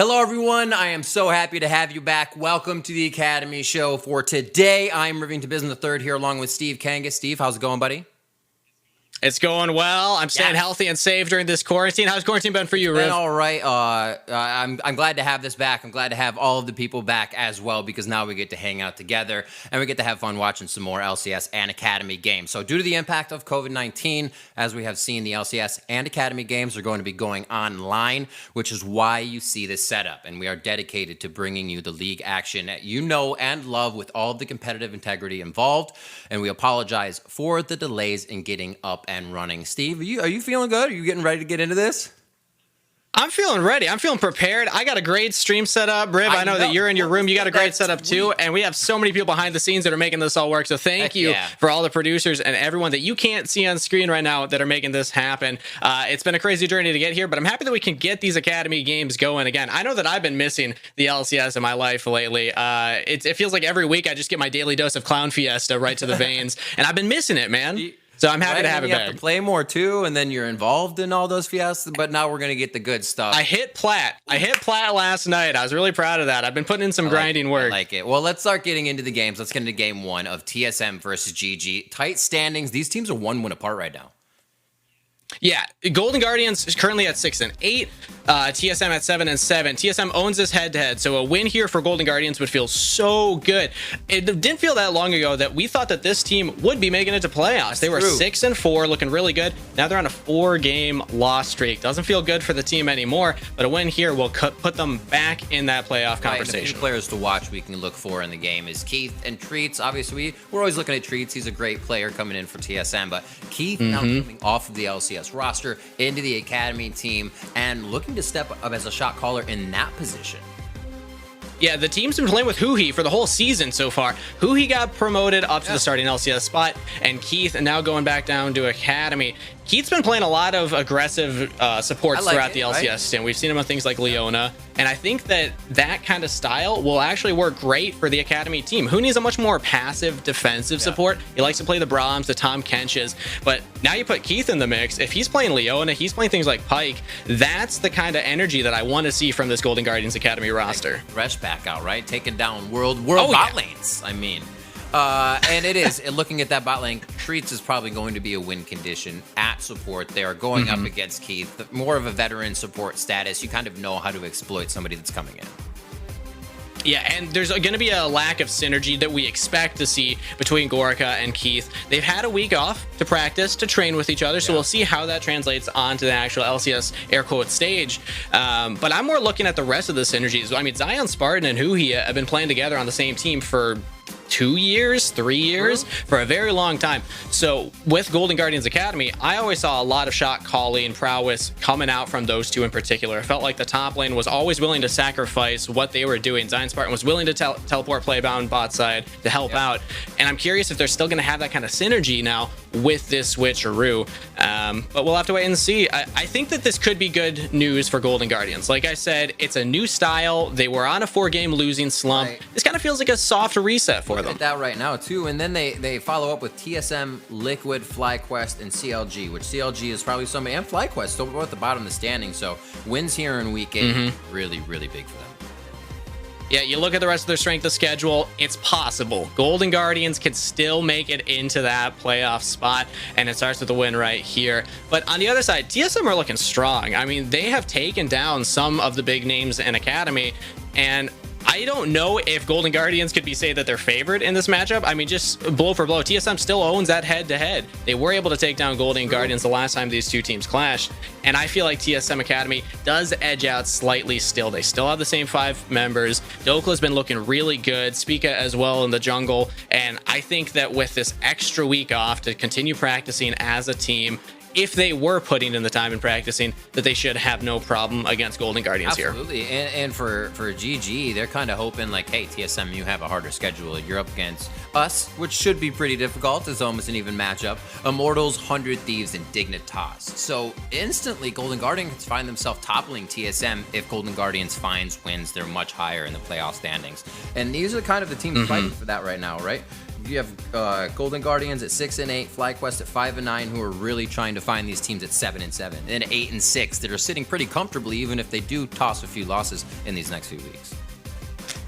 Hello, everyone. I am so happy to have you back. Welcome to the Academy Show. For today, I'm Rivington Business III here along with Steve Kangas. Steve, how's it going, buddy? It's going well. I'm staying healthy and safe during this quarantine. How's quarantine been for you, Riv? All right. I'm glad to have this back. I'm glad to have all of the people back as well because now we get to hang out together and we get to have fun watching some more LCS and Academy games. So due to the impact of COVID-19, as we have seen, the LCS and Academy games are going to be going online, which is why you see this setup. And we are dedicated to bringing you the league action that you know and love with all of the competitive integrity involved. And we apologize for the delays in getting up and running. Steve, are you feeling good? Are you getting ready to get into this? I'm feeling ready. I'm feeling prepared. I got a great stream set up. Riv, I know that you're in your room. You got a great setup too. And we have so many people behind the scenes that are making this all work. So thank you for all the producers and everyone that you can't see on screen right now that are making this happen. It's been a crazy journey to get here, but I'm happy that we can get these Academy games going again. I know that I've been missing the LCS in my life lately. It feels like every week I just get my daily dose of Clown Fiesta right to the veins. And I've been missing it, man. So I'm happy to have it back. You have to play more too, and then you're involved in all those fiestas, but now we're going to get the good stuff. I hit plat. Last night. I was really proud of that. I've been putting in some grinding work. I like it. Well, let's start getting into the games. Let's get into game one of TSM versus GG. Tight standings. These teams are 1 win apart right now. Yeah, Golden Guardians is currently at 6-8, TSM at 7-7. TSM owns this head-to-head, so a win here for Golden Guardians would feel so good. It didn't feel that long ago that we thought that this team would be making it to playoffs. They were 6-4, looking really good. Now they're on a 4-game loss streak. Doesn't feel good for the team anymore, but a win here will put them back in that playoff conversation. The players to watch we can look for in the game is Keith and Treats. Obviously, we're always looking at Treats. He's a great player coming in for TSM, but Keith now coming off of the LCS roster into the Academy team and looking to step up as a shot caller in that position. Yeah, the team's been playing with Huhi for the whole season so far. Huhi got promoted up to the starting LCS spot, and Keith now going back down to Academy. Keith's been playing a lot of aggressive supports throughout the LCS stint. We've seen him on things like Leona, and I think that that kind of style will actually work great for the Academy team. Huni's a much more passive defensive support. He likes to play the Brahms, the Tom Kenches, but now you put Keith in the mix. If he's playing Leona, he's playing things like Pike. That's the kind of energy that I want to see from this Golden Guardians Academy roster. Fresh back out, right? Taking down world bot lanes, I mean. And it is, looking at that bot lane, Treats is probably going to be a win condition at support. They are going up against Keith, more of a veteran support status. You kind of know how to exploit somebody that's coming in. Yeah, and there's going to be a lack of synergy that we expect to see between Gorka and Keith. They've had a week off to practice, to train with each other, so we'll see how that translates onto the actual LCS air quote stage. But I'm more looking at the rest of the synergies. I mean, Zion, Spartan, and Huhi have been playing together on the same team for 2 years, 3 years, for a very long time. So with Golden Guardians Academy, I always saw a lot of shot calling prowess coming out from those two in particular. It felt like the top lane was always willing to sacrifice what they were doing. Zion Spartan was willing to teleport playbound bot side to help out. And I'm curious if they're still going to have that kind of synergy now with this switcheroo. But we'll have to wait and see. I think that this could be good news for Golden Guardians. Like I said, it's a new style. They were on a 4-game losing slump. This kind of feels like a soft reset for them. At that right now too, and then they follow up with TSM, Liquid, FlyQuest, and CLG, which CLG is probably somebody, and FlyQuest still at the bottom of the standing. So wins here in week 8, really big for them. Yeah, you look at the rest of their strength of schedule, it's possible. Golden Guardians can still make it into that playoff spot, and it starts with a win right here. But on the other side, TSM are looking strong. I mean, they have taken down some of the big names in Academy, and I don't know if Golden Guardians could be say that they're favored in this matchup. I mean, just blow for blow, TSM still owns that head-to-head. They were able to take down Golden Guardians the last time these two teams clashed, and I feel like TSM Academy does edge out slightly still. They still have the same 5 members. Dokla's been looking really good, Spica as well in the jungle, and I think that with this extra week off to continue practicing as a team, if they were putting in the time and practicing, that they should have no problem against Golden Guardians here. Absolutely. And for GG, they're kind of hoping like, hey, TSM, you have a harder schedule. You're up against us, which should be pretty difficult. It's almost an even matchup. Immortals, 100 Thieves, and Dignitas. So instantly, Golden Guardians find themselves toppling TSM if Golden Guardians finds wins. They're much higher in the playoff standings. And these are kind of the teams fighting for that right now, right? you have Golden Guardians at 6-8, FlyQuest at 5-9, who are really trying to find these teams at 7-7, and 8-6 that are sitting pretty comfortably, even if they do toss a few losses in these next few weeks.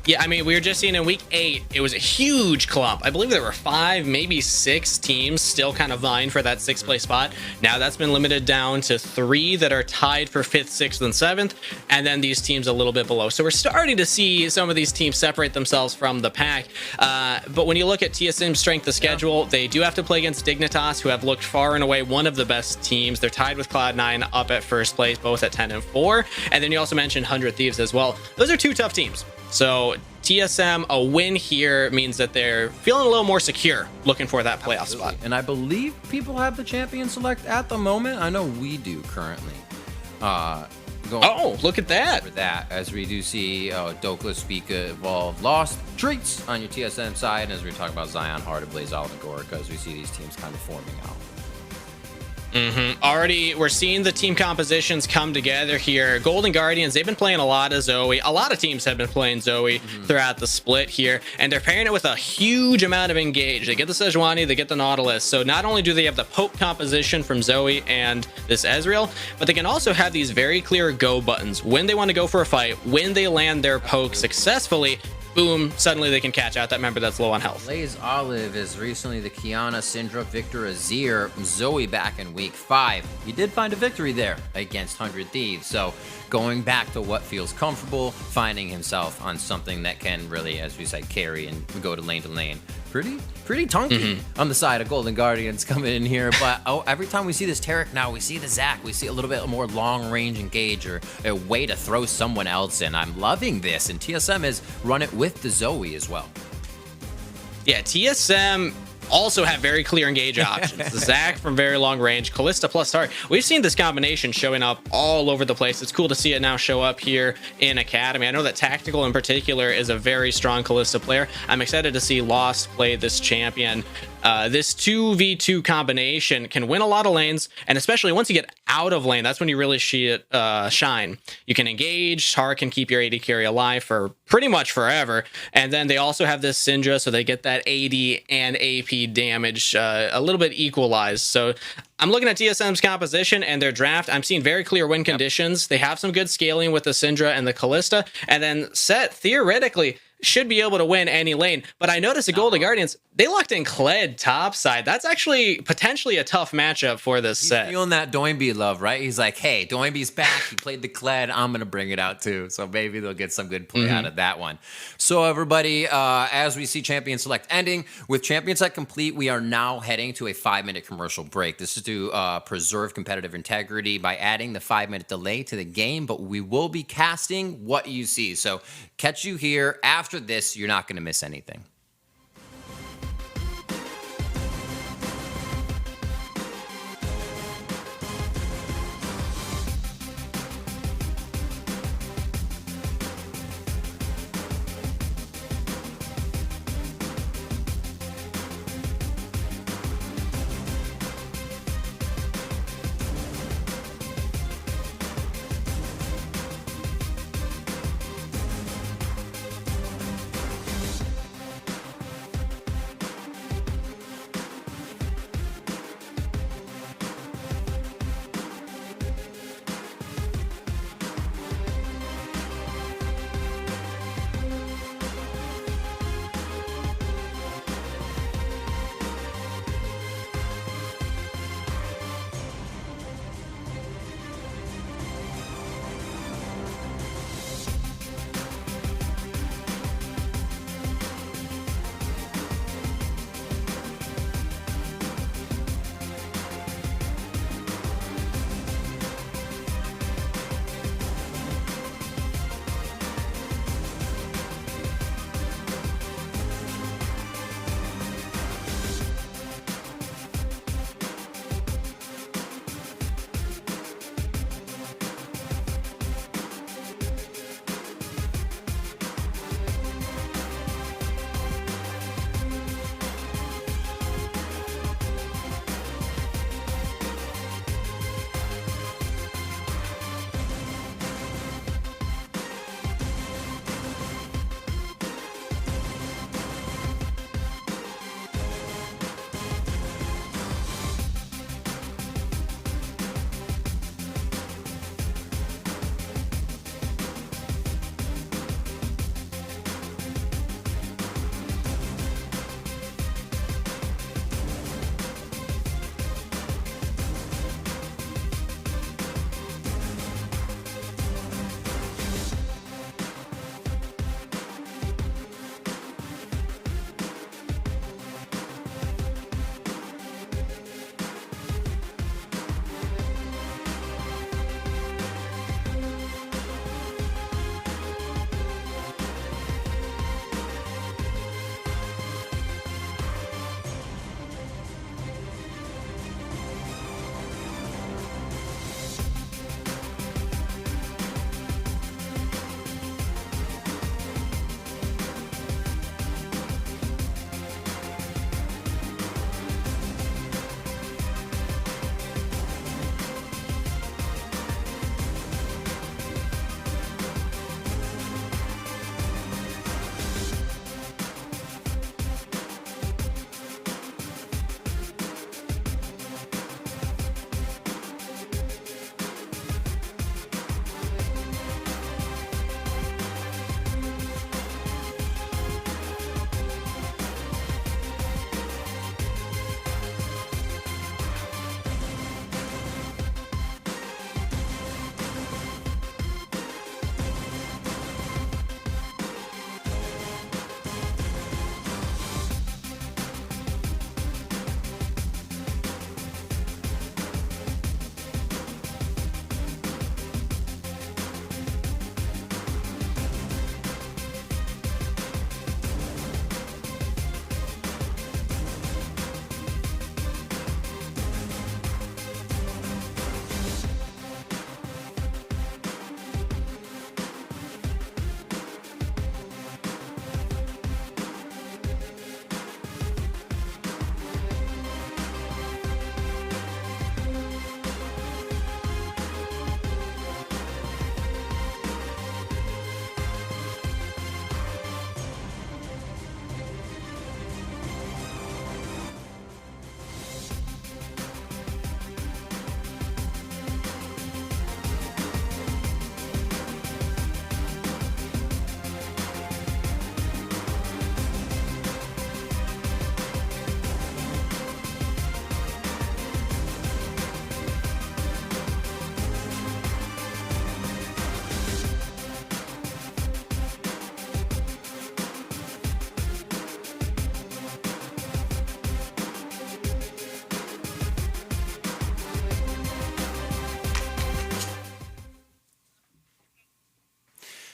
Yeah, I mean, we were just seeing in week 8, it was a huge clump. I believe there were 5, maybe 6 teams still kind of vying for that 6th place spot. Now that's been limited down to 3 that are tied for 5th, 6th, and 7th, and then these teams a little bit below. So we're starting to see some of these teams separate themselves from the pack. But when you look at TSM's strength of schedule, they do have to play against Dignitas, who have looked far and away one of the best teams. They're tied with Cloud9 up at 1st place, both at 10-4. And then you also mentioned 100 Thieves as well. Those are 2 tough teams. So TSM, a win here means that they're feeling a little more secure, looking for that playoff spot. And I believe people have the champion select at the moment. I know we do currently. Oh, look at that. For that, as we do see Dokla, Spica, Evolve, Lost, Treats on your TSM side. And as we talk about Zion, Heart, Blaze, Olive, and Gorica, as we see these teams kind of forming out. Already, we're seeing the team compositions come together here. Golden Guardians, they've been playing a lot of Zoe. A lot of teams have been playing Zoe throughout the split here, and they're pairing it with a huge amount of engage. They get the Sejuani, they get the Nautilus. So not only do they have the poke composition from Zoe and this Ezreal, but they can also have these very clear go buttons. When they want to go for a fight, when they land their poke successfully, boom, suddenly they can catch out that member that's low on health. Blaze Olive is recently the Kiana, Syndra, Victor, Azir, Zoe back in week 5. He did find a victory there against 100 Thieves. So going back to what feels comfortable, finding himself on something that can really, as we said, carry and go to lane. Pretty tonky on the side of Golden Guardians coming in here. But every time we see this Taric now, we see the Zac, we see a little bit more long range engage or a way to throw someone else in. I'm loving this, and TSM has run it with the Zoe as well. Yeah, TSM also have very clear engage options. The Zac from very long range, Kalista plus Taric. We've seen this combination showing up all over the place. It's cool to see it now show up here in Academy. I know that Tactical in particular is a very strong Kalista player. I'm excited to see Lost play this champion. This 2v2 combination can win a lot of lanes, and especially once you get out of lane, that's when you really see it shine. You can engage, Taric can keep your AD carry alive for pretty much forever, and then they also have this Syndra, so they get that AD and AP damage a little bit equalized. So I'm looking at TSM's composition and their draft. I'm seeing very clear win conditions. They have some good scaling with the Syndra and the Kalista, and then Set theoretically should be able to win any lane. But I noticed the Golden Guardians, they locked in Kled topside. That's actually potentially a tough matchup for this set. Feeling that Doinby love, right? He's like, hey, Doinby's back. He played the Kled. I'm going to bring it out too. So maybe they'll get some good play out of that one. So everybody, as we see Champion Select ending, with Champion Select complete, we are now heading to a 5-minute commercial break. This is to preserve competitive integrity by adding the 5-minute delay to the game, but we will be casting what you see. So catch you here. After this, you're not going to miss anything.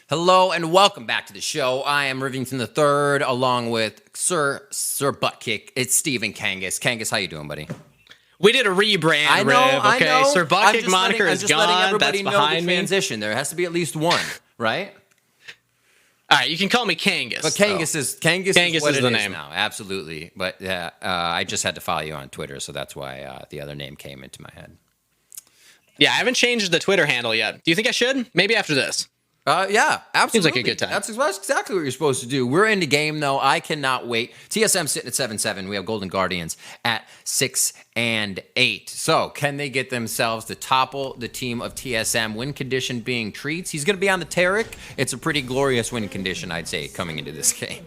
Hello and welcome back to the show. I am Rivington III, along with Sir Buttkick. It's Steven Kangas. Kangas, how you doing, buddy? We did a rebrand, I know, Riv, okay? I know. Sir Buttkick moniker is letting gone. everybody That's know behind the me. transition. There has to be at least one, right? All right, you can call me Kangas. But Kangas is what is it the is name now. Absolutely. But I just had to follow you on Twitter, so that's why the other name came into my head. Yeah, I haven't changed the Twitter handle yet. Do you think I should? Maybe after this. Yeah, absolutely. Seems like a good time. That's exactly what you're supposed to do. We're in the game, though. I cannot wait. TSM sitting at 7-7. We have Golden Guardians at 6-8. So, can they get themselves to topple the team of TSM? Win condition being Treats. He's going to be on the Tarek. It's a pretty glorious win condition, I'd say, coming into this game.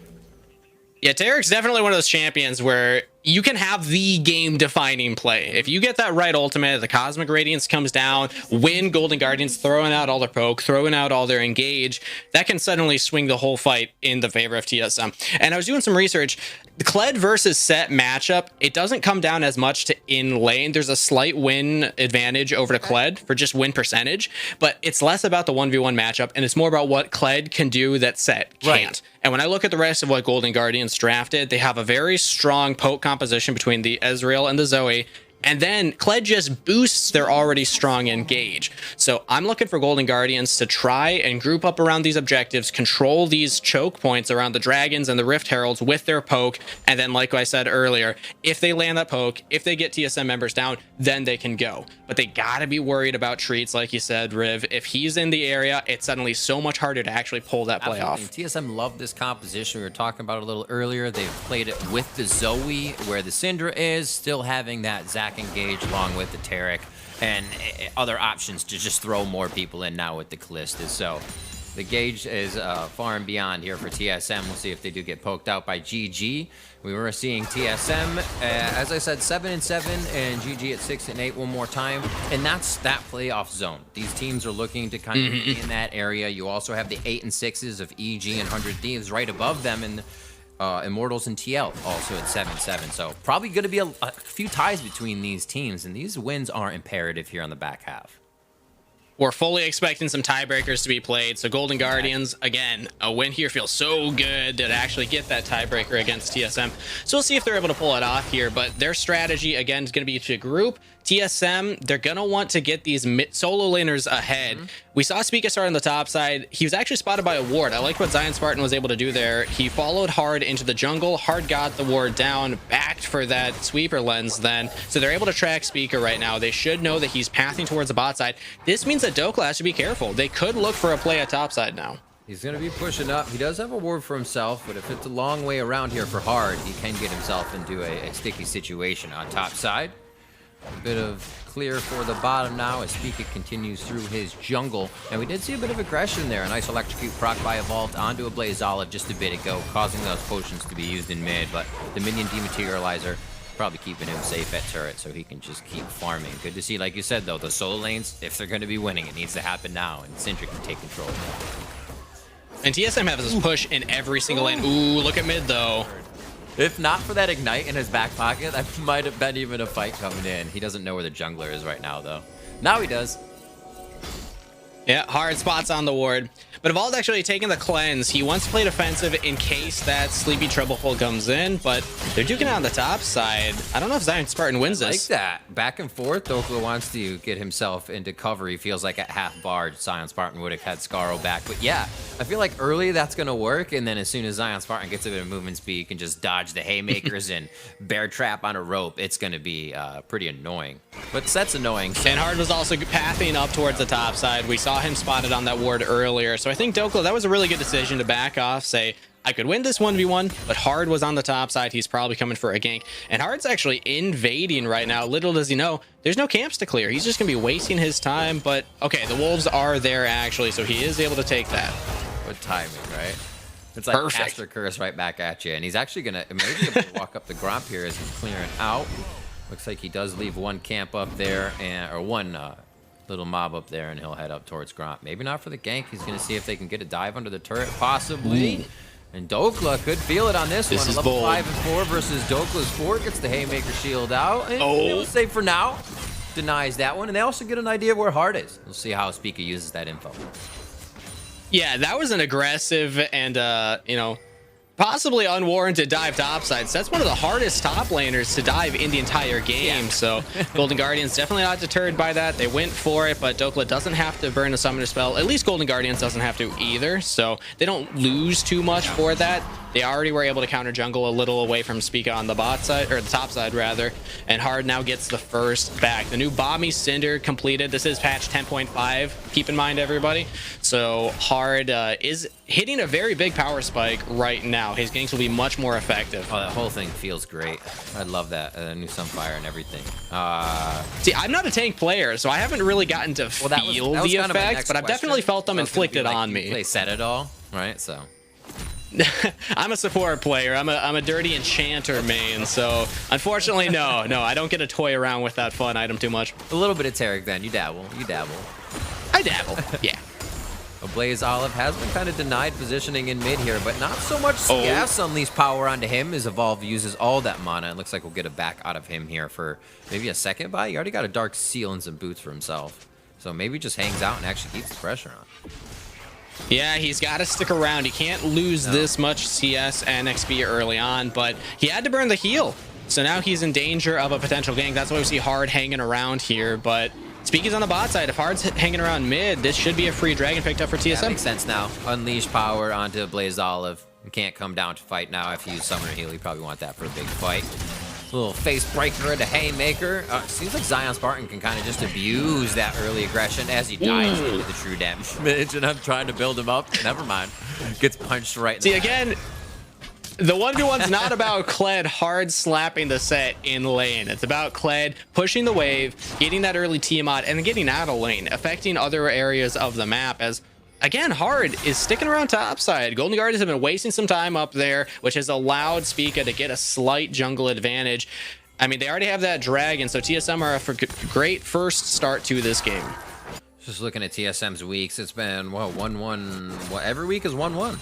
Yeah, Tarek's definitely one of those champions where you can have the game-defining play. If you get that right ultimate, the Cosmic Radiance comes down, win Golden Guardians, throwing out all their poke, throwing out all their engage, that can suddenly swing the whole fight in the favor of TSM. And I was doing some research. The Kled versus Set matchup, it doesn't come down as much to in lane. There's a slight win advantage over to Kled for just win percentage, but it's less about the 1v1 matchup, and it's more about what Kled can do that Set can't. Right. And when I look at the rest of what Golden Guardians drafted, they have a very strong poke composition between the Ezreal and the Zoe. And then Kled just boosts their already strong engage. So I'm looking for Golden Guardians to try and group up around these objectives, control these choke points around the Dragons and the Rift Heralds with their poke. And then, like I said earlier, if they land that poke, if they get TSM members down, then they can go. But they gotta be worried about Treats, like you said, Riv. If he's in the area, it's suddenly so much harder to actually pull that play off. TSM loved this composition. We were talking about it a little earlier. They've played it with the Zoe, where the Syndra is, still having that Zac engage along with the Tarek and other options to just throw more people in now with the Callistas. So the gauge is far and beyond here for TSM. We'll see if they do get poked out by GG. We were seeing TSM, as I said, 7-7 and GG at 6-8 one more time. And that's that playoff zone. These teams are looking to kind of be in that area. You also have the 8-6s of EG and 100 Thieves right above them, and Immortals and TL also at 7-7. So probably going to be a few ties between these teams, and these wins are imperative here on the back half. We're fully expecting some tiebreakers to be played. So Golden Guardians, again, a win here feels so good to actually get that tiebreaker against TSM. So we'll see if they're able to pull it off here. But their strategy, again, is going to be to group. TSM, they're going to want to get these solo laners ahead. We saw Spica start on the top side. He was actually spotted by a ward. I like what Zion Spartan was able to do there. He followed Hard into the jungle. Hard got the ward down, backed for that sweeper lens then. So they're able to track Spica right now. They should know that he's pathing towards the bot side. This means that Dokla has to be careful. They could look for a play at top side now. He's going to be pushing up. He does have a ward for himself, but if it's a long way around here for Hard, he can get himself into a sticky situation on top side. A bit of clear for the bottom now as Spica continues through his jungle. And we did see a bit of aggression there. A nice electrocute proc by a Vault onto a Blaze Olive just a bit ago, causing those potions to be used in mid. But the minion dematerializer probably keeping him safe at turret so he can just keep farming. Good to see, like you said, though, the solo lanes, if they're going to be winning, it needs to happen now. And Syndra can take control. And TSM has this push in every single lane. Ooh, look at mid, though. If not for that Ignite in his back pocket, that might have been even a fight coming in. He doesn't know where the jungler is right now, though. Now he does. Yeah, Hard spots on the ward. But Evolved actually taking the cleanse. He wants to play defensive in case that Sleepy Troubleful comes in, but they're duking it on the top side. I don't know if Zion Spartan wins this. Like that. Back and forth. Dokla wants to get himself into cover. He feels like at half bar, Zion Spartan would have had Scarro back. But yeah, I feel like early that's going to work, and then as soon as Zion Spartan gets a bit of movement speed, he can just dodge the haymakers and bear trap on a rope. It's going to be pretty annoying. But Set's annoying. And Hard was also pathing up towards the top side. We saw him spotted on that ward earlier. So I think Dokla, that was a really good decision to back off, say, I could win this 1v1, but Hard was on the top side. He's probably coming for a gank. And Hard's actually invading right now. Little does he know, there's no camps to clear. He's just going to be wasting his time. But, okay, the wolves are there, actually, so he is able to take that. What timing, right? It's like Perfect. Caster Curse right back at you. And he's actually going to maybe able to walk up the Gromp here as he's clearing out. Looks like he does leave one camp up there, or one little mob up there, and he'll head up towards Gromp. Maybe not for the gank. He's going to see if they can get a dive under the turret, possibly. Ooh. And Dokla could feel it on this one. Is level bold. 5 and 4 versus Dokla's 4. Gets the Haymaker shield out. And Oh. safe for now. Denies that one. And they also get an idea of where Hard is. We'll see how Spica uses that info. Yeah, that was an aggressive and you know, possibly unwarranted dive topside. So that's one of the hardest top laners to dive in the entire game. So Golden Guardians definitely not deterred by that. They went for it, but Dokla doesn't have to burn a summoner spell. At least Golden Guardians doesn't have to either. So they don't lose too much for that. They already were able to counter jungle a little away from Spica on the bot side, or the top side rather. And Hard now gets the first back. The new Bomby Cinder completed. This is patch 10.5. Keep in mind, everybody. So Hard is hitting a very big power spike right now. His ganks will be much more effective. Oh, that whole thing feels great. I love that new Sunfire and everything. See, I'm not a tank player, so I haven't really gotten to feel the effects, but I've definitely felt them inflicted on me. Play set it all, right? So. I'm a support player. I'm a dirty enchanter main, so unfortunately, no, I don't get to toy around with that fun item too much. A little bit of Taric then. You dabble. I dabble. Yeah. Blaze Olive has been kind of denied positioning in mid here, but not so much CS unleash power onto him as Evolve uses all that mana. It looks like we'll get a back out of him here for maybe a second buy. He already got a Dark Seal and some boots for himself. So maybe just hangs out and actually keeps the pressure on. Yeah, he's got to stick around. He can't lose this much CS and XP early on, but he had to burn the heal. So now he's in danger of a potential gank. That's why we see Hard hanging around here, but Speaky's on the bot side. If Hard's hanging around mid, this should be a free dragon picked up for TSM. That makes sense now. Unleash power onto Blaze Olive. You can't come down to fight now. If you use Summoner Heal, you probably want that for a big fight. Little face breaker into Haymaker. Seems like Zion Spartan can kind of just abuse that early aggression as he dives into the true damage mage, and I'm trying to build him up. Never mind. Gets punched right in the back. Again, the 1v1's not about Kled hard slapping the set in lane. It's about Kled pushing the wave, getting that early Tiamat, and then getting out of lane, affecting other areas of the map as again, Hard is sticking around topside. Golden Guardians have been wasting some time up there, which has allowed Spica to get a slight jungle advantage. I mean, they already have that dragon, so TSM are a great first start to this game. Just looking at TSM's weeks, it's been, well, 1-1. Every week is 1-1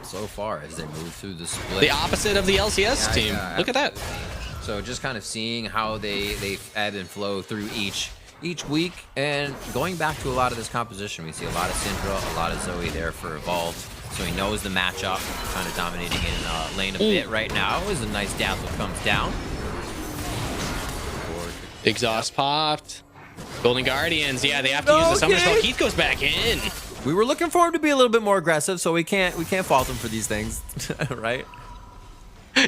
so far as they move through the split. The opposite of the LCS team. Look at that. So just kind of seeing how they ebb and flow through each week, and going back to a lot of this composition, we see a lot of Syndra, a lot of Zoe there for Evolved, so he knows the matchup. Kind of dominating in lane a bit right now as a nice dazzle comes down. Exhaust popped. Golden Guardians, yeah, they have to use the summoner spell. Keith goes back in. We were looking for him to be a little bit more aggressive, so we can't fault him for these things, right?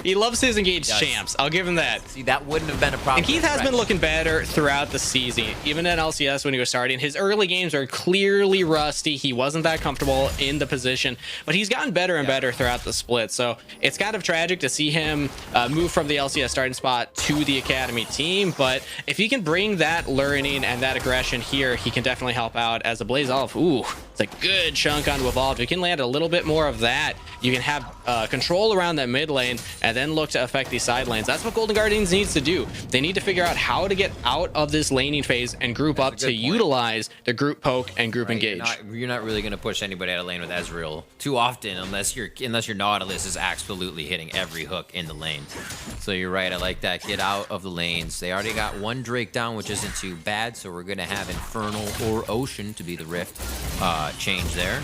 He loves his engaged champs. I'll give him that. See, that wouldn't have been a problem. And Keith has been looking better throughout the season. Even in LCS when he was starting, his early games are clearly rusty. He wasn't that comfortable in the position, but he's gotten better and better throughout the split. So it's kind of tragic to see him move from the LCS starting spot to the Academy team. But if he can bring that learning and that aggression here, he can definitely help out as a Blaze Olive. Ooh, it's a good chunk onto Evolved. We can land a little bit more of that. You can have control around that mid lane and then look to affect these side lanes. That's what Golden Guardians needs to do. They need to figure out how to get out of this laning phase and group up to utilize the group poke and group engage. You're not really going to push anybody out of lane with Ezreal too often unless your Nautilus is absolutely hitting every hook in the lane. So you're right. I like that. Get out of the lanes. They already got one Drake down, which isn't too bad. So we're going to have Infernal or Ocean to be the Rift change there.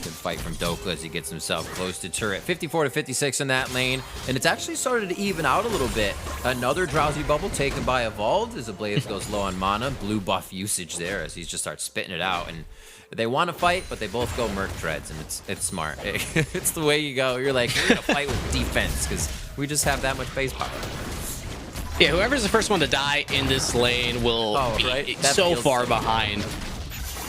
Good fight from Dokla as he gets himself close to turret. 54 to 56 in that lane, and it's actually started to even out a little bit. Another drowsy bubble taken by Evolved as the Blaze goes low on mana. Blue buff usage there as he just starts spitting it out. And they want to fight, but they both go Merc Dreads, and it's smart. It's the way you go. You're like, we're gonna fight with defense because we just have that much base power. Yeah, whoever's the first one to die in this lane will be so far behind.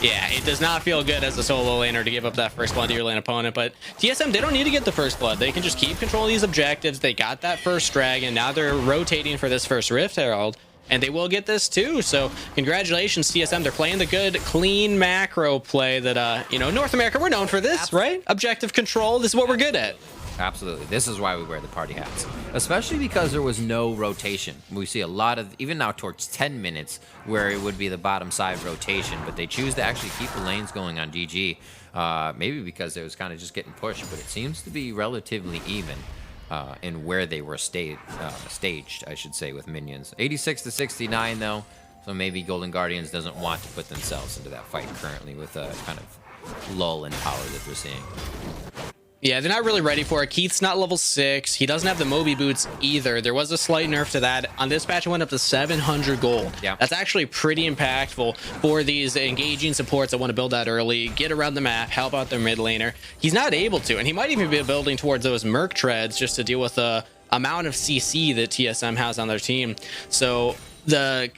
Yeah, it does not feel good as a solo laner to give up that first blood to your lane opponent, but TSM, they don't need to get the first blood. They can just keep controlling these objectives. They got that first dragon. Now they're rotating for this first Rift Herald, and they will get this too. So congratulations, TSM. They're playing the good, clean macro play that, you know, North America, we're known for this, right? Objective control. This is what we're good at. Absolutely. This is why we wear the party hats, especially because there was no rotation. We see a lot of, even now towards 10 minutes, where it would be the bottom side rotation, but they choose to actually keep the lanes going on DG. Maybe because it was kind of just getting pushed, but it seems to be relatively even in where they were staged, I should say, with minions. 86 to 69 though, so maybe Golden Guardians doesn't want to put themselves into that fight currently with kind of lull in power that they're seeing. Yeah, they're not really ready for it. Keith's not level 6. He doesn't have the Moby boots either. There was a slight nerf to that. On this patch, it went up to 700 gold. Yeah. That's actually pretty impactful for these engaging supports that want to build out early, get around the map, help out their mid laner. He's not able to, and he might even be building towards those Merc treads just to deal with the amount of CC that TSM has on their team. So the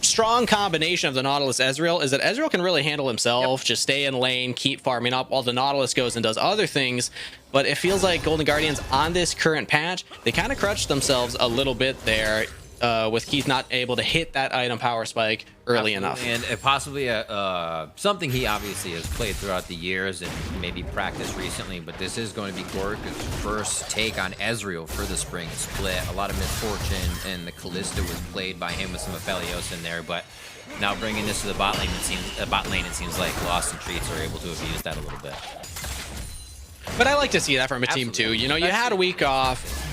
strong combination of the Nautilus Ezreal is that Ezreal can really handle himself, just stay in lane, keep farming up while the Nautilus goes and does other things. But it feels like Golden Guardians on this current patch, they kind of crutched themselves a little bit there with Keith not able to hit that item power spike early enough. And possibly something he obviously has played throughout the years and maybe practiced recently, but this is going to be Gorka's first take on Ezreal for the spring split. A lot of misfortune, and the Kalista was played by him with some Aphelios in there, but now bringing this to the bot lane, it seems like Lost and Treats are able to abuse that a little bit. But I like to see that from a team too. You know, you had a week off.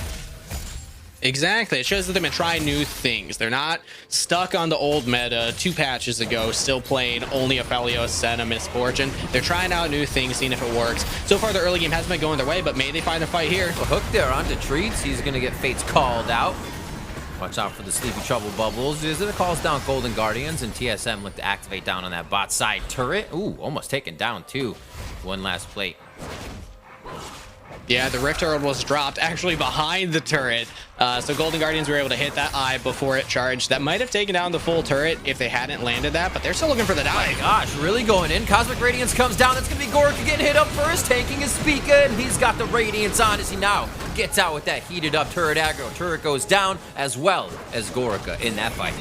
Exactly. It shows that they've been trying new things. They're not stuck on the old meta 2 patches ago, still playing only Aphelios, Senna, Misfortune. They're trying out new things, seeing if it works. So far, the early game hasn't been going their way, but may they find a fight here. A hook there onto Treats. He's going to get Fates called out. Watch out for the Sleepy Trouble bubbles. It calls down Golden Guardians, and TSM look to activate down on that bot side turret. Ooh, almost taken down too. One last plate. Yeah, the Rift Herald was dropped actually behind the turret. So Golden Guardians were able to hit that eye before it charged. That might have taken down the full turret if they hadn't landed that, but they're still looking for the dive. Oh my gosh, really going in. Cosmic Radiance comes down. That's going to be Gorka getting hit up first, taking his Spica, and he's got the Radiance on as he now gets out with that heated up turret aggro. Turret goes down as well as Gorka in that fight.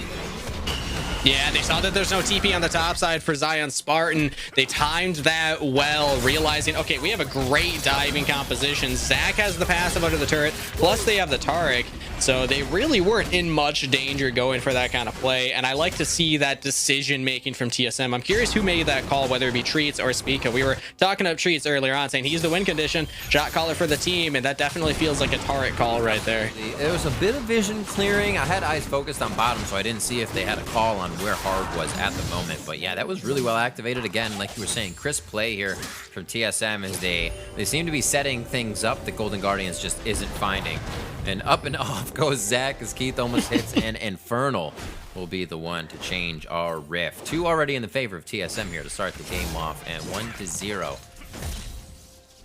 Yeah, they saw that there's no TP on the top side for Zion Spartan. They timed that well, realizing, okay, we have a great diving composition. Zach has the passive under the turret, plus they have the Taric. So they really weren't in much danger going for that kind of play. And I like to see that decision making from TSM. I'm curious who made that call, whether it be Treats or Spica. We were talking up Treats earlier on, saying he's the win condition, shot caller for the team, and that definitely feels like a Taric call right there. There was a bit of vision clearing. I had eyes focused on bottom, so I didn't see if they had a call on where Hard was at the moment. But yeah, that was really well activated. Again, like you were saying, crisp play here from TSM as they seem to be setting things up that Golden Guardians just isn't finding. And up and off goes Zach as Keith almost hits an Infernal. Will be the one to change our rift. 2 already in the favor of TSM here to start the game off, and 1-0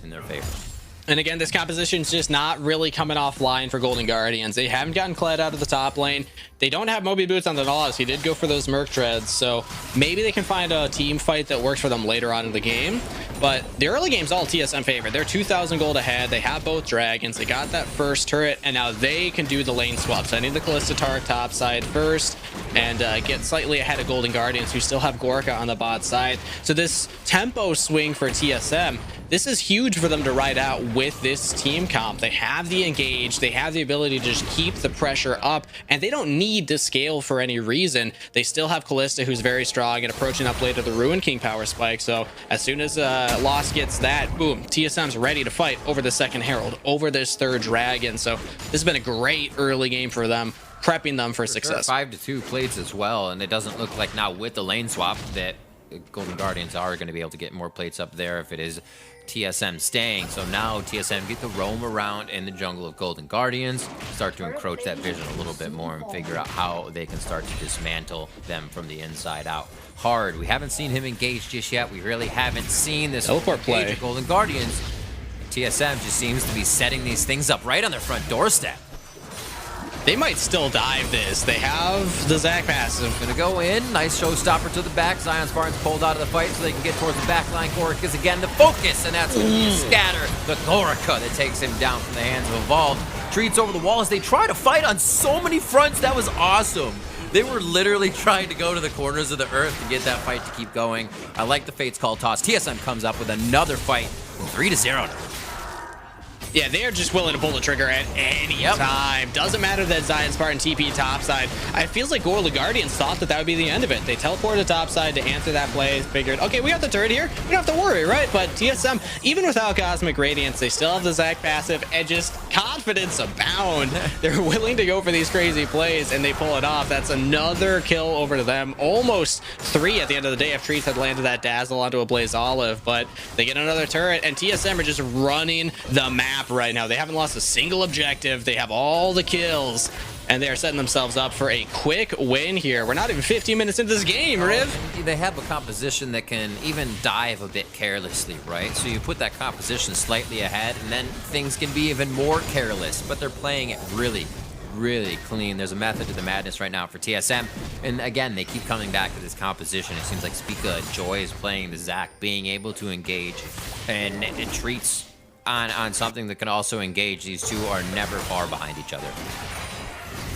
in their favor. And again, this composition's just not really coming offline for Golden Guardians. They haven't gotten Kled out of the top lane. They don't have Moby Boots on the Nautilus. He did go for those Merc treads, so maybe they can find a team fight that works for them later on in the game. But the early game's all TSM favorite. They're 2,000 gold ahead. They have both dragons. They got that first turret, and now they can do the lane swap. Sending the Kalista Taric top side first and get slightly ahead of Golden Guardians, who still have Gorka on the bot side. So this tempo swing for TSM, this is huge for them to ride out with this team comp. They have the engage, they have the ability to just keep the pressure up, and they don't need to scale for any reason. They still have Kalista, who's very strong and approaching up later the Ruin King power spike. So as soon as Lost gets that, boom, TSM's ready to fight over the second Herald, over this third dragon. So this has been a great early game for them, prepping them for success. Sure, 5-2 plays as well, and it doesn't look like now with the lane swap that Golden Guardians are going to be able to get more plates up there if it is TSM staying. So now TSM get to roam around in the jungle of Golden Guardians, start to encroach that vision a little bit more and figure out how they can start to dismantle them from the inside out. Hard, we haven't seen him engage just yet. We really haven't seen this teleport play of Golden Guardians. TSM just seems to be setting these things up right on their front doorstep. They might still dive this. They have the Zac passive. Gonna go in. Nice showstopper to the back. Zion Spartan's pulled out of the fight so they can get towards the back line. Gorka's again the focus, and that's gonna be a scatter. The Gorka that takes him down from the hands of Evolved. Treats over the wall as they try to fight on so many fronts. That was awesome. They were literally trying to go to the corners of the earth to get that fight to keep going. I like the Fates call toss. TSM comes up with another fight. 3-0. Yeah, they are just willing to pull the trigger at any time. Doesn't matter that Zion Spartan TP topside. It feels like Gorla Guardians thought that would be the end of it. They teleported topside to answer that play. Figured, okay, we got the turret here. We don't have to worry, right? But TSM, even without Cosmic Radiance, they still have the Zac passive and just confidence abound. They're willing to go for these crazy plays and they pull it off. That's another kill over to them. Almost 3 at the end of the day if Trees had landed that Dazzle onto a Blaze Olive, but they get another turret and TSM are just running the map right now. They haven't lost a single objective. They have all the kills and they're setting themselves up for a quick win here. We're not even 15 minutes into this game, Riv. They have a composition that can even dive a bit carelessly, right? So you put that composition slightly ahead and then things can be even more careless, but they're playing it really clean. There's a method to the madness right now for TSM. And again, they keep coming back to this composition. It seems like Spica Joy is playing the Zac, being able to engage, and it treats on something that can also engage. These two are never far behind each other.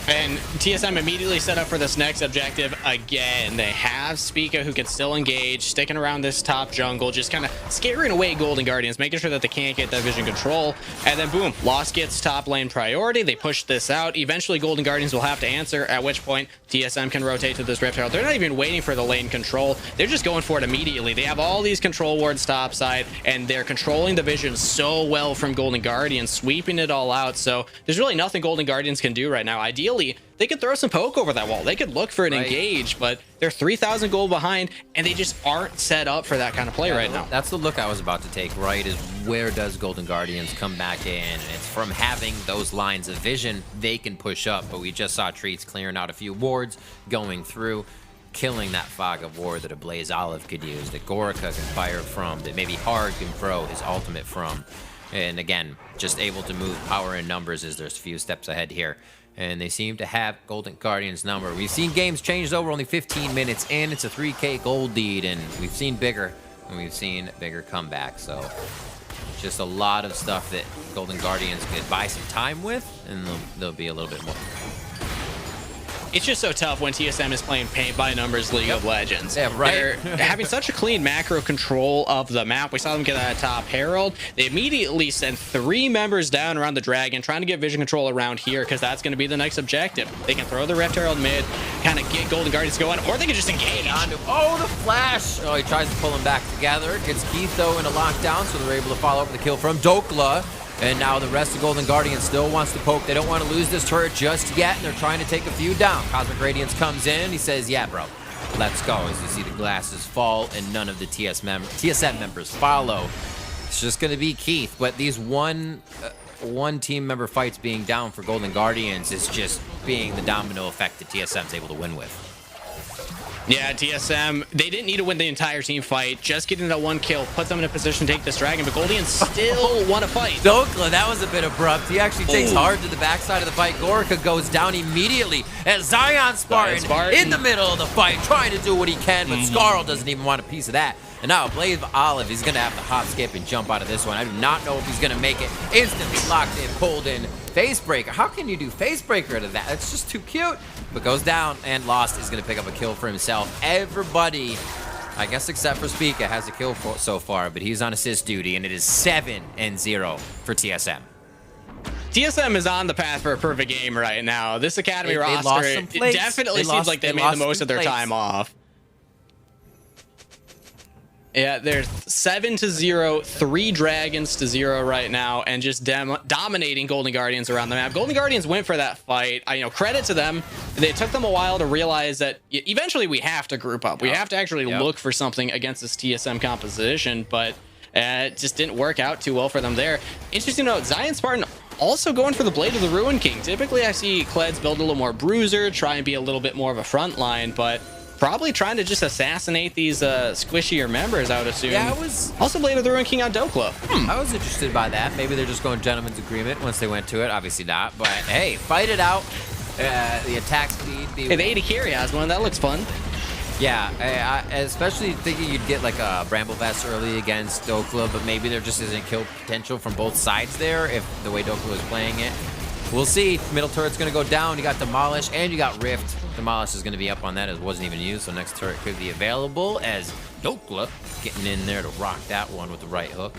And TSM immediately set up for this next objective again. They have Spica who can still engage, sticking around this top jungle, just kind of scaring away Golden Guardians, making sure that they can't get that vision control. And then boom, Lost gets top lane priority. They push this out. Eventually Golden Guardians will have to answer, at which point TSM can rotate to this Rift Herald. They're not even waiting for the lane control. They're just going for it immediately. They have all these control wards topside, and they're controlling the vision so well from Golden Guardians, sweeping it all out. So there's really nothing Golden Guardians can do right now. Ideally, they could throw some poke over that wall. They could look for an engage, but they're 3,000 gold behind, and they just aren't set up for that kind of play right now. That's the look I was about to take, right, is where does Golden Guardians come back in? And it's from having those lines of vision, they can push up, but we just saw Treats clearing out a few wards, going through, killing that fog of war that a Blaze Olive could use, that Gorica can fire from, that maybe Hard can throw his ultimate from. And again, just able to move power in numbers as there's a few steps ahead here. And they seem to have Golden Guardians' number. We've seen games changed over only 15 minutes in. It's a 3K gold lead, and we've seen bigger, and we've seen bigger comebacks. So just a lot of stuff that Golden Guardians could buy some time with, and they'll be a little bit more. It's just so tough when TSM is playing paint by numbers League of Legends. Yeah, right. They're having such a clean macro control of the map. We saw them get that top Herald. They immediately sent 3 members down around the Dragon, trying to get vision control around here, because that's going to be the next objective. They can throw the Rift Herald mid, kind of get Golden Guardians going, or they can just engage. Oh, the flash! Oh, he tries to pull him back together. Gets Keith, though, in a lockdown, so they're able to follow up with a kill from Dokla. And now the rest of Golden Guardians still wants to poke. They don't want to lose this turret just yet, and they're trying to take a few down. Cosmic Radiance comes in. He says, yeah, bro, let's go. As you see the glasses fall, and none of the TSM members follow. It's just going to be Keith. But these one team member fights being down for Golden Guardians is just being the domino effect that TSM's able to win with. Yeah, TSM, they didn't need to win the entire team fight. Just getting that one kill put them in a position to take this dragon, but Goldians still want to fight. Dokla, that was a bit abrupt. He actually takes Hard to the backside of the fight. Gorica goes down immediately as Zion Spartan in the middle of the fight, trying to do what he can, but Scarl doesn't even want a piece of that. And now Blaze Olive, he's going to have to hop, skip, and jump out of this one. I do not know if he's going to make it. Instantly locked in, pulled in. Facebreaker. How can you do Facebreaker to that? It's just too cute. But goes down, and Lost is going to pick up a kill for himself. Everybody, I guess except for Spica, has a kill so far, but he's on assist duty, and it is 7-0 for TSM. TSM is on the path for a perfect game right now. This Academy roster, it definitely seems like they made the most of their time off. Yeah, there's 7-0, 3 dragons to 0 right now, and just dominating Golden Guardians around the map. Golden Guardians went for that fight. Credit to them. It took them a while to realize that eventually we have to group up. We have to actually look for something against this TSM composition, but it just didn't work out too well for them there. Interesting to note, Zion Spartan also going for the Blade of the Ruin King. Typically, I see Kleds build a little more bruiser, try and be a little bit more of a front line, but probably trying to just assassinate these squishier members, I would assume. Yeah, it was also Blade of the Ruin King on Dokla. I was interested by that. Maybe they're just going gentleman's agreement once they went to it. Obviously not, but hey, fight it out. The attack speed. Hey, the 80 carry has one. That looks fun. Yeah, especially thinking you'd get like a Bramble Vest early against Dokla, but maybe there just isn't kill potential from both sides there if the way Dokla is playing it. We'll see. Middle turret's going to go down. You got Demolish and you got Rift. Demolish is going to be up on that. It wasn't even used, so next turret could be available as Dokla getting in there to rock that one with the right hook.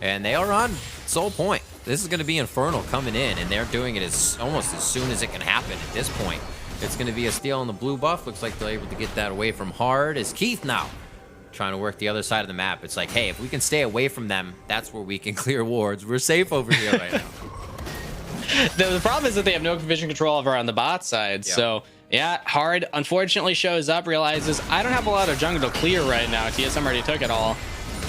and they are on Soul Point. This is going to be Infernal coming in, and they're doing it almost as soon as it can happen at this point. It's going to be a steal on the blue buff. Looks like they're able to get that away from Hard. Is Keith now trying to work the other side of the map? It's like, hey, if we can stay away from them, that's where we can clear wards. We're safe over here right now. The problem is that they have no vision control over on the bot side. Yep. So yeah, Hard unfortunately shows up, realizes I don't have a lot of jungle to clear right now. TSM already took it all.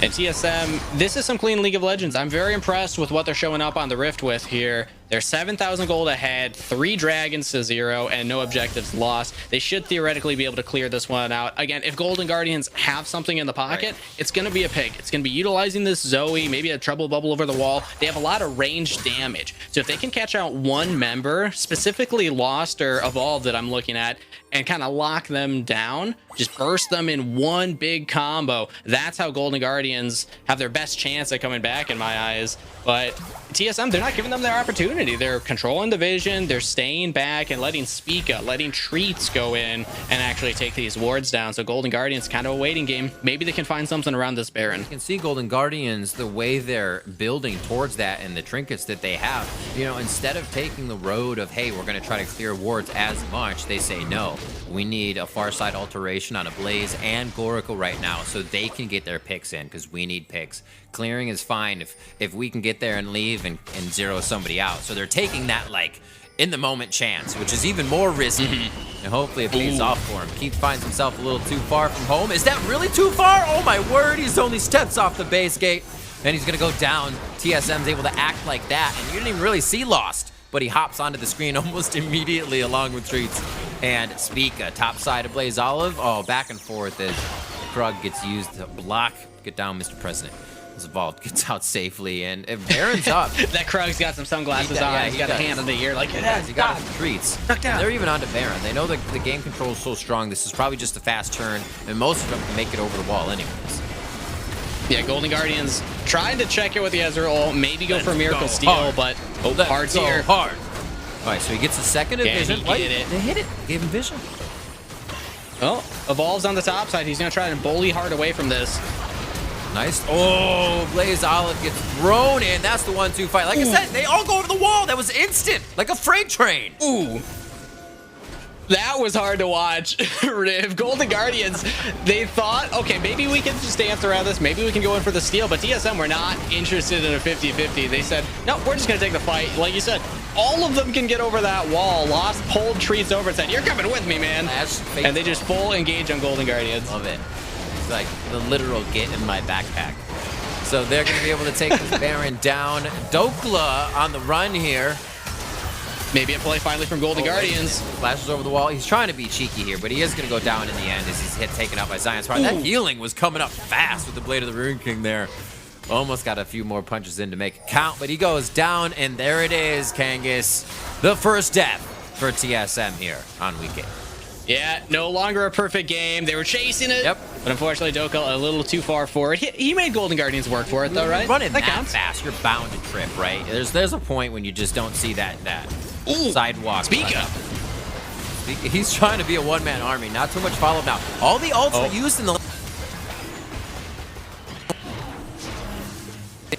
And TSM, this is some clean League of Legends. I'm very impressed with what they're showing up on the Rift with here. They're 7,000 gold ahead, 3 dragons to 0, and no objectives lost. They should theoretically be able to clear this one out. Again, if Golden Guardians have something in the pocket, it's going to be a pick. It's going to be utilizing this Zoe, maybe a trouble bubble over the wall. They have a lot of range damage. So if they can catch out one member, specifically Lost or Evolved that I'm looking at, and kind of lock them down, just burst them in one big combo, that's how Golden Guardians have their best chance at coming back in my eyes. But TSM, they're not giving them their opportunity. They're controlling the vision, they're staying back and letting Spica, letting Treats go in and actually take these wards down. So Golden Guardians, kind of a waiting game. Maybe they can find something around this Baron. You can see Golden Guardians, the way they're building towards that and the trinkets that they have. You know, instead of taking the road of, hey, we're going to try to clear wards as much, they say, no, we need a far side alteration on a Blaze and Goracle right now so they can get their picks in, because we need picks. Clearing is fine if we can get there and leave and zero somebody out. So they're taking that, like, in the moment chance, which is even more risky. And hopefully it pays off for him. Keith finds himself a little too far from home. Is that really too far? Oh my word, he's only steps off the base gate and he's gonna go down. TSM's able to act like that, and you didn't even really see Lost, but he hops onto the screen almost immediately along with Treats. And Spica, top side of Blaze Olive. Oh, back and forth as Krug gets used to block. Get down, Mr. President. Evolved gets out safely, and if Baron's up. That Krug's got some sunglasses on. He's got a hand in the ear like, yeah, he got his Treats. They're even onto Baron. They know that the game control is so strong. This is probably just a fast turn, and most of them can make it over the wall anyways. Yeah, Golden Guardians trying to check it with the Ezreal, maybe go for Miracle Steal, but Hard's here. Hard. All right, so he gets a second of vision. They hit it. Gave him vision. Oh, Evolves on the top side. He's going to try to bully Hard away from this. Nice. Oh, Blaze Olive gets thrown in. That's the 1-2 fight. Like I said, they all go to the wall. That was instant, like a freight train. Ooh. That was hard to watch. If Golden Guardians, they thought, okay, maybe we can just dance around this. Maybe we can go in for the steal. But TSM were not interested in a 50-50. They said, no, we're just going to take the fight. Like you said, all of them can get over that wall. Lost pulled Treats over and said, you're coming with me, man. And they just full engage on Golden Guardians. Love it. Like the literal get in my backpack. So they're going to be able to take this Baron down. Dokla on the run here. Maybe a play finally from Golden Guardians. Flashes over the wall. He's trying to be cheeky here, but he is going to go down in the end as he's hit taken out by Zion's Heart. That healing was coming up fast with the Blade of the Rune King there. Almost got a few more punches in to make it count, but he goes down, and there it is, Kangas. The first death for TSM here on week 8. Yeah, no longer a perfect game. They were chasing it. Yep. But unfortunately, Dokla a little too far forward. He made Golden Guardians work for it, though, right? Running that fast, you're bound to trip, right? There's a point when you just don't see that sidewalk. Spica. He's trying to be a one-man army. Not too much follow-up now. All the ults were used in the...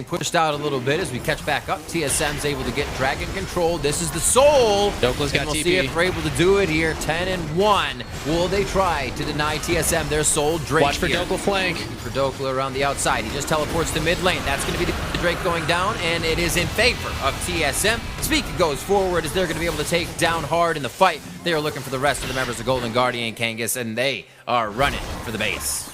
Pushed out a little bit as we catch back up. TSM's able to get Dragon control. This is the Soul. Dokla's got we'll TP. see if they're able to do it here. 10-1. Will they try to deny TSM their Soul Drake? Watch for Dokla flank. For Dokla around the outside. He just teleports to mid lane. That's going to be the Drake going down, and it is in favor of TSM. Spica goes forward as they're going to be able to take down Hard in the fight. They are looking for the rest of the members of Golden Guardian Kangas, and they are running for the base.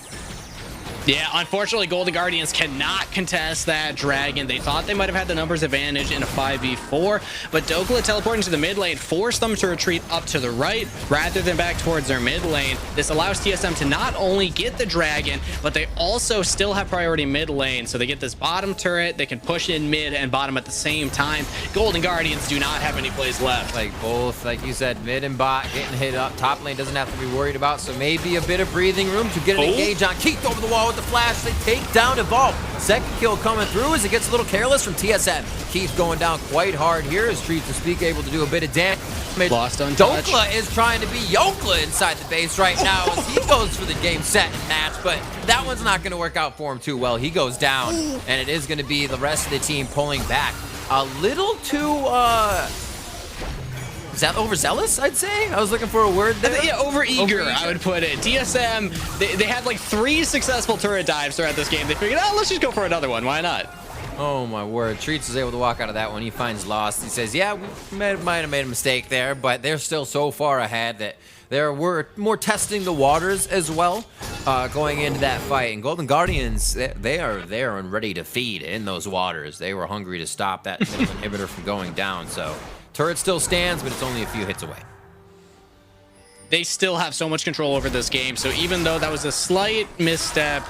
Yeah, unfortunately, Golden Guardians cannot contest that Dragon. They thought they might have had the numbers advantage in a 5v4, but Dokla teleporting to the mid lane forced them to retreat up to the right rather than back towards their mid lane. This allows TSM to not only get the Dragon, but they also still have priority mid lane. So they get this bottom turret, they can push in mid and bottom at the same time. Golden Guardians do not have any plays left. Like both, like you said, mid and bot getting hit up. Top lane doesn't have to be worried about, so maybe a bit of breathing room to get an engage on Keith over the wall. with the flash. They take down Evolve. Second kill coming through as it gets a little careless from TSM. Keith going down quite hard here as Treat to Speak able to do a bit of damage. Lost untouched. Dokla is trying to be Yokla inside the base right now as he goes for the game, set, and match, but that one's not going to work out for him too well. He goes down, and it is going to be the rest of the team pulling back. A little too, is that overzealous, I'd say? I was looking for a word there. Yeah, over-eager, I would put it. DSM, they had like 3 successful turret dives throughout this game. They figured, oh, let's just go for another one. Why not? Oh my word, Treats is able to walk out of that one. He finds Lost. He says, yeah, we might have made a mistake there, but they're still so far ahead that we're more testing the waters as well going into that fight. And Golden Guardians, they are there and ready to feed in those waters. They were hungry to stop that inhibitor from going down. So turret still stands, but it's only a few hits away. They still have so much control over this game. So even though that was a slight misstep,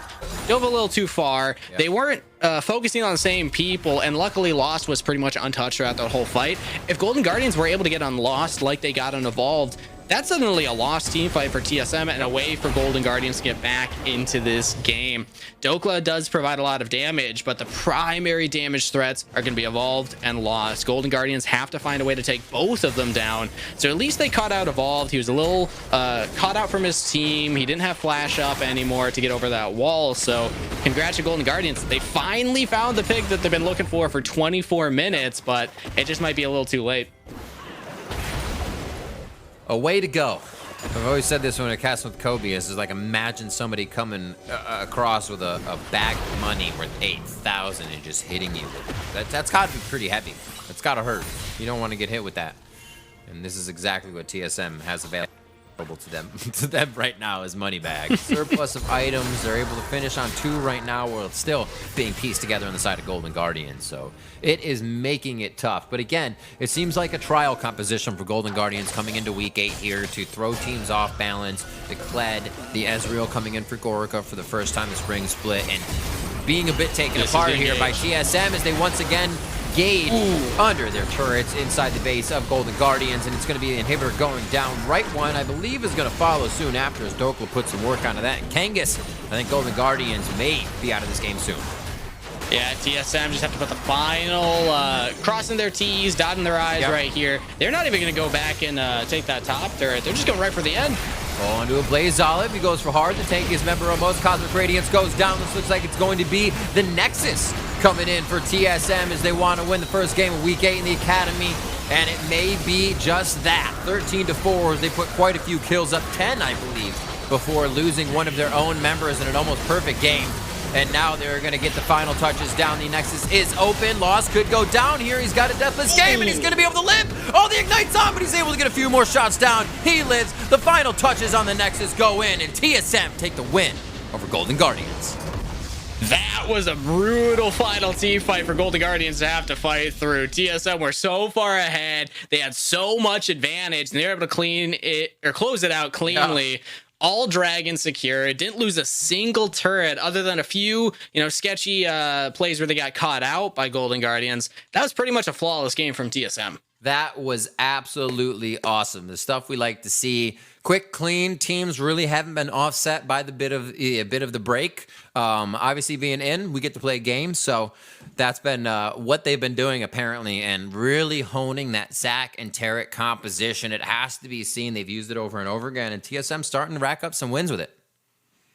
dove a little too far, they weren't focusing on the same people, and luckily Lost was pretty much untouched throughout the whole fight. If Golden Guardians were able to get on Lost like they got on Evolved, that's suddenly a lost team fight for TSM and a way for Golden Guardians to get back into this game. Dokla does provide a lot of damage, but the primary damage threats are going to be Evolved and Lost. Golden Guardians have to find a way to take both of them down. So at least they caught out Evolved. He was a little caught out from his team. He didn't have flash up anymore to get over that wall. So congrats to Golden Guardians. They finally found the pick that they've been looking for 24 minutes, but it just might be a little too late. A way to go. I've always said this when I cast with Kobe is like, imagine somebody coming across with a bag of money worth 8,000 and just hitting you with it. That's got to be pretty heavy. That's got to hurt. You don't want to get hit with that. And this is exactly what TSM has available to them right now is money bags. Surplus of items. They're able to finish on 2 right now while it's still being pieced together on the side of Golden Guardians. So it is making it tough. But again, it seems like a trial composition for Golden Guardians coming into week 8 here to throw teams off balance. The Kled, the Ezreal coming in for Gorica for the first time the spring split, and being a bit taken apart here by TSM as they once again gauge under their turrets inside the base of Golden Guardians, and it's going to be the inhibitor going down. Right one, I believe, is going to follow soon after as Dokla puts some work onto that. And Kangas, I think Golden Guardians may be out of this game soon. Yeah, TSM just have to put the final crossing their T's, dotting their I's right here. They're not even going to go back and take that top turret. They're just going right for the end. Oh, onto a Blaze Olive. He goes for hard to take his member almost. Cosmic Radiance goes down. This looks like it's going to be the Nexus coming in for TSM as they want to win the first game of Week 8 in the Academy. And it may be just that. 13-4 as they put quite a few kills up. 10, I believe, before losing one of their own members in an almost perfect game. And now they're going to get the final touches down. The Nexus is open. Lost could go down here. He's got a deathless game, and he's going to be able to live. Oh, the Ignite's on, but he's able to get a few more shots down. He lives. The final touches on the Nexus go in, and TSM take the win over Golden Guardians. That was a brutal final team fight for Golden Guardians to have to fight through. TSM were so far ahead. They had so much advantage, and they were able to clean it or close it out cleanly. Yeah. All dragon secure. It didn't lose a single turret other than a few, sketchy plays where they got caught out by Golden Guardians. That was pretty much a flawless game from TSM. That was absolutely awesome. The stuff we like to see. Quick, clean teams really haven't been offset by a bit of the break. Obviously, being in, we get to play games, so that's been what they've been doing apparently, and really honing that Zac and Tarek composition. It has to be seen. They've used it over and over again, and TSM starting to rack up some wins with it.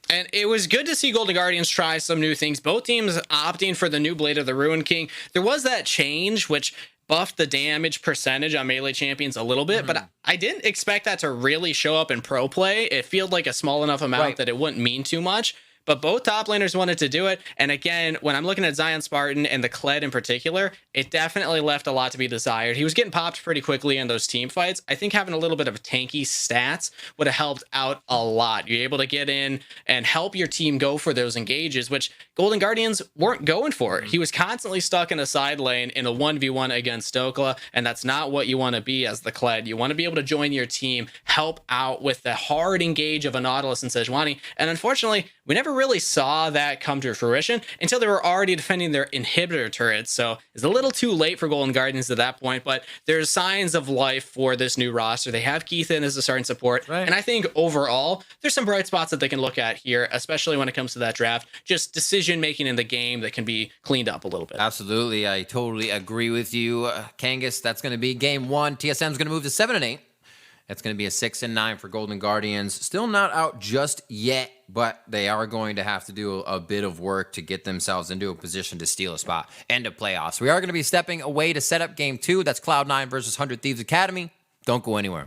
And it was good to see Golden Guardians try some new things. Both teams opting for the new Blade of the Ruin King. There was that change, which buffed the damage percentage on melee champions a little bit, but I didn't expect that to really show up in pro play. It felt like a small enough amount that it wouldn't mean too much. But both top laners wanted to do it. And again, when I'm looking at Zion Spartan and the Kled in particular, it definitely left a lot to be desired. He was getting popped pretty quickly in those team fights. I think having a little bit of tanky stats would have helped out a lot. You're able to get in and help your team go for those engages, which Golden Guardians weren't going for. He was constantly stuck in a side lane in a 1v1 against Dokla, and that's not what you want to be as the Kled. You want to be able to join your team, help out with the hard engage of a Nautilus and Sejuani. And unfortunately, We never really saw that come to fruition until they were already defending their inhibitor turrets. So it's a little too late for Golden Guardians at that point, but there's signs of life for this new roster. They have Keith in as a starting support. Right. And I think overall, there's some bright spots that they can look at here, especially when it comes to that draft. Just decision making in the game that can be cleaned up a little bit. Absolutely. I totally agree with you. Kangas, that's going to be game one. TSM's going to move to 7-8. That's going to be a 6-9 for Golden Guardians. Still not out just yet, but they are going to have to do a bit of work to get themselves into a position to steal a spot and to playoffs. We are going to be stepping away to set up game two. That's Cloud9 versus 100 Thieves Academy. Don't go anywhere.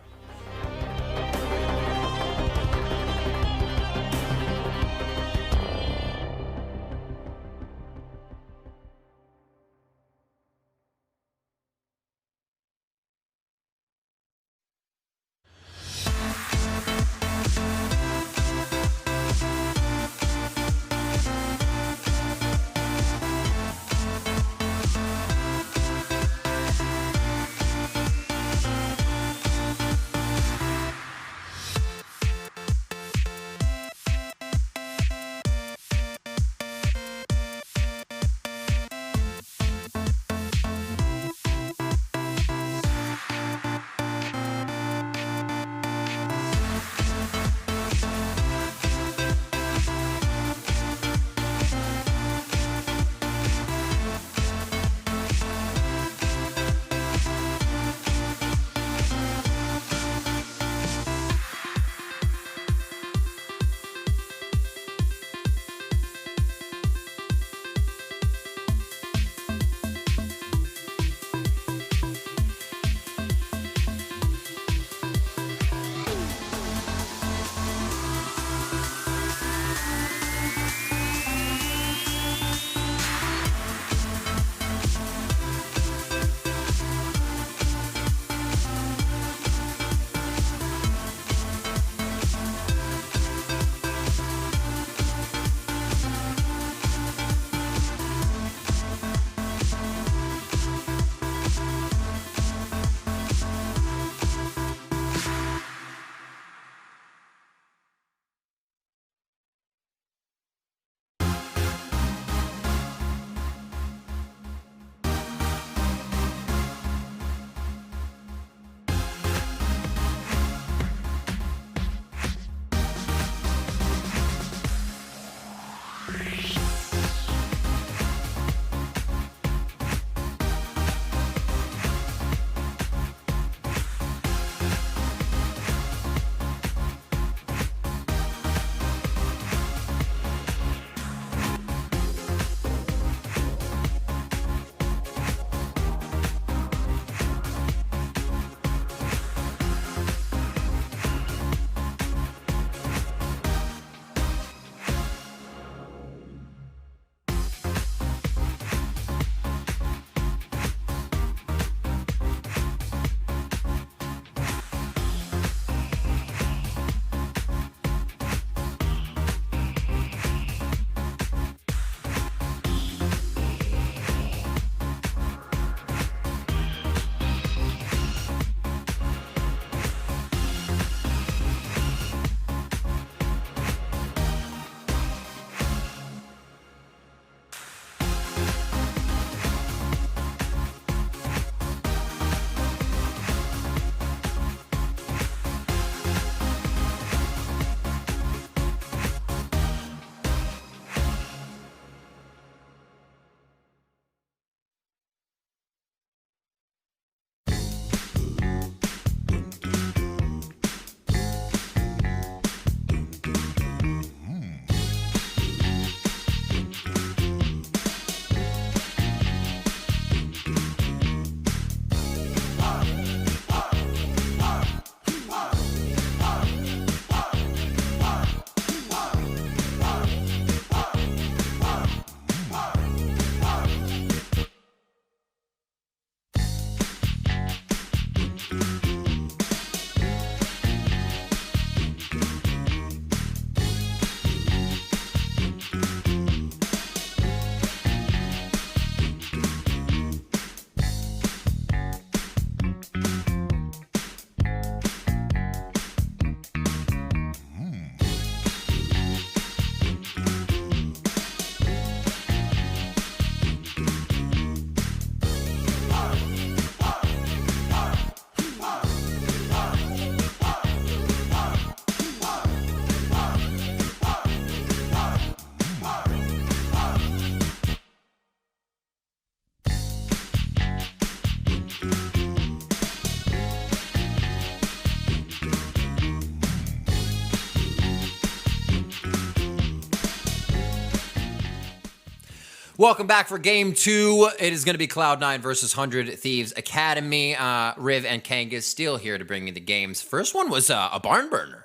Welcome back for game 2. It is going to be Cloud9 versus 100 Thieves Academy. Riv and Kangas still here to bring me the games. First one was a barn burner.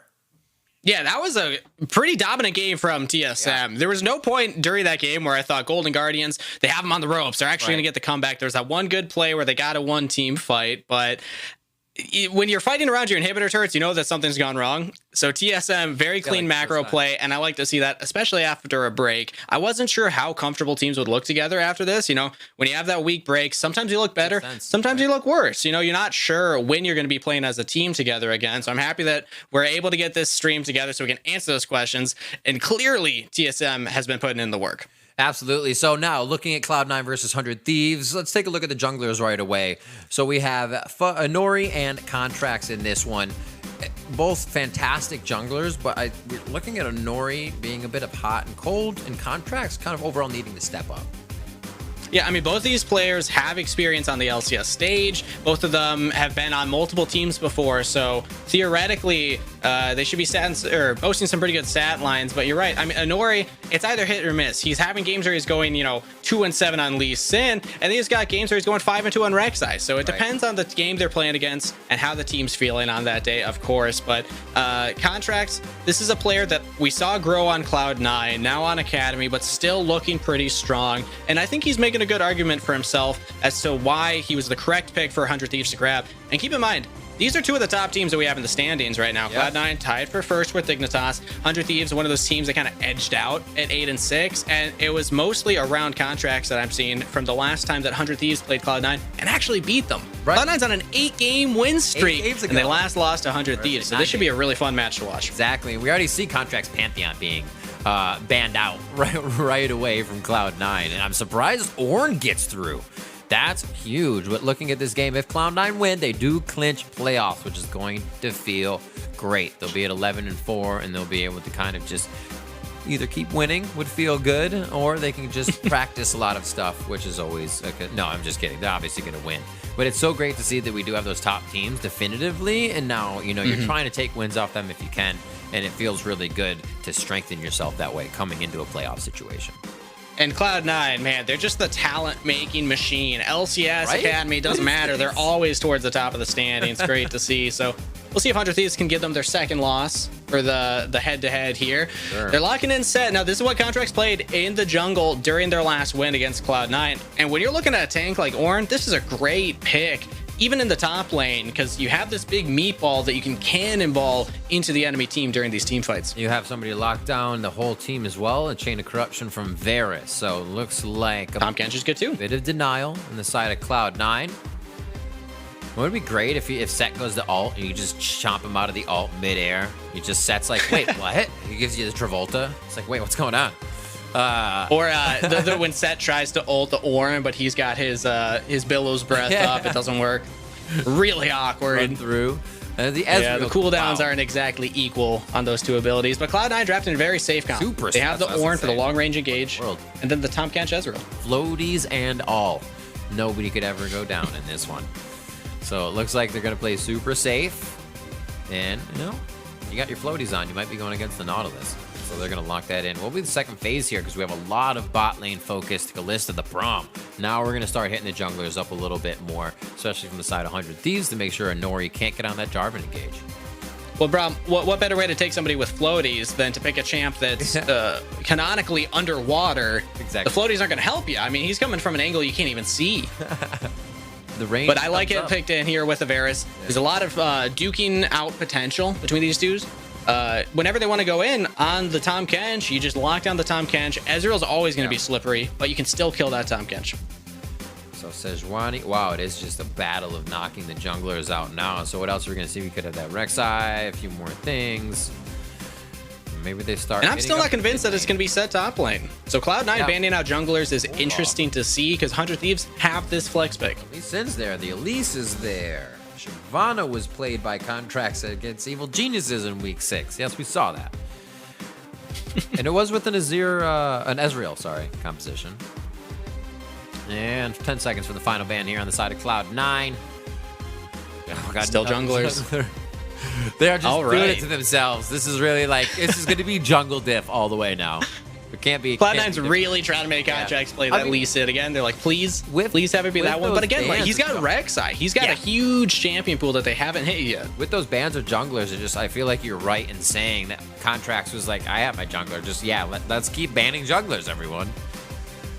Yeah, that was a pretty dominant game from TSM. Yeah. There was no point during that game where I thought Golden Guardians, they have them on the ropes. They're actually going to get the comeback. There's that one good play where they got a one-team fight, but when you're fighting around your inhibitor turrets, you know that something's gone wrong. So TSM, very clean macro play, and I like to see that, especially after a break. I wasn't sure how comfortable teams would look together after this. You know, when you have that week break, sometimes you look better, sometimes you look worse. You know, you're not sure when you're going to be playing as a team together again. So I'm happy that we're able to get this stream together so we can answer those questions. And clearly, TSM has been putting in the work. Absolutely. So now, looking at Cloud9 versus 100 Thieves, let's take a look at the junglers right away. So we have Nori and Contracts in this one. Both fantastic junglers, but we're looking at Nori being a bit of hot and cold, and Contracts kind of overall needing to step up. Yeah, I mean, both of these players have experience on the LCS stage. Both of them have been on multiple teams before, so theoretically, they should be boasting some pretty good stat lines. But you're right. I mean, Nori, it's either hit or miss. He's having games where he's going, 2-7 on Lee Sin, and then he's got games where he's going 5-2 on Rek'Sai. So it depends on the game they're playing against and how the team's feeling on that day, of course. But Contracts, this is a player that we saw grow on Cloud9, now on Academy, but still looking pretty strong. And I think he's making a good argument for himself as to why he was the correct pick for 100 Thieves to grab. And keep in mind, these are two of the top teams that we have in the standings right now. Yep. Cloud9 tied for first with Dignitas. 100 Thieves, one of those teams that kind of edged out at 8-6. And it was mostly around Contracts that I'm seeing from the last time that 100 Thieves played Cloud9 and actually beat them. Right. Cloud9's on an 8-game win streak, and they last lost to 100 Thieves. So this should be a really fun match to watch. Exactly. We already see Contracts Pantheon being banned out right away from Cloud9. And I'm surprised Ornn gets through. That's huge. But looking at this game, if Cloud9 win, they do clinch playoffs, which is going to feel great. They'll be at 11-4, and they'll be able to kind of just either keep winning, would feel good, or they can just practice a lot of stuff, which is always okay. No, I'm just kidding. They're obviously going to win. But it's so great to see that we do have those top teams definitively, and now, you're trying to take wins off them if you can, and it feels really good to strengthen yourself that way coming into a playoff situation. And Cloud9, man, they're just the talent-making machine. LCS, Academy, doesn't matter. They're always towards the top of the standings. Great to see. So we'll see if 100 Thieves can give them their second loss for the head-to-head here. Sure. They're locking in set. Now, this is what Contracts played in the jungle during their last win against Cloud9. And when you're looking at a tank like Ornn, this is a great pick, even in the top lane, because you have this big meatball that you can cannonball into the enemy team during these team fights. You have somebody lock down the whole team as well, a chain of corruption from Varus. So looks like Tahm Kench is good too. Bit of denial on the side of Cloud9. Would it be great if Set goes to ult and you just chomp him out of the ult midair? He just Set's like, wait, what? He gives you the Travolta. It's like, wait, what's going on? Or when Set tries to ult the Ornn, but he's got his Billows breath up, it doesn't work. Really awkward. Run through. The cooldowns aren't exactly equal on those two abilities, but Cloud9 drafted a very safe comp. They have the Ornn for the long range engage, and then the Tahm Kench Ezreal. Floaties and all. Nobody could ever go down in this one. So it looks like they're going to play super safe. And, you got your floaties on. You might be going against the Nautilus. So they're going to lock that in. We'll be the second phase here because we have a lot of bot lane focused Kalista the Prom. Now we're going to start hitting the junglers up a little bit more, especially from the side of 100 Thieves to make sure Nori can't get on that Jarvan engage. Well, Brom, what better way to take somebody with floaties than to pick a champ that's canonically underwater? Exactly. The floaties aren't going to help you. I mean, he's coming from an angle you can't even see. The range, but I like it picked in here with Varus. There's a lot of duking out potential between these dudes. Whenever they want to go in on the Tahm Kench, you just lock down the Tahm Kench. Ezreal's always going to be slippery, but you can still kill that Tahm Kench. So Sejuani, wow, it is just a battle of knocking the junglers out now. So what else are we going to see? We could have that Rek'Sai, a few more things. Maybe they start. And I'm still not convinced that it's going to be set top lane. So Cloud9 banning out junglers is interesting to see because 100 Thieves have this flex pick. Lee Sin's there. The Elise is there. Shyvana was played by Contracts against Evil Geniuses in week 6. Yes, we saw that. And it was with an Ezreal, composition. And 10 seconds for the final ban here on the side of Cloud9. Oh, God, still junglers. They are just doing it to themselves. This is really this is going to be jungle diff all the way now. It can't be. Cloud9's really trying to make contracts play that Lee Sid again. They're like, please have it be that one. But again, like, he's got Rek'Sai. He's got a huge champion pool that they haven't hit yet. With those bans of junglers, I feel like you're right in saying that Contracts was like, I have my jungler. Just, let's keep banning junglers, everyone.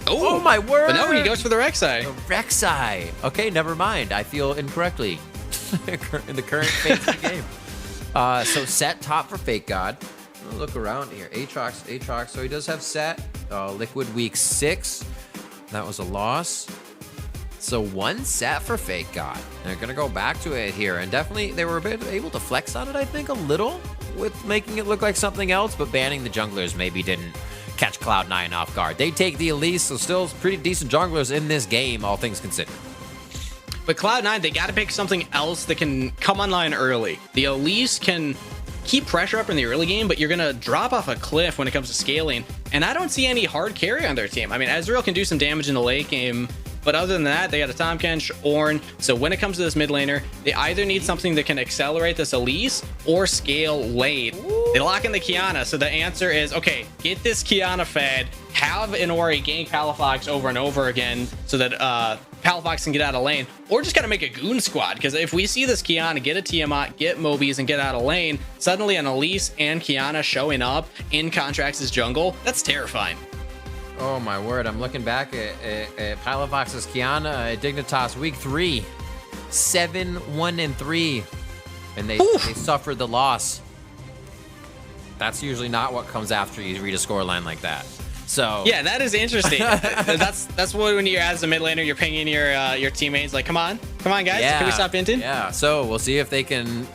Oh my word! But no, he goes for the Rek'Sai. Rek'Sai. Okay, never mind. I feel incorrectly in the current phase of the game. So set top for Fake God. Look around here. Aatrox. So he does have set. Liquid week 6. That was a loss. So 1 set for Fake God. They're going to go back to it here. And definitely they were a bit able to flex on it, I think, a little with making it look like something else. But banning the junglers maybe didn't catch Cloud9 off guard. They take the Elise, so still pretty decent junglers in this game, all things considered. But Cloud9, they got to pick something else that can come online early. The Elise can keep pressure up in the early game, but you're going to drop off a cliff when it comes to scaling. And I don't see any hard carry on their team. I mean, Ezreal can do some damage in the late game, but other than that, they got a Tahm Kench, Ornn. So when it comes to this mid laner, they either need something that can accelerate this Elise or scale late. They lock in the Kiana, so the answer is, okay, get this Kiana fed, have an Ori gank Palafox over and over again so that Palafox can get out of lane, or just gotta make a goon squad, because if we see this Kiana get a Tiamat, get Mobies, and get out of lane, suddenly an Elise and Kiana showing up in Contracts' jungle, that's terrifying. Oh my word, I'm looking back at Palafox's Kiana at Dignitas week 3. 7-1-3. And they suffered the loss. That's usually not what comes after you read a scoreline like that. So yeah, that is interesting. that's what when you're as a mid laner, you're pinging your teammates like, come on guys, can we stop Inton? Yeah, so we'll see if they can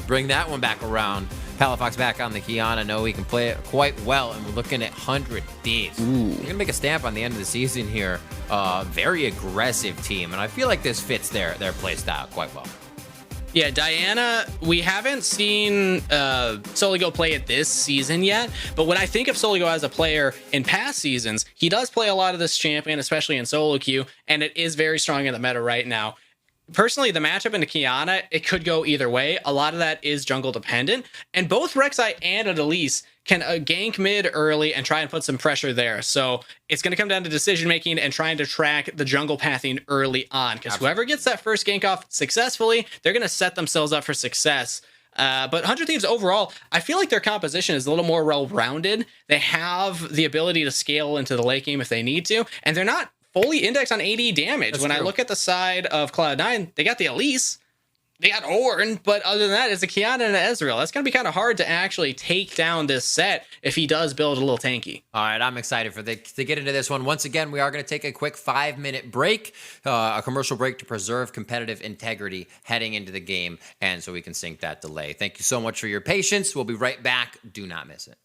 bring that one back around. Palafox back on the Kiana. No, he can play it quite well, and we're looking at 100 Ds. You're gonna make a stamp on the end of the season here. Very aggressive team, and I feel like this fits their play style quite well. Yeah, Diana, we haven't seen Soligo play it this season yet, but when I think of Soligo as a player in past seasons, he does play a lot of this champion, especially in solo queue, and it is very strong in the meta right now. Personally, the matchup into Kiana, it could go either way. A lot of that is jungle dependent, and both Rek'Sai and Elise can gank mid early and try and put some pressure there. So it's going to come down to decision making and trying to track the jungle pathing early on, because whoever gets that first gank off successfully, they're going to set themselves up for success. But 100 Thieves overall, I feel like their composition is a little more well-rounded. They have the ability to scale into the late game if they need to, and they're not fully indexed on AD damage. When I look at the side of Cloud9, they got the Elise, they got Ornn, but other than that, it's a Kiana and an Ezreal. That's going to be kind of hard to actually take down this set if he does build a little tanky. All right, I'm excited to get into this one. Once again, we are going to take a quick 5-minute break, a commercial break to preserve competitive integrity heading into the game, and so we can sync that delay. Thank you so much for your patience. We'll be right back. Do not miss it.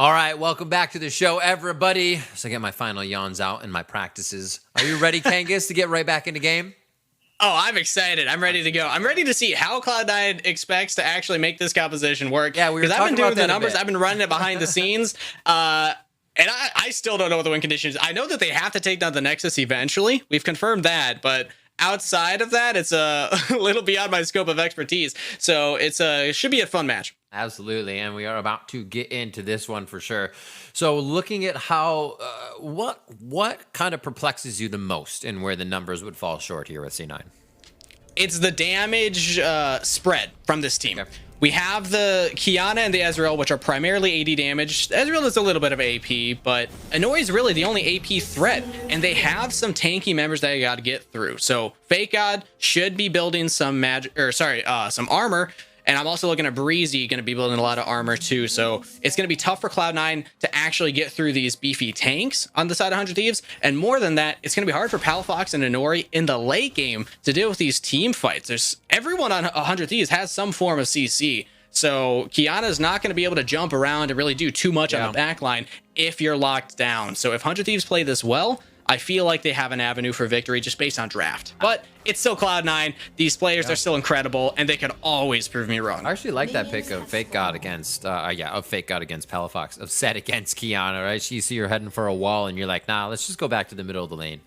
All right, welcome back to the show, everybody. So I get my final yawns out in my practices. Are you ready, Kangas, to get right back into game? Oh, I'm excited. I'm ready to go. I'm ready to see how Cloud9 expects to actually make this composition work. Yeah, we were talking I've been doing about that the a numbers. bit. I've been running it behind the scenes. And I still don't know what the win condition is. I know that they have to take down the Nexus eventually. We've confirmed that, but outside of that, it's a little beyond my scope of expertise. So it should be a fun match. Absolutely, and we are about to get into this one for sure. So looking at how, what kind of perplexes you the most and where the numbers would fall short here with C9? It's the damage spread from this team. Okay. We have the Kiana and the Ezreal, which are primarily AD damage. Ezreal is a little bit of AP, but Annoy is really the only AP threat, and they have some tanky members that you got to get through. So Fake God should be building some some armor. And I'm also looking at Breezy going to be building a lot of armor too. So it's going to be tough for Cloud9 to actually get through these beefy tanks on the side of 100 Thieves. And more than that, it's going to be hard for Palafox and Inori in the late game to deal with these team fights. Everyone on 100 Thieves has some form of CC. So Kiana's not going to be able to jump around and really do too much on the back line if you're locked down. So if 100 Thieves play this well, I feel like they have an avenue for victory just based on draft. But it's still Cloud9. These players are still incredible, and they could always prove me wrong. I actually like that pick of Fake God against, Fake God against Palafox, of Set against Kiana, right? You see her heading for a wall, and you're like, nah, let's just go back to the middle of the lane,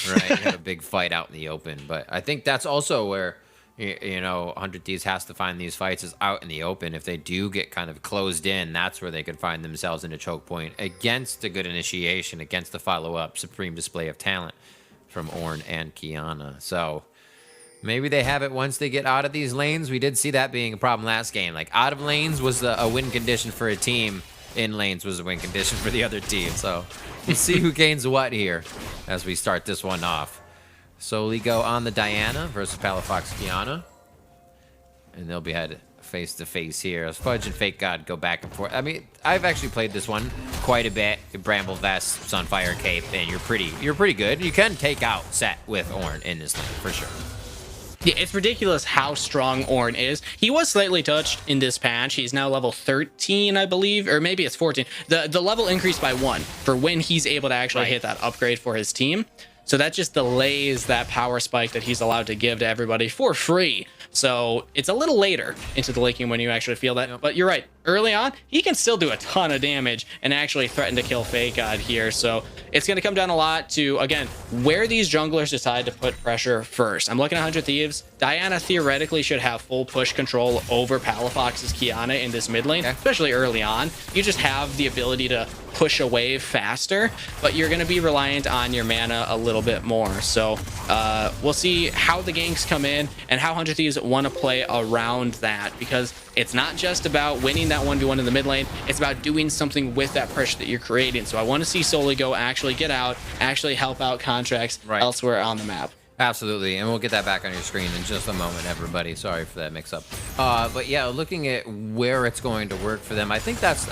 right? You have a big fight out in the open. But I think that's also where, you know, 100 Thieves has to find these fights is out in the open. If they do get kind of closed in, that's where they could find themselves in a choke point against a good initiation, against the follow-up supreme display of talent from Ornn and Kiana. So maybe they have it once they get out of these lanes. We did see that being a problem last game. Like, out of lanes was a win condition for a team. In lanes was a win condition for the other team. So we'll see who gains what here as we start this one off. Soligo on the Diana versus Palafox Kiana. And they'll be head face to face here as Fudge and Fake God go back and forth. I mean, I've actually played this one quite a bit. Bramble Vest, Sunfire Cape, and you're pretty good. You can take out Set with Ornn in this lane for sure. Yeah, it's ridiculous how strong Ornn is. He was slightly touched in this patch. He's now level 13, I believe, or maybe it's 14. The level increased by 1 for when he's able to actually hit that upgrade for his team. So that just delays that power spike that he's allowed to give to everybody for free. So it's a little later into the late game when you actually feel that. Yep. But you're right. Early on, he can still do a ton of damage and actually threaten to kill Fake God here. So it's going to come down a lot to, again, where these junglers decide to put pressure first. I'm looking at 100 Thieves. Diana theoretically should have full push control over Palafox's Kiana in this mid lane, especially early on. You just have the ability to push a wave faster, but you're going to be reliant on your mana a little bit more. So we'll see how the ganks come in and how 100 Thieves want to play around that, because it's not just about winning that 1v1 in the mid lane. It's about doing something with that pressure that you're creating. So I want to see Soligo actually get out, actually help out contracts elsewhere on the map. Absolutely, and we'll get that back on your screen in just a moment, everybody. Sorry for that mix-up. But yeah, looking at where it's going to work for them, I think that's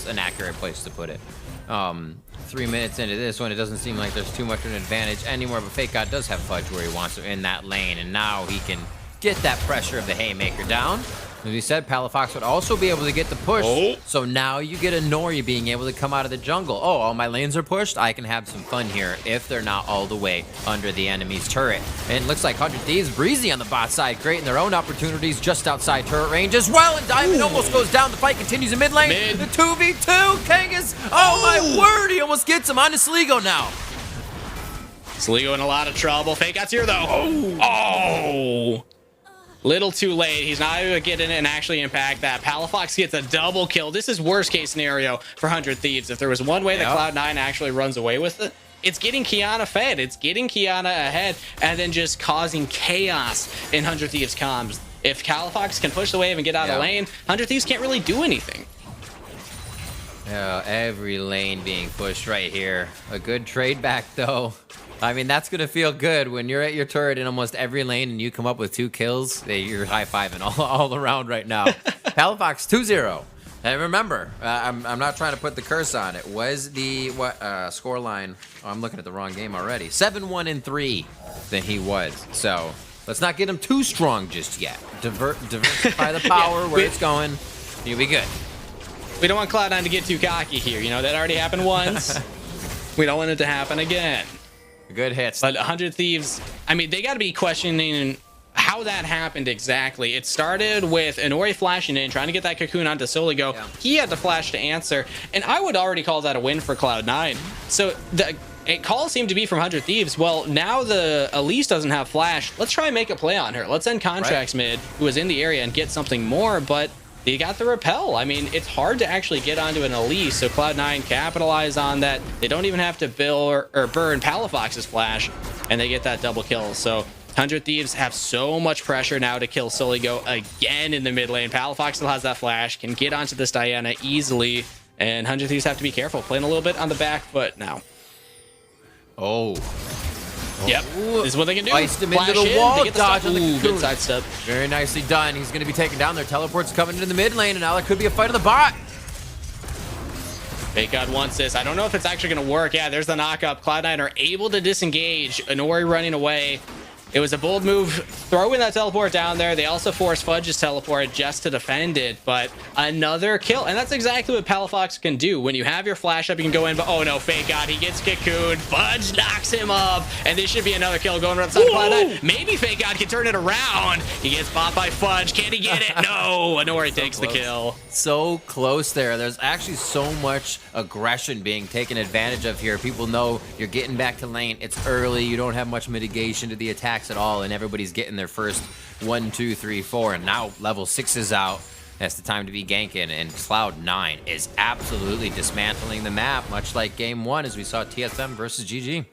an accurate place to put it. 3 minutes into this one, it doesn't seem like there's too much of an advantage anymore, but Fake God does have Fudge where he wants him in that lane, and now he can get that pressure of the Haymaker down. As we said, Palafox would also be able to get the push. So now you get a Nori being able to come out of the jungle. Oh, all my lanes are pushed? I can have some fun here if they're not all the way under the enemy's turret. And it looks like 100 Thieves, Breezy on the bot side, creating their own opportunities just outside turret range as well. And Diamond almost goes down. The fight continues in mid lane. The 2v2. Kangas, oh my word, he almost gets him on to Sligo now. Sligo in a lot of trouble. Fake God's here though. Oh! Little too late. He's not able to get in and actually impact that. Palafox gets a double kill. This is worst case scenario for 100 Thieves. If there was one way that Cloud9 actually runs away with it, it's getting Kiana fed. It's getting Kiana ahead and then just causing chaos in 100 Thieves comms. If Palafox can push the wave and get out of lane, 100 Thieves can't really do anything. Yeah, every lane being pushed right here. A good trade back though. I mean, that's going to feel good when you're at your turret in almost every lane and you come up with 2 kills. You're high-fiving all around right now. Palafox 2-0. And remember, I'm not trying to put the curse on it. Was the score line? Oh, I'm looking at the wrong game already. 7-1-3 than he was. So let's not get him too strong just yet. Diversify the power where it's going. You'll be good. we don't want Cloud9 to get too cocky here. You know, that already happened once. We don't want it to happen again. Good hits. But 100 Thieves, I mean, they got to be questioning how that happened exactly. It started with Inori flashing in, trying to get that cocoon onto Soligo. Yeah. He had to flash to answer, and I would already call that a win for Cloud9. So the call seemed to be from 100 Thieves. Well, now the Elise doesn't have flash. Let's try and make a play on her. Let's end Contracts mid, who was in the area, and get something more, but they got the repel. I mean, it's hard to actually get onto an Elise, so Cloud9 capitalize on that. They don't even have to bill or burn Palafox's flash, and they get that double kill. So 100 Thieves have so much pressure now to kill Soligo again in the mid lane. Palafox still has that flash, can get onto this Diana easily, and 100 Thieves have to be careful, playing a little bit on the back foot now. Oh. Yep, this is what they can do. Iced him into the wall. They get the stop. Ooh, good side step. Very nicely done. He's going to be taken down there. Teleport's coming into the mid lane, and now there could be a fight on the bot. FakeGod wants this. I don't know if it's actually going to work. Yeah, there's the knock-up. Cloud9 are able to disengage. Inori running away. It was a bold move, throwing that teleport down there. They also forced Fudge's teleport just to defend it, but another kill. And that's exactly what Palafox can do. When you have your flash up, you can go in, but oh no, FakeGod, he gets cocooned. Fudge knocks him up, and this should be another kill going right side of Cloud9. Maybe FakeGod can turn it around. He gets bought by Fudge. Can he get it? No, Inori takes the kill. So close there. There's actually so much aggression being taken advantage of here. People know you're getting back to lane. It's early. You don't have much mitigation to the attacks at all, and everybody's getting their first 1, 2, 3, 4, and now level 6 is out. That's the time to be ganking, and Cloud9 is absolutely dismantling the map, much like game 1 as we saw TSM versus GG.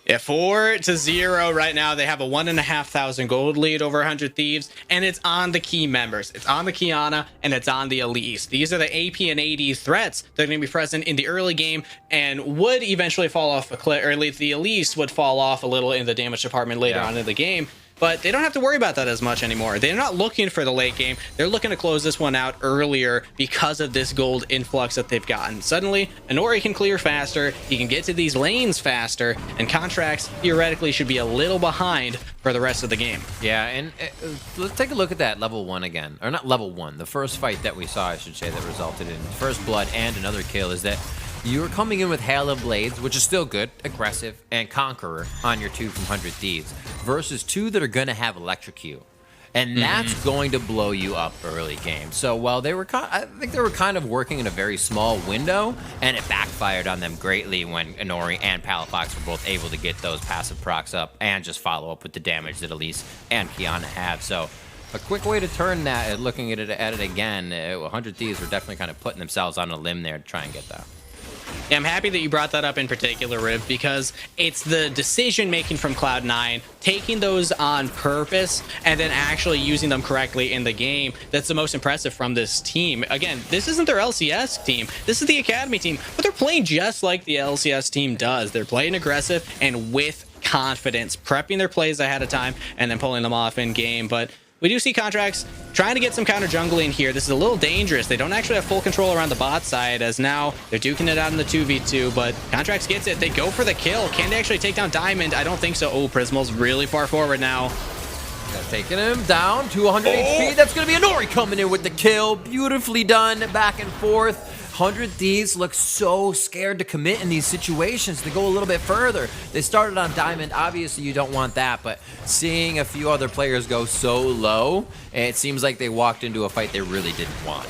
Yeah, 4-0 right now. They have a 1,500 gold lead over 100 Thieves, and it's on the key members. It's on the Kiana, and it's on the Elise. These are the AP and AD threats that are going to be present in the early game and would eventually fall off a cliff, or at least the Elise would fall off a little in the damage department later on in the game. But they don't have to worry about that as much anymore. They're not looking for the late game. They're looking to close this one out earlier because of this gold influx that they've gotten. Suddenly, Inori can clear faster. He can get to these lanes faster, and Contracts theoretically should be a little behind for the rest of the game. Yeah, and let's take a look at that level 1 again. Or not level 1, the first fight that we saw, I should say, that resulted in first blood and another kill is that you're coming in with Hail of Blades, which is still good, aggressive, and Conqueror on your 2 from 100 Thieves, versus 2 that are going to have Electrocute. And that's going to blow you up early game. So while they were, I think they were kind of working in a very small window, and it backfired on them greatly when Inori and Palafox were both able to get those passive procs up and just follow up with the damage that Elise and Kiana have. So a quick way to turn that, looking at it again, 100 Thieves were definitely kind of putting themselves on a limb there to try and get that. Yeah, I'm happy that you brought that up in particular, Riv, because it's the decision making from Cloud9, taking those on purpose and then actually using them correctly in the game that's the most impressive from this team. Again, this isn't their LCS team. This is the Academy team, but they're playing just like the LCS team does. They're playing aggressive and with confidence, prepping their plays ahead of time and then pulling them off in game. But we do see Contracts trying to get some counter jungling here. This is a little dangerous. They don't actually have full control around the bot side, as now they're duking it out in the 2v2, but Contracts gets it. They go for the kill. Can they actually take down Diamond? I don't think so. Oh, Prismal's really far forward now. Taking him down to 100 HP. That's going to be Inori coming in with the kill. Beautifully done, back and forth. 100 Thieves look so scared to commit in these situations. They go a little bit further. They started on Diamond. Obviously, you don't want that, but seeing a few other players go so low, it seems like they walked into a fight they really didn't want.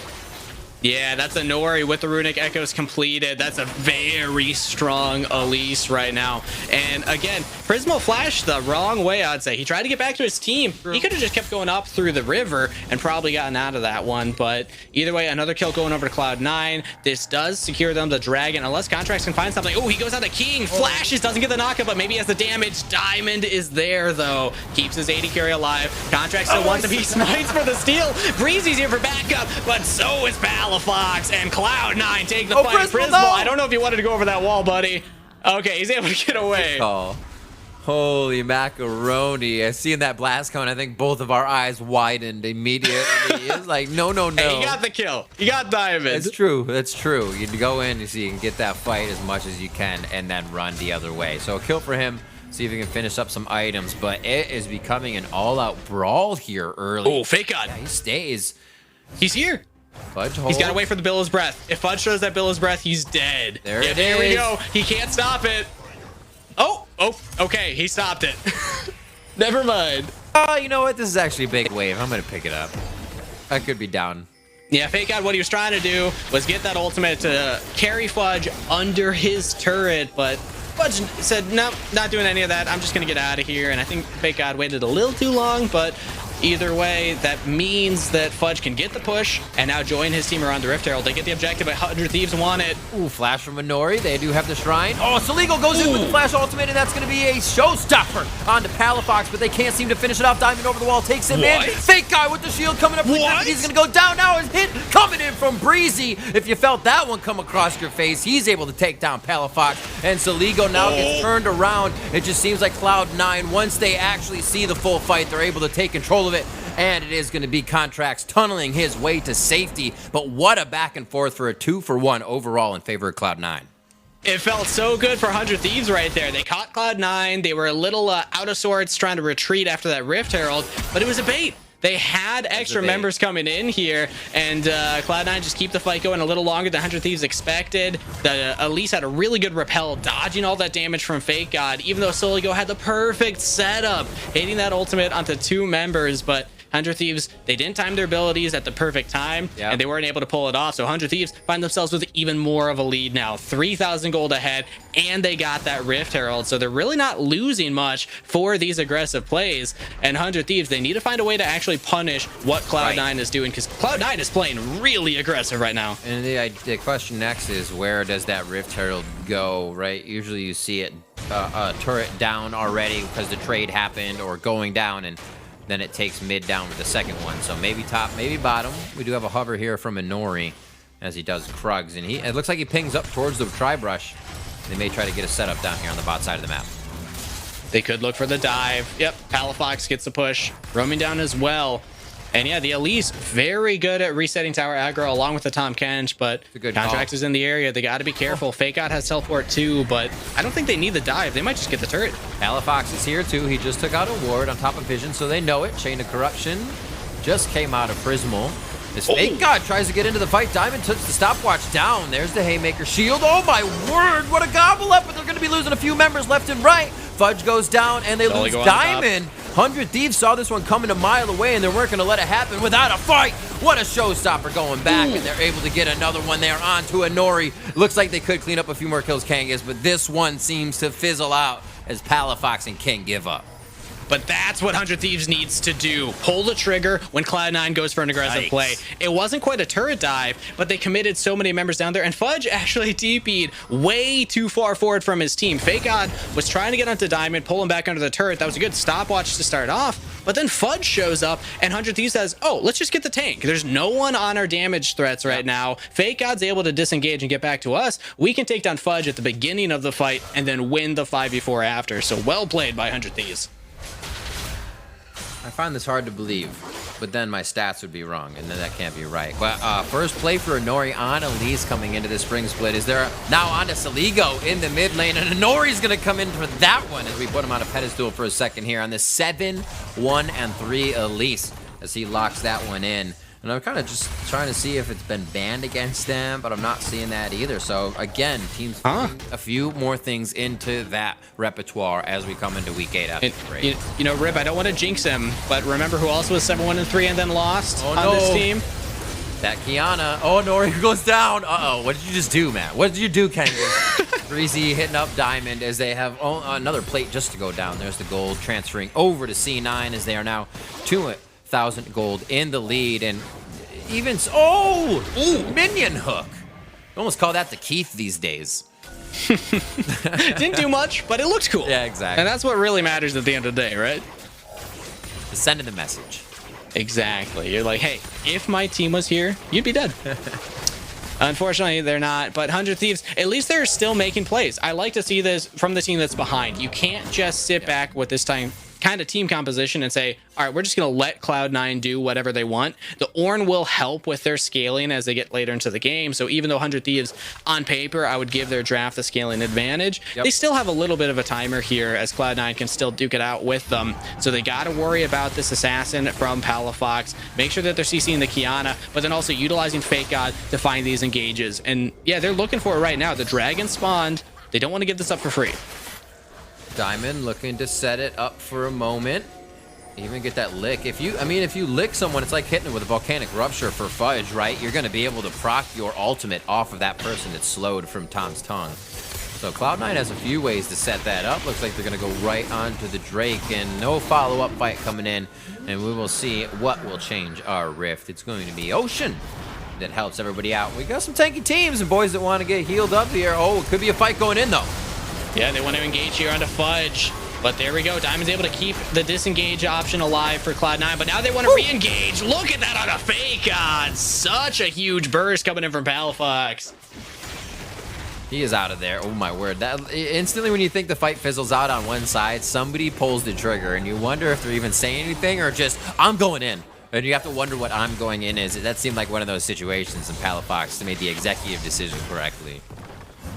Yeah, that's Inori with the Runic Echoes completed. That's a very strong Elise right now. And again, Prismal flashed the wrong way, I'd say. He tried to get back to his team. He could have just kept going up through the river and probably gotten out of that one. But either way, another kill going over to Cloud9. This does secure them the Dragon, unless Contracts can find something. Oh, he goes out to King. Flashes, doesn't get the knockup, but maybe he has the damage. Diamond is there, though. Keeps his AD carry alive. Contracts still wants to be sniped for the steal. Breezy's here for backup, but so is Palafox. And Cloud9 take the fight. Prismal, no. I don't know if you wanted to go over that wall, buddy. Okay, he's able to get away. Holy macaroni. I see in that blast cone, I think both of our eyes widened immediately. It's like, no. Hey, you got the kill. You got Diamond. That's true. That's true. You go in, you see, you can get that fight as much as you can and then run the other way. So a kill for him. See if he can finish up some items, but it is becoming an all-out brawl here early. Oh, FakeGod. Yeah, he stays. He's here. Fudge hold. He's got to wait for the Billows Breath. If Fudge shows that Billows Breath, he's dead. There we go. He can't stop it. Oh, okay. He stopped it. Never mind. Oh, you know what? This is actually a big wave. I'm going to pick it up. I could be down. Yeah, Fake God, what he was trying to do was get that ultimate to carry Fudge under his turret, but Fudge said, nope, not doing any of that. I'm just going to get out of here. And I think Fake God waited a little too long, but either way, that means that Fudge can get the push and now join his team around the Rift Herald. They get the objective, but 100 Thieves want it. Ooh, flash from Minori. They do have the shrine. Oh, Soligo goes in with the flash ultimate, and that's going to be a showstopper onto Palafox, but they can't seem to finish it off. Diamond over the wall takes him in. Fake Guy with the shield coming up. He's going to go down now. His hit coming in from Breezy. If you felt that one come across your face, he's able to take down Palafox, and Soligo now gets turned around. It just seems like Cloud9, once they actually see the full fight, they're able to take control of it. And it is going to be Contracts tunneling his way to safety. But what a back and forth for a 2-for-1 overall in favor of Cloud9. It felt so good for 100 Thieves right there. They caught Cloud9. They were a little out of sorts trying to retreat after that Rift Herald, but it was a bait. They had extra members coming in here, and Cloud9 just keep the fight going a little longer than 100 Thieves expected. The Elise had a really good repel, dodging all that damage from Fake God, even though Soligo had the perfect setup, hitting that ultimate onto 2 members, but 100 Thieves, they didn't time their abilities at the perfect time, and they weren't able to pull it off. So 100 Thieves find themselves with even more of a lead now, 3,000 gold ahead, and they got that Rift Herald. So they're really not losing much for these aggressive plays. And 100 Thieves, they need to find a way to actually punish what Cloud9 is doing, because Cloud9 is playing really aggressive right now. And the question next is, where does that Rift Herald go, right? Usually you see it turret down already because the trade happened, or going down, and then it takes mid down with the second one. So maybe top, maybe bottom. We do have a hover here from Inori as he does Krugs. And it looks like he pings up towards the Tri-Brush. They may try to get a setup down here on the bot side of the map. They could look for the dive. Yep, Palafox gets the push. Roaming down as well. And yeah, the Elise, very good at resetting tower aggro along with the Tom Kench, but Contracts is in the area. They got to be careful. Fake Out has teleport too, but I don't think they need the dive. They might just get the turret. Palafox is here too. He just took out a ward on top of Vision, so they know it. Chain of Corruption just came out of Prismal. This Fake God tries to get into the fight. Diamond puts the stopwatch down. There's the Haymaker shield. Oh my word, what a gobble up, but they're going to be losing a few members left and right. Fudge goes down, and they lose Diamond. 100 Thieves saw this one coming a mile away, and they weren't going to let it happen without a fight. What a showstopper going back, and they're able to get another one there onto Inori. Looks like they could clean up a few more kills, Kangas, but this one seems to fizzle out as Palafox and King give up. But that's what 100 Thieves needs to do. Pull the trigger when Cloud9 goes for an aggressive play. It wasn't quite a turret dive, but they committed so many members down there, and Fudge actually TP'd way too far forward from his team. Fake God was trying to get onto Diamond, pull him back under the turret. That was a good stopwatch to start off, but then Fudge shows up, and 100 Thieves says, oh, let's just get the tank. There's no one on our damage threats right now. Fake God's able to disengage and get back to us. We can take down Fudge at the beginning of the fight and then win the 5v4 after. So well played by 100 Thieves. I find this hard to believe, but then my stats would be wrong, and then that can't be right. But first play for Inori on Elise coming into the spring split. Is there now on to Soligo in the mid lane, and Inori's going to come in for that one as we put him on a pedestal for a second here on the 7-1-3 Elise as he locks that one in. And I'm kind of just trying to see if it's been banned against them, but I'm not seeing that either. So, again, teams putting a few more things into that repertoire as we come into week 8 after the break. You know, Rip, I don't want to jinx him, but remember who also was 7-1-3 and then lost on this team? That Kiana. Oh, Nori goes down. Uh-oh. What did you just do, Matt? What did you do, Kangas? Breezy hitting up Diamond as they have another plate just to go down. There's the gold transferring over to C9 as they are now 2,000 gold in the lead, and even minion hook. Almost call that the Keith these days. Didn't do much, but it looked cool. Yeah, exactly. And that's what really matters at the end of the day, right? Just sending the message. Exactly. You're like, hey, if my team was here, you'd be dead. Unfortunately, they're not. But 100 Thieves, at least they're still making plays. I like to see this from the team that's behind. You can't just sit back with this time kind of team composition and say, all right, we're just going to let Cloud9 do whatever they want. The Ornn will help with their scaling as they get later into the game. So even though 100 Thieves on paper, I would give their draft the scaling advantage, they still have a little bit of a timer here as Cloud9 can still duke it out with them. So they got to worry about this assassin from Palafox, make sure that they're CCing the Kiana, but then also utilizing Fake God to find these engages. And yeah, they're looking for it right now. The dragon spawned. They don't want to give this up for free. Diamond looking to set it up for a moment. Even get that lick. If you lick someone, it's like hitting it with a volcanic rupture for Fudge, right? You're going to be able to proc your ultimate off of that person that's slowed from Tom's tongue. So Cloud9 has a few ways to set that up. Looks like they're going to go right onto the Drake, and no follow-up fight coming in. And we will see what will change our rift. It's going to be Ocean that helps everybody out. We got some tanky teams and boys that want to get healed up here. Oh, it could be a fight going in, though. Yeah, they want to engage here onto Fudge. But there we go. Diamond's able to keep the disengage option alive for Cloud9. But now they want to re-engage. Look at that on a Fake God. Such a huge burst coming in from Palafox. He is out of there. Oh, my word. That instantly, when you think the fight fizzles out on one side, somebody pulls the trigger. And you wonder if they're even saying anything or just, I'm going in. And you have to wonder what I'm going in is. That seemed like one of those situations in Palafox made the executive decision correctly.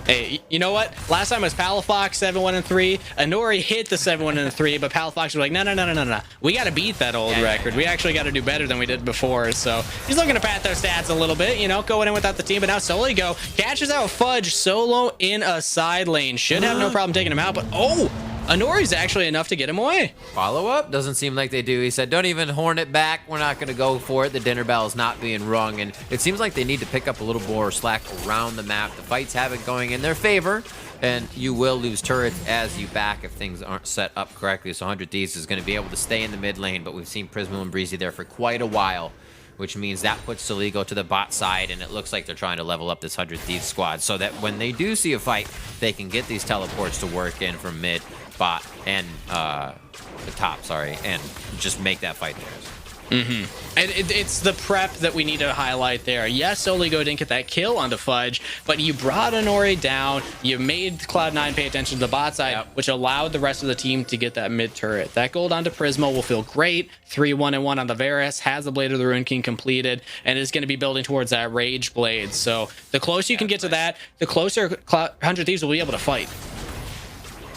Hey, you know what? Last time it was Palafox 7-1-3. Anori hit the 7-1-3, but Palafox was like, no. We got to beat that old record. We actually got to do better than we did before. So he's looking to pat those stats a little bit, you know, going in without the team. But now Soligo catches out Fudge solo in a side lane. Should have no problem taking him out, but oh! Anori's actually enough to get him away. Follow-up? Doesn't seem like they do. He said, don't even horn it back. We're not going to go for it. The dinner bell is not being rung. And it seems like they need to pick up a little more slack around the map. The fights have it going in their favor. And you will lose turrets as you back if things aren't set up correctly. So 100 Thieves is going to be able to stay in the mid lane. But we've seen Prismal and Breezy there for quite a while, which means that puts Soligo to the bot side, and it looks like they're trying to level up this 100 Thieves squad so that when they do see a fight, they can get these teleports to work in from mid, bot, and the top, and just make that fight theirs. And it's the prep that we need to highlight there. Yes, Soligo didn't get that kill onto Fudge, but you brought Anori down. You made Cloud9 pay attention to the bot side, which allowed the rest of the team to get that mid turret. That gold onto Prismo will feel great. 3-1-1 on the Varus, has the Blade of the Ruin King completed, and is going to be building towards that Rage Blade. So the closer you can get to that, the closer 100 Thieves will be able to fight.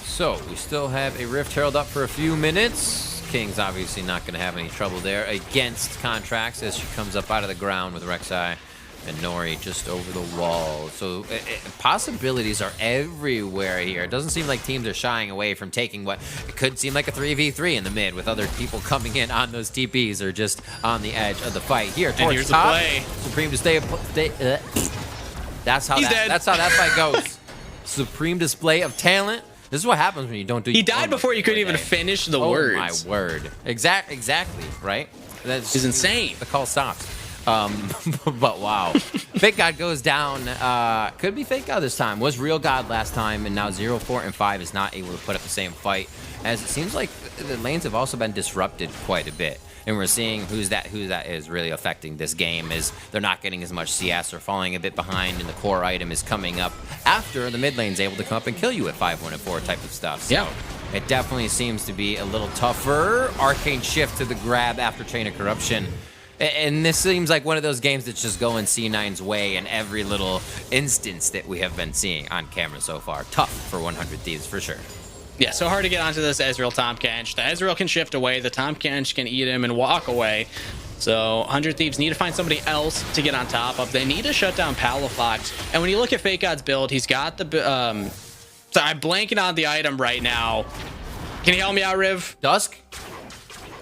So we still have a Rift Herald up for a few minutes. King's obviously not going to have any trouble there against Contracts as she comes up out of the ground with Rek'Sai and Nori just over the wall. So possibilities are everywhere here. It doesn't seem like teams are shying away from taking what it could seem like a 3v3 in the mid with other people coming in on those TPs or just on the edge of the fight. Here, and here's the play. Supreme to stay. That's how that fight goes. Supreme display of talent. This is what happens when you don't do. He died before you could even finish the words. Oh my word! Exactly. Right. That's insane. The call stops. But wow, Fake God goes down. Could be Fake God this time. Was Real God last time, and now 0, 4, and 5 is not able to put up the same fight. As it seems like the lanes have also been disrupted quite a bit. And we're seeing who that is really affecting this game is they're not getting as much CS or falling a bit behind, and the core item is coming up after the mid lane's able to come up and kill you at 5, 1, and 4 type of stuff. So it definitely seems to be a little tougher. Arcane shift to the grab after Chain of Corruption. And this seems like one of those games that's just going C9's way in every little instance that we have been seeing on camera so far. Tough for 100 Thieves for sure. Yeah, so hard to get onto this Ezreal Tahm Kench. The Ezreal can shift away, the Tahm Kench can eat him and walk away. So 100 Thieves need to find somebody else to get on top of. They need to shut down Palafox. And when you look at Fake God's build, he's got the... sorry, I'm blanking on the item right now. Can you help me out, Riv? Dusk?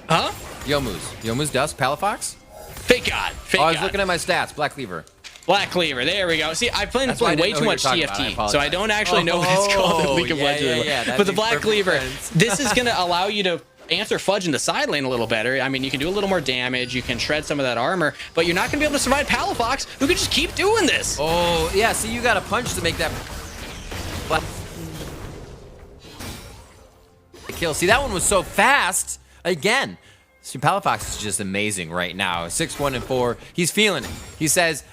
Huh? Yomu's Dusk? Palafox? Fake God. I was looking at my stats. Black Cleaver. Black Cleaver, there we go. See, I've played way too much TFT, so I don't actually know what it's called in League of Legends. But the Black Cleaver, this is going to allow you to answer Fudge in the side lane a little better. I mean, you can do a little more damage, you can shred some of that armor, but you're not going to be able to survive Palafox, who can just keep doing this. Oh, yeah, see, you got a punch to make that kill. See, that one was so fast. Again, See, Palafox is just amazing right now. 6-1-4. He's feeling it. He says,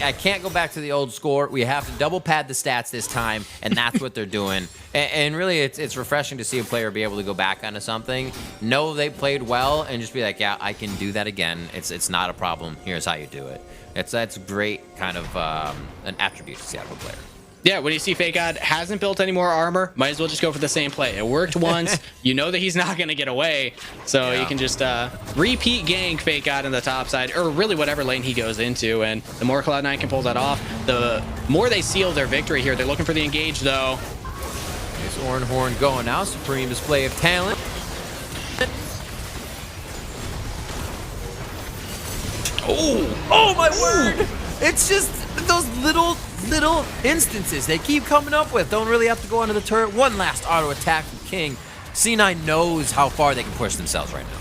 I can't go back to the old score. We have to double pad the stats this time, and that's what they're doing. And really, it's refreshing to see a player be able to go back onto something, know they played well, and just be like, yeah, I can do that again. It's not a problem. Here's how you do it. That's great kind of an attribute to see out of a player. Yeah, when you see Fake God hasn't built any more armor, might as well just go for the same play. It worked once. You know that he's not going to get away. So you can just repeat gank Fake God in the top side, or really whatever lane he goes into. And the more Cloud9 can pull that off, the more they seal their victory here. They're looking for the engage, though. It's Horn going now. Supreme display of talent. Oh my word! It's just those little instances they keep coming up with. Don't really have to go under the turret. One last auto attack from King. C9 knows how far they can push themselves right now.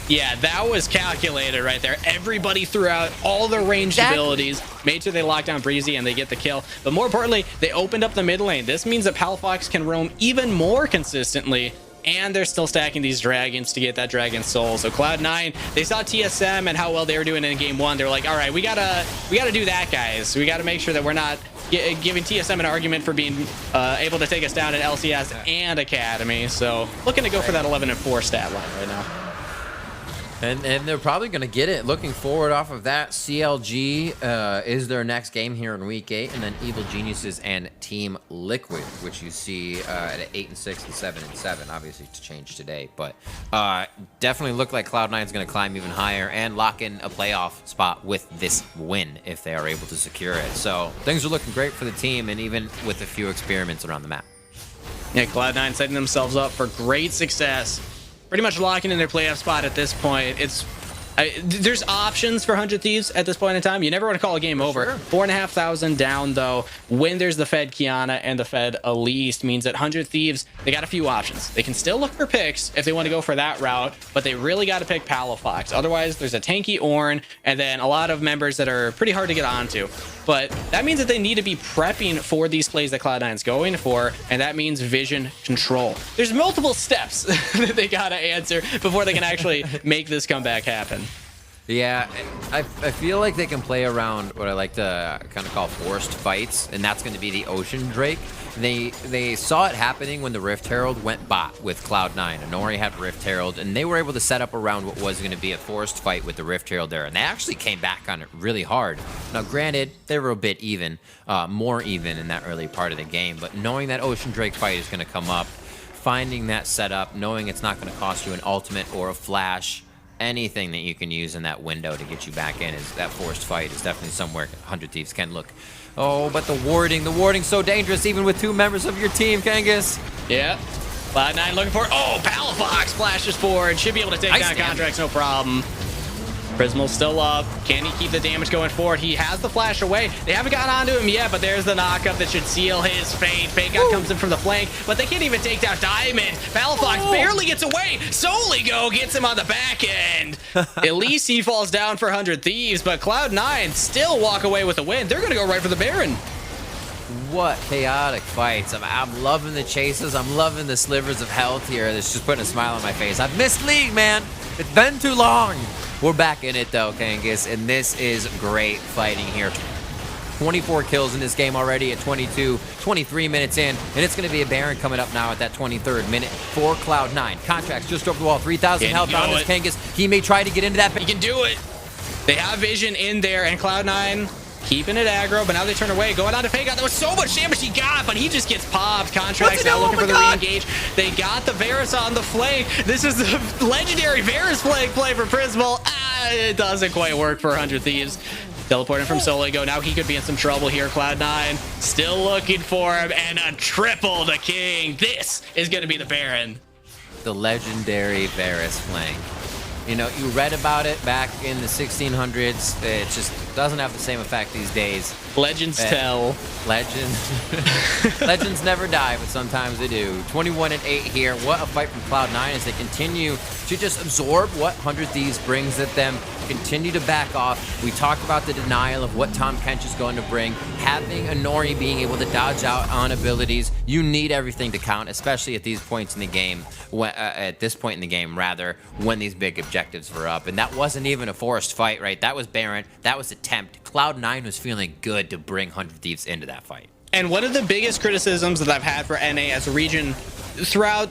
Yeah, that was calculated right there. Everybody threw out all their ranged abilities, made sure they locked down Breezy and they get the kill. But more importantly, they opened up the mid lane. This means that Palafox can roam even more consistently, and they're still stacking these dragons to get that dragon soul. So Cloud9, they saw TSM and how well they were doing in game one. They're like, all right, we gotta do that, guys. We gotta make sure that we're not giving TSM an argument for being able to take us down in LCS and Academy. So looking to go for that 11-4 stat line right now. And they're probably going to get it. Looking forward off of that, CLG is their next game here in Week 8, and then Evil Geniuses and Team Liquid, which you see at 8-6 and 7-7. Obviously, to change today, but definitely look like Cloud9 is going to climb even higher and lock in a playoff spot with this win if they are able to secure it. So things are looking great for the team, and even with a few experiments around the map. Yeah, Cloud9 setting themselves up for great success. Pretty much locking in their playoff spot at this point. There's options for 100 Thieves at this point in time. You never want to call a game over. Sure. 4,500 down, though. When there's the Fed Kiana and the Fed Elise, means that 100 Thieves, they got a few options. They can still look for picks if they want to go for that route, but they really got to pick Palafox. Otherwise, there's a tanky Ornn, and then a lot of members that are pretty hard to get onto. But that means that they need to be prepping for these plays that Cloud9's going for, and that means vision control. There's multiple steps that they got to answer before they can actually make this comeback happen. Yeah, I feel like they can play around what I like to kind of call forced fights, and that's going to be the Ocean Drake. They saw it happening when the Rift Herald went bot with Cloud9. Inori had Rift Herald, and they were able to set up around what was going to be a forced fight with the Rift Herald there, and they actually came back on it really hard. Now, granted, they were a bit even, more even in that early part of the game, but knowing that Ocean Drake fight is going to come up, finding that setup, knowing it's not going to cost you an ultimate or a flash, anything that you can use in that window to get you back in, is that forced fight is definitely somewhere 100 Thieves can look. Oh, but the warding's so dangerous even with two members of your team, Kangas. Yeah. Cloud9 looking for it. Oh, Palafox flashes forward. Should be able to take down Contracts, no problem. Prismal's still up. Can he keep the damage going forward? He has the flash away. They haven't got onto him yet, but there's the knockup that should seal his fate. Fake God comes in from the flank, but they can't even take down Diamond. Palafox barely gets away. Soligo gets him on the back end. At least he falls down for 100 Thieves, but Cloud9 still walk away with a win. They're going to go right for the Baron. What chaotic fights. I'm loving the chases. I'm loving the slivers of health here. It's just putting a smile on my face. I've missed League, man. It's been too long. We're back in it, though, Kangas, and this is great fighting here. 24 kills in this game already at 23 minutes in, and it's going to be a Baron coming up now at that 23rd minute for Cloud9. Contracts just over the wall, 3,000 health on this Kangas. He may try to get into that. He can do it. They have vision in there, and Cloud9 keeping it aggro, but now they turn away. Going on to Fake God. That was so much damage he got, but he just gets popped. Contracts now looking for the re-engage. They got the Varus on the flank. This is the legendary Varus flank play for Prismal. It doesn't quite work for 100 Thieves. Teleporting from Soligo. Now he could be in some trouble here. Cloud9 still looking for him, and a triple to King. This is going to be the Baron. The legendary Varus flank. You know, you read about it back in the 1600s. It's just Doesn't have the same effect these days. Legends tell. Legends never die, but sometimes they do. 21-8 here. What a fight from Cloud9 as they continue to just absorb what 100 Thieves brings at them, continue to back off. We talked about the denial of what Tom Kench is going to bring. Having a Nori being able to dodge out on abilities, you need everything to count, especially at these points in the game, at this point in the game, rather, when these big objectives were up. And that wasn't even a forced fight, right? That was Baron. That was attempt. Cloud9 was feeling good to bring 100 Thieves into that fight. And one of the biggest criticisms that I've had for NA as a region throughout,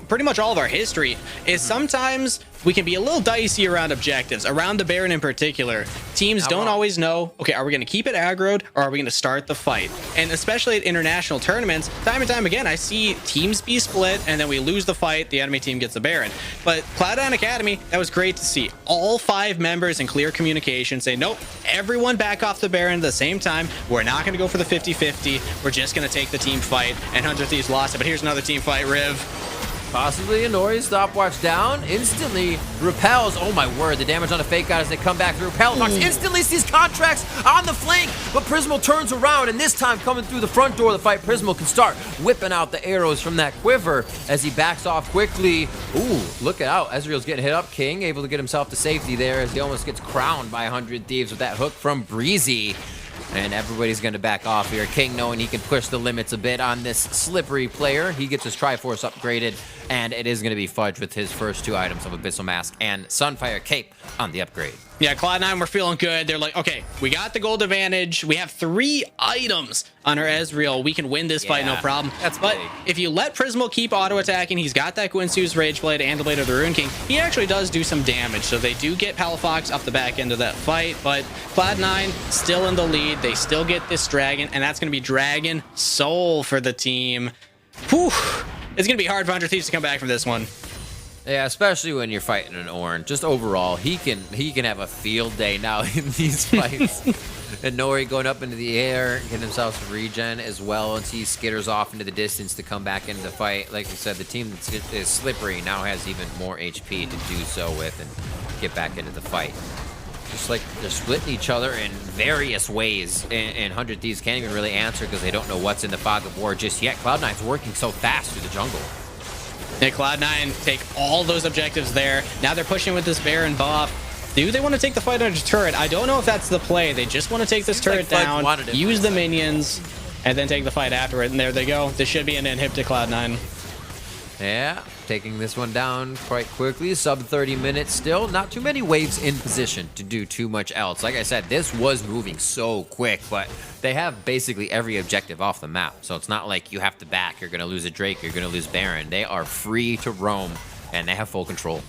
pretty much all of our history is sometimes we can be a little dicey around objectives, around the Baron in particular. Teams don't always know, okay, are we going to keep it aggroed or are we going to start the fight? And especially at international tournaments, time and time again, I see teams be split and then we lose the fight, the enemy team gets the Baron. But Cloud9 Academy, that was great to see. All 5 members in clear communication say, nope, everyone back off the Baron at the same time. We're not going to go for the 50-50. We're just going to take the team fight. And 100 Thieves lost it, but here's another team fight, Riv. Possibly a Nori stopwatch down, instantly repels. Oh my word, the damage on the fake god as they come back through. Palafox instantly sees Contracts on the flank, but Prismal turns around, and this time coming through the front door of the fight, Prismal can start whipping out the arrows from that quiver as he backs off quickly. Ooh, look out, Ezreal's getting hit up. King able to get himself to safety there as he almost gets crowned by 100 Thieves with that hook from Breezy. And everybody's going to back off here. King knowing he can push the limits a bit on this slippery player. He gets his Triforce upgraded, and it is going to be Fudge with his first 2 items of Abyssal Mask and Sunfire Cape on the upgrade. Yeah, Cloud9 were feeling good. They're like, okay, we got the gold advantage. We have 3 items on our Ezreal. We can win this fight, no problem. But if you let Prismal keep auto-attacking, he's got that Guinsoo's Rage Blade and the Blade of the Rune King. He actually does do some damage, so they do get Palafox off the back end of that fight. But Cloud9 still in the lead. They still get this dragon, and that's going to be Dragon Soul for the team. Whew. It's going to be hard for 100 Thieves to come back from this one. Yeah, especially when you're fighting an Ornn. Just overall, he can have a field day now in these fights. And Nori going up into the air, getting himself some regen as well as he skitters off into the distance to come back into the fight. Like we said, the team that is slippery now has even more HP to do so with and get back into the fight. Just like they're splitting each other in various ways, and 100 Thieves can't even really answer because they don't know what's in the fog of war just yet. Cloud9's working so fast through the jungle. Yeah, Cloud9 take all those objectives there. Now they're pushing with this Baron buff. Do they want to take the fight under turret? I don't know if that's the play. They just want to take this turret down, use the minions, and then take the fight afterward. And there they go. This should be an inhib to Cloud9. Yeah, taking this one down quite quickly. Sub 30 minutes still. Not too many waves in position to do too much else. Like I said, this was moving so quick, but they have basically every objective off the map. So it's not like you have to back. You're going to lose a Drake. You're going to lose Baron. They are free to roam, and they have full control.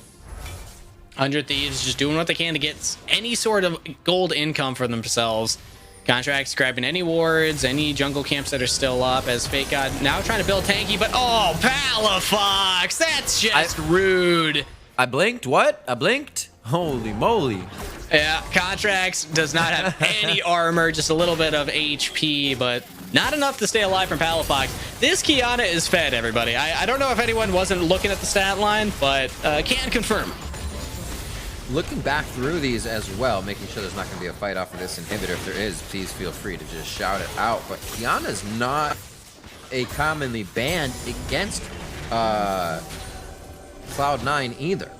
100 Thieves just doing what they can to get any sort of gold income for themselves. Contracts grabbing any wards, any jungle camps that are still up as Fake God now trying to build tanky, but oh, Palafox, that's just rude. I blinked, what? I blinked? Holy moly. Yeah, Contracts does not have any armor, just a little bit of HP, but not enough to stay alive from Palafox. This Kiana is fed, everybody. I don't know if anyone wasn't looking at the stat line, but can confirm. Looking back through these as well, making sure there's not going to be a fight off of this inhibitor. If there is, please feel free to just shout it out. But Kiana's not a commonly banned against Cloud9 either.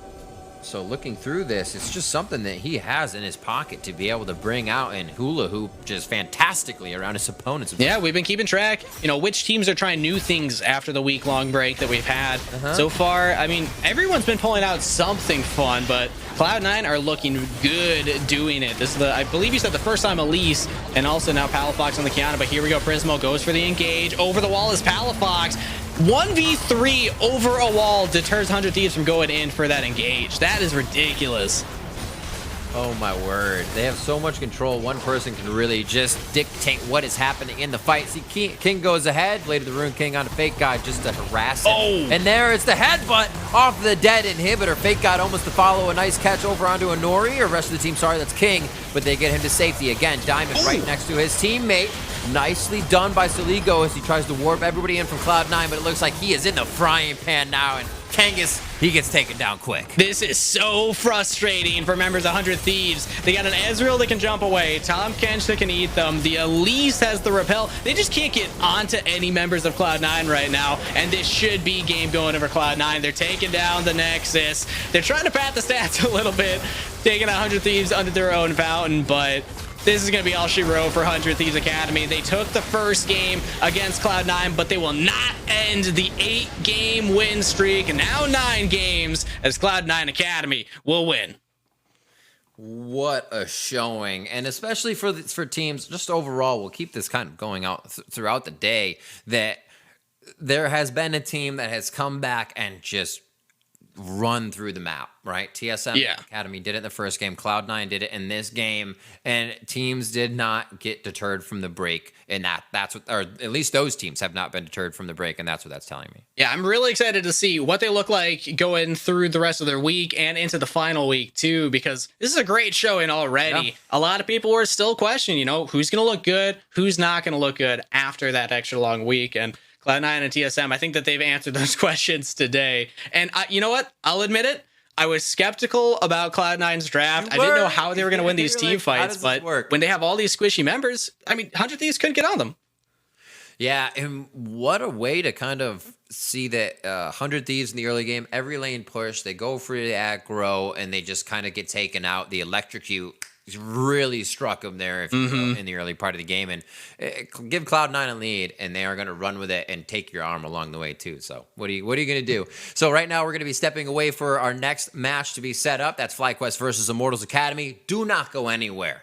So looking through this, it's just something that he has in his pocket to be able to bring out and hula hoop just fantastically around his opponents. Yeah, we've been keeping track, which teams are trying new things after the week-long break that we've had. So far, I mean, everyone's been pulling out something fun, but Cloud9 are looking good doing it. This is I believe you said the first time Elise, and also now Palafox on the Kiana, but here we go. Prismo goes for the engage. Over the wall is Palafox. 1v3 over a wall deters 100 Thieves from going in for that engage. That is ridiculous. Oh my word. They have so much control. One person can really just dictate what is happening in the fight. See, King goes ahead. Blade of the Rune King on a Fake God just to harass him. Oh! And there it's the headbutt off the dead inhibitor. Fake God almost to follow a nice catch over onto a Nori. Or rest of the team, sorry, that's King. But they get him to safety. Again, Diamond right next to his teammate. Nicely done by Saligo as he tries to warp everybody in from Cloud9, but it looks like he is in the frying pan now, and Kangas, he gets taken down quick. This is so frustrating for members of 100 Thieves. They got an Ezreal that can jump away, Tom Kench that can eat them, the Elise has the repel. They just can't get onto any members of Cloud9 right now, and this should be game going over Cloud9. They're taking down the Nexus. They're trying to pat the stats a little bit, taking 100 Thieves under their own fountain, but this is going to be all she wrote for 100 Thieves Academy. They took the first game against Cloud9, but they will not end the 8-game win streak. And now 9 games as Cloud9 Academy will win. What a showing. And especially for teams, just overall, we'll keep this kind of going out throughout the day, that there has been a team that has come back and just run through the map, right? TSM Academy did it in the first game. Cloud9 did it in this game, and teams did not get deterred from the break. And that's what, or at least those teams have not been deterred from the break, and that's what that's telling me. Yeah, I'm really excited to see what they look like going through the rest of their week and into the final week too, because this is a great showing already. Yeah. A lot of people were still questioning, who's going to look good, who's not going to look good after that extra long week. And Cloud9 and TSM, I think that they've answered those questions today. And you know what? I'll admit it. I was skeptical about Cloud9's draft. I didn't know how they were going to win these team fights, but when they have all these squishy members, 100 Thieves couldn't get on them. Yeah, and what a way to kind of see that 100 Thieves in the early game, every lane push, they go for the aggro, and they just kind of get taken out. The electrocute really struck them there in the early part of the game, and give Cloud9 a lead, and they are going to run with it and take your arm along the way too. So what are you going to do? So right now we're going to be stepping away for our next match to be set up. That's FlyQuest versus Immortals Academy. Do not go anywhere.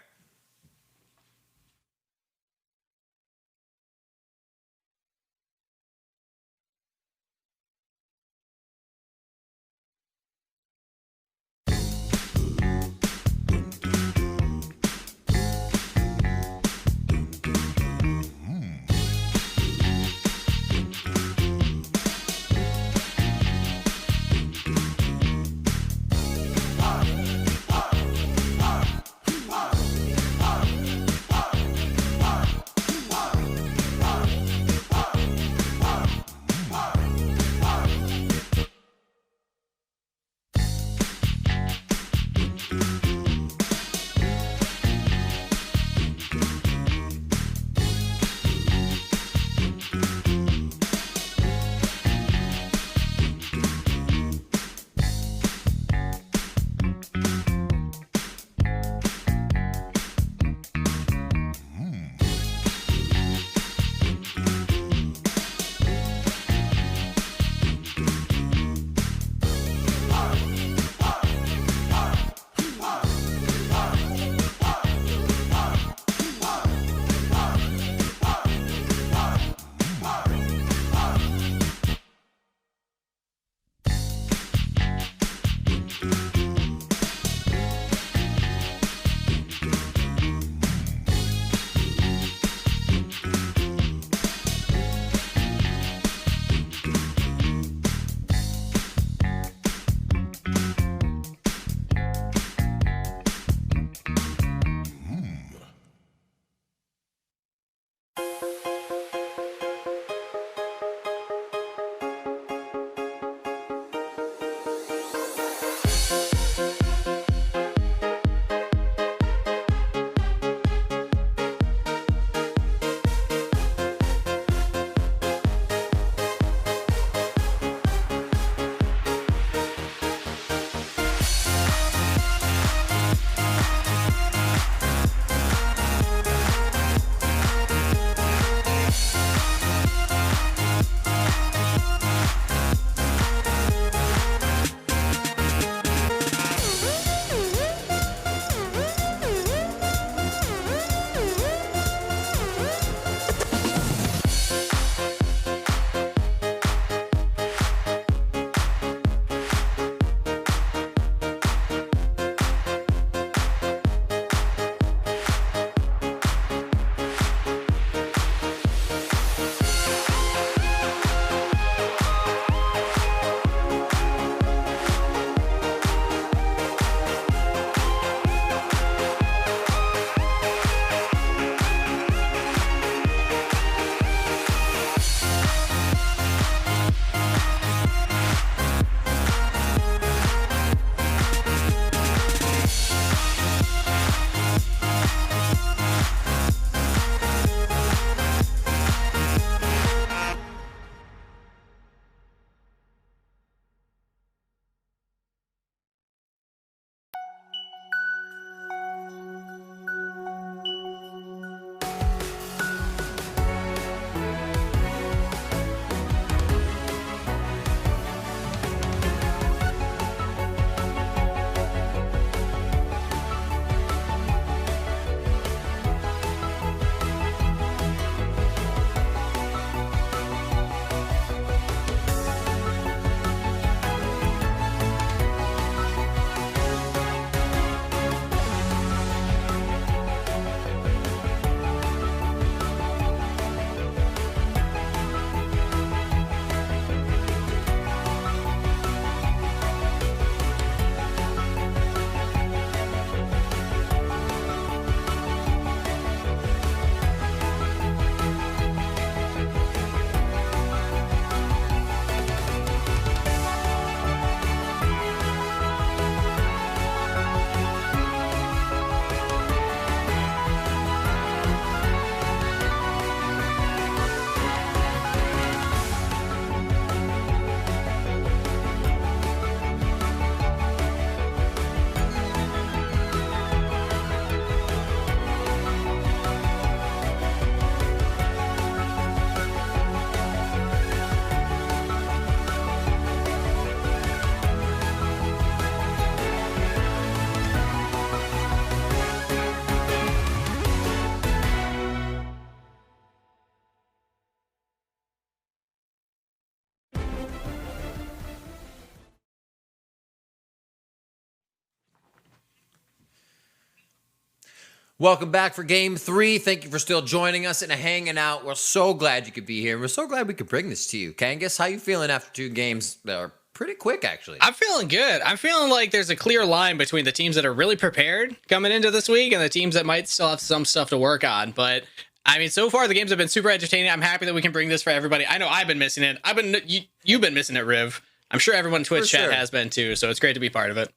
Welcome back for Game 3. Thank you for still joining us and hanging out. We're so glad you could be here. We're so glad we could bring this to you. Kangas, how you feeling after 2 games that are pretty quick, actually? I'm feeling good. I'm feeling like there's a clear line between the teams that are really prepared coming into this week and the teams that might still have some stuff to work on. But I mean, so far the games have been super entertaining. I'm happy that we can bring this for everybody. I know I've been missing it. You've been missing it, Riv. I'm sure everyone in Twitch chat has been too. So it's great to be part of it.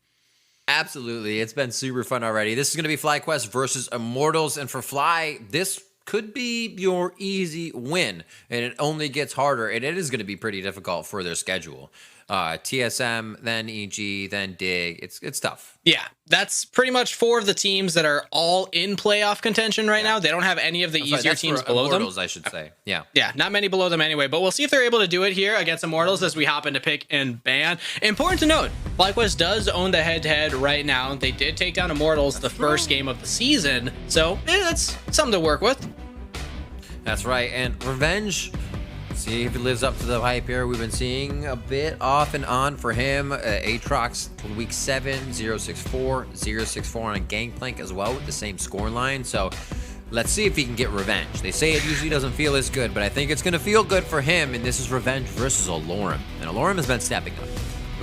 Absolutely. It's been super fun already. This is going to be FlyQuest versus Immortals. And for Fly, this could be your easy win. And it only gets harder. And it is going to be pretty difficult for their schedule. TSM, then EG, then Dig. It's tough. Yeah, that's pretty much 4 of the teams that are all in playoff contention right now. They don't have any of the easier teams below Immortals, them. I should say. Yeah. Yeah, not many below them anyway, but we'll see if they're able to do it here against Immortals as we hop into pick and ban. Important to note, FlyQuest does own the head-to-head right now. They did take down Immortals the first game of the season, so that's something to work with. That's right, and Revenge... See if it lives up to the hype here. We've been seeing a bit off and on for him. Aatrox week 7, 064, 064 on Gangplank as well with the same score line. So let's see if he can get revenge. They say it usually doesn't feel as good, but I think it's going to feel good for him. And this is Revenge versus Alorum. And Alorum has been stepping up.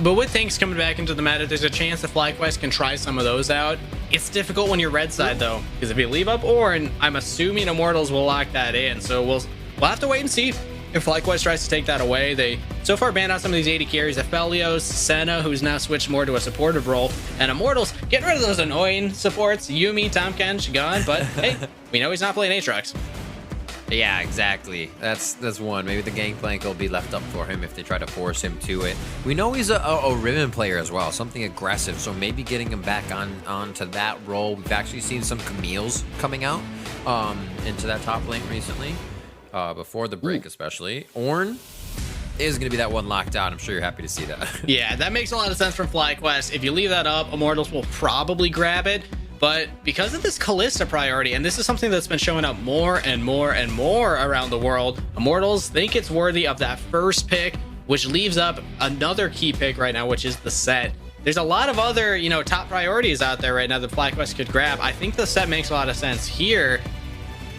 But with things coming back into the meta, there's a chance that FlyQuest can try some of those out. It's difficult when you're red side, though, because if you leave up Ornn, I'm assuming Immortals will lock that in. So we'll have to wait and see. If FlyQuest tries to take that away, they so far banned out some of these 80 carries. Aphelios, Senna, who's now switched more to a supportive role, and Immortals, getting rid of those annoying supports. Yumi, Tomkench, gone, but hey, we know he's not playing Aatrox. Yeah, exactly. That's one. Maybe the Gangplank will be left up for him if they try to force him to it. We know he's a Riven player as well, something aggressive, so maybe getting him back onto that role. We've actually seen some Camille's coming out into that top lane recently. Before the break, especially. Ornn is going to be that one locked out. I'm sure you're happy to see that. Yeah, that makes a lot of sense from FlyQuest. If you leave that up, Immortals will probably grab it. But because of this Kalista priority, and this is something that's been showing up more and more and more around the world, Immortals think it's worthy of that first pick, which leaves up another key pick right now, which is the set. There's a lot of other, top priorities out there right now that FlyQuest could grab. I think the set makes a lot of sense here.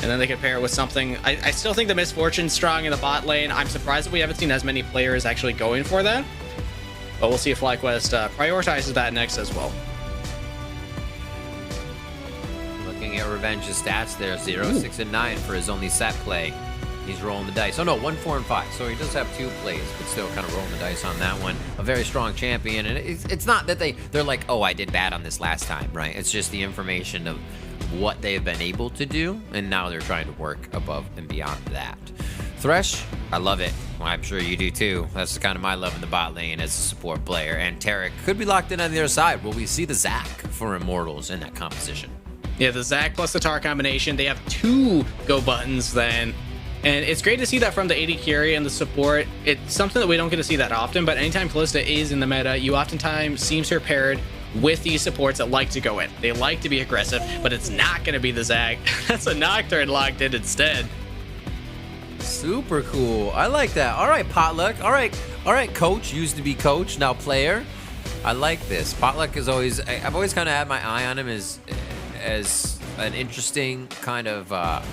And then they could pair it with something. I still think the Misfortune's strong in the bot lane. I'm surprised that we haven't seen as many players actually going for that. But we'll see if FlyQuest prioritizes that next as well. Looking at Revenge's stats there, 0, 6, and 9 for his only set play. He's rolling the dice. Oh no, 1, 4, and 5. So he does have 2 plays, but still kind of rolling the dice on that one. A very strong champion. And it's not that they're like, oh, I did bad on this last time, right? It's just the information of what they've been able to do, and now they're trying to work above and beyond that. Thresh, I love it. Well, I'm sure you do too. That's kind of my love in the bot lane as a support player. And Tarek could be locked in on the other side. Will we see the Zac for Immortals in that composition? Yeah, the Zac plus the Tar combination. They have 2 go buttons then. And it's great to see that from the AD carry and the support. It's something that we don't get to see that often, but anytime Kalista is in the meta, you oftentimes seems her paired with these supports that like to go in. They like to be aggressive, but it's not going to be the Zac. That's a Nocturne locked in instead. Super cool. I like that. All right, Potluck. All right, coach. Used to be coach, now player. I like this. Potluck is always... I've always kind of had my eye on him as an interesting kind of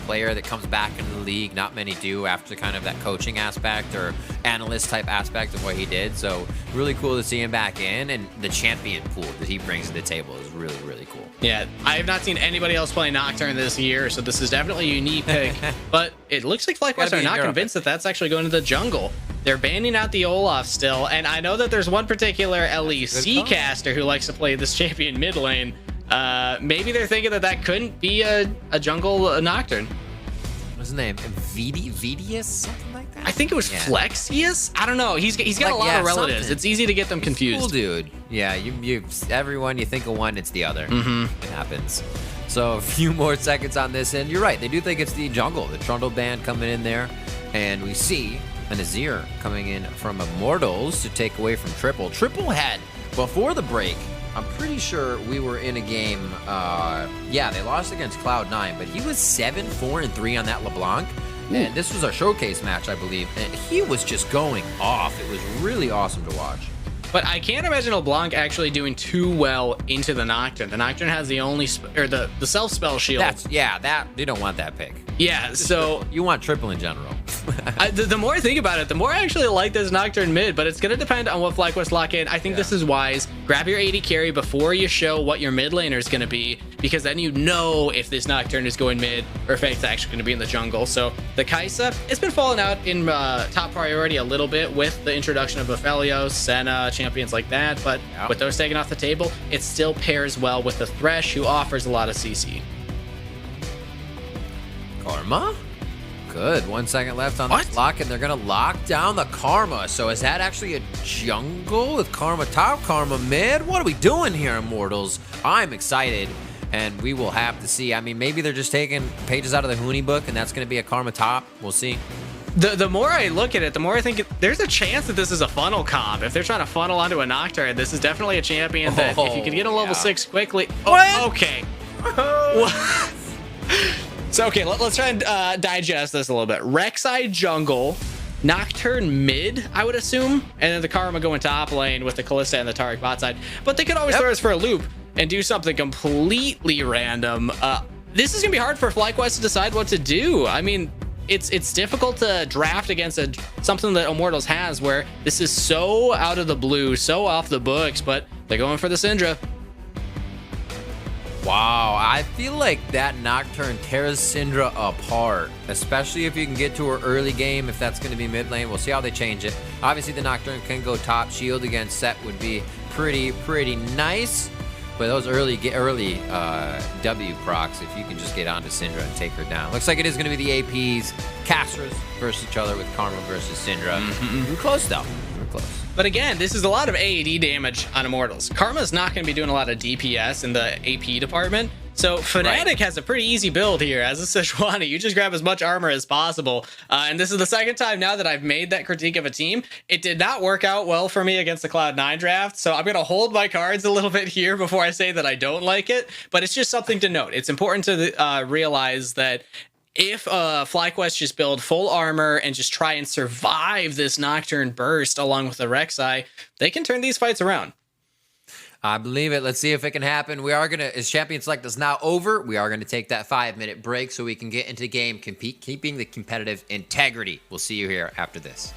player that comes back into the league. Not many do after kind of that coaching aspect or analyst type aspect of what he did. So really cool to see him back in, and the champion pool that he brings to the table is really, really cool. Yeah, I have not seen anybody else play Nocturne this year, so this is definitely a unique pick. But it looks like FlyQuest are not convinced that that's actually going to the jungle. They're banning out the Olaf still, and I know that there's one particular LEC caster who likes to play this champion mid lane. Maybe they're thinking that couldn't be a jungle Nocturne. What's his name? Vedius? Something like that? I think it was Flexius? I don't know. He's got a lot of relatives. Something. It's easy to get them confused. Cool dude. Yeah, you everyone, you think of one, it's the other. It happens. So a few more seconds on this, and you're right. They do think it's the jungle. The Trundle band coming in there, and we see an Azir coming in from Immortals to take away from Triple. Triple had, before the break, I'm pretty sure we were in a game, yeah, they lost against Cloud9, but he was 7-4-3 on that LeBlanc, and this was our showcase match, I believe, and he was just going off. It was really awesome to watch. But I can't imagine LeBlanc actually doing too well into the Nocturne. The Nocturne has the only the self spell shield. That you don't want that pick. Yeah, so you want triple in general. The more I think about it, the more I actually like this Nocturne mid, but it's going to depend on what FlyQuest lock in. I think this is wise. Grab your AD carry before you show what your mid laner is going to be, because then you know if this Nocturne is going mid or if it's actually going to be in the jungle. So the Kai'Sa, it's been falling out in top priority a little bit with the introduction of Aphelios, Senna, champions like that, but with those taken off the table, it still pairs well with the Thresh, who offers a lot of CC. Karma? Good. 1 second left on the clock, and they're going to lock down the Karma. So is that actually a jungle with Karma top, Karma mid? What are we doing here, Immortals? I'm excited, and we will have to see. I mean, maybe they're just taking pages out of the Huni book, and that's going to be a Karma top. We'll see. The more I look at it, the more I think there's a chance that this is a funnel comp. If they're trying to funnel onto a Nocturne, this is definitely a champion that if you can get a level 6 quickly... okay. So, okay, let's try and digest this a little bit. Rek'Sai jungle, Nocturne mid, I would assume, and then the Karma going top lane with the Kalista and the Taric bot side. But they could always throw us for a loop and do something completely random. This is going to be hard for FlyQuest to decide what to do. I mean, it's difficult to draft against something that Immortals has, where this is so out of the blue, so off the books, but they're going for the Syndra. Wow, I feel like that Nocturne tears Syndra apart, especially if you can get to her early game, if that's going to be mid lane. We'll see how they change it. Obviously, the Nocturne can go top. Shield against Set would be pretty nice. But those early W procs, if you can just get onto Syndra and take her down. Looks like it is going to be the APs, casters versus each other with Karma versus Syndra. We're close, though. We're close. But again, this is a lot of AAD damage on Immortals. Karma's not going to be doing a lot of DPS in the AP department. So Fnatic has a pretty easy build here. As a Sejuani, you just grab as much armor as possible. And this is the second time now that I've made that critique of a team. It did not work out well for me against the Cloud9 draft. So I'm going to hold my cards a little bit here before I say that I don't like it. But it's just something to note. It's important to realize that if FlyQuest just build full armor and just try and survive this Nocturne burst along with the Rek'Sai, they can turn these fights around. I believe it. Let's see if it can happen. We are going to, as Champion Select is now over, we are going to take that 5-minute break so we can get into the game, compete, keeping the competitive integrity. We'll see you here after this.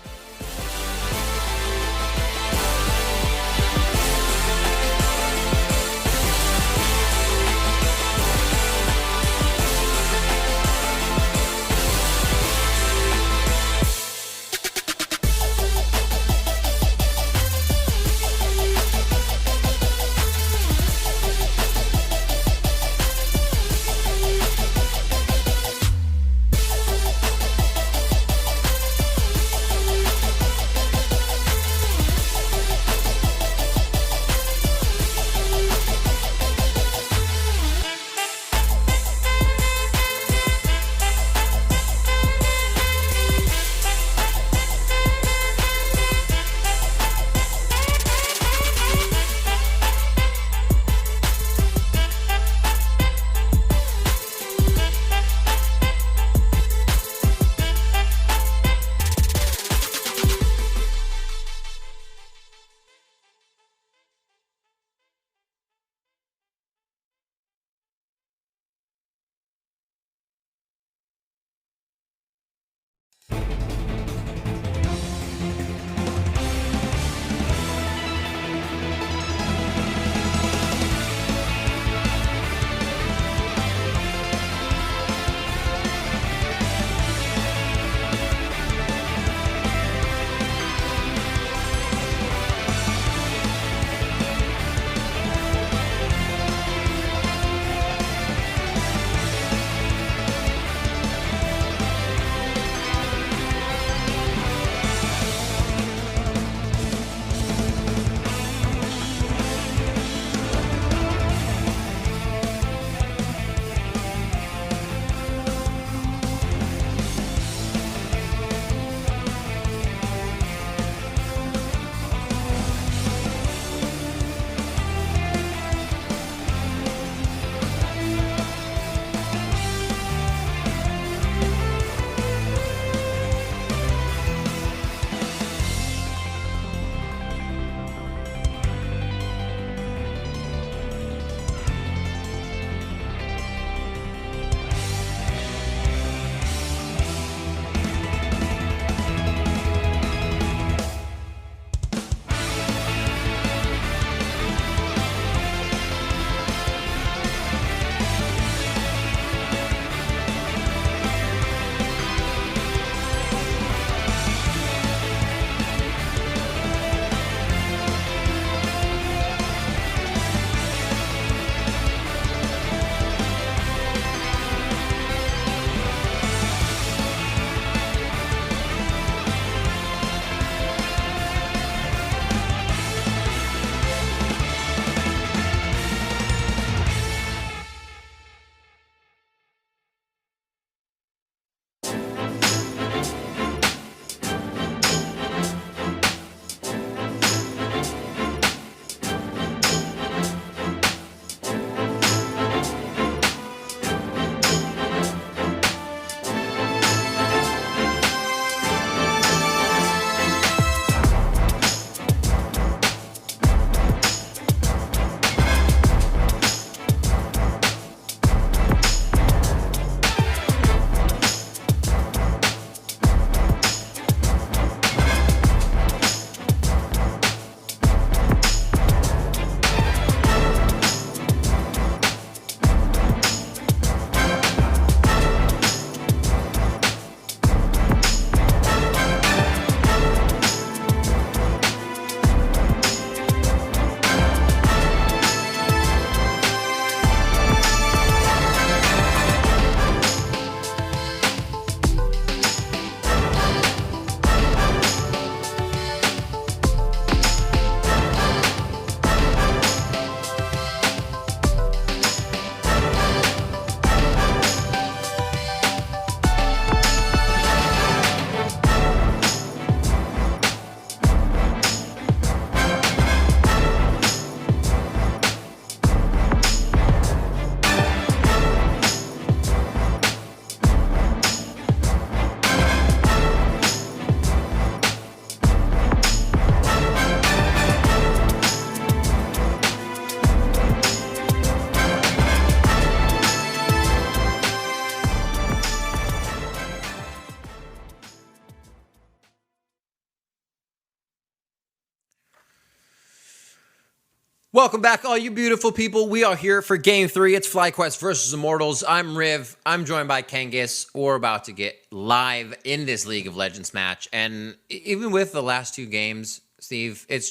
Welcome back, all you beautiful people. We are here for Game 3. It's FlyQuest versus Immortals. I'm Riv. I'm joined by Kangas. We're about to get live in this League of Legends match. And even with the last 2 games, Steve, it's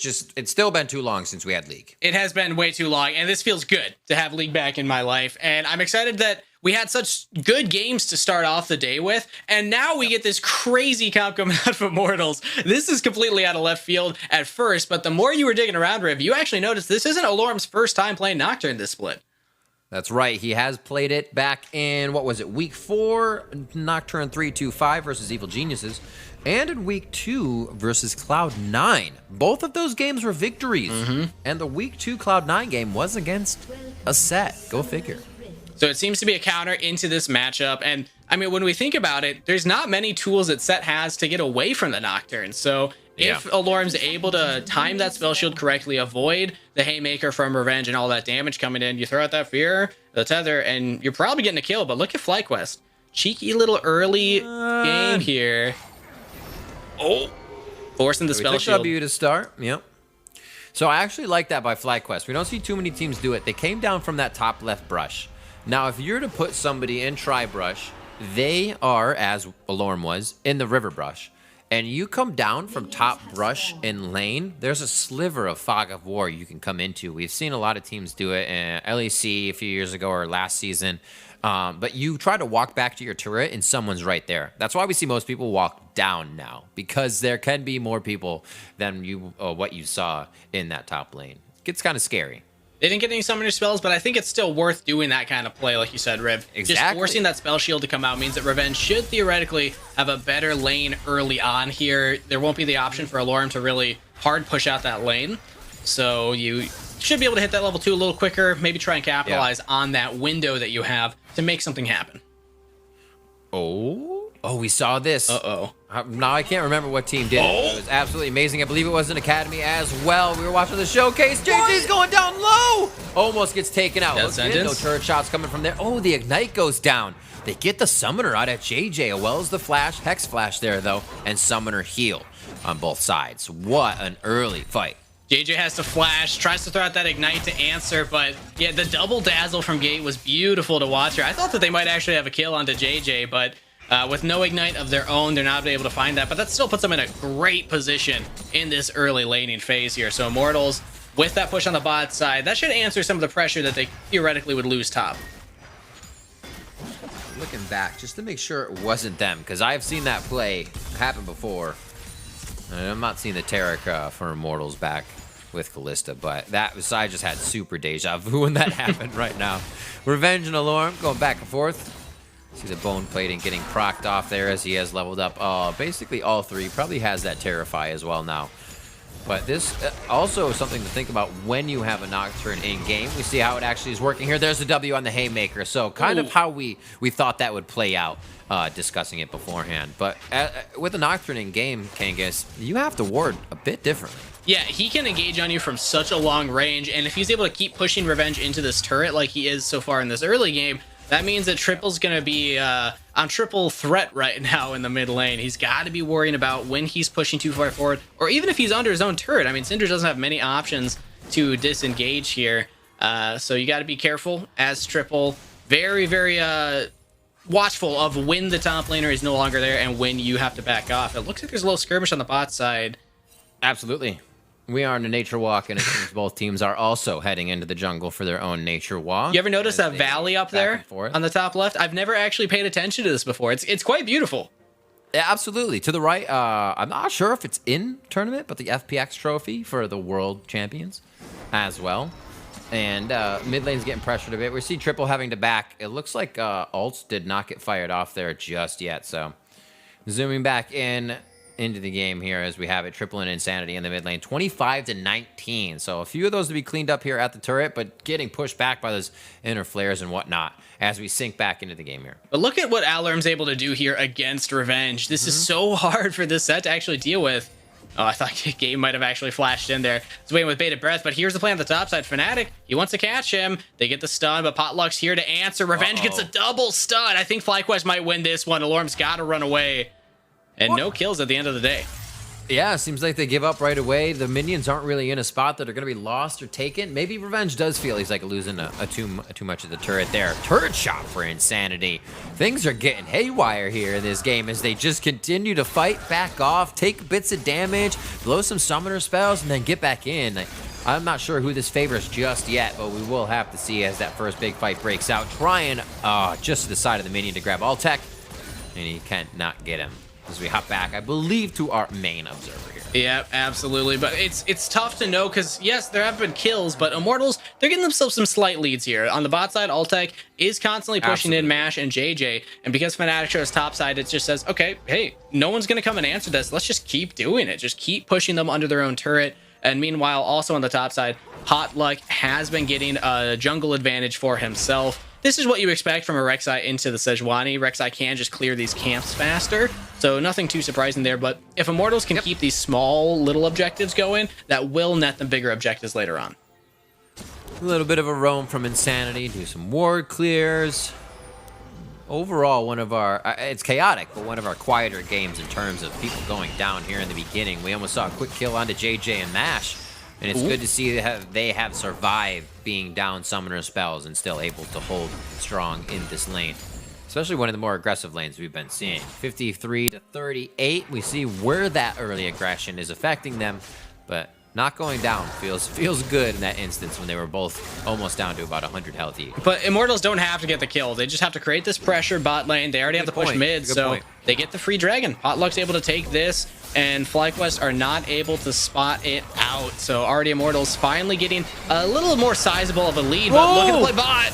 still been too long since we had League. It has been way too long, and this feels good to have League back in my life. And I'm excited that we had such good games to start off the day with, and now we get this crazy comp coming out of Immortals. This is completely out of left field at first, but the more you were digging around, Riv, you actually noticed this isn't Alorum's first time playing Nocturne this split. That's right. He has played it back in, what was it, Week 4, Nocturne 3-2-5 versus Evil Geniuses, and in Week 2 versus Cloud9. Both of those games were victories, and the Week 2 Cloud9 game was against a set. Go figure. So it seems to be a counter into this matchup. And I mean, when we think about it, there's not many tools that Set has to get away from the Nocturne. So if Alorum's able to time that spell shield correctly, avoid the Haymaker from Revenge and all that damage coming in, you throw out that Fear, the Tether, and you're probably getting a kill. But look at FlyQuest. Cheeky little early game here. Oh, forcing the spell shield. W to start. Yep. So I actually like that by FlyQuest. We don't see too many teams do it. They came down from that top left brush. Now, if you're to put somebody in tri-brush, they are, as Alorum was, in the river brush. And you come down from top brush in lane, there's a sliver of Fog of War you can come into. We've seen a lot of teams do it in LEC a few years ago or last season. But you try to walk back to your turret and someone's right there. That's why we see most people walk down now, because there can be more people than what you saw in that top lane. It gets kind of scary. They didn't get any summoner spells, but I think it's still worth doing that kind of play, like you said, Riv. Exactly. Just forcing that spell shield to come out means that Revenge should theoretically have a better lane early on here. There won't be the option for Alorum to really hard push out that lane. So you should be able to hit that level 2 a little quicker, maybe try and capitalize on that window that you have to make something happen. Oh, we saw this. Now I can't remember what team did it. It was absolutely amazing. I believe it was an Academy as well. We were watching the showcase. JJ's going down low. Almost gets taken out. No turret shots coming from there. Oh, the Ignite goes down. They get the Summoner out at JJ, as well as the Flash, Hex Flash there, though, and Summoner heal on both sides. What an early fight. JJ has to flash, tries to throw out that Ignite to answer, but yeah, the double dazzle from Gate was beautiful to watch here. I thought that they might actually have a kill onto JJ, but with no Ignite of their own, they're not able to find that, but that still puts them in a great position in this early laning phase here. So Immortals, with that push on the bot side, that should answer some of the pressure that they theoretically would lose top. Looking back, just to make sure it wasn't them, because I've seen that play happen before. And I'm not seeing the Tarek for Immortals back with Callista, but that was, I just had super deja vu when that happened right now. Revenge and Alorum going back and forth. See the bone plating getting procced off there as he has leveled up. Basically all 3. Probably has that Terrify as well now. But this also is something to think about when you have a Nocturne in-game. We see how it actually is working here. There's a W on the Haymaker. So kind of how we thought that would play out, discussing it beforehand. But with a Nocturne in-game, Kangas, you have to ward a bit differently. Yeah, he can engage on you from such a long range, and if he's able to keep pushing Revenge into this turret like he is so far in this early game, that means that Triple's going to be on triple threat right now in the mid lane. He's got to be worrying about when he's pushing too far forward, or even if he's under his own turret. I mean, Cinder doesn't have many options to disengage here, so you got to be careful as Triple. Very, very watchful of when the top laner is no longer there and when you have to back off. It looks like there's a little skirmish on the bot side. Absolutely. We are in a nature walk, and it seems both teams are also heading into the jungle for their own nature walk. You ever notice that valley up there on the top left? I've never actually paid attention to this before. It's quite beautiful. Yeah, absolutely. To the right, I'm not sure if it's in tournament, but the FPX trophy for the world champions as well. And mid lane's getting pressured a bit. We see Triple having to back. It looks like ults did not get fired off there just yet. So zooming back into the game here as we have it. Triple and Insanity in the mid lane. 25-19. So a few of those to be cleaned up here at the turret, but getting pushed back by those inner flares and whatnot as we sink back into the game here. But look at what Alorum's able to do here against Revenge. This is so hard for this set to actually deal with. Oh, I thought Game might have actually flashed in there. He's waiting with bated breath, but here's the plan on the top side. Fnatic, he wants to catch him. They get the stun, but Potluck's here to answer. Revenge gets a double stun. I think FlyQuest might win this one. Alorum's got to run away. And no kills at the end of the day. Yeah, seems like they give up right away. The minions aren't really in a spot that are going to be lost or taken. Maybe Revenge does feel he's like losing too much of the turret there. Turret shot for Insanity. Things are getting haywire here in this game as they just continue to fight, back off, take bits of damage, blow some summoner spells, and then get back in. I'm not sure who this favors just yet, but we will have to see as that first big fight breaks out. Trying just to the side of the minion to grab all tech, and he can't not get him. As we hop back, I believe, to our main observer here. Yeah, absolutely. But it's tough to know because, yes, there have been kills, but Immortals, they're getting themselves some slight leads here. On the bot side, Altec is constantly pushing in Mash and JJ. And because Fnatic shows top side, it just says, okay, hey, no one's going to come and answer this. Let's just keep doing it. Just keep pushing them under their own turret. And meanwhile, also on the top side, Hot Luck has been getting a jungle advantage for himself. This is what you expect from a Rek'Sai into the Sejuani. Rek'Sai can just clear these camps faster, so nothing too surprising there. But if Immortals can keep these small little objectives going, that will net them bigger objectives later on. A little bit of a roam from Insanity, do some ward clears. Overall, one of our, it's chaotic, but one of our quieter games in terms of people going down here in the beginning. We almost saw a quick kill onto JJ and Mash. And it's good to see that they have survived being down summoner spells and still able to hold strong in this lane. Especially one of the more aggressive lanes we've been seeing. 53 to 38. We see where that early aggression is affecting them, but not going down feels good in that instance when they were both almost down to about 100 health each. But Immortals don't have to get the kill. They just have to create this pressure bot lane. They already have to push mid, so they get the free dragon. Hotluck's able to take this, and FlyQuest are not able to spot it out. So already Immortals finally getting a little more sizable of a lead, but look at the play bot.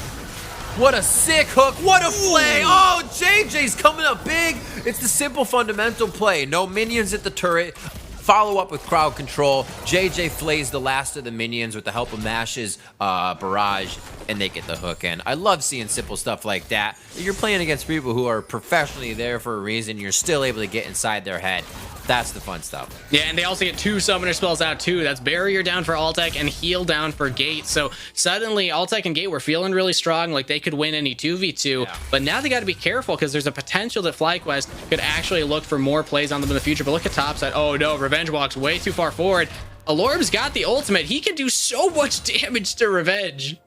What a sick hook. What a play. Oh, JJ's coming up big. It's the simple fundamental play. No minions at the turret. Follow up with crowd control. JJ flays the last of the minions with the help of Mash's barrage, and they get the hook in. I love seeing simple stuff like that. You're playing against people who are professionally there for a reason. You're still able to get inside their head. That's the fun stuff. Yeah, and they also get 2 summoner spells out too. That's barrier down for Altec and heal down for Gate. So suddenly Altec and Gate were feeling really strong, like they could win any 2v2. Yeah. But now they got to be careful because there's a potential that FlyQuest could actually look for more plays on them in the future. But look at topside. Oh no, Revenge walks way too far forward. Alorm's got the ultimate. He can do so much damage to Revenge.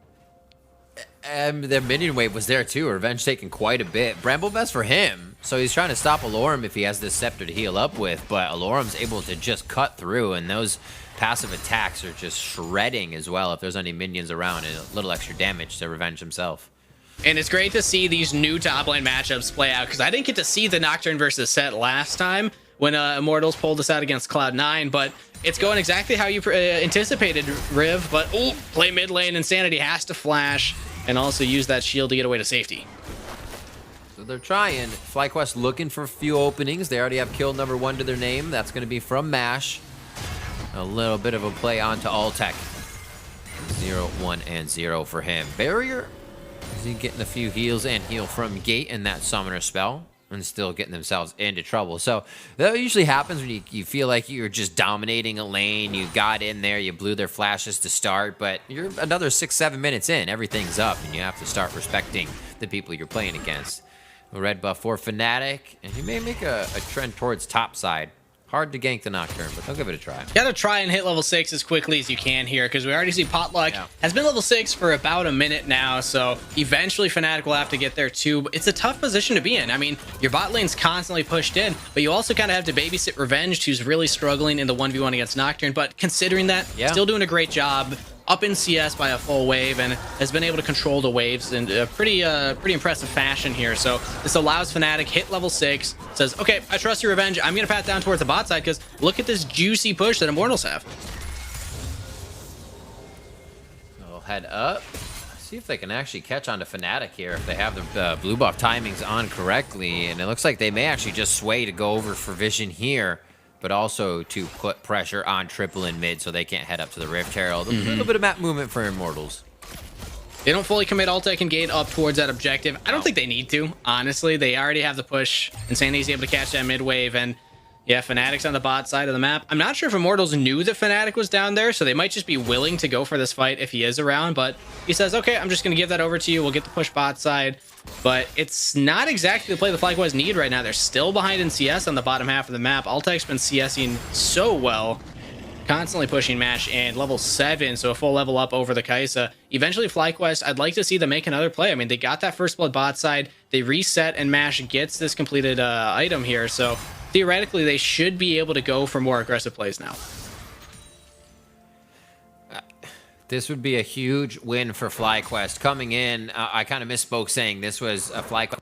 And the minion wave was there too. Revenge taking quite a bit. Bramblevest for him. So he's trying to stop Alorm if he has this scepter to heal up with, but Alorm's able to just cut through, and those passive attacks are just shredding as well if there's any minions around, and a little extra damage to Revenge himself. And it's great to see these new top lane matchups play out, because I didn't get to see the Nocturne versus Set last time when Immortals pulled us out against Cloud9, but it's going exactly how you anticipated, Riv. But play mid lane. Insanity has to flash and also use that shield to get away to safety. So they're trying. FlyQuest looking for a few openings. They already have kill number 1 to their name. That's going to be from Mash. A little bit of a play onto Altec. 0, 1, and 0 for him. Barrier. Is he getting a few heals and heal from Gate in that summoner spell? And still getting themselves into trouble. So that usually happens when you feel like you're just dominating a lane. You got in there, you blew their flashes to start, but you're another 6-7 minutes in, everything's up, and you have to start respecting the people you're playing against. A red buff for Fnatic, and he may make a trend towards top side. Hard to gank the Nocturne, but they'll give it a try. Gotta try and hit level 6 as quickly as you can here, because we already see Potluck has been level 6 for about a minute now, so eventually Fnatic will have to get there too. But it's a tough position to be in. I mean, your bot lane's constantly pushed in, but you also kind of have to babysit Revenge, who's really struggling in the 1v1 against Nocturne. But considering that, still doing a great job. Up in CS by a full wave and has been able to control the waves in a pretty impressive fashion here. So this allows Fnatic hit level 6, says, okay, I trust your Revenge. I'm going to pat down towards the bot side because look at this juicy push that Immortals have. They'll head up. See if they can actually catch on to Fnatic here if they have the blue buff timings on correctly. And it looks like they may actually just sway to go over for vision here, but also to put pressure on triple in mid so they can't head up to the Rift Herald. A little bit of map movement for Immortals. They don't fully commit Altec and Gate up towards that objective. I don't think they need to, honestly. They already have the push. Insanity's able to catch that mid wave, and Yeah, Fnatic's on the bot side of the map. I'm not sure if Immortals knew that Fnatic was down there, so they might just be willing to go for this fight if he is around, but he says, okay, I'm just going to give that over to you. We'll get the push bot side, but it's not exactly the play the FlyQuest need right now. They're still behind in CS on the bottom half of the map. Altec's been CSing so well, constantly pushing Mash, and level 7, so a full level up over the Kai'Sa. Eventually, FlyQuest, I'd like to see them make another play. I mean, they got that first blood bot side, they reset, and Mash gets this completed item here, so theoretically, they should be able to go for more aggressive plays now. This would be a huge win for FlyQuest. Coming in, I kind of misspoke saying this was a FlyQuest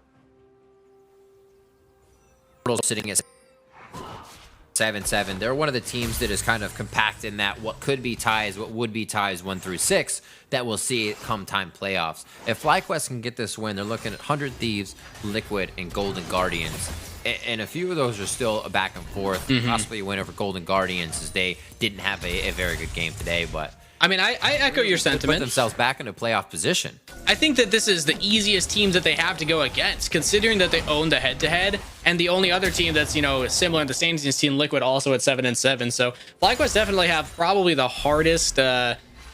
sitting at 7-7. They're one of the teams that is kind of compact in that what could be ties, what would be ties 1 through 6, that we'll see come time playoffs. If FlyQuest can get this win, they're looking at 100 Thieves, Liquid, and Golden Guardians. And a few of those are still a back and forth. Possibly a win over Golden Guardians, as they didn't have a very good game today. But I mean, I echo your sentiment. Put themselves back in a playoff position. I think that this is the easiest team that they have to go against, considering that they own the head-to-head, and the only other team that's, you know, similar in the same team is Team Liquid, also at 7-7. So FlyQuest definitely have probably the hardest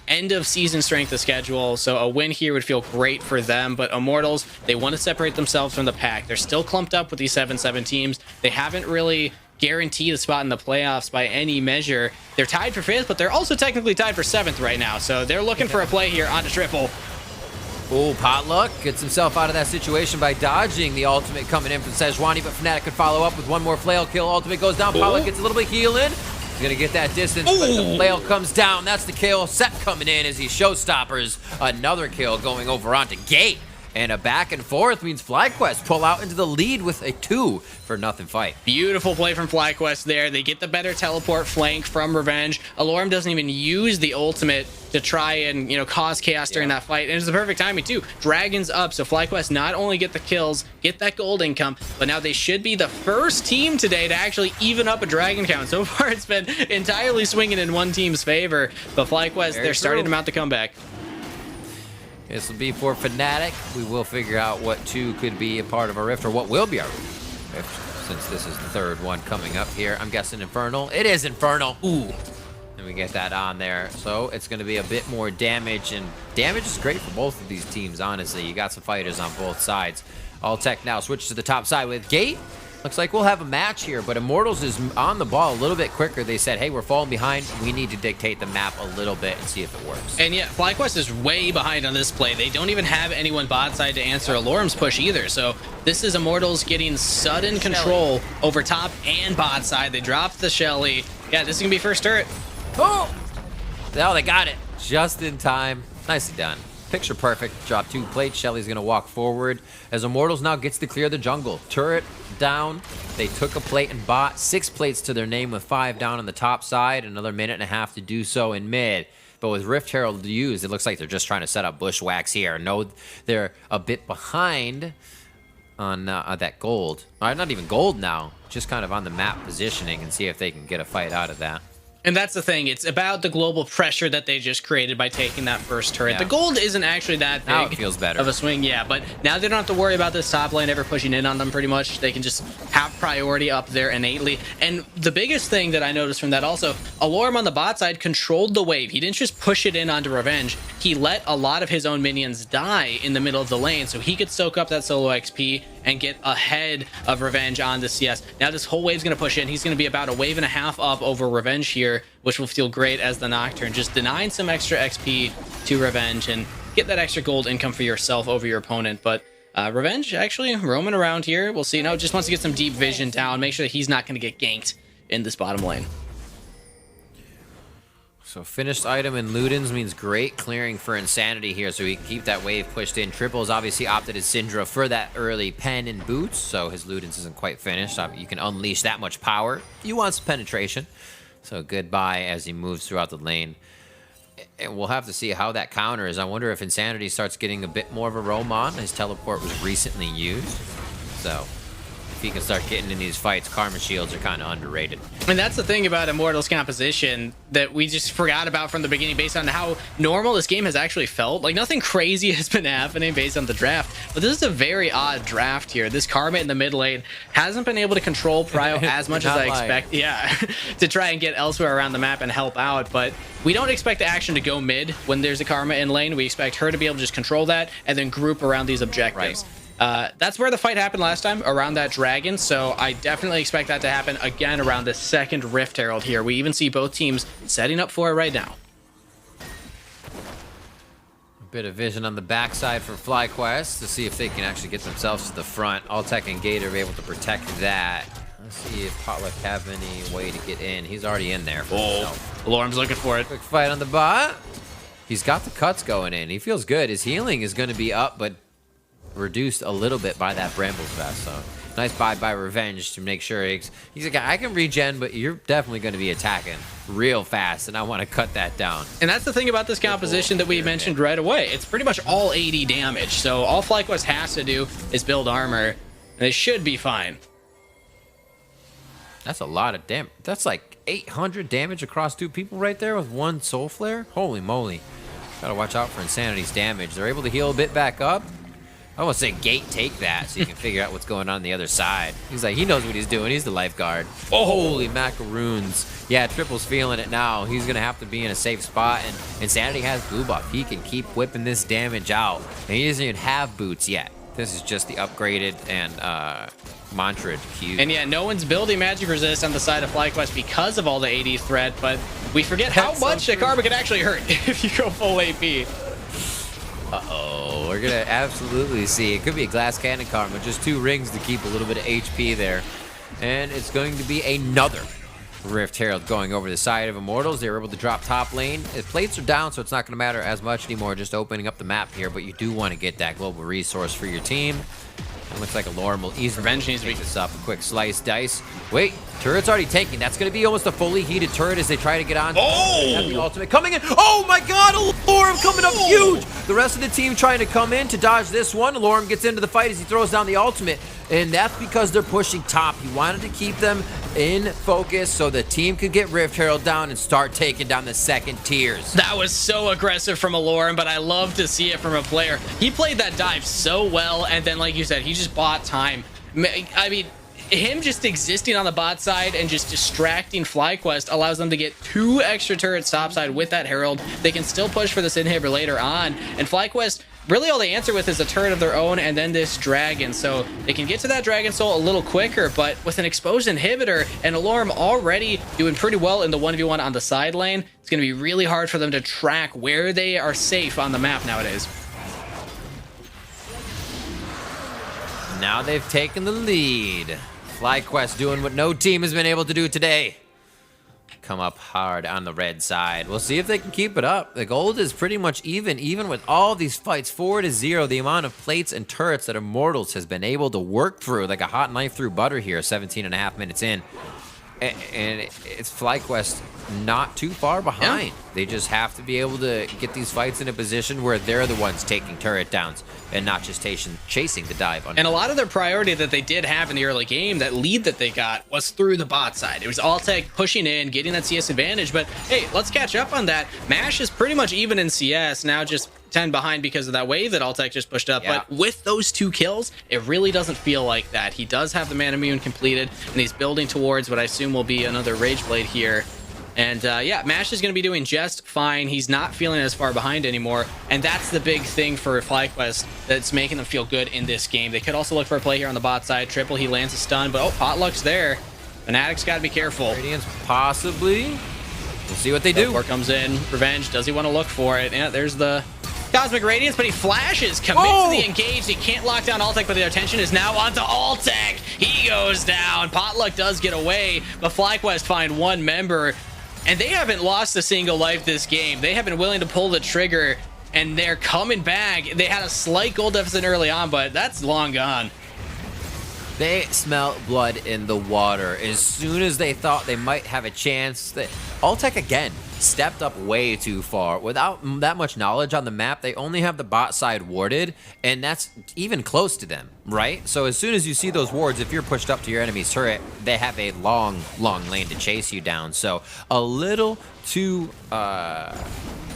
end of season strength of schedule, so a win here would feel great for them. But Immortals, they want to separate themselves from the pack. They're still clumped up with these 7-7 teams. They haven't really guaranteed a spot in the playoffs by any measure. They're tied for 5th, but they're also technically tied for 7th right now, so they're looking for a play here on the triple. Oh, Potluck gets himself out of that situation by dodging the ultimate coming in from Sejuani, but Fnatic could follow up with one more flail kill. Ultimate goes down. Potluck gets a little bit heal in. He's going to get that distance, but the flail comes down. That's the kill. Set coming in as he showstoppers. Another kill going over onto Gate. And a back and forth means FlyQuest pull out into the lead with a 2-0 fight. Beautiful play from FlyQuest there. They get the better teleport flank from Revenge. Alorm doesn't even use the ultimate to try and, you know, cause chaos during that fight. And it's the perfect timing too. Dragon's up, so FlyQuest not only get the kills, get that gold income, but now they should be the first team today to actually even up a dragon count. So far, it's been entirely swinging in one team's favor. But FlyQuest, they're starting to mount the comeback. This will be for Fnatic. We will figure out what 2 could be a part of our rift, or what will be our rift, since this is the 3rd one coming up here. I'm guessing Infernal. It is Infernal. Ooh. And we get that on there. So it's going to be a bit more damage, and damage is great for both of these teams, honestly. You got some fighters on both sides. Altec now switches to the top side with Gate. Looks like we'll have a match here, but Immortals is on the ball a little bit quicker. They said, hey, we're falling behind. We need to dictate the map a little bit and see if it works. And yeah, FlyQuest is way behind on this play. They don't even have anyone bot side to answer Alorm's push either. So this is Immortals getting sudden control over top and bot side. They dropped the Shelly. Yeah, this is going to be first turret. Oh! Oh, they got it. Just in time. Nicely done. Picture perfect. Drop 2 plates. Shelly's going to walk forward as Immortals now gets to clear the jungle. Turret down. They took a plate and bot 6 plates to their name with 5 down on the top side. Another minute and a half to do so in mid. But with Rift Herald used, it looks like they're just trying to set up bushwhacks here. No, they're a bit behind on that gold. Not even gold now. Just kind of on the map positioning and see if they can get a fight out of that. And that's the thing. It's about the global pressure that they just created by taking that first turret. Yeah. The gold isn't actually that big now it feels better. of a swing, yeah. But now they don't have to worry about this top lane ever pushing in on them pretty much. They can just have priority up there innately. And the biggest thing that I noticed from that also, Alorm on the bot side controlled the wave. He didn't just push it in onto Revenge. He let a lot of his own minions die in the middle of the lane so he could soak up that solo XP and get ahead of Revenge on the CS. Now this whole wave's going to push in. He's going to be about a wave and a half up over Revenge here, which will feel great as the Nocturne. Just denying some extra XP to Revenge and get that extra gold income for yourself over your opponent. But Revenge actually roaming around here. We'll see. No, just wants to get some deep vision down. Make sure that he's not going to get ganked in this bottom lane. So finished item in Ludens means great clearing for Insanity here, so he can keep that wave pushed in. Triple's obviously opted as Syndra for that early pen and boots, so his Ludens isn't quite finished. You can unleash that much power. You want some penetration. So goodbye as he moves throughout the lane. And we'll have to see how that counters. I wonder if Insanity starts getting a bit more of a roam on. His teleport was recently used. So if he can start getting in these fights. Karma shields are kind of underrated. And that's the thing about Immortals composition that we just forgot about from the beginning, based on how normal this game has actually felt. Like, nothing crazy has been happening based on the draft, but this is a very odd draft here. This Karma in the mid lane hasn't been able to control Prio as much as I expect. Yeah, to try and get elsewhere around the map and help out, but we don't expect the action to go mid when there's a Karma in lane. We expect her to be able to just control that and then group around these objectives. That's where the fight happened last time, around that dragon, so I definitely expect that to happen again around the second Rift Herald here. We even see both teams setting up for it right now. A bit of vision on the backside for FlyQuest to see if they can actually get themselves to the front. Alltech and Gator are able to protect that. Let's see if Potluck have any way to get in. He's already in there for himself. Alarm's looking for it. Quick fight on the bot. He's got the cuts going in. He feels good. His healing is going to be up, but reduced a little bit by that Brambles Vest. So nice buy by Revenge to make sure he's a guy, I can regen, but you're definitely going to be attacking real fast, and I want to cut that down. And that's the thing about this composition that we mentioned right away. It's pretty much all 80 damage, so all FlyQuest has to do is build armor, and they should be fine. That's a lot of damage. That's like 800 damage across 2 people right there with 1 Soul Flare. Holy moly. Gotta watch out for Insanity's damage. They're able to heal a bit back up. I almost say Gate take that so you can figure out what's going on the other side. He's like, he knows what he's doing. He's the lifeguard. Oh, holy macaroons. Yeah, Triple's feeling it now. He's going to have to be in a safe spot, and Insanity has blue buff. He can keep whipping this damage out, and he doesn't even have boots yet. This is just the upgraded and mantra Q. And yeah, no one's building magic resist on the side of FlyQuest because of all the AD threat, but we forget how much the Karma can actually hurt if you go full AP. Uh-oh, we're going to absolutely see. It could be a glass cannon Karma, just 2 rings to keep a little bit of HP there. And it's going to be another Rift Herald going over the side of Immortals. They were able to drop top lane. The plates are down, so it's not going to matter as much anymore, just opening up the map here, but you do want to get that global resource for your team. It looks like Alarm will easily Revenge needs to pick this up. A quick slice, dice. Wait, turret's already tanking. That's going to be almost a fully heated turret as they try to get on. Oh! The ultimate coming in. Oh my god, Alarm coming up huge! The rest of the team trying to come in to dodge this one. Alarm gets into the fight as he throws down the ultimate. And that's because they're pushing top. He wanted to keep them in focus so the team could get Rift Herald down and start taking down the second tiers. That was so aggressive from Aloran, but I love to see it from a player. He played that dive so well, and then, like you said, he just bought time. I mean, him just existing on the bot side and just distracting FlyQuest allows them to get 2 extra turrets topside with that Herald. They can still push for this inhibitor later on, and FlyQuest, really all they answer with is a turret of their own and then this dragon, so they can get to that dragon soul a little quicker, but with an exposed inhibitor and Alarm already doing pretty well in the 1v1 on the side lane, it's going to be really hard for them to track where they are safe on the map nowadays. Now they've taken the lead. FlyQuest doing what no team has been able to do today. Come up hard on the red side. We'll see if they can keep it up. The gold is pretty much even with all these fights. 4-0, the amount of plates and turrets that Immortals has been able to work through like a hot knife through butter here, 17.5 minutes in. And it's FlyQuest not too far behind. Yeah. They just have to be able to get these fights in a position where they're the ones taking turret downs and not just chasing the dive. And a lot of their priority that they did have in the early game, that lead that they got, was through the bot side. It was Alltech pushing in, getting that CS advantage, but hey, let's catch up on that. MASH is pretty much even in CS, now just 10 behind because of that wave that Alltech just pushed up. Yeah. But with those 2 kills, it really doesn't feel like that. He does have the Man Immune completed, and he's building towards what I assume will be another Rage Blade here. And yeah, MASH is going to be doing just fine. He's not feeling as far behind anymore, and that's the big thing for FlyQuest that's making them feel good in this game. They could also look for a play here on the bot side. Triple, he lands a stun, but oh, Potluck's there. Fnatic's got to be careful. Radiance possibly. We'll see what they do. Where comes in Revenge. Does he want to look for it? Yeah, there's the Cosmic Radiance, but he flashes, commits to the engage. He can't lock down Alltech, but the attention is now onto Alltech. He goes down. Potluck does get away, but FlyQuest find 1 member, and they haven't lost a single life this game. They have been willing to pull the trigger, and they're coming back. They had a slight gold deficit early on, but that's long gone. They smell blood in the water. As soon as they thought they might have a chance, Alltech again stepped up way too far. Without that much knowledge on the map, they only have the bot side warded, and that's even close to them, right? So as soon as you see those wards, if you're pushed up to your enemy's turret, they have a long lane to chase you down. So a little too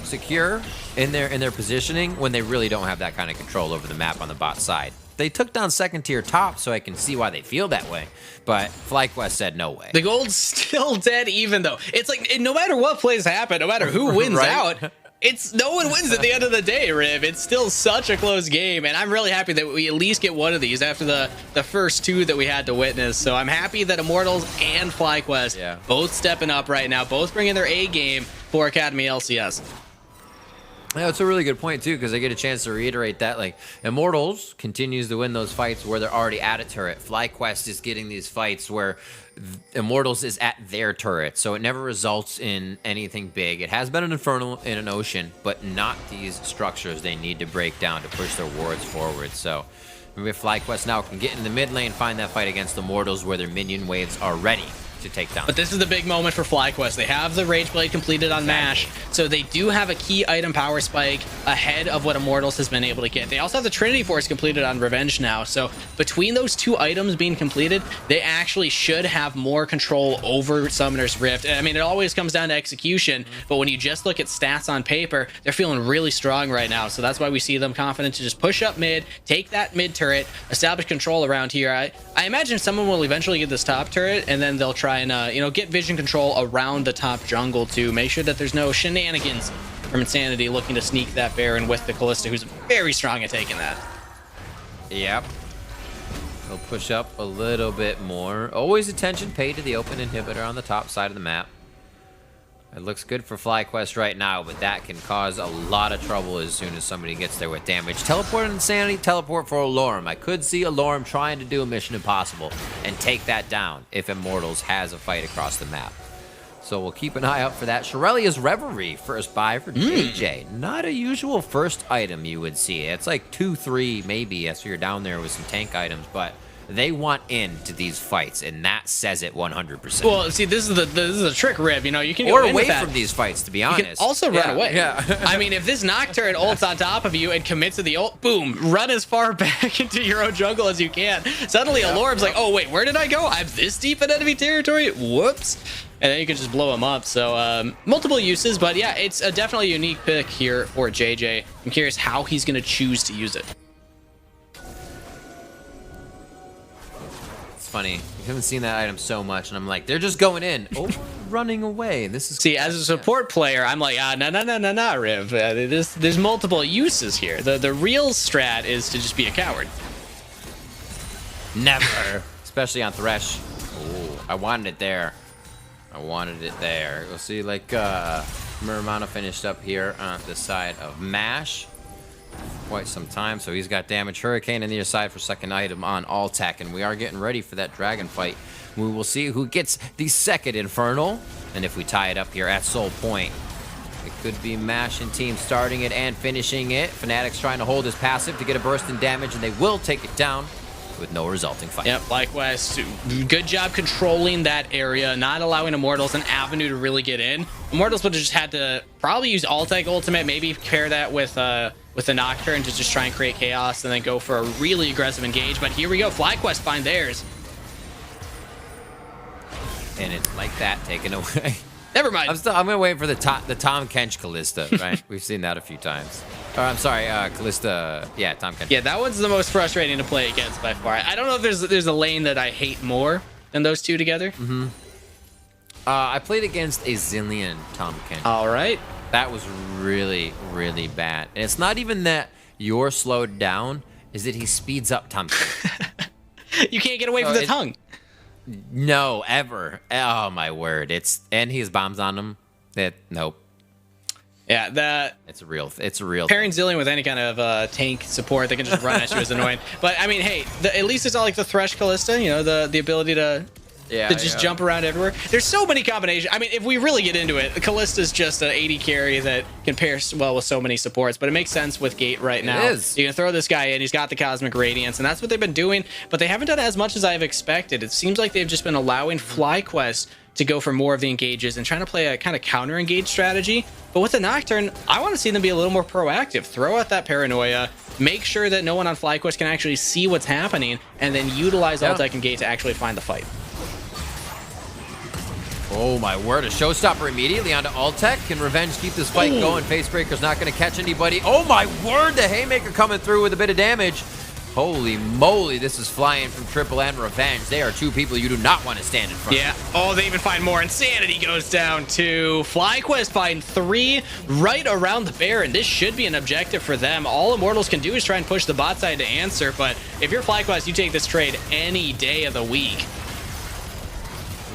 secure in their positioning when they really don't have that kind of control over the map on the bot side. They took down second tier top, so I can see why they feel that way. But FlyQuest said no way. The gold's still dead even though. It's like no matter what plays happen, no matter who wins Right? out, it's no one wins at the end of the day, Riv. It's still such a close game, and I'm really happy that we at least get one of these after the first two that we had to witness. So I'm happy that Immortals and FlyQuest both stepping up right now, both bringing their A game for Academy LCS. Yeah, it's a really good point, too, because I get a chance to reiterate that. Like, Immortals continues to win those fights where they're already at a turret. FlyQuest is getting these fights where Immortals is at their turret, so it never results in anything big. It has been an Infernal in an Ocean, but not these structures they need to break down to push their wards forward. So, maybe FlyQuest now can get in the mid lane, find that fight against Immortals where their minion waves are ready to take down. But this is the big moment for FlyQuest. They have the Rage Blade completed on MASH, so they do have a key item power spike ahead of what Immortals has been able to get. They also have the Trinity Force completed on Revenge now, so between those two items being completed, they actually should have more control over Summoner's Rift. I mean, it always comes down to execution, but when you just look at stats on paper, they're feeling really strong right now, so that's why we see them confident to just push up mid, take that mid turret, establish control around here. I imagine someone will eventually get this top turret, and then they'll try and you know, get vision control around the top jungle to make sure that there's no shenanigans from Insanity looking to sneak that Baron with the Kalista, who's very strong at taking that. Yep. They'll push up a little bit more. Always attention paid to the open inhibitor on the top side of the map. It looks good for FlyQuest right now, but that can cause a lot of trouble as soon as somebody gets there with damage. Teleport Insanity, teleport for Alorm. I could see Alorm trying to do a Mission Impossible and take that down if Immortals has a fight across the map. So we'll keep an eye out for that. Shirelia's Reverie, first buy for JJ. Not a usual first item you would see. It's like 2-3 maybe as you're down there with some tank items, but they want into these fights, and that says it 100%. Well, see, this is the trick, Riv. You know, you can or go away in with from these fights, to be honest. You can also run away. Yeah. I mean, if this Nocturne ults on top of you and commits to the ult, boom, run as far back into your own jungle as you can. Suddenly, Alorm's like, oh, wait, where did I go? I'm this deep in enemy territory? Whoops. And then you can just blow him up. So, multiple uses, but yeah, it's a definitely unique pick here for JJ. I'm curious how he's going to choose to use it. Funny. You haven't seen that item so much, and I'm like, they're just going in. Oh, running away. This is see, as a support player, I'm like, no, Riv. There's multiple uses here. The real strat is to just be a coward. Never. Especially on Thresh. Oh, I wanted it there. I wanted it there. You'll see, like, Muramana finished up here on the side of MASH. Quite some time, so he's got damage. Hurricane on the other side for second item on Altec, and we are getting ready for that dragon fight. We will see who gets the second Infernal, and if we tie it up here at Soul Point, it could be MASH and team starting it and finishing it. Fnatic's trying to hold his passive to get a burst in damage, and they will take it down with no resulting fight. Yep, FlyQuest, good job controlling that area, not allowing Immortals an avenue to really get in. Immortals would have just had to probably use Altec ultimate, maybe pair that with the Nocturne to just try and create chaos and then go for a really aggressive engage. But here we go, FlyQuest find theirs. And it's like that taken away. Never mind. I'm gonna wait for the Tom Kench Kalista, right? We've seen that a few times. Or I'm sorry, Kalista. Yeah, Tom Kench. Yeah, that one's the most frustrating to play against by far. I don't know if there's a lane that I hate more than those two together. Mm-hmm. I played against a Zillion Tom Kench. All right. That was really, really bad. And it's not even that you're slowed down, is that he speeds up Tom Kench. You can't get away from the tongue. No, ever. Oh my word! And he has bombs on him. Nope. Yeah, it's a real pairing Zillion with any kind of tank support that can just run at you is annoying. But I mean, hey, at least it's not like the Thresh Kalista. You know, the ability to just jump around everywhere. There's so many combinations. I mean, if we really get into it, Kalista's just an 80 carry that can pair well with so many supports, but it makes sense with Gate right now. It is. You can throw this guy in, he's got the Cosmic Radiance, and that's what they've been doing, but they haven't done as much as I've expected. It seems like they've just been allowing FlyQuest to go for more of the engages and trying to play a kind of counter engage strategy. But with the Nocturne, I want to see them be a little more proactive. Throw out that paranoia, make sure that no one on FlyQuest can actually see what's happening, and then utilize Altec and Gate to actually find the fight. Oh my word, a showstopper immediately onto Altec. Can Revenge keep this fight going? Facebreaker's not going to catch anybody. Oh my word, the Haymaker coming through with a bit of damage. Holy moly, this is flying from Triple and Revenge. They are two people you do not want to stand in front of. Yeah. Oh, they even find more. Insanity goes down to FlyQuest, find 3 right around the Baron. This should be an objective for them. All Immortals can do is try and push the bot side to answer, but if you're FlyQuest, you take this trade any day of the week.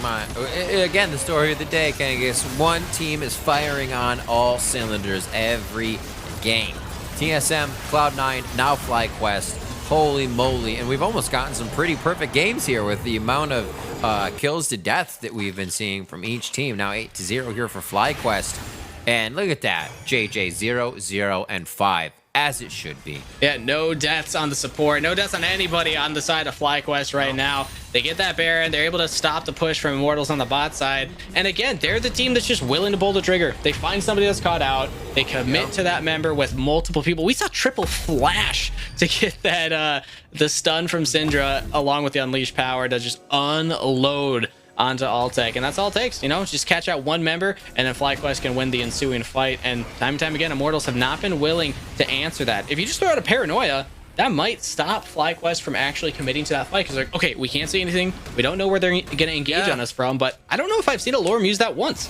Again, the story of the day, Kangas. One team is firing on all cylinders every game. TSM, Cloud9, now FlyQuest. Holy moly. And we've almost gotten some pretty perfect games here with the amount of kills to death that we've been seeing from each team. Now 8-0 here for FlyQuest. And look at that. JJ 0, 0, and 5. As it should be. Yeah, no deaths on the support. No deaths on anybody on the side of FlyQuest right now. They get that Baron. They're able to stop the push from Immortals on the bot side. And again, they're the team that's just willing to pull the trigger. They find somebody that's caught out. They commit to that member with multiple people. We saw triple flash to get that the stun from Syndra along with the unleashed power to just unload onto Altec, and that's all it takes, you know, just catch out one member and then FlyQuest can win the ensuing fight. And time and time again, Immortals have not been willing to answer that. If you just throw out a paranoia, that might stop FlyQuest from actually committing to that fight, because they're like, okay, we can't see anything, we don't know where they're gonna engage on us from. But I don't know if I've seen a Lorem use that once.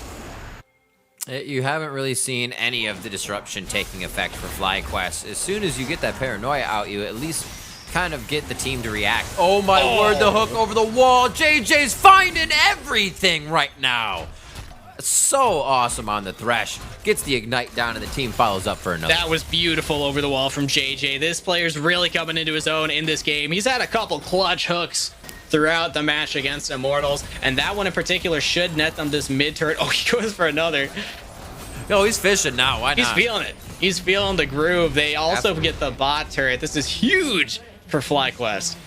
You haven't really seen any of the disruption taking effect for FlyQuest. As soon as you get that paranoia out, you at least kind of get the team to react. Oh my word, the hook over the wall. JJ's finding everything right now. So awesome on the Thresh. Gets the ignite down and the team follows up for another. That was beautiful over the wall from JJ. This player's really coming into his own in this game. He's had a couple clutch hooks throughout the match against Immortals, and that one in particular should net them this mid turret. Oh, he goes for another. No, he's fishing now. Why not? He's feeling it. He's feeling the groove. They also get the bot turret. This is huge for FlyQuest.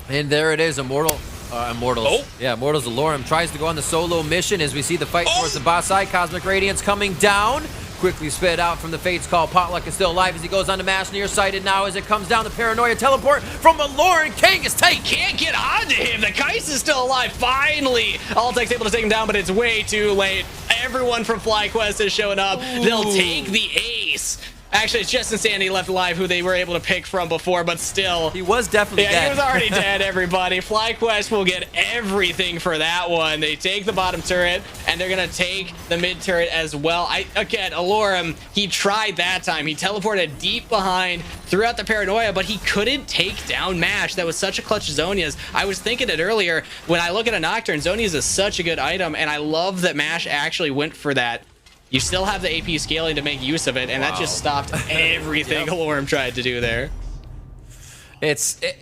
And there it is, Immortals. Oh. Yeah, Immortals Lorem tries to go on the solo mission as we see the fight towards the bot side. Cosmic Radiance coming down. Quickly spit out from the Fates Call. Potluck is still alive as he goes on to Mash, nearsighted now as it comes down. The Paranoia teleport from Aloran. King is taken. Can't get onto him. The Kais is still alive. Finally, Altec's able to take him down, but it's way too late. Everyone from FlyQuest is showing up. Ooh. They'll take the ace. Actually, it's just Insanity left alive, who they were able to pick from before, but still. He was definitely dead. He was already dead, everybody. FlyQuest will get everything for that one. They take the bottom turret, and they're going to take the mid turret as well. Again, Aloram, he tried that time. He teleported deep behind, threw out the Paranoia, but he couldn't take down Mash. That was such a clutch Zonia's. I was thinking it earlier. When I look at a Nocturne, Zonia's is such a good item, and I love that Mash actually went for that. You still have the AP scaling to make use of it, and that just stopped everything Aloram tried to do there.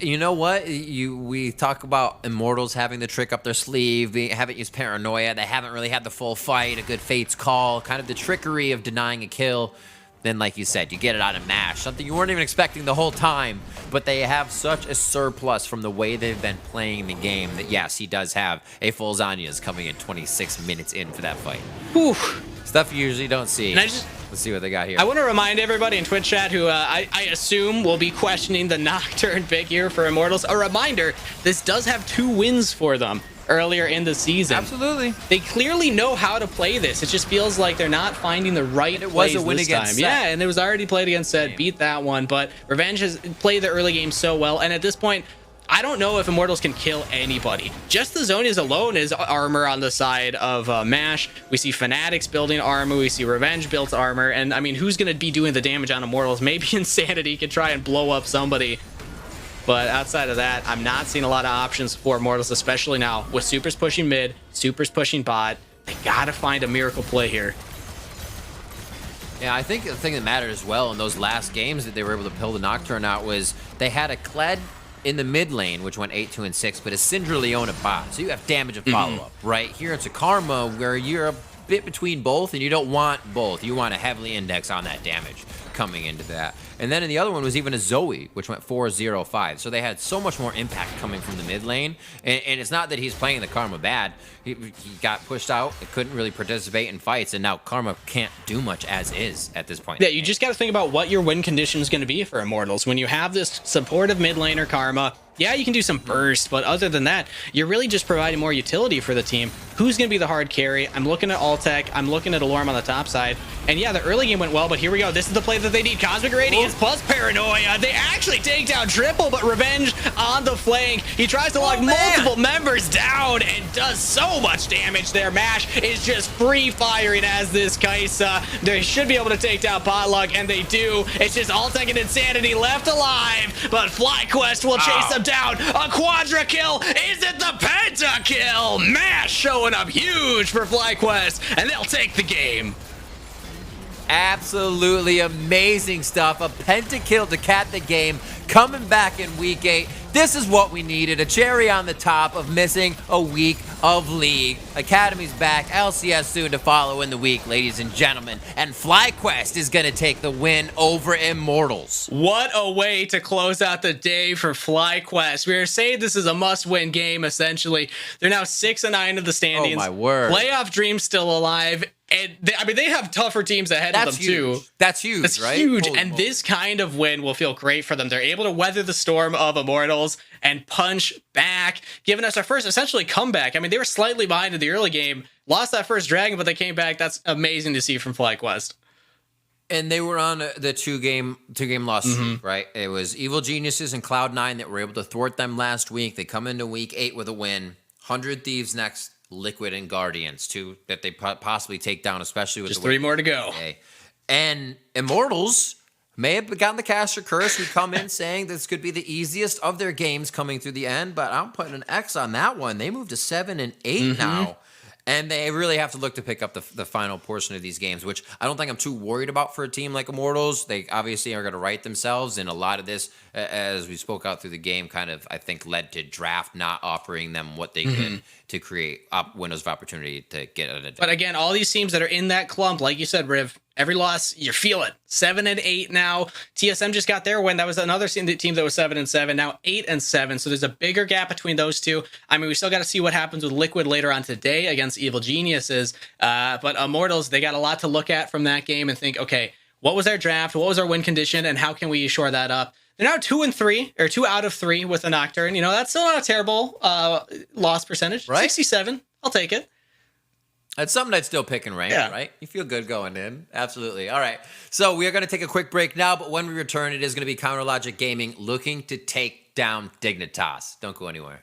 You know what? We talk about Immortals having the trick up their sleeve. They haven't used Paranoia. They haven't really had the full fight, a good Fates Call, kind of the trickery of denying a kill. Then, like you said, you get it out of Mash, something you weren't even expecting the whole time. But they have such a surplus from the way they've been playing the game that, yes, he does have a full Zhonya's coming in 26 minutes in for that fight. Whew. Stuff you usually don't see. Let's see what they got here. I want to remind everybody in Twitch chat who I assume will be questioning the Nocturne pick here for Immortals. A reminder, this does have 2 wins for them earlier in the season. Absolutely. They clearly know how to play this. It just feels like they're not finding the right plays this time. Yeah, and it was already played against Set, beat that one, but Revenge has played the early game so well, and at this point, I don't know if Immortals can kill anybody. Just the Zonias alone is armor on the side of Mash. We see Fanatics building armor. We see Revenge built armor. And, I mean, who's going to be doing the damage on Immortals? Maybe Insanity can try and blow up somebody. But outside of that, I'm not seeing a lot of options for Immortals, especially now with Supers pushing mid, Supers pushing bot. They got to find a miracle play here. Yeah, I think the thing that mattered as well in those last games that they were able to pull the Nocturne out was they had a Kled in the mid lane, which went 8, 2, and 6, but a Syndra Leona bot. So you have damage and follow-up, right? Here it's a Karma where you're a bit between both, and you don't want both. You want to heavily index on that damage coming into that. And then in the other one was even a Zoe, which went 4-0-5. So they had so much more impact coming from the mid lane. And it's not that he's playing the Karma bad. He got pushed out, couldn't really participate in fights, and now Karma can't do much as is at this point. Yeah, you just got to think about what your win condition is going to be for Immortals. When you have this supportive mid laner Karma, yeah, you can do some burst, but other than that, you're really just providing more utility for the team. Who's going to be the hard carry? I'm looking at Altec. I'm looking at Alorm on the top side. And yeah, the early game went well, but here we go. This is the play that they need. Cosmic Radiance plus Paranoia. They actually take down Triple, but Revenge on the flank. He tries to lock multiple members down and does so much damage there. Mash is just free firing as this Kaisa. They should be able to take down Potluck, and they do. It's just Altec and Insanity left alive, but FlyQuest will chase them down. A quadra kill. Is it the penta kill? Mash showing up huge for FlyQuest, and they'll take the game. Absolutely amazing stuff. A pentakill to cap the game, coming back in week 8. This is what we needed. A cherry on the top of missing a week of League. Academy's back. LCS soon to follow in the week, ladies and gentlemen. And FlyQuest is going to take the win over Immortals. What a way to close out the day for FlyQuest. We are saying this is a must-win game, essentially. They're now 6-9 of the standings. Oh, my word. Playoff dream still alive. And they have tougher teams ahead of them, too. That's huge, That's right? huge. Holy and moly. this kind of win will feel great for them. They're able to weather the storm of Immortals and punch back, giving us our first essentially comeback. I mean, they were slightly behind in the early game, lost that first dragon, but they came back. That's amazing to see from FlyQuest. And they were on the two-game loss streak, right? It was Evil Geniuses and Cloud9 that were able to thwart them last week. They come into week 8 with a win. 100 Thieves next. Liquid and Guardians, too, that they possibly take down, especially with just the 3 more to go. Okay. And Immortals may have gotten the caster curse. We come in saying this could be the easiest of their games coming through the end, but I'm putting an X on that one. They moved to 7-8 now. And they really have to look to pick up the final portion of these games, which I don't think I'm too worried about for a team like Immortals. They obviously are going to right themselves, and a lot of this, as we spoke out through the game, kind of, I think, led to draft not offering them what they could to create windows of opportunity to get an advantage. But again, all these teams that are in that clump, like you said, Riv, every loss, you feel it. 7-8 now. TSM just got their win. That was another team that was 7-7. Now 8-7. So there's a bigger gap between those two. I mean, we still got to see what happens with Liquid later on today against Evil Geniuses. But Immortals, they got a lot to look at from that game and think, okay, what was our draft? What was our win condition? And how can we shore that up? They're now 2-3, or 2 out of 3 with a Nocturne. You know, that's still not a terrible loss percentage. Right? 67. I'll take it. That's something I'd still pick and rank, right? You feel good going in. Absolutely. All right. So we are going to take a quick break now, but when we return, it is going to be Counter Logic Gaming looking to take down Dignitas. Don't go anywhere.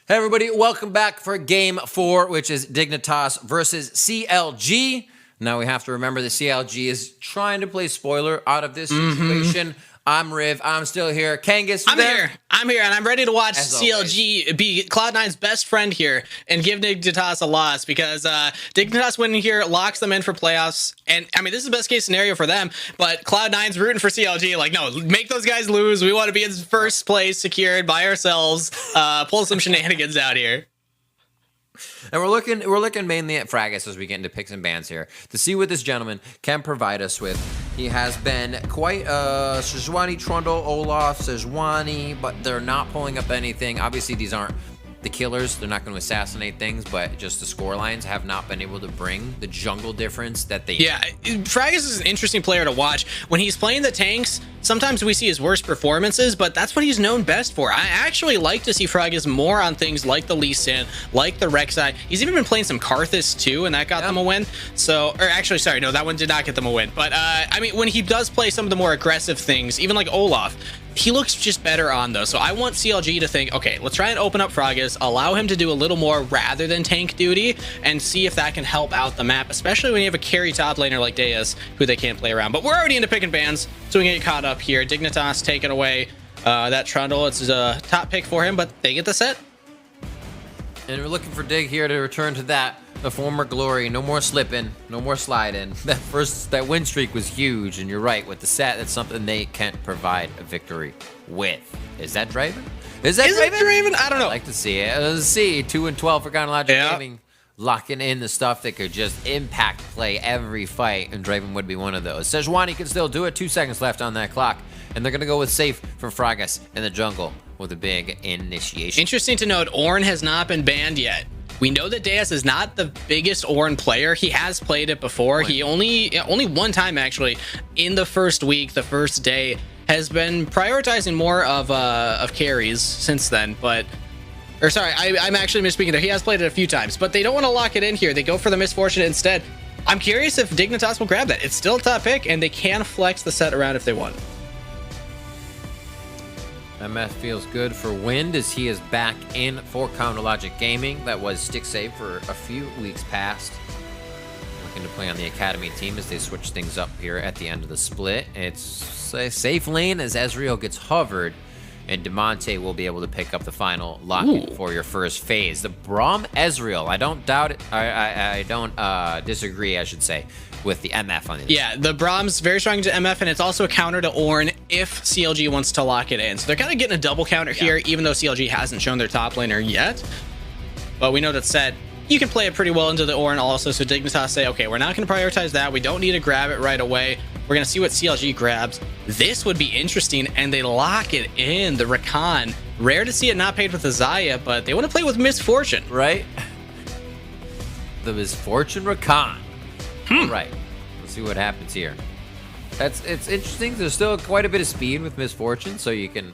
Hey everybody, welcome back for game 4, which is Dignitas versus CLG. Now we have to remember that CLG is trying to play spoiler out of this situation. I'm Riv, I'm still here. Kangas, I'm here, and I'm ready to watch As CLG be Cloud9's best friend here and give Dignitas a loss, because Dignitas winning here locks them in for playoffs. And I mean, this is the best case scenario for them, but Cloud9's rooting for CLG. Like, no, make those guys lose. We want to be in first place, secured by ourselves. Pull some shenanigans out here. And we're looking mainly at Fraggus as we get into picks and bans here to see what this gentleman can provide us with. He has been quite Sejuani, Trundle, Olaf, Sejuani, but they're not pulling up anything. Obviously, these aren't the killers. They're not going to assassinate things, but just the score lines have not been able to bring the jungle difference that they... Yeah, Fraggus is an interesting player to watch. When he's playing the tanks, sometimes we see his worst performances, but that's what he's known best for. I actually like to see Fraggus more on things like the Lee Sin, like the Rek'Sai. He's even been playing some Karthus too, and that got them a win. So, or actually, sorry, no, that one did not get them a win. But I mean, when he does play some of the more aggressive things, even like Olaf, he looks just better on those. So I want CLG to think, okay, let's try and open up Fraggus, allow him to do a little more rather than tank duty, and see if that can help out the map, especially when you have a carry top laner like Deus, who they can't play around. But we're already into pick and bans, so we can get caught up here. Dignitas taking away that Trundle. It's a top pick for him, but they get the set. And we're looking for Dig here to return to the former glory. No more slipping, no more sliding. That win streak was huge, and you're right, with the set, that's something they can't provide a victory with. Is that Draven? Is it Draven? I don't know. I'd like to see it. Let's see. 2-12 for Chronologic Gaming. Locking in the stuff that could just impact play every fight, and Draven would be one of those. Sejuani can still do it. 2 seconds left on that clock, and they're going to go with safe for Fraggus in the jungle with a big initiation. Interesting to note, Ornn has not been banned yet. We know that Deus is not the biggest Ornn player. He has played it before. He only one time, actually, in the first week, the first day, has been prioritizing more of carries since then, but... Or sorry, I'm actually misspeaking there. He has played it a few times, but they don't want to lock it in here. They go for the Misfortune instead. I'm curious if Dignitas will grab that. It's still a top pick, and they can flex the set around if they want. MF feels good for Wind as he is back in for Chronologic Gaming. That was stick save for a few weeks past. Looking to play on the Academy team as they switch things up here at the end of the split. It's a safe lane as Ezreal gets hovered, and Demonte will be able to pick up the final lock-in for your first phase. The Braum Ezreal, I don't doubt it. I don't disagree, I should say, with the MF on the Yeah, the Braum's very strong to MF, and it's also a counter to Ornn if CLG wants to lock it in. So they're kind of getting a double counter here, even though CLG hasn't shown their top laner yet. But we know that said, you can play it pretty well into the Ornn also, so Dignitas say, okay, we're not going to prioritize that. We don't need to grab it right away. We're going to see what CLG grabs. This would be interesting, and they lock it in. The Rakan. Rare to see it not paid with a Xayah, but they want to play with Misfortune. Right? The Misfortune Rakan. All right. Let's see what happens here. It's interesting. There's still quite a bit of speed with Misfortune, so you can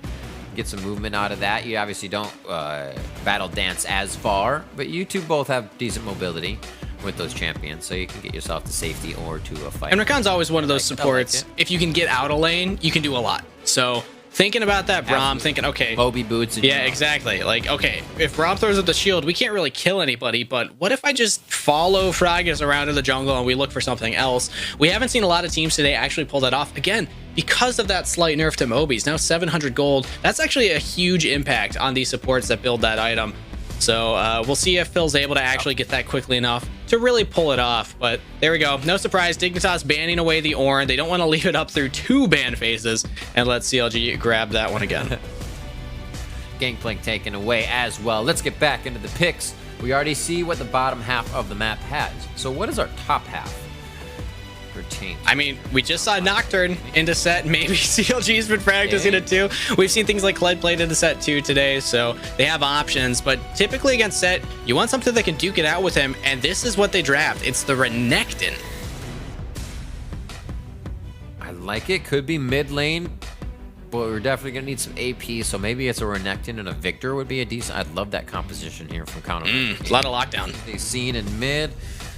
get some movement out of that. You obviously don't battle dance as far, but you two both have decent mobility with those champions, so you can get yourself to safety or to a fight. And Rakan's always one of those supports. If you can get out a lane, you can do a lot. So thinking about that, Braum, thinking, okay, Bobby boots. And yeah, exactly. Like, okay, if Braum throws up the shield, we can't really kill anybody, but what if I just follow Fraggus around in the jungle and we look for something else? We haven't seen a lot of teams today actually pull that off. Again, because of that slight nerf to Moby's, now 700 gold. That's actually a huge impact on these supports that build that item. So we'll see if Phil's able to actually get that quickly enough to really pull it off. But there we go. No surprise. Dignitas banning away the Ornn. They don't want to leave it up through 2 ban phases and let CLG grab that one again. Gangplank taken away as well. Let's get back into the picks. We already see what the bottom half of the map has. So what is our top half? I mean, we just saw Nocturne into set. Maybe CLG's been practicing it too. We've seen things like Kled played into set too today, so they have options. But typically against set, you want something that can duke it out with him, and this is what they draft. It's the Renekton. I like it. Could be mid lane, but we're definitely going to need some AP, so maybe it's a Renekton and a Victor would be a decent... I'd love that composition here from Counter. A lot of lockdown. They've seen in mid.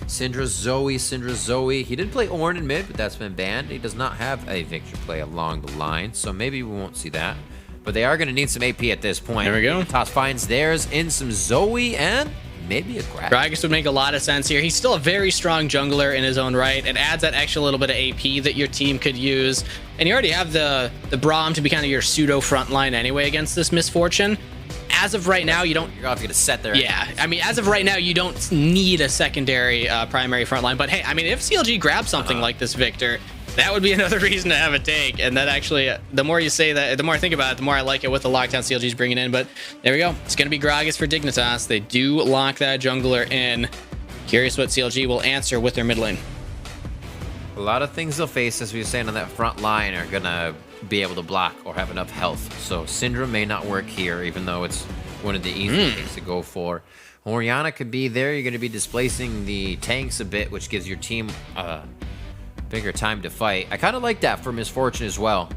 Syndra Zoe. He did play Ornn in mid, but that's been banned. He does not have a Victor play along the line, so maybe we won't see that. but they are going to need some AP at this point. There we go. Toss finds theirs in some Zoe and maybe a Gragas. Gragas would make a lot of sense here. He's still a very strong jungler in his own right. It adds that extra little bit of AP that your team could use. And you already have the Braum to be kind of your pseudo frontline anyway against this Misfortune. As of right now, you don't... You're obviously going to set there. Yeah, I mean, as of right now, you don't need a secondary primary frontline. But hey, I mean, if CLG grabs something like this Victor, that would be another reason to have a take. And that actually, the more you say that, the more I think about it, the more I like it with the lockdown CLG's bringing in. But there we go. It's going to be Gragas for Dignitas. They do lock that jungler in. Curious what CLG will answer with their mid lane. A lot of things they'll face, as we were saying, on that front line are going to be able to block or have enough health. So Syndra may not work here, even though it's one of the easy things to go for. Orianna could be there. You're going to be displacing the tanks a bit, which gives your team bigger time to fight. I kind of like that for Misfortune as well.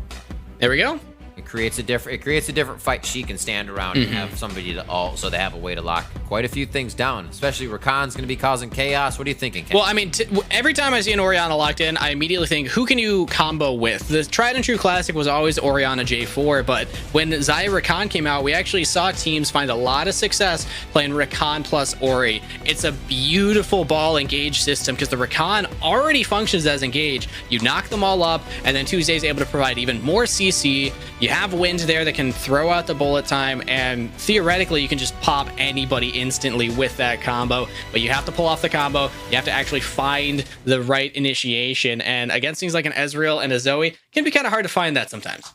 There we go. It creates a different fight she can stand around and have somebody to ult, so they have a way to lock quite a few things down. Especially Rakan's going to be causing chaos. What are you thinking, Ken? Well, I mean, every time I see an Orianna locked in, I immediately think, who can you combo with? The tried and true classic was always Orianna J4, but when Xayah Rakan came out, we actually saw teams find a lot of success playing Rakan plus Ori. It's a beautiful ball engage system because the Rakan already functions as engage. You knock them all up, and then Tuesday's able to provide even more CC. You have Wind there that can throw out the bullet time, and theoretically you can just pop anybody instantly with that combo, but you have to pull off the combo. You have to actually find the right initiation, and against things like an Ezreal and a Zoe, it can be kind of hard to find that sometimes.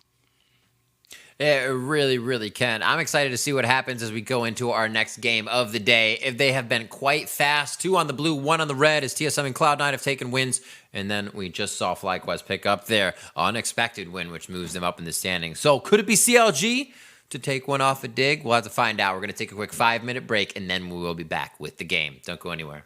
It really, really can. I'm excited to see what happens as we go into our next game of the day. If they have been quite fast, 2 on the blue, 1 on the red, as TSM and Cloud9 have taken wins. And then we just saw FlyQuest pick up their unexpected win, which moves them up in the standings. So could it be CLG to take one off a dig? We'll have to find out. We're going to take a quick 5-minute break, and then we will be back with the game. Don't go anywhere.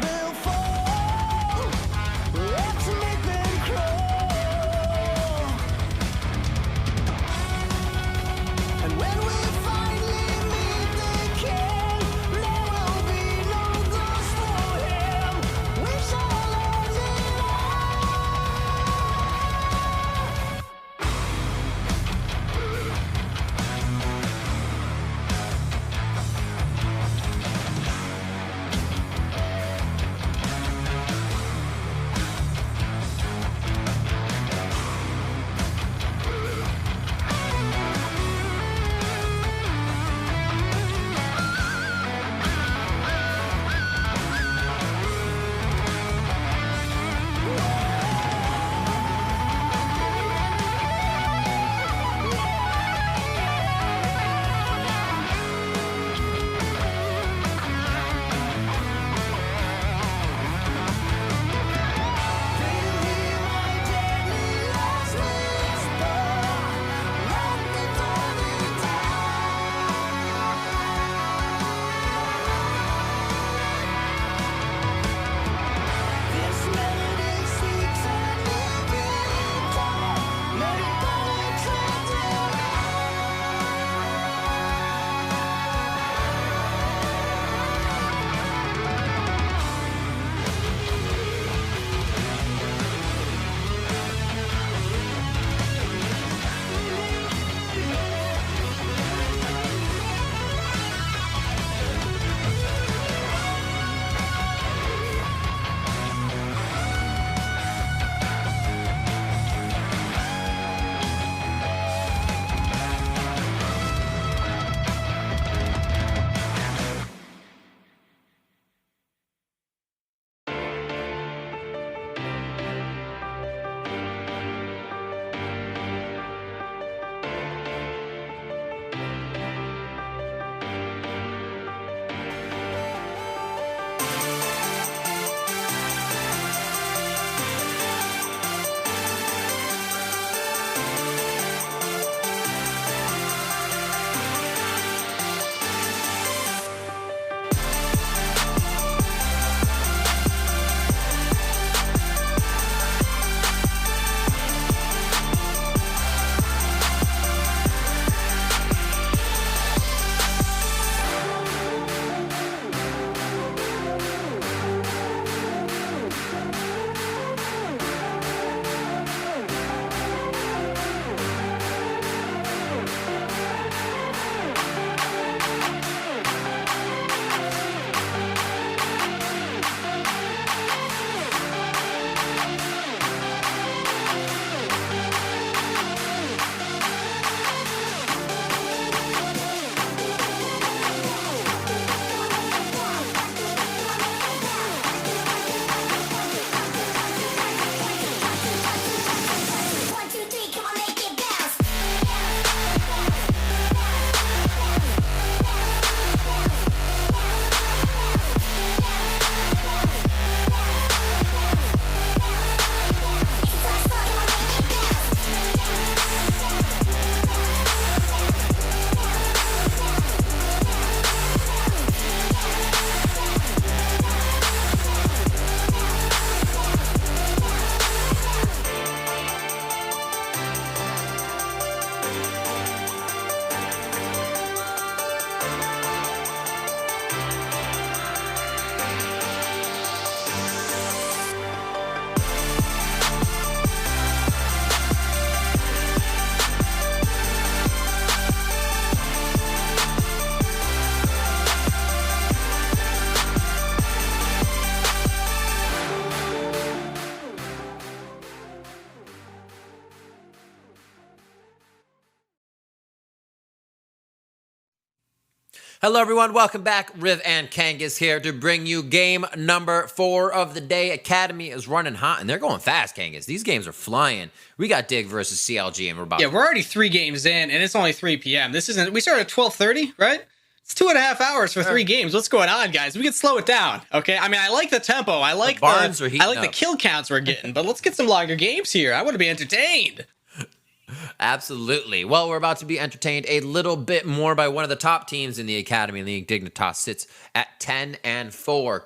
Will Hello, everyone. Welcome back. Riv and Kangas here to bring you game number 4 of the day. Academy is running hot, and they're going fast, Kangas. These games are flying. We got Dig versus CLG, and we're about. Yeah, we're already 3 games in, and it's only 3 p.m. This isn't. We started at 12:30, right? It's 2.5 hours for 3 games. What's going on, guys? We can slow it down, okay? I mean, I like the tempo. I like the kill counts we're getting, but let's get some longer games here. I want to be entertained. Absolutely. Well, we're about to be entertained a little bit more by one of the top teams in the Academy League. Dignitas sits at 10-4.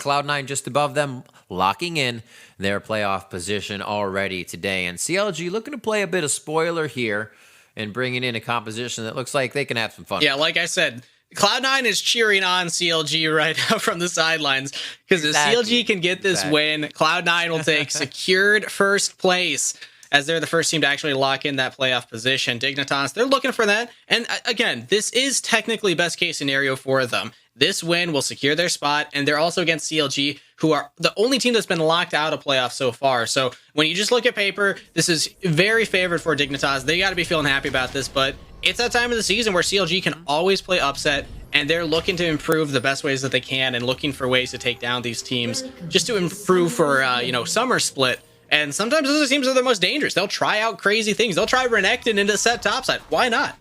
Cloud9 just above them, locking in their playoff position already today. And CLG looking to play a bit of spoiler here and bringing in a composition that looks like they can have some fun. Yeah, like I said, Cloud9 is cheering on CLG right now from the sidelines because if CLG can get this win, Cloud9 will take secured first place, as they're the first team to actually lock in that playoff position. Dignitas, they're looking for that. And again, this is technically best case scenario for them. This win will secure their spot, and they're also against CLG, who are the only team that's been locked out of playoffs so far. So when you just look at paper, this is very favored for Dignitas. They got to be feeling happy about this, but it's that time of the season where CLG can always play upset, and they're looking to improve the best ways that they can and looking for ways to take down these teams just to improve for, summer split. And sometimes those teams are the most dangerous. They'll try out crazy things. They'll try Renekton into set topside. Why not?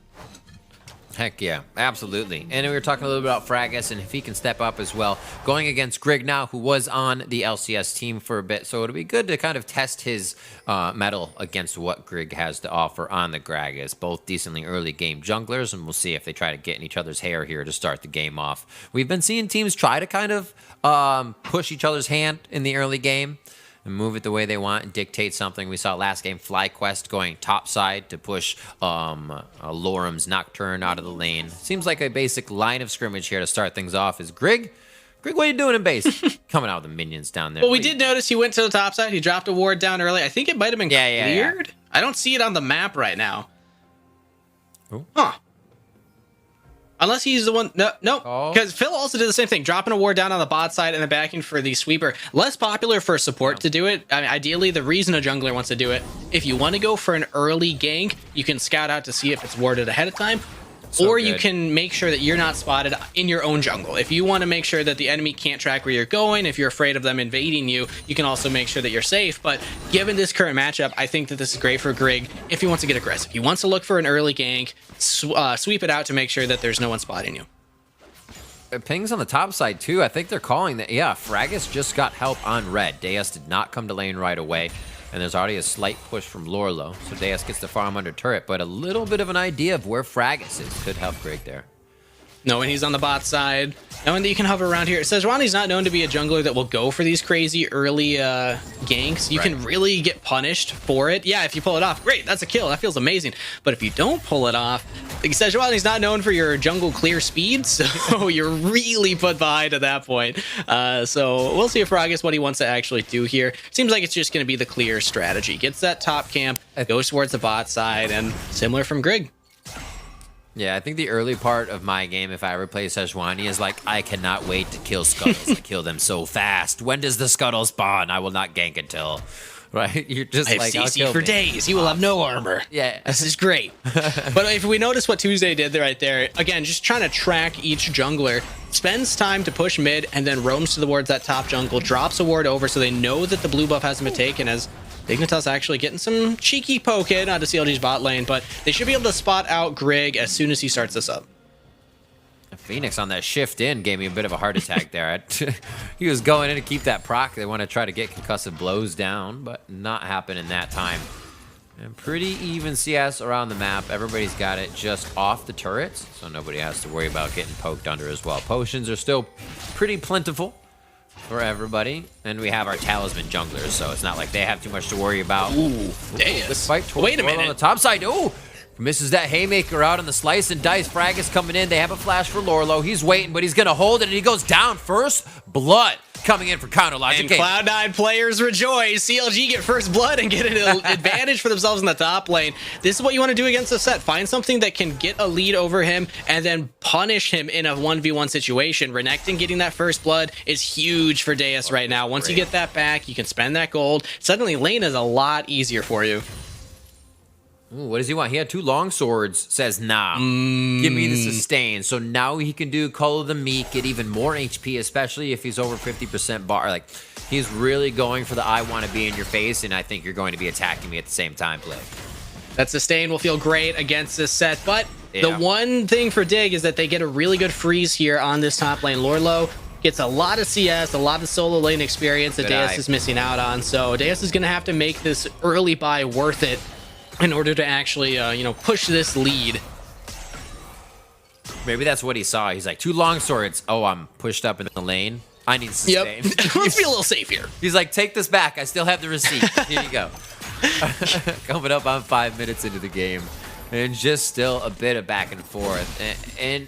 Heck yeah, absolutely. And we were talking a little bit about Fragus and if he can step up as well. Going against Grig now, who was on the LCS team for a bit. So it'll be good to kind of test his mettle against what Grig has to offer on the Gragas. Both decently early game junglers, and we'll see if they try to get in each other's hair here to start the game off. We've been seeing teams try to kind of push each other's hand in the early game and move it the way they want and dictate something. We saw last game FlyQuest going topside to push Lorem's Nocturne out of the lane. Seems like a basic line of scrimmage here to start things off. Is Grig, what are you doing in base? Coming out with the minions down there. Well, we did notice he went to the top side. He dropped a ward down early. I think it might have been cleared. Yeah. I don't see it on the map right now. Ooh. Huh. Unless he's the one. No. Because Phil also did the same thing, dropping a ward down on the bot side and then backing for the sweeper. Less popular for support to do it. I mean, ideally, the reason a jungler wants to do it, if you want to go for an early gank, you can scout out to see if it's warded ahead of time. Or you can make sure that you're not spotted in your own jungle. If you want to make sure that the enemy can't track where you're going, if you're afraid of them invading you, you can also make sure that you're safe. But given this current matchup, I think that this is great for Grig if he wants to get aggressive. He wants to look for an early gank, sweep it out to make sure that there's no one spotting you. Pings on the top side, too. I think they're calling that. Yeah, Fragus just got help on red. Deus did not come to lane right away. And there's already a slight push from Lorlo. So Deus gets the farm under turret. But a little bit of an idea of where Fragus is could help Grig there. Knowing he's on the bot side. Knowing that you can hover around here. It says Ronnie's not known to be a jungler that will go for these crazy early ganks. You can really get punished for it. Yeah, if you pull it off, great. That's a kill. That feels amazing. But if you don't pull it off, like Sejuani's not known for your jungle clear speed, so you're really put behind at that point. So we'll see if Fragus what he wants to actually do here. Seems like it's just going to be the clear strategy. Gets that top camp, goes towards the bot side, and similar from Grig. Yeah, I think the early part of my game, if I ever play Sejuani, is like, I cannot wait to kill Scuttles. I kill them so fast. When does the Scuttle spawn? I will not gank until... Right? You're just I have like, CC for days. You will have no armor. Yeah. This is great. But if we notice what Tuesday did right there, again, just trying to track each jungler, spends time to push mid and then roams towards that top jungle, drops a ward over so they know that the blue buff hasn't been taken, as Dignitas actually getting some cheeky poke in onto CLG's bot lane, but they should be able to spot out Grig as soon as he starts this up. Phoenix on that shift in gave me a bit of a heart attack there. He was going in to keep that proc. They want to try to get concussive blows down, but not happen in that time. And pretty even CS around the map. Everybody's got it just off the turrets, so nobody has to worry about getting poked under as well. Potions are still pretty plentiful for everybody, and we have our talisman junglers, so it's not like they have too much to worry about. Ooh, damn. Good fight towards Wait a minute. on the top side. Ooh, misses that haymaker out on the slice and dice. Fragus coming in. They have a flash for Lorlo. He's waiting, but he's gonna hold it, and he goes down first. Blood coming in for counter logic. And Cloud9 players rejoice. CLG get first blood and get an advantage for themselves in the top lane. This is what you want to do against a set. Find something that can get a lead over him and then punish him in a 1v1 situation. Renekton getting that first blood is huge for Deus right now. Once you get that back, you can spend that gold. Suddenly, lane is a lot easier for you. Ooh, what does he want? He had 2 long swords. Says, nah, give me the sustain. So now he can do Call of the Meek, get even more HP, especially if he's over 50% bar. Like, he's really going for the I want to be in your face, and I think you're going to be attacking me at the same time play. That sustain will feel great against this set, but the one thing for Dig is that they get a really good freeze here on this top lane. Lorlo gets a lot of CS, a lot of solo lane experience that Deus is missing out on. So Deus is going to have to make this early buy worth it in order to actually, push this lead. Maybe that's what he saw. He's like, 2 long swords. Oh, I'm pushed up in the lane. I need sustain. Yep. Let's be a little safe here. He's like, take this back. I still have the receipt. Here you go. Coming up on 5 minutes into the game. And just still a bit of back and forth. And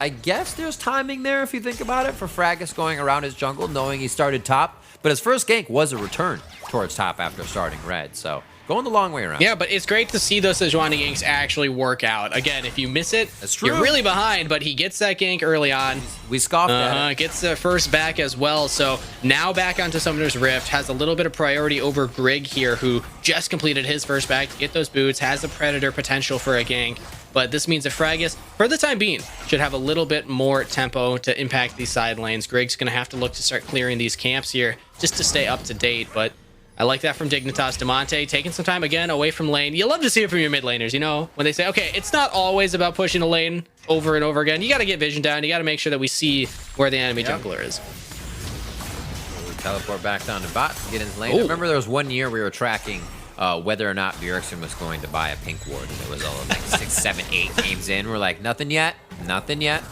I guess there's timing there if you think about it for Frackus going around his jungle knowing he started top. But his first gank was a return towards top after starting red. So going the long way around. Yeah, but it's great to see those Sejuani ganks actually work out. Again, if you miss it, that's true. You're really behind, but he gets that gank early on. We scoffed at it. Gets the first back as well. So now back onto Summoner's Rift, has a little bit of priority over Grig here, who just completed his first back to get those boots, has the Predator potential for a gank. But this means that Frackus, for the time being, should have a little bit more tempo to impact these side lanes. Grig's going to have to look to start clearing these camps here just to stay up to date, but I like that from Dignitas. Demonte taking some time again away from lane. You love to see it from your mid laners, when they say, okay, it's not always about pushing a lane over and over again. You got to get vision down. You got to make sure that we see where the enemy jungler is. We teleport back down to bot, get in lane. I remember there was one year we were tracking whether or not Bjergsen was going to buy a pink ward, and it was all like 6, 7, 8 games in. We're like, nothing yet, nothing yet.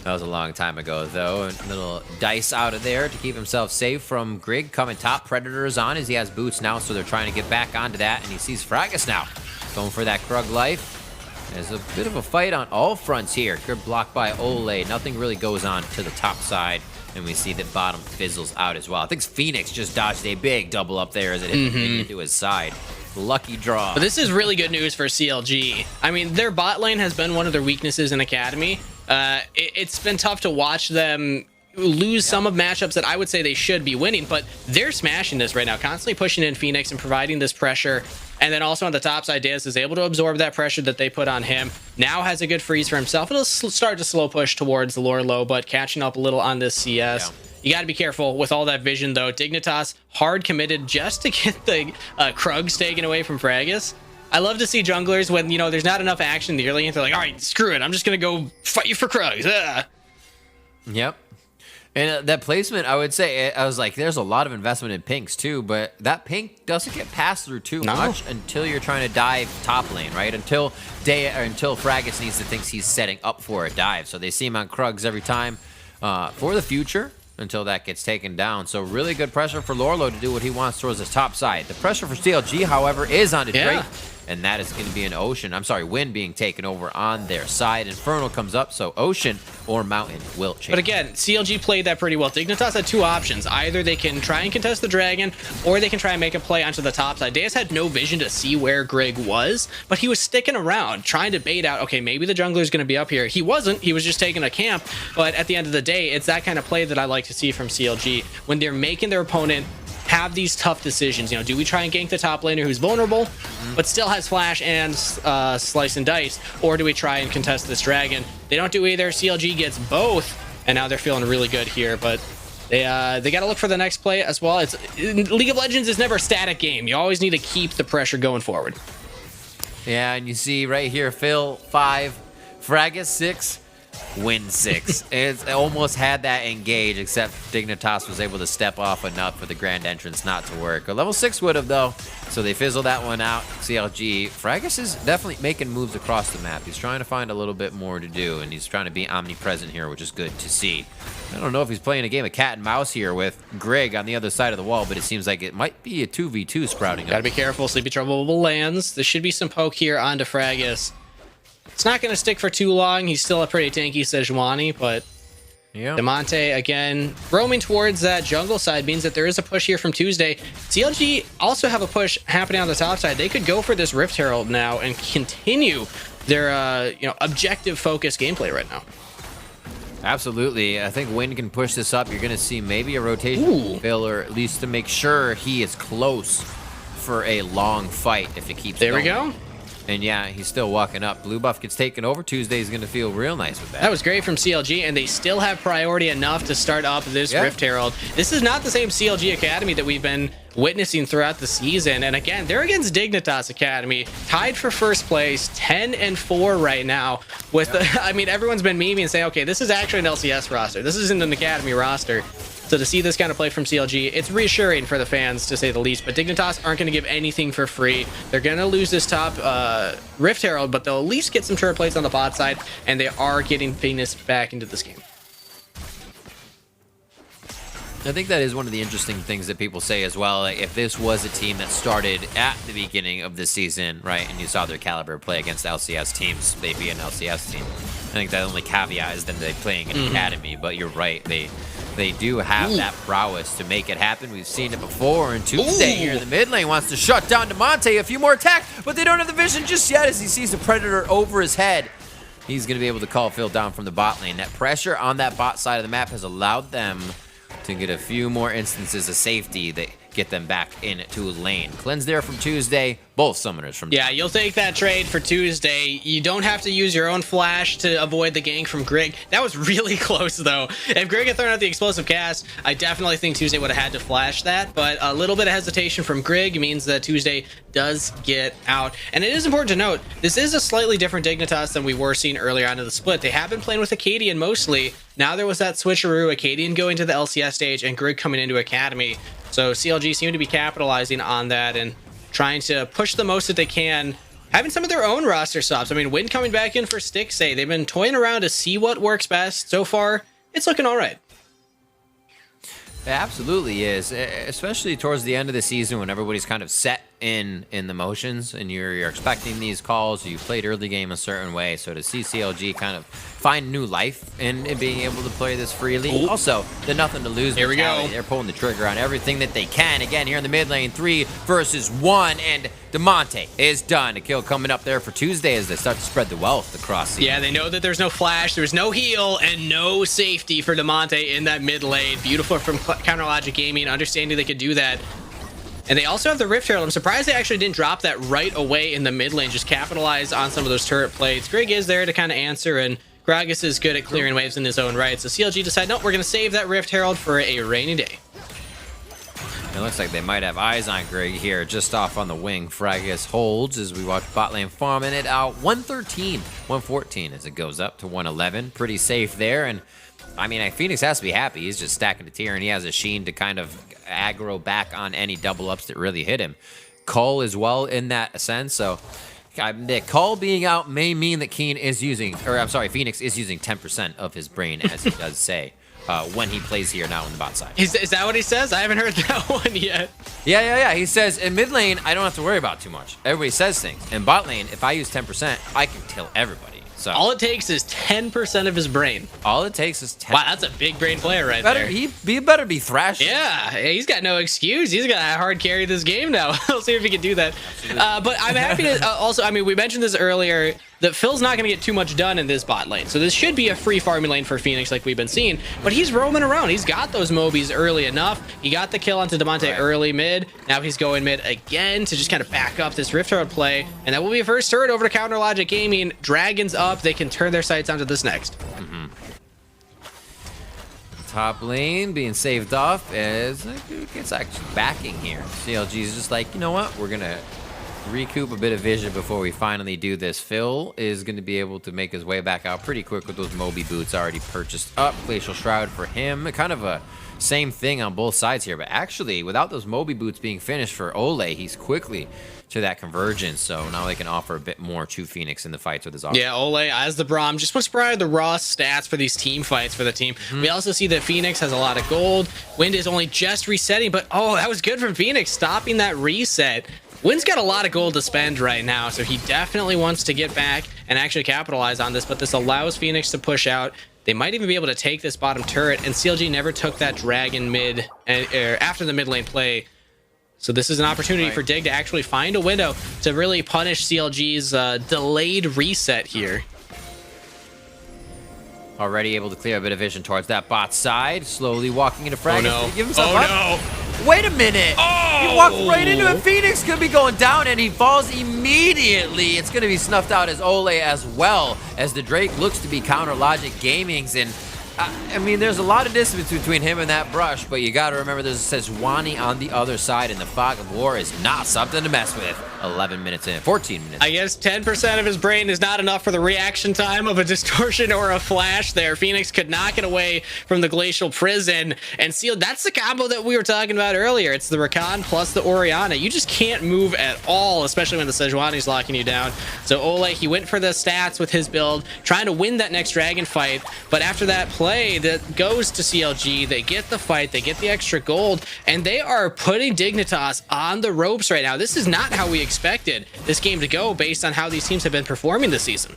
That was a long time ago, though. A little dice out of there to keep himself safe from Grig. Coming top, Predator's on as he has boots now, so they're trying to get back onto that. And he sees Frackus now going for that Krug life. There's a bit of a fight on all fronts here. Good block by Ole. Nothing really goes on to the top side. And we see that bottom fizzles out as well. I think Phoenix just dodged a big double up there as it hit the minion to his side. Lucky draw. But this is really good news for CLG. I mean, their bot lane has been one of their weaknesses in Academy. It's been tough to watch them lose some of matchups that I would say they should be winning, but they're smashing this right now, constantly pushing in Phoenix and providing this pressure. And then also on the top side, Deus is able to absorb that pressure that they put on him. Now has a good freeze for himself. It'll start to slow push towards the Lorlo, but catching up a little on this CS. Yeah. You got to be careful with all that vision, though. Dignitas hard committed just to get the Krugs taken away from Frackus. I love to see junglers when, there's not enough action in the early game. They're like, all right, screw it. I'm just going to go fight you for Krugs. Yep. And that placement, I would say, I was like, there's a lot of investment in pinks, too. But that pink doesn't get passed through too much until you're trying to dive top lane, right? Until Frackus needs to think he's setting up for a dive. So they see him on Krugs every time for the future, until that gets taken down. So really good pressure for Lorlo to do what he wants towards his top side. The pressure for CLG, however, is on the Drake. And that is going to be an Wind being taken over on their side. Infernal comes up, so Ocean or Mountain will change. But again, CLG played that pretty well. Dignitas had 2 options. Either they can try and contest the Dragon, or they can try and make a play onto the top side. Deus had no vision to see where Grig was, but he was sticking around, trying to bait out, okay, maybe the jungler's going to be up here. He wasn't. He was just taking a camp. But at the end of the day, it's that kind of play that I like to see from CLG. When they're making their opponent have these tough decisions, do we try and gank the top laner who's vulnerable but still has flash and slice and dice, or do we try and contest this dragon? They don't do either. CLG gets both, and now they're feeling really good here, but they got to look for the next play as well. League of Legends is never a static game. You always need to keep the pressure going forward. Yeah, and you see right here, Phil 5, Frackus 6, Win 6. It almost had that engage, except Dignitas was able to step off enough for the grand entrance not to work. A level 6 would have, though, so they fizzle that one out. CLG, Frackus is definitely making moves across the map. He's trying to find a little bit more to do, and he's trying to be omnipresent here, which is good to see. I don't know if he's playing a game of cat and mouse here with Grig on the other side of the wall, but it seems like it might be a 2v2 sprouting up. Gotta be careful. Sleepy Trouble lands. There should be some poke here onto Frackus. It's not going to stick for too long. He's still a pretty tanky Sejuani, but Demonte, again, roaming towards that jungle side means that there is a push here from Tuesday. CLG also have a push happening on the top side. They could go for this Rift Herald now and continue their objective-focused gameplay right now. Absolutely. I think Wind can push this up. You're going to see maybe a rotation fill, or at least to make sure he is close for a long fight if it keeps There going. we go. And yeah, he's still walking up. Blue buff gets taken over. Tuesday's going to feel real nice with that. That was great from CLG, and they still have priority enough to start up this Rift Herald. This is not the same CLG Academy that we've been witnessing throughout the season. And again, they're against Dignitas Academy, tied for first place, 10-4 right now. With the, I mean, everyone's been memeing and saying, okay, this is actually an LCS roster. This isn't an Academy roster. So to see this kind of play from CLG, it's reassuring for the fans, to say the least. But Dignitas aren't going to give anything for free. They're going to lose this top Rift Herald, but they'll at least get some turret plates on the bot side, and they are getting Venus back into this game. I think that is one of the interesting things that people say as well. Like, if this was a team that started at the beginning of the season, right, and you saw their caliber play against LCS teams, they'd be an LCS team. I think the only caveat is then they playing an academy, but you're right. They do have that prowess to make it happen. We've seen it before. And Tuesday here in the mid lane wants to shut down Demonte. A few more attacks, but they don't have the vision just yet as he sees the Predator over his head. He's going to be able to call Phil down from the bot lane. That pressure on that bot side of the map has allowed them to get a few more instances of safety that get them back into lane. Cleanse there from Tuesday, both summoners from Yeah, you'll take that trade for Tuesday. You don't have to use your own flash to avoid the gank from Grig. That was really close, though. If Grig had thrown out the explosive cast, I definitely think Tuesday would have had to flash that, but a little bit of hesitation from Grig means that Tuesday does get out. And it is important to note, this is a slightly different Dignitas than we were seeing earlier on in the split. They have been playing with Acadian mostly. Now there was that switcheroo, Acadian going to the LCS stage and Grig coming into Academy. So CLG seem to be capitalizing on that and trying to push the most that they can, having some of their own roster swaps. I mean, Wind coming back in for Stixay. They've been toying around to see what works best. So far, it's looking all right. It absolutely is, especially towards the end of the season when everybody's kind of set in the motions and you're expecting these calls. You played early game a certain way, so to see CLG kind of find new life in being able to play this freely. Also, the nothing to lose. Here we go. They're pulling the trigger on everything that they can. Again, here in the mid lane, 3 versus 1, and Demonte is done. A kill coming up there for Tuesday as they start to spread the wealth across the... Yeah, they know that there's no flash, there's no heal, and no safety for Demonte in that mid lane. Beautiful from Counter Logic Gaming, understanding they could do that. And they also have the Rift Herald. I'm surprised they actually didn't drop that right away in the mid lane, just capitalize on some of those turret plates. Grig is there to kind of answer, and Gragas is good at clearing waves in his own right. So CLG decide, no, we're going to save that Rift Herald for a rainy day. It looks like they might have eyes on Grig here, just off on the wing. Fragus holds as we watch bot lane farming it out. 113, 114 as it goes up to 111. Pretty safe there, and I mean, Phoenix has to be happy. He's just stacking the tier, and he has a Sheen to kind of aggro back on any double ups that really hit him. Cull as well in that sense, so the Cull being out may mean that Phoenix is using 10% of his brain, as he does say, when he plays here now on the bot side. Is that what he says? I haven't heard that one yet. Yeah. He says, in mid lane, I don't have to worry about too much. Everybody says things. In bot lane, if I use 10%, I can kill everybody. So all it takes is 10% of his brain. All it takes is 10%. Wow, that's a big brain player right there. He better be thrashing. Yeah, he's got no excuse. He's got to hard carry this game now. We'll see if he can do that. But I'm happy to also, I mean, we mentioned this earlier, that Phil's not going to get too much done in this bot lane. So this should be a free farming lane for Phoenix like we've been seeing. But he's roaming around. He's got those Mobies early enough. He got the kill onto Demonte early mid. Now he's going mid again to just kind of back up this Rift Herald play. And that will be a first turret over to Counter Logic Gaming. Dragons up. They can turn their sights onto this next. Top lane being saved off as it's actually backing here. CLG is just like, you know what? We're going to recoup a bit of vision before we finally do this. Phil is going to be able to make his way back out pretty quick with those Moby boots already purchased up. Glacial Shroud for him. Kind of a same thing on both sides here. But actually, without those Moby boots being finished for Ole, he's quickly to that convergence. So now they can offer a bit more to Phoenix in the fights with his offense. Yeah, Ole as the Braum just was probably the raw stats for these team fights for the team. We also see that Phoenix has a lot of gold. Wind is only just resetting, but oh, that was good from Phoenix, stopping that reset. Wind's got a lot of gold to spend right now, so he definitely wants to get back and actually capitalize on this, but this allows Phoenix to push out. They might even be able to take this bottom turret, and CLG never took that dragon mid after the mid lane play. So this is an opportunity for Dig to actually find a window to really punish CLG's delayed reset here. Already able to clear a bit of vision towards that bot side. Slowly walking into frag. Oh no. Give himself Oh up. no. Wait a minute. He walks right into it. Phoenix could be going down, and he falls immediately. It's going to be snuffed out as Ole as well, as the Drake looks to be Counter Logic Gaming's. And I mean, there's a lot of distance between him and that brush, but you got to remember there's a Sejuani on the other side, and the fog of war is not something to mess with. 11 minutes in, 14 minutes. I guess 10% of his brain is not enough for the reaction time of a distortion or a flash there. Phoenix could not get away from the Glacial Prison, and Seal, that's the combo that we were talking about earlier. It's the Rakan plus the Orianna. You just can't move at all, especially when the Sejuani's locking you down. So Ole, he went for the stats with his build, trying to win that next dragon fight, but after that play that goes to CLG, they get the fight, they get the extra gold, and they are putting Dignitas on the ropes right now. This is not how we expected this game to go based on how these teams have been performing this season.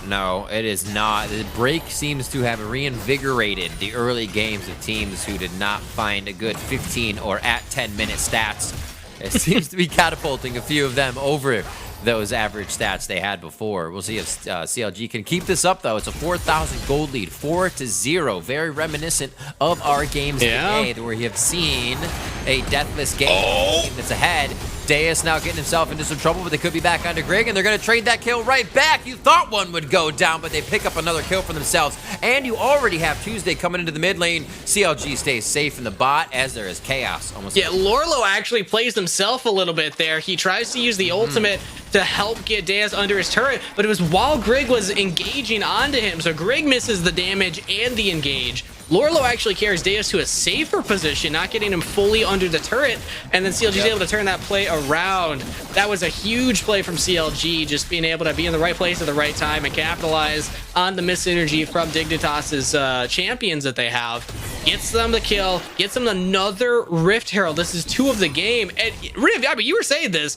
No, it is not. The break seems to have reinvigorated the early games of teams who did not find a good 15 or at 10-minute stats. It seems to be catapulting a few of them over those average stats they had before. We'll see if CLG can keep this up, though. It's a 4,000 gold lead, 4-0. Very reminiscent of our games today, where we have seen a deathless game that's ahead. Deus now getting himself into some trouble, but they could be back onto Greg, and they're going to trade that kill right back. You thought one would go down, but they pick up another kill for themselves. And you already have Tuesday coming into the mid lane. CLG stays safe in the bot as there is chaos. Almost. Yeah, Lorlo actually plays himself a little bit there. He tries to use the ultimate to help get Deus under his turret, but it was while Grig was engaging onto him. So Grig misses the damage and the engage. Lorlo actually carries Deus to a safer position, not getting him fully under the turret, and then CLG is able to turn that play around. That was a huge play from CLG, just being able to be in the right place at the right time and capitalize on the misynergy from Dignitas's champions that they have. Gets them the kill, gets them another Rift Herald. This is 2 of the game. And Rift, I mean, you were saying this.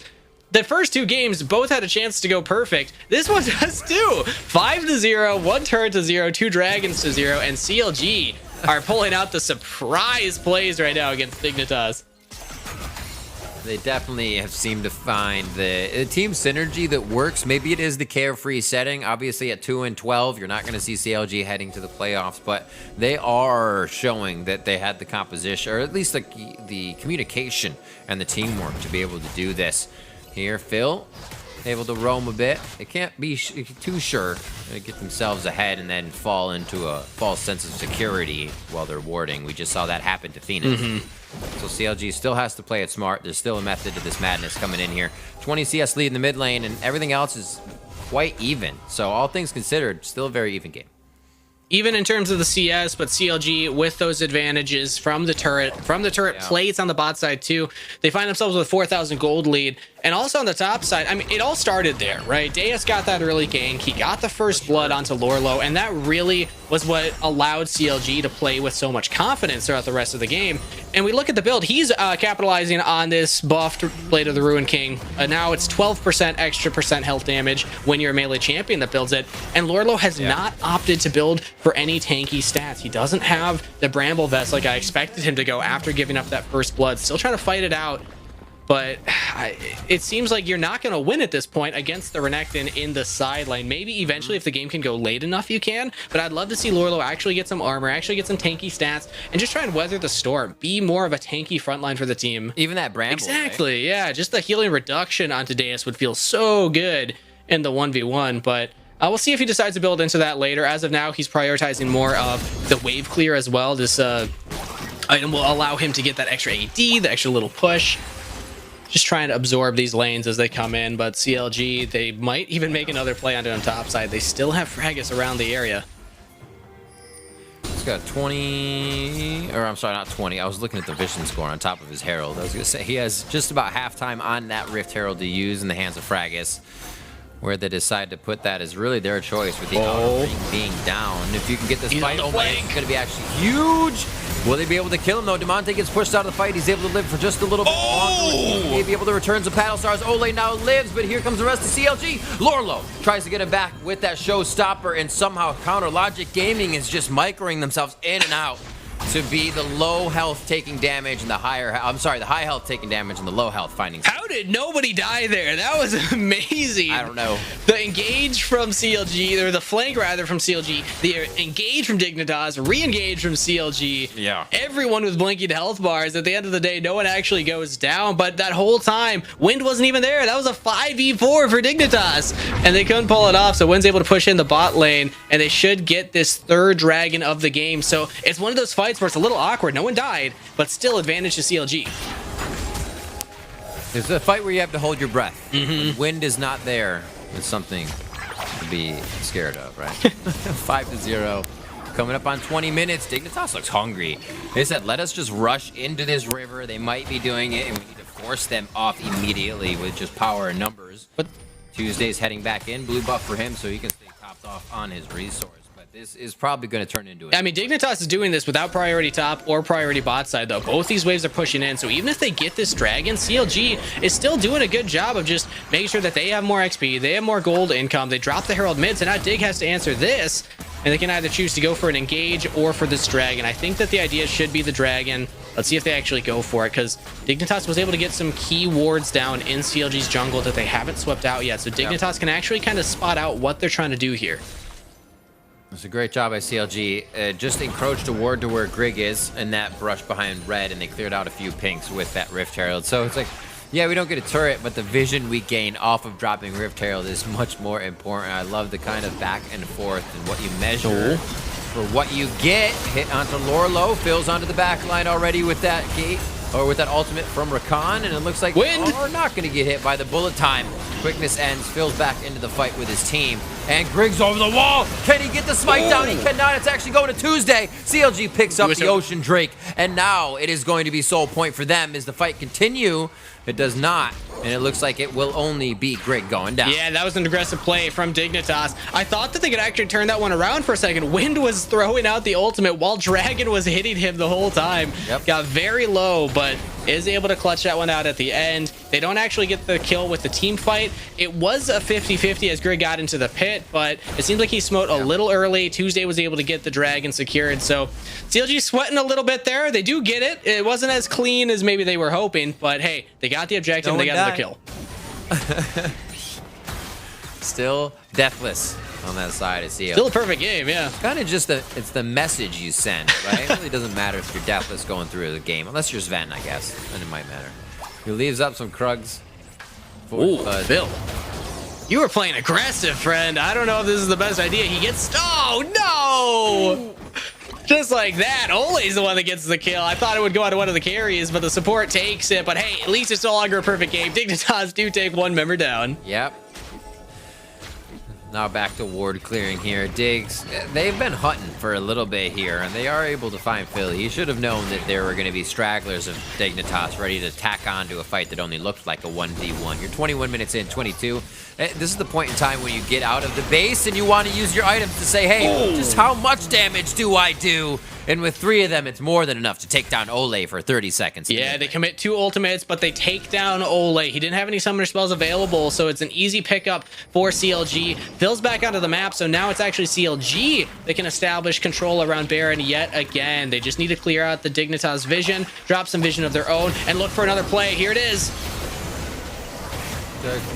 The first 2 games both had a chance to go perfect. This one does too. 5-0, 1 turret to 0, 2 dragons to 0, and CLG are pulling out the surprise plays right now against Dignitas. They definitely have seemed to find the team synergy that works. Maybe it is the carefree setting. Obviously, at 2-12, you're not going to see CLG heading to the playoffs, but they are showing that they had the composition, or at least the communication and the teamwork to be able to do this. Here, Phil, able to roam a bit. They can't be too sure. They get themselves ahead and then fall into a false sense of security while they're warding. We just saw that happen to Phoenix. So CLG still has to play it smart. There's still a method to this madness coming in here. 20 CS lead in the mid lane, and everything else is quite even. So all things considered, still a very even game. Even in terms of the CS, but CLG with those advantages from the turret plates on the bot side too. They find themselves with a 4,000 gold lead. And also on the top side, I mean, it all started there, right? Deus got that early gank. He got the first blood onto Lorlo, and that really was what allowed CLG to play with so much confidence throughout the rest of the game. And we look at the build. He's capitalizing on this buffed Blade of the Ruined King. Now it's 12% extra health damage when you're a melee champion that builds it. And Lorlo has not opted to build for any tanky stats. He doesn't have the Bramble Vest like I expected him to go after giving up that first blood. Still trying to fight it out. But it seems like you're not going to win at this point against the Renekton in the sideline. Maybe eventually if the game can go late enough you can, but I'd love to see Lorlo actually get some armor, actually get some tanky stats, and just try and weather the storm. Be more of a tanky frontline for the team. Even that Bramble. Exactly, right? Yeah. Just the healing reduction onto Deus would feel so good in the 1v1, but we'll see if he decides to build into that later. As of now, he's prioritizing more of the wave clear as well. This item will allow him to get that extra AD, the extra little push. Just trying to absorb these lanes as they come in, but CLG, they might even make another play onto him top side. They still have Fragis around the area. He's got 20, or I'm sorry, not 20. I was looking at the vision score on top of his Herald. I was going to say he has just about halftime on that Rift Herald to use in the hands of Fragis. Where they decide to put that is really their choice with the auto ring being down. If you can get this fight over, it's going to be actually huge. Will they be able to kill him, though? Demonte gets pushed out of the fight. He's able to live for just a little bit longer. He'll be able to return some Paddle Stars. Ole now lives, but here comes the rest of CLG. Lorlo tries to get him back with that showstopper, and somehow Counter Logic Gaming is just microing themselves in and out. to be the low health taking damage and the higher, I'm sorry, the high health taking damage and the low health finding. How did nobody die there? That was amazing. I don't know. The engage from CLG, or the flank rather from CLG, the engage from Dignitas, re-engage from CLG. Yeah. Everyone with blinking health bars. At the end of the day, no one actually goes down, but that whole time, Wind wasn't even there. That was a 5v4 for Dignitas, and they couldn't pull it off, so Wind's able to push in the bot lane, and they should get this third dragon of the game. So it's one of those fights where it's a little awkward. No one died, but still advantage to CLG. It's a fight where you have to hold your breath. When Wind is not there, it's something to be scared of, right? 5-0. Coming up on 20 minutes. Dignitas looks hungry. They said, let us just rush into this river. They might be doing it, and we need to force them off immediately with just power and numbers. But Tuesday's heading back in. Blue buff for him, so he can stay topped off on his resource. This is probably going to turn into it. I mean, Dignitas is doing this without priority top or priority bot side, though. Both these waves are pushing in, so even if they get this dragon, CLG is still doing a good job of just making sure that they have more XP, they have more gold income. They drop the Herald mid, so now Dig has to answer this, and they can either choose to go for an engage or for this dragon. I think that the idea should be the dragon. Let's see if they actually go for it, because Dignitas was able to get some key wards down in CLG's jungle that they haven't swept out yet, so Dignitas can actually kind of spot out what they're trying to do here. It's a great job by CLG. Just encroached a ward to where Grig is and that brush behind red, and they cleared out a few pinks with that Rift Herald. So it's like, yeah, we don't get a turret, but the vision we gain off of dropping Rift Herald is much more important. I love the kind of back and forth and what you measure for what you get. Hit onto Lorlo, fills onto the back line already with that gate, or with that ultimate from Rakan, and it looks like we're not going to get hit by the bullet time. Quickness ends, fills back into the fight with his team, and Griggs over the wall. Can he get the smite down? He cannot. It's actually going to Tuesday. CLG picks up the Ocean Drake, and now it is going to be soul point for them. As the fight continue, it does not, and it looks like it will only be Grig going down. Yeah, that was an aggressive play from Dignitas. I thought that they could actually turn that one around for a second. Wind was throwing out the ultimate while Dragon was hitting him the whole time. Yep. Got very low, but is able to clutch that one out at the end. They don't actually get the kill with the team fight. It was a 50-50 as Grig got into the pit, but it seems like he smote a little early. Tuesday was able to get the dragon secured, so CLG sweating a little bit there. They do get it. It wasn't as clean as maybe they were hoping, but hey, they got the objective and they got the kill. Still deathless on that side of CLG. Still a perfect game, yeah. It's kind of just it's the message you send, right? It really doesn't matter if you're deathless going through the game, unless you're Sven, I guess. Then it might matter. He leaves up some Krugs. Ooh, Phil. You were playing aggressive, friend. I don't know if this is the best idea. He gets... Oh, no! Just like that. Ole's the one that gets the kill. I thought it would go out to one of the carries, but the support takes it. But hey, at least it's no longer a perfect game. Dignitas do take one member down. Yep. Now back to ward clearing here. Diggs, they've been hunting for a little bit here, and they are able to find Philly. He should have known that there were going to be stragglers of Dignitas ready to tack on to a fight that only looked like a 1v1. You're 21 minutes in, 22. This is the point in time when you get out of the base and you want to use your items to say, hey, just how much damage do I do? And with 3 of them, it's more than enough to take down Ole for 30 seconds. Yeah, they commit 2 ultimates, but they take down Ole. He didn't have any summoner spells available, so it's an easy pickup for CLG. Phil's back onto the map, so now it's actually CLG that can establish control around Baron yet again. They just need to clear out the Dignitas vision, drop some vision of their own, and look for another play. Here it is.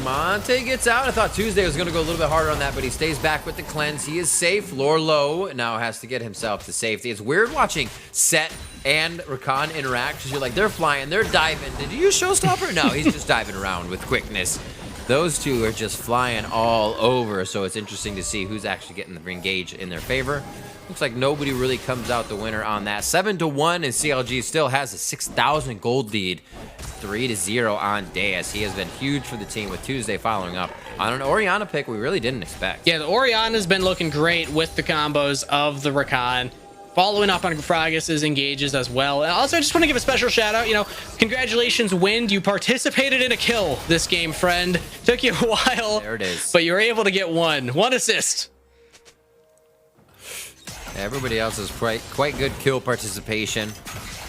Monte gets out. I thought Tuesday was going to go a little bit harder on that, but he stays back with the cleanse. He is safe. Lore low now has to get himself to safety. It's weird watching Set and Rakan interact because you're like, they're flying, they're diving. Did you use Showstopper? No, he's just diving around with quickness. Those two are just flying all over, so it's interesting to see who's actually getting the engage in their favor. Looks like nobody really comes out the winner on that. 7-1, and CLG still has a 6,000 gold lead. 3-0 on Deus. He has been huge for the team with Tuesday following up on an Orianna pick we really didn't expect. Yeah, the Orianna's been looking great with the combos of the Rakan. Following up on Fragus's engages as well. And also, I just want to give a special shout out. You know, congratulations, Wind. You participated in a kill this game, friend. Took you a while. There it is. But you were able to get one assist. Everybody else is quite good kill participation.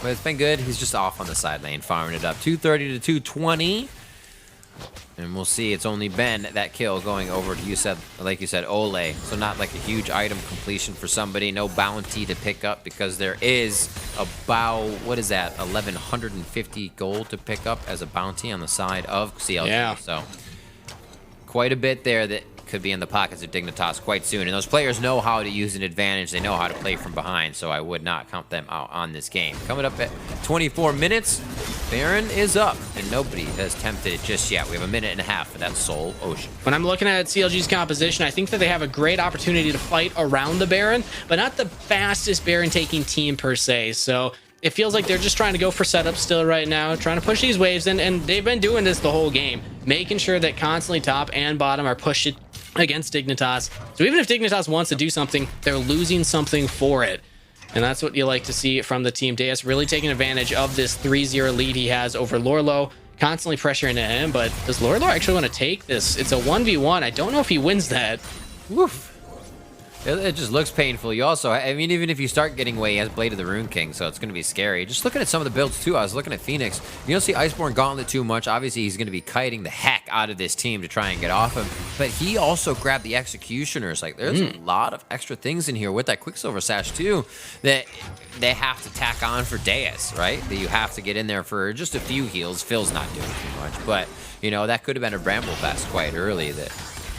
But it's been good. He's just off on the side lane, farming it up. 230 to 220. And we'll see. It's only been that kill going over to, like you said, Ole. So not like a huge item completion for somebody. No bounty to pick up because there is about, what is that, 1,150 gold to pick up as a bounty on the side of CLG. Yeah. So quite a bit there that could be in the pockets of Dignitas quite soon. And those players know how to use an advantage. They know how to play from behind. So I would not count them out on this game. Coming up at 24 minutes, Baron is up. And nobody has tempted it just yet. We have a minute and a half for that Soul Ocean. When I'm looking at CLG's composition, I think that they have a great opportunity to fight around the Baron, but not the fastest Baron taking team per se. So it feels like they're just trying to go for setup still right now, trying to push these waves, and they've been doing this the whole game, making sure that constantly top and bottom are pushed against Dignitas. So even if Dignitas wants to do something, they're losing something for it. And that's what you like to see from the team. Deus really taking advantage of this 3-0 lead he has over Lorlo, constantly pressuring him, but does Lorlo actually want to take this? It's a 1v1. I don't know if he wins that. Woof. It just looks painful. You also, I mean, even if you start getting away, he has Blade of the Rune King, so it's going to be scary. Just looking at some of the builds, too. I was looking at Phoenix. You don't see Iceborne Gauntlet too much. Obviously, he's going to be kiting the heck out of this team to try and get off him. But he also grabbed the Executioners. Like, there's a lot of extra things in here with that Quicksilver Sash, too, that they have to tack on for Deus, right? That you have to get in there for just a few heals. Phil's not doing too much. But, you know, that could have been a Bramble Fest quite early.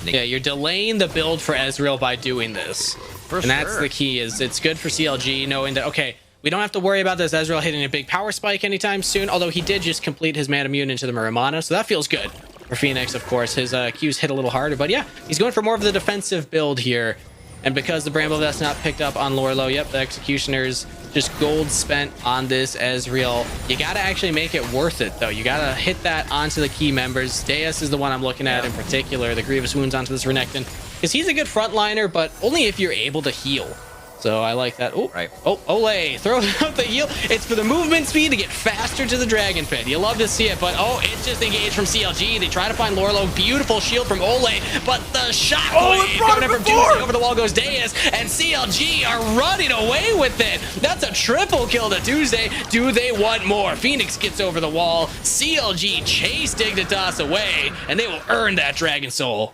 Yeah, you're delaying the build for Ezreal by doing this. And that's the key, is it's good for CLG knowing that, okay, we don't have to worry about this Ezreal hitting a big power spike anytime soon, although he did just complete his Mana Immune into the Muramana, so that feels good. For Phoenix, of course, his Qs hit a little harder, but yeah, he's going for more of the defensive build here. And because the Bramble Vest not picked up on Lorlo, yep, the Executioners, just gold spent on this Ezreal. You gotta actually make it worth it, though. You gotta hit that onto the key members. Deus is the one I'm looking at in particular, the Grievous Wounds onto this Renekton. Because he's a good frontliner, but only if you're able to heal. So I like that. Oh, right. Oh, Ole, throw out the heal. It's for the movement speed to get faster to the Dragon Pit. You love to see it, but oh, it's just engaged from CLG. They try to find Lorlo. Beautiful shield from Ole, but the shockwave coming in from Tuesday over the wall goes Deus, and CLG are running away with it. That's a triple kill to Tuesday. Do they want more? Phoenix gets over the wall. CLG chase Dignitas away, and they will earn that Dragon Soul.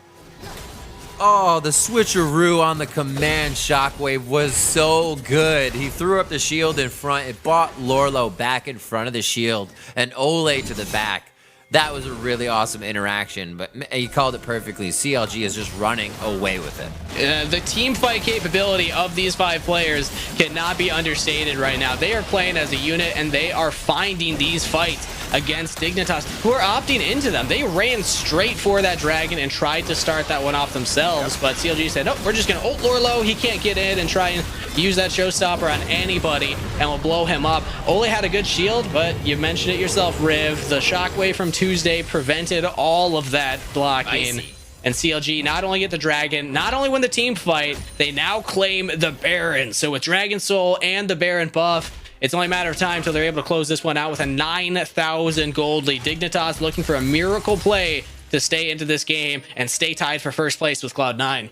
Oh, the switcheroo on the command shockwave was so good. He threw up the shield in front. It brought Lorlo back in front of the shield and Ole to the back. That was a really awesome interaction, but he called it perfectly. CLG is just running away with it. The team fight capability of these 5 players cannot be understated right now. They are playing as a unit, and they are finding these fights against Dignitas, who are opting into them. They ran straight for that dragon and tried to start that one off themselves, but CLG said, nope, we're just going to ult Lorlo. He can't get in, and try and use that showstopper on anybody, and we'll blow him up. Ole had a good shield, but you mentioned it yourself, Riv. The shockwave from Tuesday prevented all of that blocking. And CLG not only get the dragon, not only win the team fight, they now claim the Baron. So with Dragon Soul and the Baron buff, it's only a matter of time till they're able to close this one out with a 9,000 gold lead. Dignitas looking for a miracle play to stay into this game and stay tied for first place with Cloud9.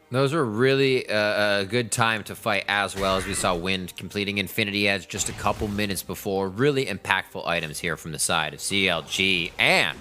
Those were really a good time to fight, as well as we saw Wind completing Infinity Edge just a couple minutes before. Really impactful items here from the side of CLG. And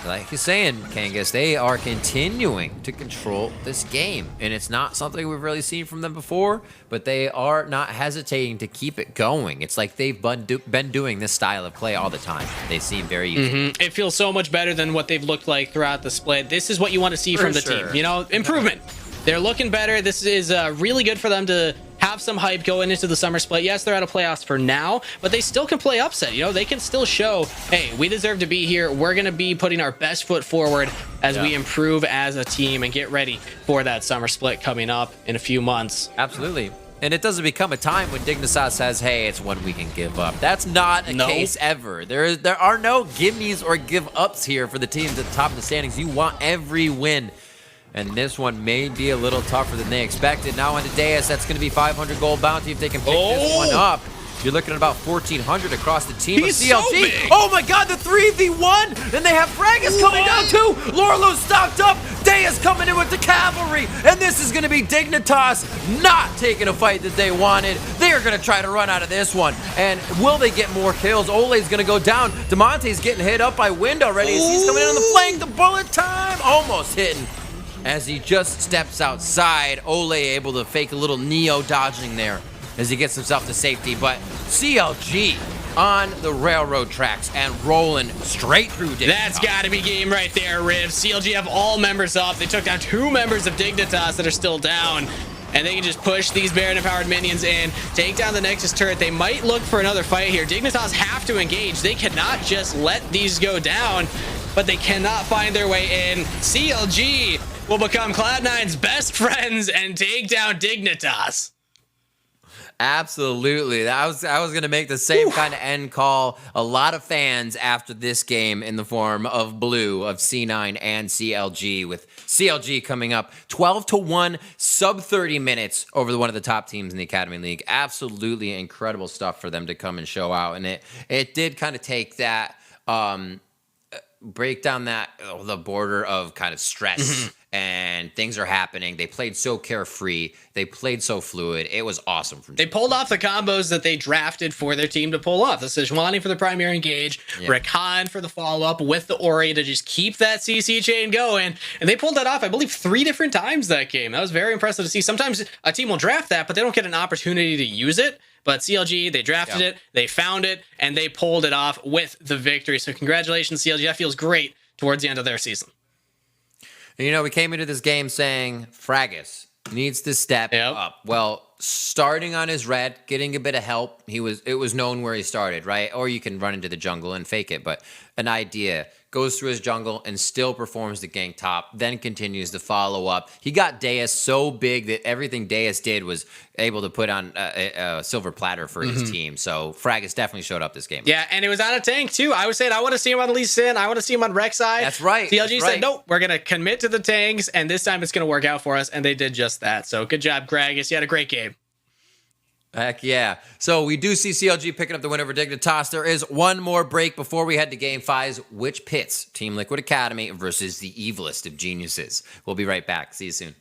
like you're saying, Kangas, they are continuing to control this game. And it's not something we've really seen from them before, but they are not hesitating to keep it going. It's like they've been doing this style of play all the time. They seem very easy. It feels so much better than what they've looked like throughout the split. This is what you want to see from the team. You know, improvement. They're looking better. This is really good for them to have some hype going into the summer split. Yes, they're out of playoffs for now, but they still can play upset. You know, they can still show, hey, we deserve to be here. We're going to be putting our best foot forward as we improve as a team and get ready for that summer split coming up in a few months. Absolutely. And it doesn't become a time when Dignitas says, hey, it's one we can give up. That's not a case ever. There are no gimmies or give-ups here for the teams at the top of the standings. You want every win. And this one may be a little tougher than they expected. Now on to Deus, that's going to be 500 gold bounty if they can pick this one up. You're looking at about 1,400 across the team He's of CLG. so big. Oh my God, the 3v1. Then they have Fragus coming down too. Lorlo's stocked up. Dea's coming in with the cavalry. And this is going to be Dignitas not taking a fight that they wanted. They are going to try to run out of this one. And will they get more kills? Ole's going to go down. DeMonte's getting hit up by Wind already as he's coming in on the flank. The bullet time almost hitting. As he just steps outside, Ole able to fake a little Neo dodging there as he gets himself to safety. But CLG on the railroad tracks and rolling straight through Dignitas. That's got to be game right there, Riv. CLG have all members up. They took down 2 members of Dignitas that are still down. And they can just push these Baron-empowered minions in, take down the Nexus turret. They might look for another fight here. Dignitas have to engage. They cannot just let these go down, but they cannot find their way in. CLG will become Cloud9's best friends and take down Dignitas. Absolutely. I was going to make the same kind of end call. A lot of fans after this game in the form of Blue, of C9 and CLG, with CLG coming up 12-1, sub 30 minutes over one of the top teams in the Academy League. Absolutely incredible stuff for them to come and show out. And it did kind of take that, break down the border of kind of stress. And things are happening. They played so carefree. They played so fluid. It was awesome. They pulled off the combos that they drafted for their team to pull off. The Sejuani for the primary engage, Rakan for the follow-up with the Ori to just keep that CC chain going. And they pulled that off, I believe, 3 different times that game. That was very impressive to see. Sometimes a team will draft that, but they don't get an opportunity to use it. But CLG, they drafted it, they found it, and they pulled it off with the victory. So congratulations, CLG. That feels great towards the end of their season. You know, we came into this game saying Fragus needs to step up. Well, starting on his red, getting a bit of help. It was known where he started, right? Or you can run into the jungle and fake it. But an idea goes through his jungle and still performs the gank top, then continues to follow up. He got Deus so big that everything Deus did was able to put on a silver platter for his team. So Fragus definitely showed up this game. Yeah, and it was on a tank too. I was saying I want to see him on Lee Sin. I want to see him on Rek'Sai. That's right. CLG said, nope, we're going to commit to the tanks, and this time it's going to work out for us, and they did just that. So good job, Gragas. You had a great game. Heck yeah. So we do see CLG picking up the win over Dignitas. There is one more break before we head to Game 5, which pits Team Liquid Academy versus the evilest of geniuses. We'll be right back. See you soon.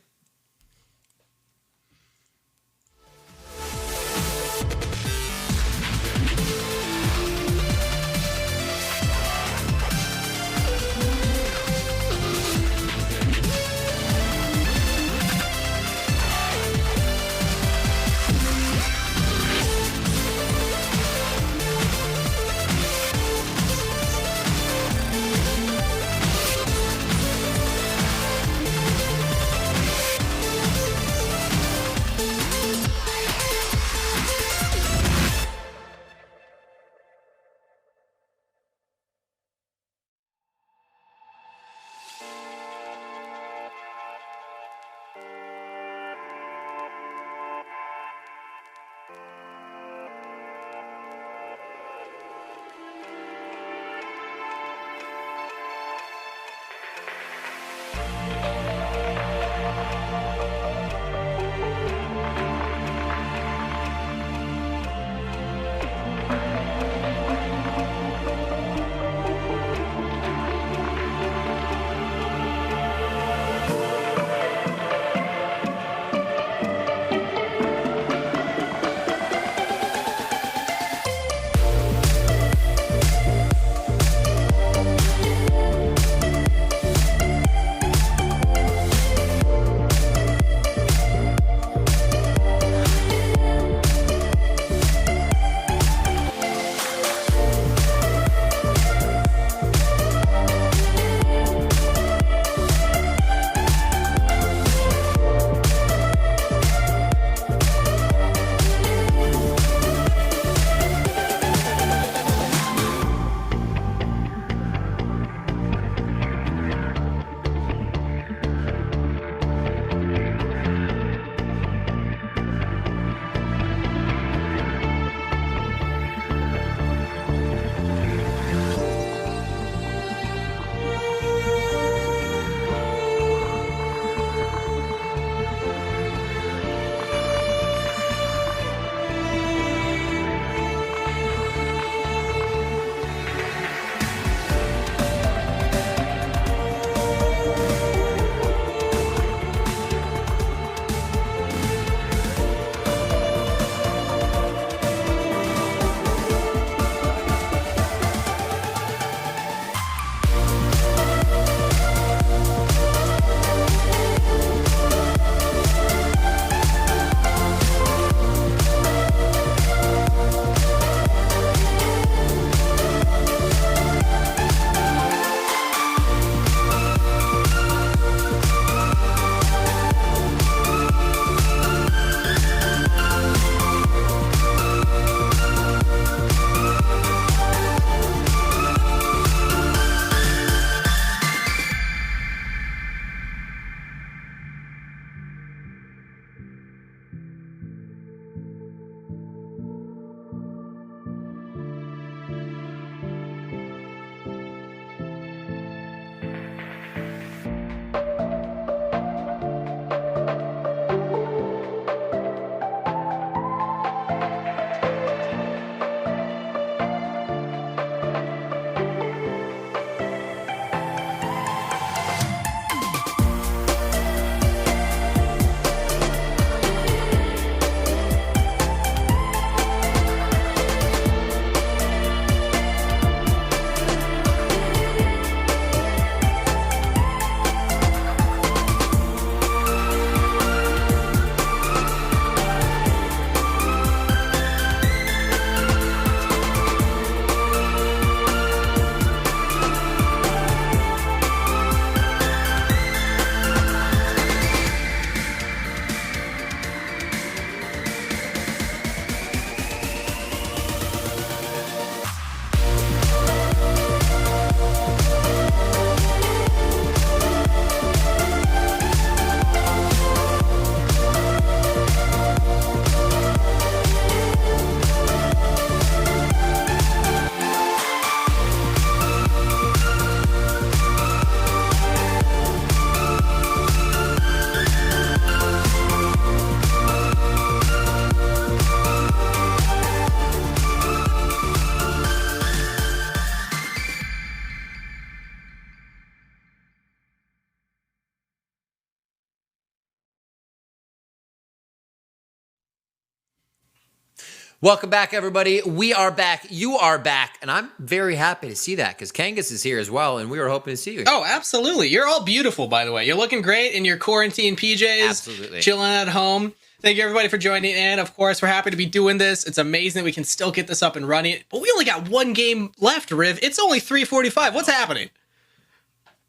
Welcome back, everybody. We are back. You are back. And I'm very happy to see that because Kangas is here as well, and we were hoping to see you. Oh, absolutely. You're all beautiful, by the way. You're looking great in your quarantine PJs. Absolutely. Chilling at home. Thank you, everybody, for joining in. Of course, we're happy to be doing this. It's amazing that we can still get this up and running. But we only got one game left, Riv. It's only 3:45. What's happening?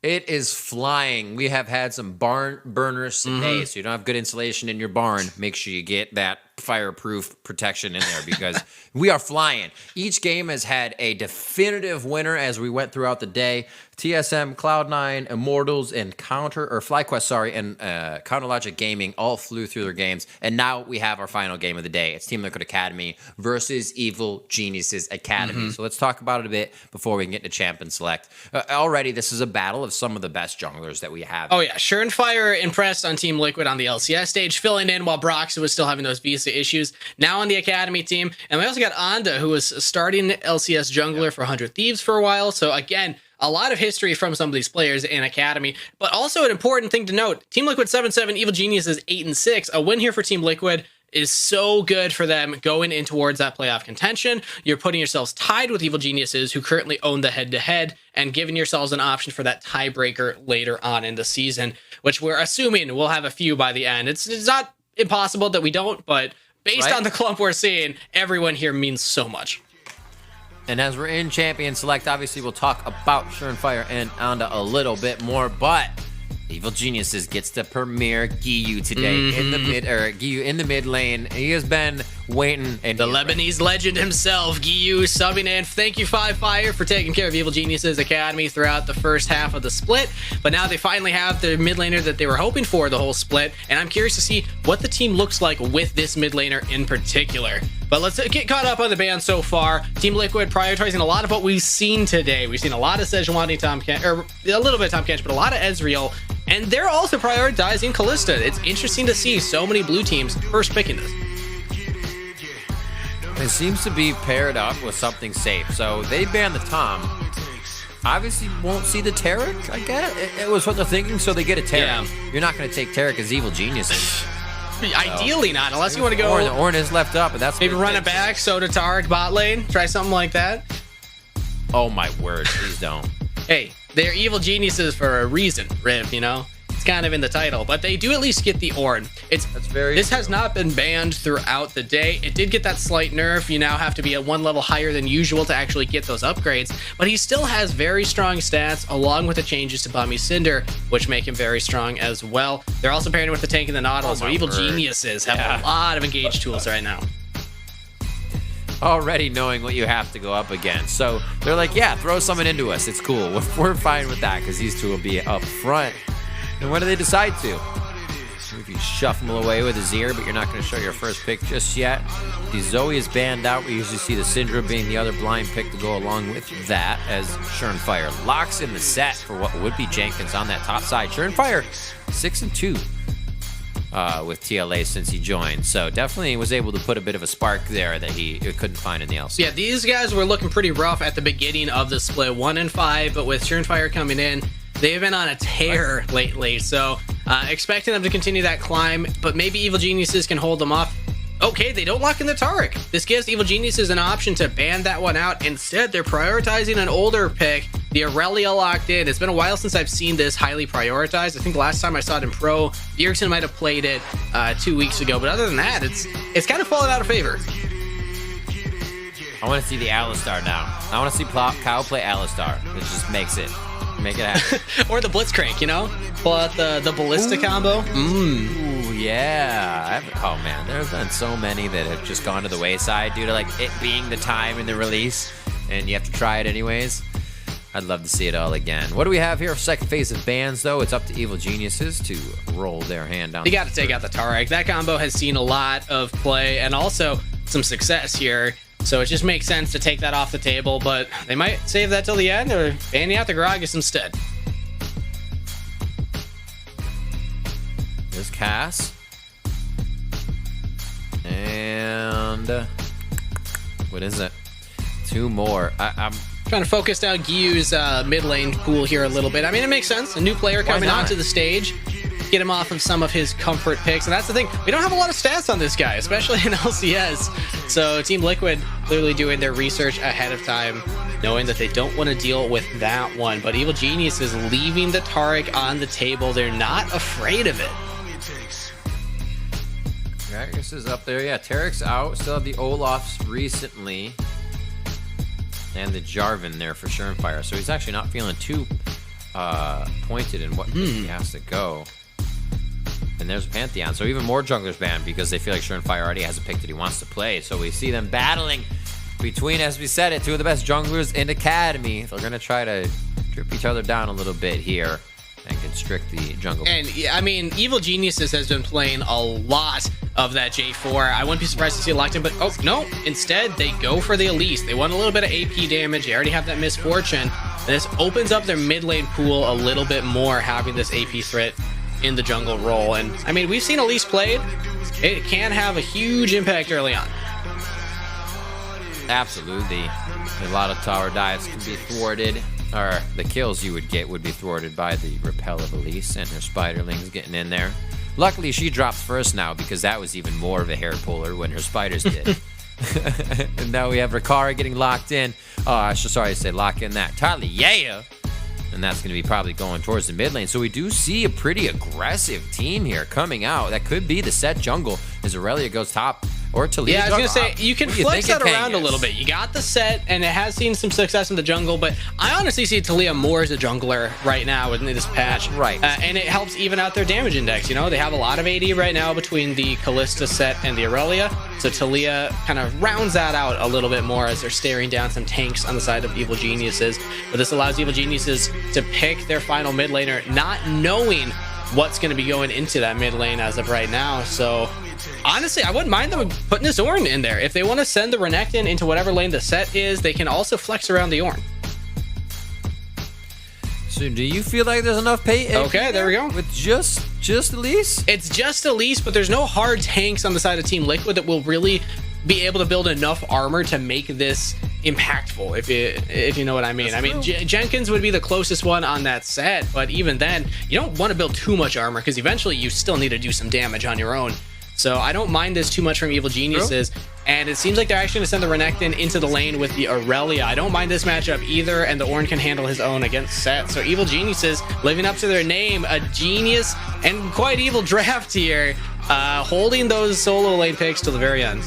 It is flying. We have had some barn burners today, so you don't have good insulation in your barn. Make sure you get that fireproof protection in there because we are flying. Each game has had a definitive winner as we went throughout the day. TSM, Cloud9, Immortals, and FlyQuest, and Counter Logic Gaming all flew through their games. And now we have our final game of the day. It's Team Liquid Academy versus Evil Geniuses Academy. So let's talk about it a bit before we can get to Champion Select. Already, this is a battle of some of the best junglers that we have. Oh, yeah. Fire impressed on Team Liquid on the LCS stage, filling in while Broxy was still having those visa issues. Now on the Academy team. And we also got Anda, who was starting LCS jungler for 100 Thieves for a while. So again, a lot of history from some of these players in Academy, but also an important thing to note. Team Liquid 7-7, Evil Geniuses 8-6. A win here for Team Liquid is so good for them going in towards that playoff contention. You're putting yourselves tied with Evil Geniuses, who currently own the head-to-head, and giving yourselves an option for that tiebreaker later on in the season, which we're assuming we'll have a few by the end. It's not impossible that we don't, but based on the clump we're seeing, everyone here means so much. And as we're in Champion Select, obviously we'll talk about Fire and Anda a little bit more, but Evil Geniuses gets the premier Giyu today in the mid lane. He has been waiting, and the Lebanese legend himself, Giyu, subbing in. Thank you, Fire, for taking care of Evil Geniuses Academy throughout the first half of the split. But now they finally have the mid laner that they were hoping for the whole split, and I'm curious to see what the team looks like with this mid laner in particular. But let's get caught up on the ban so far. Team Liquid prioritizing a lot of what we've seen today. We've seen a lot of Sejuani, or a little bit of Tom Kench, but a lot of Ezreal. And they're also prioritizing Kalista. It's interesting to see so many blue teams first picking this. It seems to be paired up with something safe. So they banned the Tom. Obviously won't see the Taric, I guess. It was what they're thinking, so they get a Taric. Yeah. You're not going to take Taric as Evil Geniuses. Ideally not, unless you want to go... Ornn is left up, and that's... Maybe run it back, Soda Taric bot lane. Try something like that. Oh my word, please don't. Hey, they're Evil Geniuses for a reason, Riv, you know? It's kind of in the title, but they do at least get the Ornn. This has not been banned throughout the day. It did get that slight nerf. You now have to be at one level higher than usual to actually get those upgrades, but he still has very strong stats along with the changes to Bummy Cinder, which make him very strong as well. They're also pairing with the tank and the Nautilus, so Evil Geniuses have a lot of engaged tools right now. Already knowing what you have to go up against. So they're like, yeah, throw someone into us. It's cool. We're fine with that because these two will be up front. And when do they decide to? If you shuffle them away with his ear, but you're not going to show your first pick just yet. The Zoe is banned out. We usually see the Syndra being the other blind pick to go along with that, as Fire locks in the set for what would be Jenkins on that top side. Fire 6-2 with TLA since he joined. So definitely was able to put a bit of a spark there that he couldn't find in the LCS. Yeah, these guys were looking pretty rough at the beginning of the split, 1-5, but with Fire coming in, they've been on a tear lately, so expecting them to continue that climb, but maybe Evil Geniuses can hold them off. Okay, they don't lock in the Taric. This gives Evil Geniuses an option to ban that one out. Instead, they're prioritizing an older pick, the Aurelia locked in. It's been a while since I've seen this highly prioritized. I think the last time I saw it in Pro, Erickson might have played it 2 weeks ago, but other than that, it's kind of fallen out of favor. I want to see the Alistar now. I want to see Cow play Alistar. It just makes it. Make it happen. Or the Blitzcrank, you know? Pull out the Ballista combo. Ooh, yeah. Oh, man. There's been so many that have just gone to the wayside due to, like, it being the time in the release, and you have to try it anyways. I'd love to see it all again. What do we have here for second phase of bans, though? It's up to Evil Geniuses to roll their hand down. You got to take out the Taric. That combo has seen a lot of play and also some success here. So it just makes sense to take that off the table, but they might save that till the end or ban out the Gragas instead. There's Cass. And what is it? Two more. I'm trying to focus down Giyu's mid lane pool here a little bit. I mean, it makes sense. A new player coming onto the stage. get him off of some of his comfort picks. And that's the thing, we don't have a lot of stats on this guy, especially in LCS. So Team Liquid clearly doing their research ahead of time, knowing that they don't want to deal with that one. But Evil Genius is leaving the Taric on the table. They're not afraid of it. Gragas is up there. Yeah, Taric's out. Still have the Olafs recently. And the Jarvan there for Surenfire. So he's actually not feeling too pointed in what he has to go. And there's Pantheon. So even more junglers banned because they feel like Surenfire already has a pick that he wants to play. So we see them battling between, as we said it, two of the best junglers in Academy. They're going to try to drip each other down a little bit here and constrict the jungle. And yeah, I mean, Evil Geniuses has been playing a lot of that J4. I wouldn't be surprised to see it locked in, but oh no, instead they go for the Elise. They want a little bit of AP damage. They already have that Misfortune. And this opens up their mid lane pool a little bit more, having this AP threat in the jungle role. And I mean, we've seen Elise played. It can have a huge impact early on. Absolutely. A lot of tower dives can be thwarted, or the kills you would get would be thwarted by the repel of Elise and her spiderlings getting in there. Luckily, she drops first now because that was even more of a hair puller when her spiders did. And now we have Rikara getting locked in. Oh, I should sorry to say lock in that. Talia. And that's going to be probably going towards the mid lane. So we do see a pretty aggressive team here coming out. That could be the set jungle as Aurelia goes top. Or Talia. Yeah, I was going to say, you can flex that around a little bit. You got the set, and it has seen some success in the jungle, but I honestly see Talia more as a jungler right now in this patch. Right. And it helps even out their damage index. You know, they have a lot of AD right now between the Kalista set and the Aurelia, so Talia kind of rounds that out a little bit more as they're staring down some tanks on the side of Evil Geniuses. But this allows Evil Geniuses to pick their final mid laner, not knowing what's going to be going into that mid lane as of right now. So honestly, I wouldn't mind them putting this Ornn in there. If they want to send the Renekton into whatever lane the set is, they can also flex around the Ornn. So do you feel like there's enough pay? Okay, there we go. With just Elise? It's just Elise, but there's no hard tanks on the side of Team Liquid that will really be able to build enough armor to make this impactful, if you know what I mean. I mean, Jenkins would be the closest one on that set, but even then, you don't want to build too much armor because eventually you still need to do some damage on your own. So I don't mind this too much from Evil Geniuses. True. And it seems like they're actually going to send the Renekton into the lane with the Aurelia. I don't mind this matchup either, and the Ornn can handle his own against Set. So Evil Geniuses, living up to their name, a genius and quite evil draft here, holding those solo lane picks till the very end.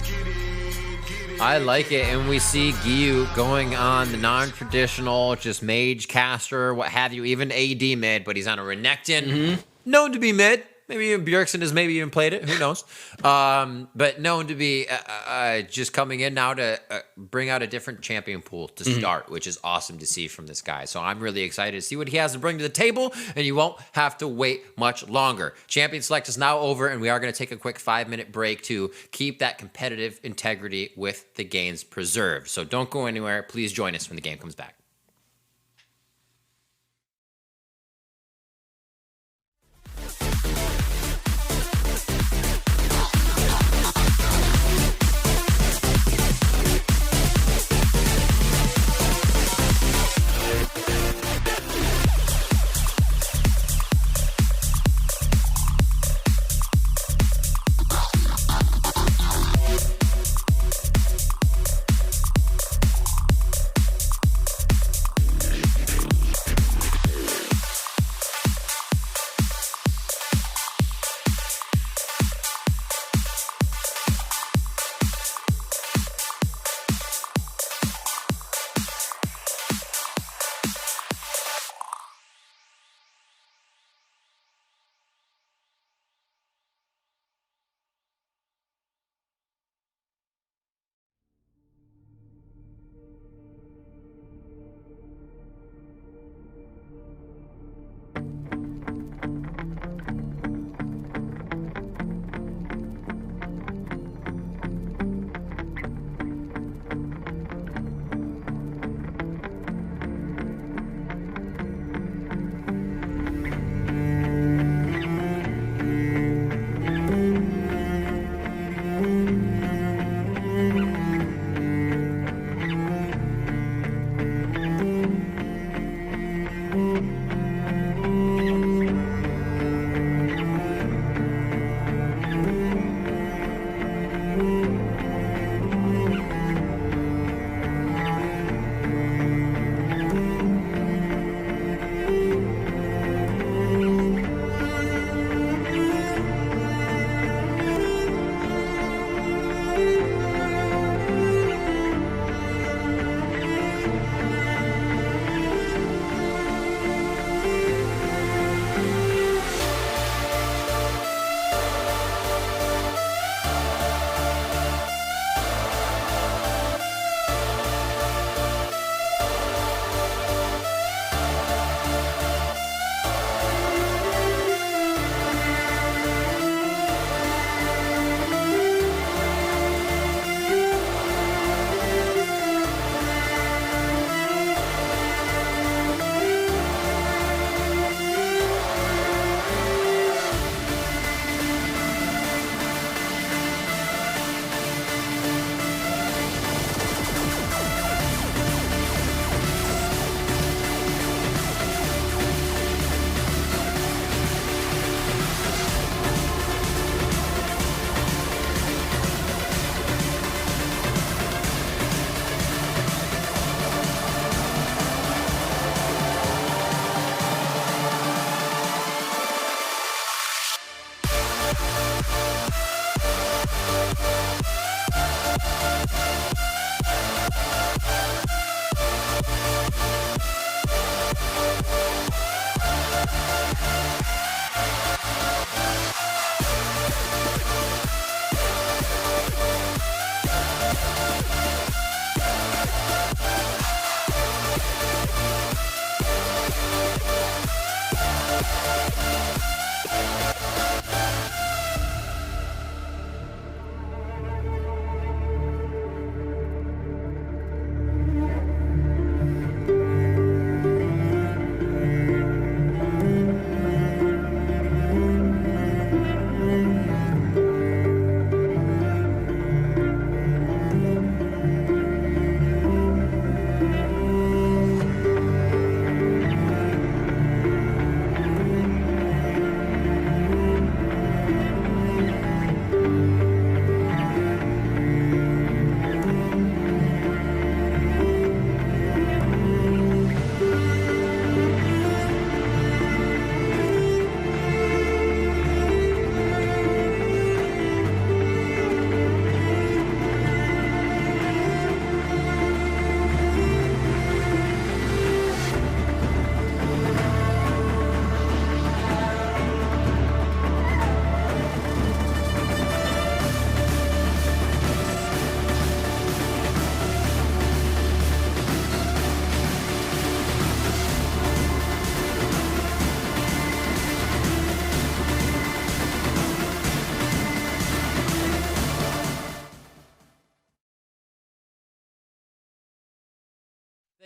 I like it, and we see Gyu going on the non-traditional, just mage caster, what have you, even AD mid, but he's on a Renekton, known to be mid. Maybe even Bjergsen has maybe even played it. Who knows? But known to be just coming in now to bring out a different champion pool to start, which is awesome to see from this guy. So I'm really excited to see what he has to bring to the table, and you won't have to wait much longer. Champion Select is now over, and we are going to take a quick 5-minute break to keep that competitive integrity with the gains preserved. So don't go anywhere. Please join us when the game comes back.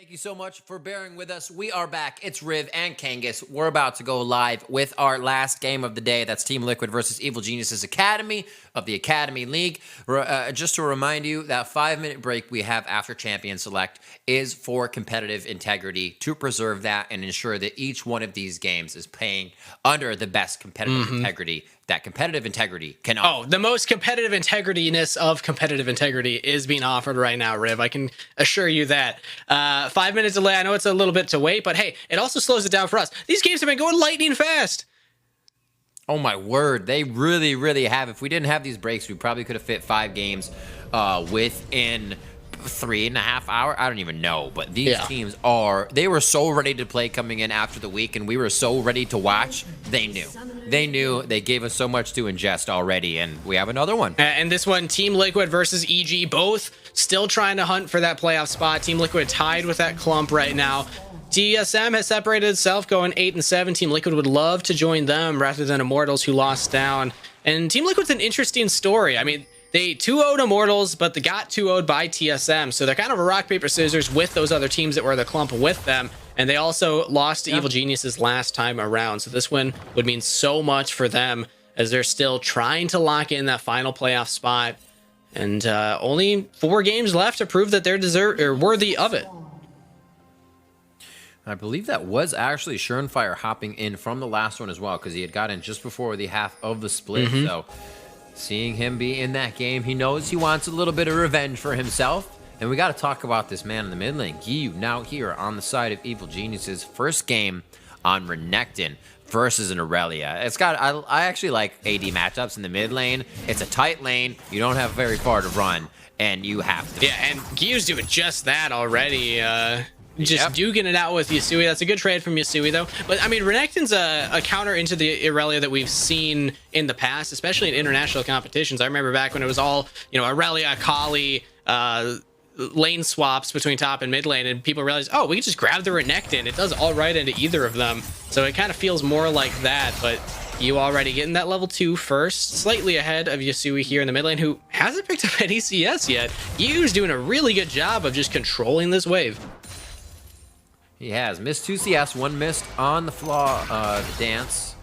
Thank you so much for bearing with us. We are back. It's Riv and Kangas. We're about to go live with our last game of the day. That's Team Liquid versus Evil Geniuses Academy of the Academy League. Just to remind you, that 5-minute break we have after Champion Select is for competitive integrity, to preserve that and ensure that each one of these games is playing under the best competitive integrity that competitive integrity can offer. Oh, the most competitive integrityness of competitive integrity is being offered right now, Riv. I can assure you that. 5 minutes delay, I know it's a little bit to wait, but hey, it also slows it down for us. These games have been going lightning fast. Oh my word, they really, really have. If we didn't have these breaks, we probably could have fit 5 games within 3.5 hours. I don't even know, but these teams they were so ready to play coming in after the week, and we were so ready to watch. They knew. They gave us so much to ingest already, and we have another one. And this one, Team Liquid versus EG, both still trying to hunt for that playoff spot. Team Liquid tied with that clump right now. TSM has separated itself, going 8-7. Team Liquid would love to join them rather than Immortals, who lost down. And Team Liquid's an interesting story. I mean, they 2-0'd Immortals, but they got 2-0'd by TSM. So they're kind of a rock, paper, scissors with those other teams that were the clump with them. And they also lost to Evil Geniuses last time around. So this win would mean so much for them, as they're still trying to lock in that final playoff spot. And only 4 games left to prove that they're worthy of it. I believe that was actually Surenfire hopping in from the last one as well, because he had gotten just before the half of the split. So seeing him be in that game, he knows he wants a little bit of revenge for himself. And we got to talk about this man in the mid lane. Gyu now here on the side of Evil Geniuses. First game on Renekton versus an Aurelia. I actually like AD matchups in the mid lane. It's a tight lane. You don't have very far to run, and you have to. Yeah, and Gyu's doing just that already. Just duking it out with Yasui. That's a good trade from Yasui, though. But, I mean, Renekton's a counter into the Aurelia that we've seen in the past, especially in international competitions. I remember back when it was all, Aurelia, Akali, lane swaps between top and mid lane, and people realized, oh, we can just grab the Renekton. It does all right into either of them. So it kind of feels more like that, but you already getting that level 2 first, slightly ahead of Yasui here in the mid lane, who hasn't picked up any CS yet. Yu's doing a really good job of just controlling this wave. He has missed 2 CS, 1 missed on the flaw dance,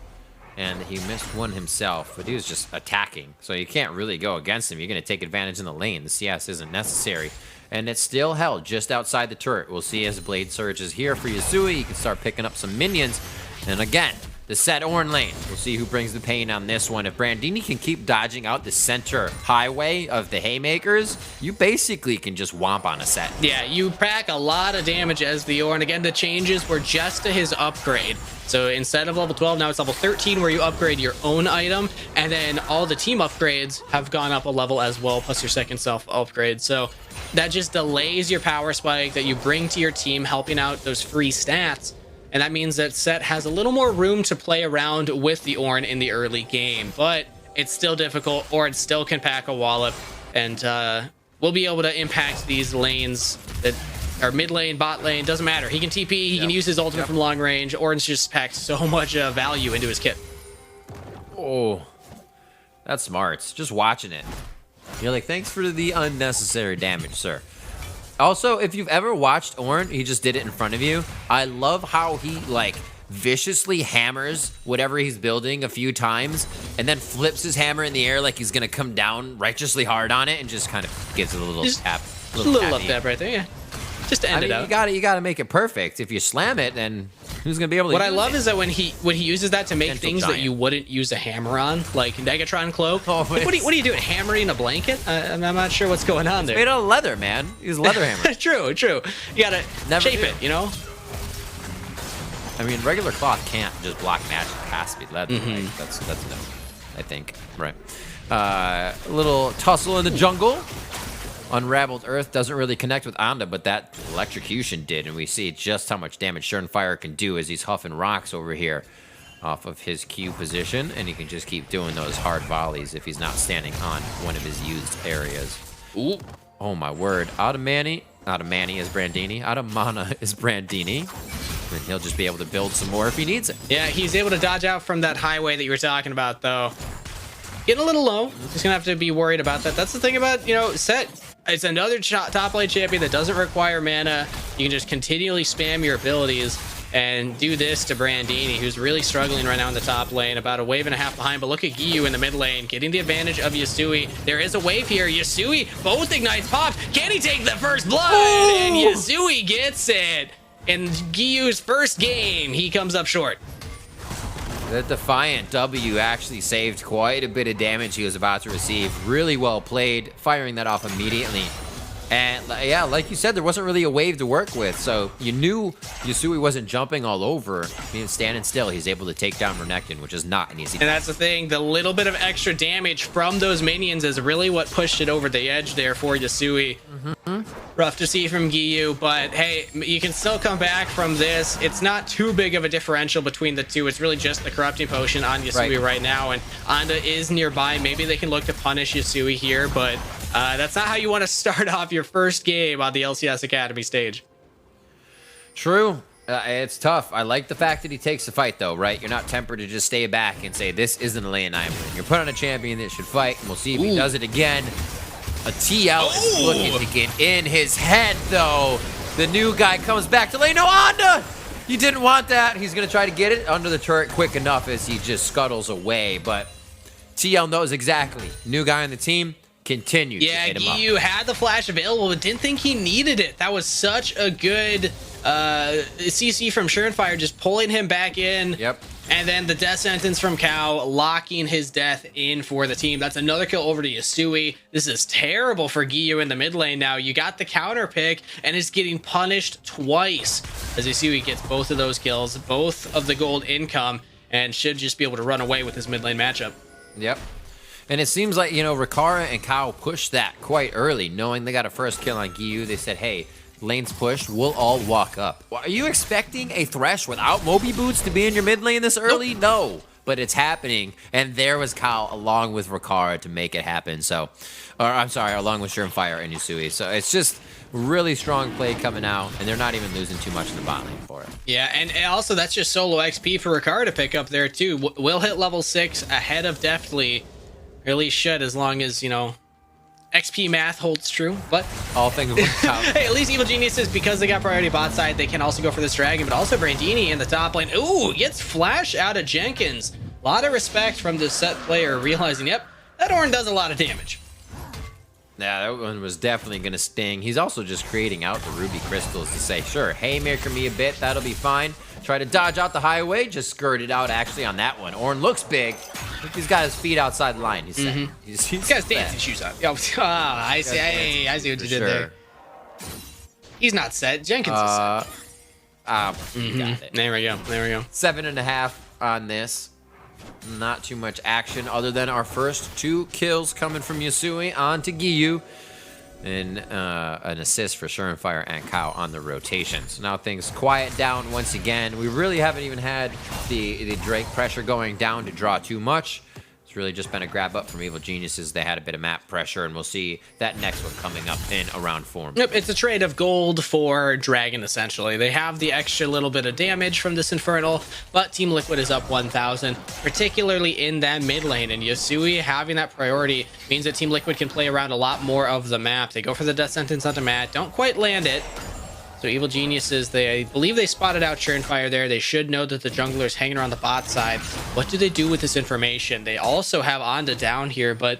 and he missed 1 himself, but he was just attacking, so you can't really go against him. You're going to take advantage in the lane. The CS isn't necessary, and it's still held just outside the turret. We'll see as Blade Surge is here for Yasui. He can start picking up some minions, and again, the set Ornn lane. We'll see who brings the pain on this one. If Brandini can keep dodging out the center highway of the haymakers, you basically can just womp on a set. Yeah, you pack a lot of damage as the Ornn. Again, the changes were just to his upgrade. So instead of level 12, now it's level 13, where you upgrade your own item, and then all the team upgrades have gone up a level as well, plus your second self upgrade. So that just delays your power spike that you bring to your team, helping out those free stats. and that means that Set has a little more room to play around with the Ornn in the early game, but it's still difficult. Ornn still can pack a wallop, and we'll be able to impact these lanes that are mid lane, bot lane, doesn't matter. He can TP, he can use his ultimate from long range. Ornn's just packed so much value into his kit. Oh, that's smart. Just watching it. You're like, thanks for the unnecessary damage, sir. Also, if you've ever watched Ornn, he just did it in front of you. I love how he, like, viciously hammers whatever he's building a few times and then flips his hammer in the air like he's going to come down righteously hard on it and just kind of gives it a little tap. A little up tap right there, yeah. Just to end it out. You gotta make it perfect. If you slam it, then who's gonna be able to? What I love is that when he uses that to make things that you wouldn't use a hammer on, like Negatron cloak. Oh, like, what are you doing? Hammering a blanket? I'm not sure what's going on there. Made out of leather, man. Use leather hammer. True. You gotta shape it, you know. I mean, regular cloth can't just block magic. It has to be leather. Right? That's no. I think right. A little tussle in the jungle. Unraveled Earth doesn't really connect with Onda, but that electrocution did, and we see just how much damage Surenfire can do as he's huffing rocks over here off of his Q position, and he can just keep doing those hard volleys if he's not standing on one of his used areas. Ooh. Oh my word. Out of mana is Brandini. Out of mana is Brandini. And he'll just be able to build some more if he needs it. Yeah, he's able to dodge out from that highway that you were talking about, though. Getting a little low. He's gonna have to be worried about that. That's the thing about, you know, Set. It's another top lane champion that doesn't require mana. You can just continually spam your abilities and do this to Brandini, who's really struggling right now in the top lane, about a wave and a half behind. But look at Giyu in the mid lane, getting the advantage of Yasui. There is a wave here. Yasui, both ignites popped. Can he take the first blood? Ooh. And Yasui gets it. In Giyu's first game, he comes up short. The Defiant W actually saved quite a bit of damage he was about to receive. Really well played, firing that off immediately. And yeah, like you said, there wasn't really a wave to work with, so you knew Yasui wasn't jumping all over. He was standing still. He's able to take down Renekton, which is not an easy. And that's the thing, the little bit of extra damage from those minions is really what pushed it over the edge there for Yasui. Rough to see from Giyu, but hey, you can still come back from this. It's not too big of a differential between the two. It's really just the corrupting potion on Yasui right now, and Onda is nearby. Maybe they can look to punish Yasui here, but that's not how you want to start off your first game on the LCS Academy stage. True. It's tough. I like the fact that he takes the fight, though, right? You're not tempered to just stay back and say, this isn't a lane I'm in. You're put on a champion that should fight, and we'll see if he does it again. A TL is looking to get in his head, though. The new guy comes back to lane. No, Onda! You didn't want that. He's going to try to get it under the turret quick enough as he just scuttles away, but TL knows exactly. New guy on the team. Continued to hit him up. Yeah, Giyu had the flash available, but didn't think he needed it. That was such a good CC from Surenfire, just pulling him back in. Yep. And then the death sentence from Cow, locking his death in for the team. That's another kill over to Yasui. This is terrible for Giyu in the mid lane now. You got the counter pick, and it's getting punished twice as Yasui gets both of those kills, both of the gold income, and should just be able to run away with his mid lane matchup. Yep. And it seems like, you know, Rikara and Cow pushed that quite early, knowing they got a first kill on Giyu. They said, hey, lane's pushed, we'll all walk up. Are you expecting a Thresh without Moby Boots to be in your mid lane this early? Nope. No, but it's happening. And there was Cow along with Rikara to make it happen. So, or I'm sorry, along with Surenfire and Yasui. So it's just really strong play coming out, and they're not even losing too much in the bot lane for it. Yeah, and also that's just solo XP for Rikara to pick up there too. Will hit level 6 ahead of Deftly. Or at least should, as long as, you know, XP math holds true. But all things work out. Hey, at least Evil Geniuses, because they got priority bot side, they can also go for this dragon. But also Brandini in the top lane. Ooh, gets flash out of Jenkins. A lot of respect from the Set player, realizing, yep, that Ornn does a lot of damage. Yeah, that one was definitely going to sting. He's also just creating out the ruby crystals to say, sure, haymaker me a bit, that'll be fine. Try to dodge out the highway, just skirted out actually on that one. Ornn looks big. He's got his feet outside the line. He's set. He's got his dancing shoes on. I see. Hey, I see what you did there. He's not set. Jenkins is set. Got it. There we go. 7.5 on this. Not too much action other than our first 2 kills coming from Yasui onto Giyu. and an assist for Surenfire and Cow on the rotation. So now things quiet down once again. We really haven't even had the Drake pressure going down to draw too much. It's really just been a grab up from Evil Geniuses. They had a bit of map pressure, and we'll see that next one coming up in around form. Yep, it's a trade of gold for Dragon, essentially. They have the extra little bit of damage from this Infernal, but Team Liquid is up 1,000, particularly in that mid lane, and Yasui having that priority means that Team Liquid can play around a lot more of the map. They go for the Death Sentence onto Matt, don't quite land it. So Evil Geniuses, I believe they spotted out Surenfire there. They should know that the jungler is hanging around the bot side. What do they do with this information? They also have Onda down here, but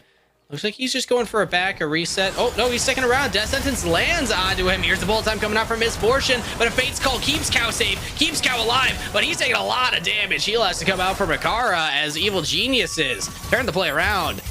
looks like he's just going for a reset. Oh, no, he's sticking around. Death Sentence lands onto him. Here's the bullet time coming out from Misfortune, but a Fate's Call keeps Cow safe, keeps Cow alive, but he's taking a lot of damage. He'll has to come out from Akara as Evil Geniuses turn the play around.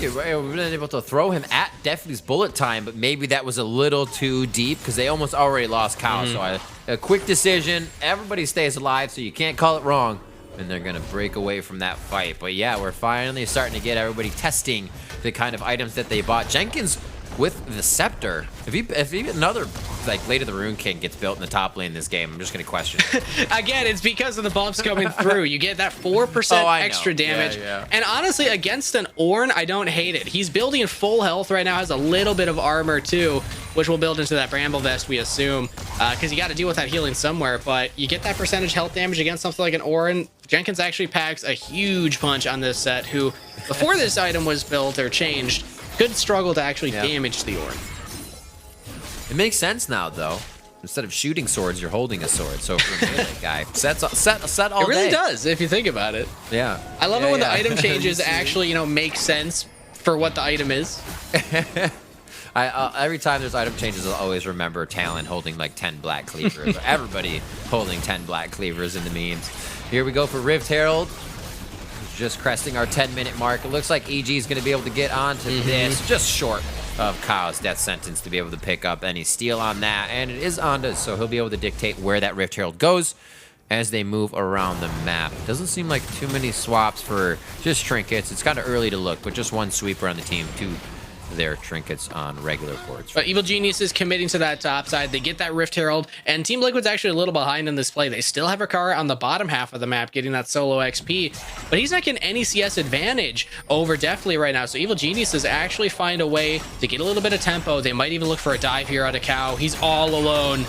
We've been able to throw him at Deathly's bullet time, but maybe that was a little too deep because they almost already lost Cow. So a quick decision. Everybody stays alive, so you can't call it wrong. And they're going to break away from that fight. But yeah, we're finally starting to get everybody testing the kind of items that they bought. Jenkins with the Scepter. If even another like Blade of the Rune King gets built in the top lane in this game, I'm just going to question it. Again, it's because of the buffs coming through. You get that 4% extra damage. Yeah. And honestly, against an Ornn, I don't hate it. He's building full health right now, has a little bit of armor too, which will build into that Bramble Vest, we assume, because you got to deal with that healing somewhere. But you get that percentage health damage against something like an Ornn. Jenkins actually packs a huge punch on this set, who, before this item was built or changed, could struggle to actually damage the Ornn. It makes sense now, though. Instead of shooting swords, you're holding a sword. So for a melee guy, set all day. It really does, if you think about it. Yeah. I love it when the item changes actually, make sense for what the item is. Every time there's item changes, I'll always remember Talon holding like 10 black cleavers. Everybody holding 10 black cleavers in the memes. Here we go for Rift Herald. Just cresting our 10-minute mark. It looks like EG is going to be able to get onto this, just short of Kyle's death sentence to be able to pick up any steal on that. And it is Onda, so he'll be able to dictate where that Rift Herald goes as they move around the map. Doesn't seem like too many swaps for just trinkets. It's kind of early to look, but just one sweeper on the team, two their trinkets on regular boards. But Evil Genius is committing to that top side. They get that Rift Herald, and Team Liquid's actually a little behind in this play. They still have Akara on the bottom half of the map getting that solo XP, but he's not getting any CS advantage over Deftly right now. So Evil Geniuses actually find a way to get a little bit of tempo. They might even look for a dive here out of Cow. He's all alone.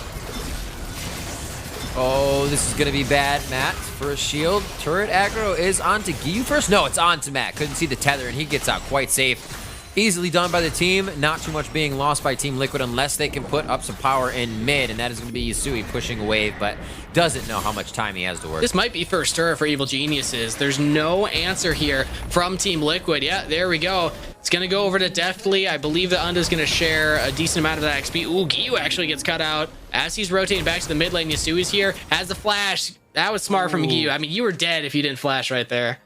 Oh, this is going to be bad. Matt for a shield. Turret aggro is on to Giyu first. No, it's on to Matt. Couldn't see the tether, and he gets out quite safe. Easily done by the team. Not too much being lost by Team Liquid unless they can put up some power in mid, and that is going to be Yasui pushing a wave, but doesn't know how much time he has to work. This might be first turret for Evil Geniuses. There's no answer here from Team Liquid. Yeah, there we go. It's going to go over to Deftly. I believe that Unda's going to share a decent amount of that XP. Ooh, Giyu actually gets cut out as he's rotating back to the mid lane. Yasui's here, has the flash. That was smart from Giyu. I mean, you were dead if you didn't flash right there.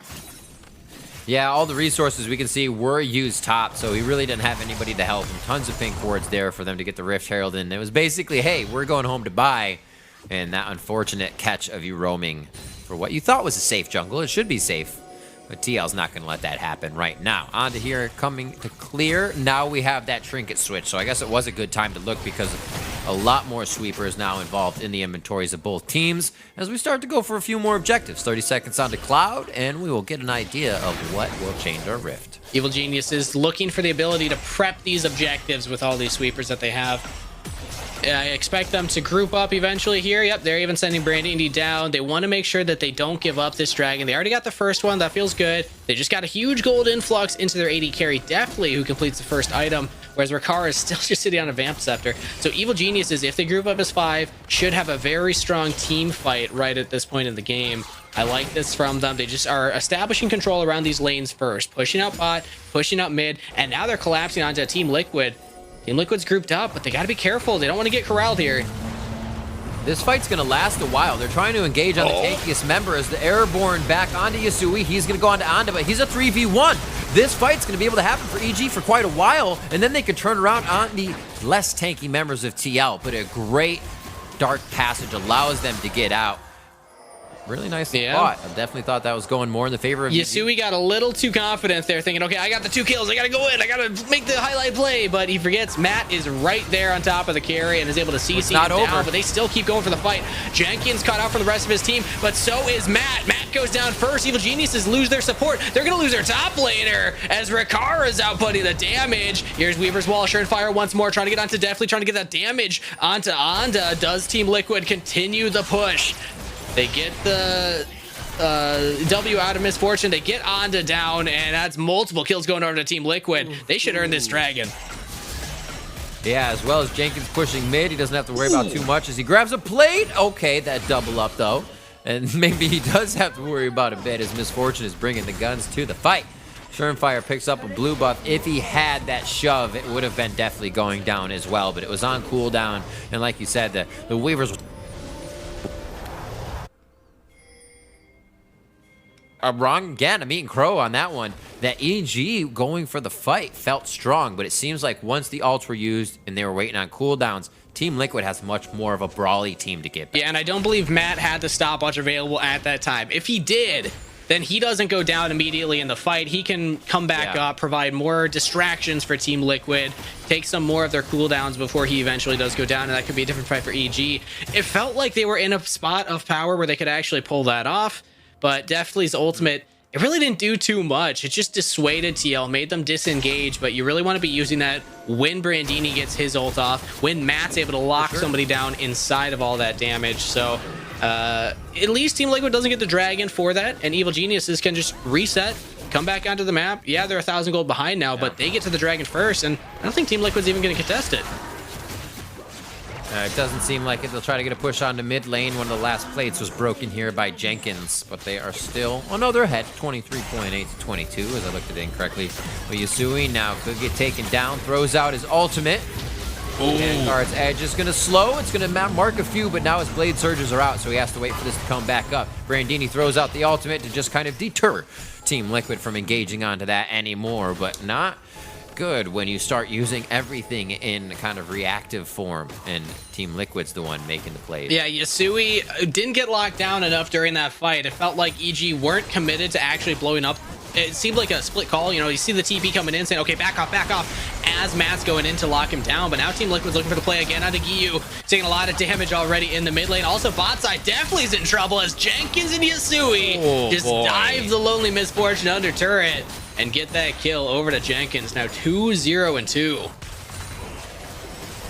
Yeah, all the resources we can see were used top, so he really didn't have anybody to help him. Tons of pink boards there for them to get the Rift Herald in. It was basically, hey, we're going home to buy, and that unfortunate catch of you roaming for what you thought was a safe jungle. It should be safe, but TL's not going to let that happen right now. On to here, coming to clear. Now we have that trinket switch, so I guess it was a good time to look because a lot more sweepers now involved in the inventories of both teams as we start to go for a few more objectives. 30 seconds onto Cloud, and we will get an idea of what will change our Rift. Evil Genius is looking for the ability to prep these objectives with all these sweepers that they have. I expect them to group up eventually here. Yep, they're even sending Brandy Indy down. They want to make sure that they don't give up this dragon. They already got the first one. That feels good. They just got a huge gold influx into their AD carry, Deftly, who completes the first item, whereas Rikara is still just sitting on a Vamp Scepter. So Evil Geniuses, if they group up as 5, should have a very strong team fight right at this point in the game. I like this from them. They just are establishing control around these lanes first, pushing out bot, pushing out mid, and now they're collapsing onto Team Liquid. Team Liquid's grouped up, but they got to be careful. They don't want to get corralled here. This fight's going to last a while. They're trying to engage on the tankiest member as the Airborne back onto Yasui. He's going to go on to Onda, but he's a 3v1. This fight's going to be able to happen for EG for quite a while, and then they could turn around on the less tanky members of TL. But a great Dark Passage allows them to get out. really nicely fought. I definitely thought that was going more in the favor of Yasui got a little too confident there, thinking, okay, I got the 2 kills. I got to go in. I got to make the highlight play. But he forgets Matt is right there on top of the carry and is able to CC him down. But they still keep going for the fight. Jenkins caught out from the rest of his team, but so is Matt. Matt goes down first. Evil Geniuses lose their support. They're going to lose their top laner as FLICKR is outputting the damage. Here's Weaver's Wall. Fire once more, trying to get onto Deftly, trying to get that damage onto Onda. Does Team Liquid continue the push? They get the W out of Misfortune. They get Onda down, and that's multiple kills going over to Team Liquid. They should earn this dragon. Yeah, as well as Jenkins pushing mid. He doesn't have to worry about too much as he grabs a plate. Okay, that double up, though. And maybe he does have to worry about a bit as Misfortune is bringing the guns to the fight. Fire picks up a blue buff. If he had that shove, it would have been definitely going down as well, but it was on cooldown. And like you said, the Weavers wrong again. I'm eating crow on that one. That EG going for the fight felt strong, but it seems like once the ults were used and they were waiting on cooldowns, Team Liquid has much more of a brawly team to get back. Yeah, and I don't believe Matt had the stopwatch available at that time. If he did, then he doesn't go down immediately in the fight. He can come back up, provide more distractions for Team Liquid, take some more of their cooldowns before he eventually does go down, and that could be a different fight for EG. It felt like they were in a spot of power where they could actually pull that off, but Deftly's ultimate, it really didn't do too much. It just dissuaded TL, made them disengage, but you really want to be using that when Brandini gets his ult off, when Matt's able to lock somebody down inside of all that damage. So at least Team Liquid doesn't get the dragon for that, and Evil Geniuses can just reset, come back onto the map. Yeah, they're 1,000 gold behind now, but they get to the dragon first, and I don't think Team Liquid's even going to contest it. It doesn't seem like it. They'll try to get a push onto mid lane. One of the last plates was broken here by Jenkins, but they are still, oh no, they're ahead, 23.8 to 22, as I looked at it incorrectly. But Yasui now could get taken down, throws out his ultimate. Vanguard's edge is going to slow. It's going to mark a few, but now his blade surges are out, so he has to wait for this to come back up. Brandini throws out the ultimate to just kind of deter Team Liquid from engaging onto that anymore, but not good when you start using everything in kind of reactive form, and Team Liquid's the one making the plays. Yeah, Yasui didn't get locked down enough during that fight. It felt like EG weren't committed to actually blowing up. It seemed like a split call. You know, you see the TP coming in saying, okay, back off, as Matt's going in to lock him down. But now Team Liquid's looking for the play again onto Giyu, taking a lot of damage already in the mid lane. Also, bot side definitely is in trouble as Jenkins and Yasui dive the Lonely Misfortune under turret and get that kill over to Jenkins. Now 2-0-2.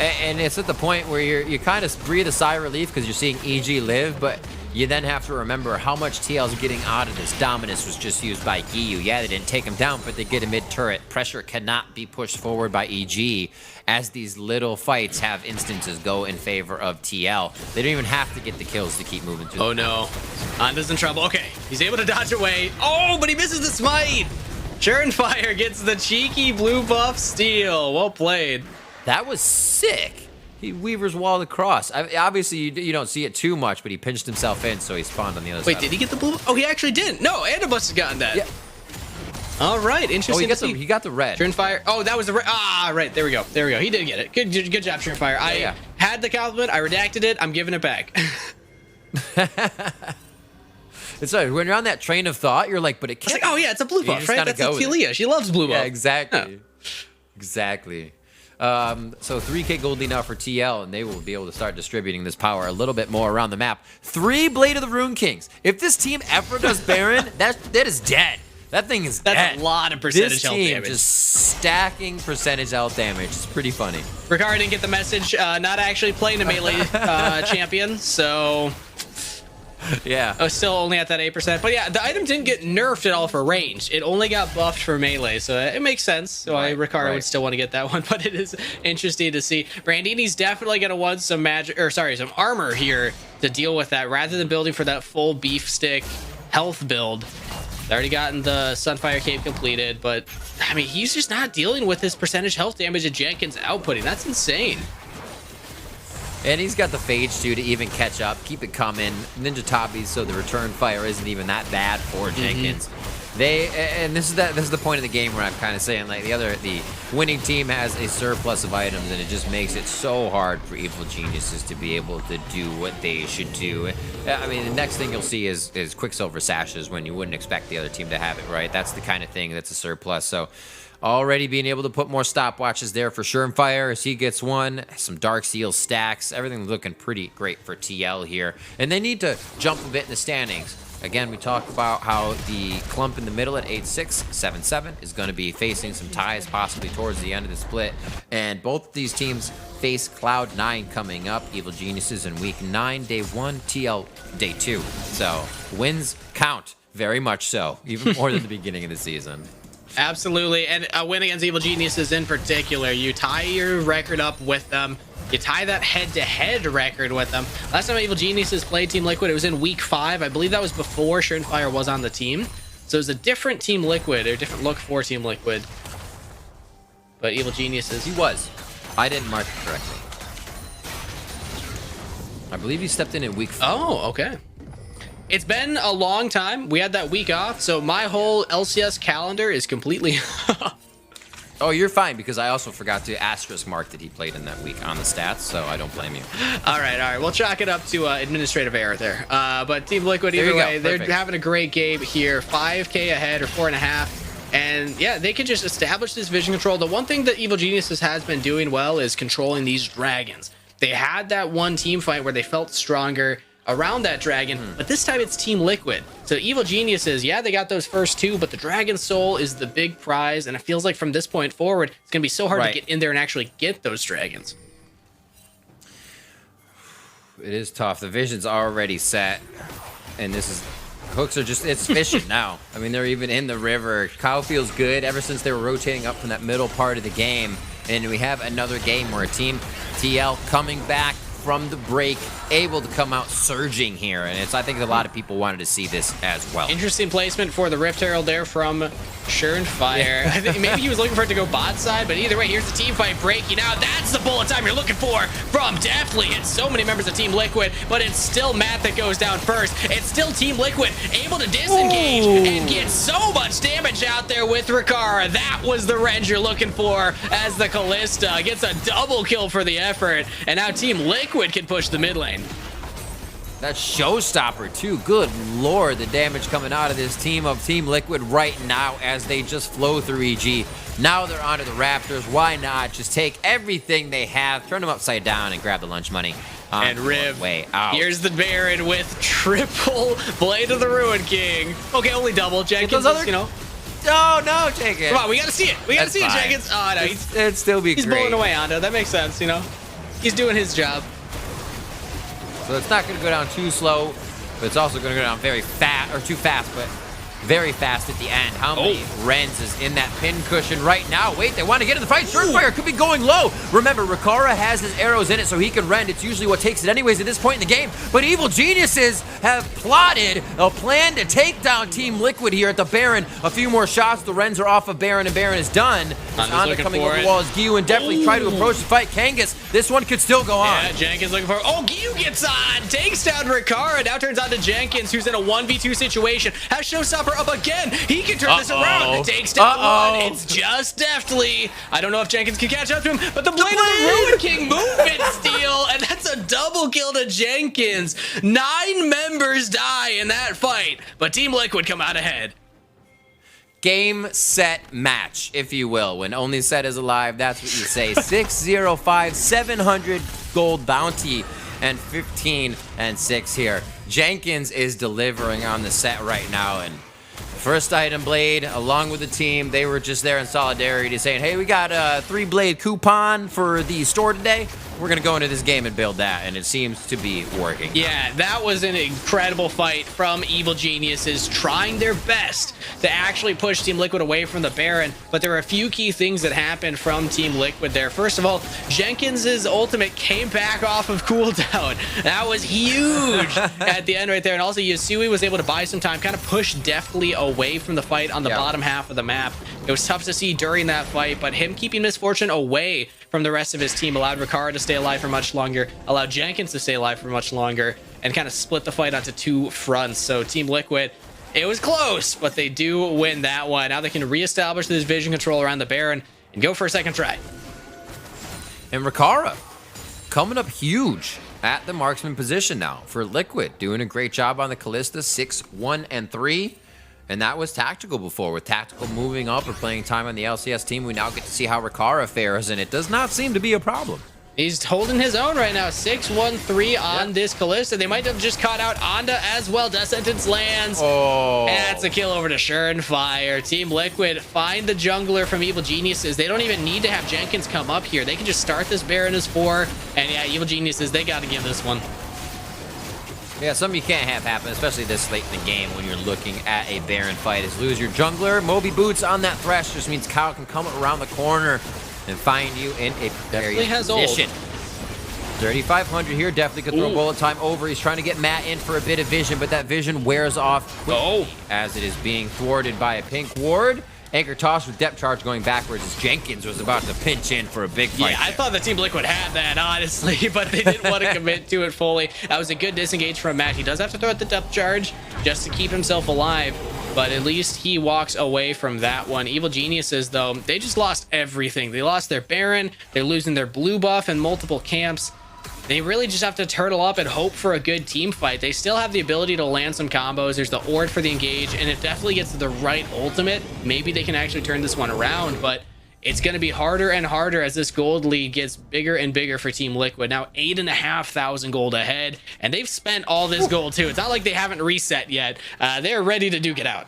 And it's at the point where you kind of breathe a sigh of relief because you're seeing EG live, but you then have to remember how much TL's getting out of this. Dominus was just used by Giyu. Yeah, they didn't take him down, but they get a mid-turret. Pressure cannot be pushed forward by EG as these little fights have instances go in favor of TL. They don't even have to get the kills to keep moving through. Oh, no. Onda's in trouble. Okay, he's able to dodge away. Oh, but he misses the smite. Fire gets the cheeky blue buff steal. Well played. That was sick. He Weaver's Wall across. Obviously, you don't see it too much, but he pinched himself in, so he spawned on the other side. Wait, did he get the blue? Oh, he actually didn't. No, Andabus has gotten that. Yeah. All right, interesting. He got the red. Fire. Oh, that was the red. Ah, right. There we go. He did get it. Good job, Fire. I had the compliment. I redacted it. I'm giving it back. It's like when you're on that train of thought, you're like, but it can't. It's like, oh yeah, it's a blue buff, right? That's Telia. She loves blue buff. Yeah, exactly. Exactly. So 3K gold now for TL, and they will be able to start distributing this power a little bit more around the map. 3 Blade of the Rune Kings. If this team ever does Baron, that is dead. That thing is dead. That's a lot of percentage health damage. This team just stacking percentage health damage. It's pretty funny. FLICKR didn't get the message, not actually playing a melee champion, so... Yeah. Oh, still only at that 8%. But yeah, the item didn't get nerfed at all for range. It only got buffed for melee, so it makes sense why FLICKR would still want to get that one. But it is interesting to see. Brandini's definitely going to want some some armor here to deal with that, rather than building for that full beef stick health build. They've already gotten the Sunfire Cape completed, but I mean, he's just not dealing with his percentage health damage that Jenkins outputting. That's insane. And he's got the Phage too to even catch up, keep it coming. Ninja Tabi's so the return fire isn't even that bad for Jenkins. And this is the point of the game where I'm kind of saying, like, the winning team has a surplus of items, and it just makes it so hard for Evil Geniuses to be able to do what they should do. I mean, the next thing you'll see is Quicksilver Sashes when you wouldn't expect the other team to have it, right? That's the kind of thing that's a surplus. So already being able to put more stopwatches there for Surenfire as he gets one. Some Dark Seal stacks. Everything looking pretty great for TL here. And they need to jump a bit in the standings. Again, we talked about how the clump in the middle at 8-6, 7-7 is going to be facing some ties possibly towards the end of the split. And both of these teams face Cloud9 coming up. Evil Geniuses in week 9, day 1, TL day 2. So wins count, very much so, even more than the beginning of the season. Absolutely, and a win against Evil Geniuses in particular, you tie your record up with them. You tie that head-to-head record with them. Last time Evil Geniuses played Team Liquid, it was in week 5. I believe that was before Surenfire was on the team. So it was a different Team Liquid, or a different look for Team Liquid. But Evil Geniuses... He was. I didn't mark it correctly. I believe he stepped in week 4. Oh, okay. It's been a long time. We had that week off, so my whole LCS calendar is completely... Oh, you're fine, because I also forgot to asterisk mark that he played in that week on the stats, so I don't blame you. All right. We'll chalk it up to administrative error there. But Team Liquid, either way, they're having a great game here. 5K ahead, or 4.5. And yeah, they can just establish this vision control. The one thing that Evil Geniuses has been doing well is controlling these dragons. They had that one team fight where they felt stronger around that dragon, but this time it's Team Liquid. So Evil Geniuses, yeah, they got those first 2, but the Dragon Soul is the big prize, and it feels like from this point forward, it's gonna be so hard to get in there and actually get those dragons. It is tough. The vision's already set, and hooks are just, it's fishing now. I mean, they're even in the river. Kyle feels good ever since they were rotating up from that middle part of the game, and we have another game where a team TL coming back from the break, able to come out surging here, and I think a lot of people wanted to see this as well. Interesting placement for the Rift Herald there from Surenfire. I think maybe he was looking for it to go bot side, but either way, here's the team fight breaking out. That's the bullet time you're looking for from Deftly. It's so many members of Team Liquid, but it's still Matt that goes down first. It's still Team Liquid able to disengage and get so much damage out there with Rikara. That was the rend you're looking for as the Callista gets a double kill for the effort, and now Team Liquid can push the mid lane. That showstopper too. Good lord, the damage coming out of this team of Team Liquid right now as they just flow through EG. Now they're onto the Raptors. Why not just take everything they have, turn them upside down, and grab the lunch money? And Riv, way out. Here's the Baron with triple Blade of the Ruin King. Okay, only double. Jenkins, you know. Oh, no, Jenkins. Come on, we gotta see it. We gotta see it, Jenkins. Oh, no, it'd still be he's great. blowing away Ando. That makes sense, you know. He's doing his job. So it's not going to go down too slow, but it's also going to go down very fast, or too fast, but very fast at the end. How many Rens is in that pin cushion right now? Wait, they want to get in the fight. Surenfire could be going low. Remember, Rikara has his arrows in it, so he can rend. It's usually what takes it anyways at this point in the game. But Evil Geniuses have plotted a plan to take down Team Liquid here at the Baron. A few more shots. The Rens are off of Baron, and Baron is done. Anda coming over the wall as Gyu and definitely try to approach the fight. Kangas, this one could still go on. Yeah, Jenkins looking for... Oh, Gyu gets on. Takes down Rikara. Now turns on to Jenkins, who's in a 1v2 situation. Has Showstopper up again. He can turn this around. Takes down one. It's just Deftly. I don't know if Jenkins can catch up to him, but the Blade of the Ruin King movement steal, and that's a double kill to Jenkins. 9 members die in that fight, but Team Liquid come out ahead. Game, set, match, if you will. When only set is alive, that's what you say. 605, 700 gold bounty, and 15 and 6 here. Jenkins is delivering on the set right now, and first item blade, along with the team, they were just there in solidarity saying, hey, we got a 3-blade coupon for the store today. We're going to go into this game and build that, and it seems to be working. Yeah, that was an incredible fight from Evil Geniuses, trying their best to actually push Team Liquid away from the Baron, but there were a few key things that happened from Team Liquid there. First of all, Jenkins's ultimate came back off of cooldown. That was huge at the end right there, and also Yasui was able to buy some time, kind of push Deftly away from the fight on the bottom half of the map. It was tough to see during that fight, but him keeping Misfortune away from the rest of his team allowed Rikara to stay alive for much longer, allowed Jenkins to stay alive for much longer, and kind of split the fight onto 2 fronts. So Team Liquid It was close, but they do win that one. Now they can reestablish this vision control around the Baron and go for a second try. And Rikara coming up huge at the marksman position now for Liquid. Doing a great job on the Kalista, 6, 1, and 3. And that was Tactical before. With Tactical moving up or playing time on the LCS team, we now get to see how Rikara fares, and it does not seem to be a problem. He's holding his own right now. 6-1-3 on this Kalista. They might have just caught out Onda as well. Death Sentence lands. Oh. And that's a kill over to Surenfire. Team Liquid find the jungler from Evil Geniuses. They don't even need to have Jenkins come up here. They can just start this Baron as 4. And yeah, Evil Geniuses, they got to give this one. Yeah, something you can't have happen, especially this late in the game when you're looking at a Baron fight, is lose your jungler. Moby Boots on that Thresh just means Kyle can come around the corner and find you in a very position. 3,500 here, definitely could throw bullet time over. He's trying to get Matt in for a bit of vision, but that vision wears off quickly as it is being thwarted by a pink ward. Anchor toss with depth charge going backwards as Jenkins was about to pinch in for a big fight. Yeah, I thought the Team Liquid had that, honestly, but they didn't want to commit to it fully. That was a good disengage from Matt. He does have to throw out the depth charge just to keep himself alive, but at least he walks away from that one. Evil Geniuses, though, they just lost everything. They lost their Baron. They're losing their blue buff in multiple camps. They really just have to turtle up and hope for a good team fight. They still have the ability to land some combos. There's the Ord for the engage, and it definitely gets to the right ultimate. Maybe they can actually turn this one around, but it's going to be harder and harder as this gold lead gets bigger and bigger for Team Liquid. Now 8,500 gold ahead, and they've spent all this gold too. It's not like they haven't reset yet. They're ready to duke it out.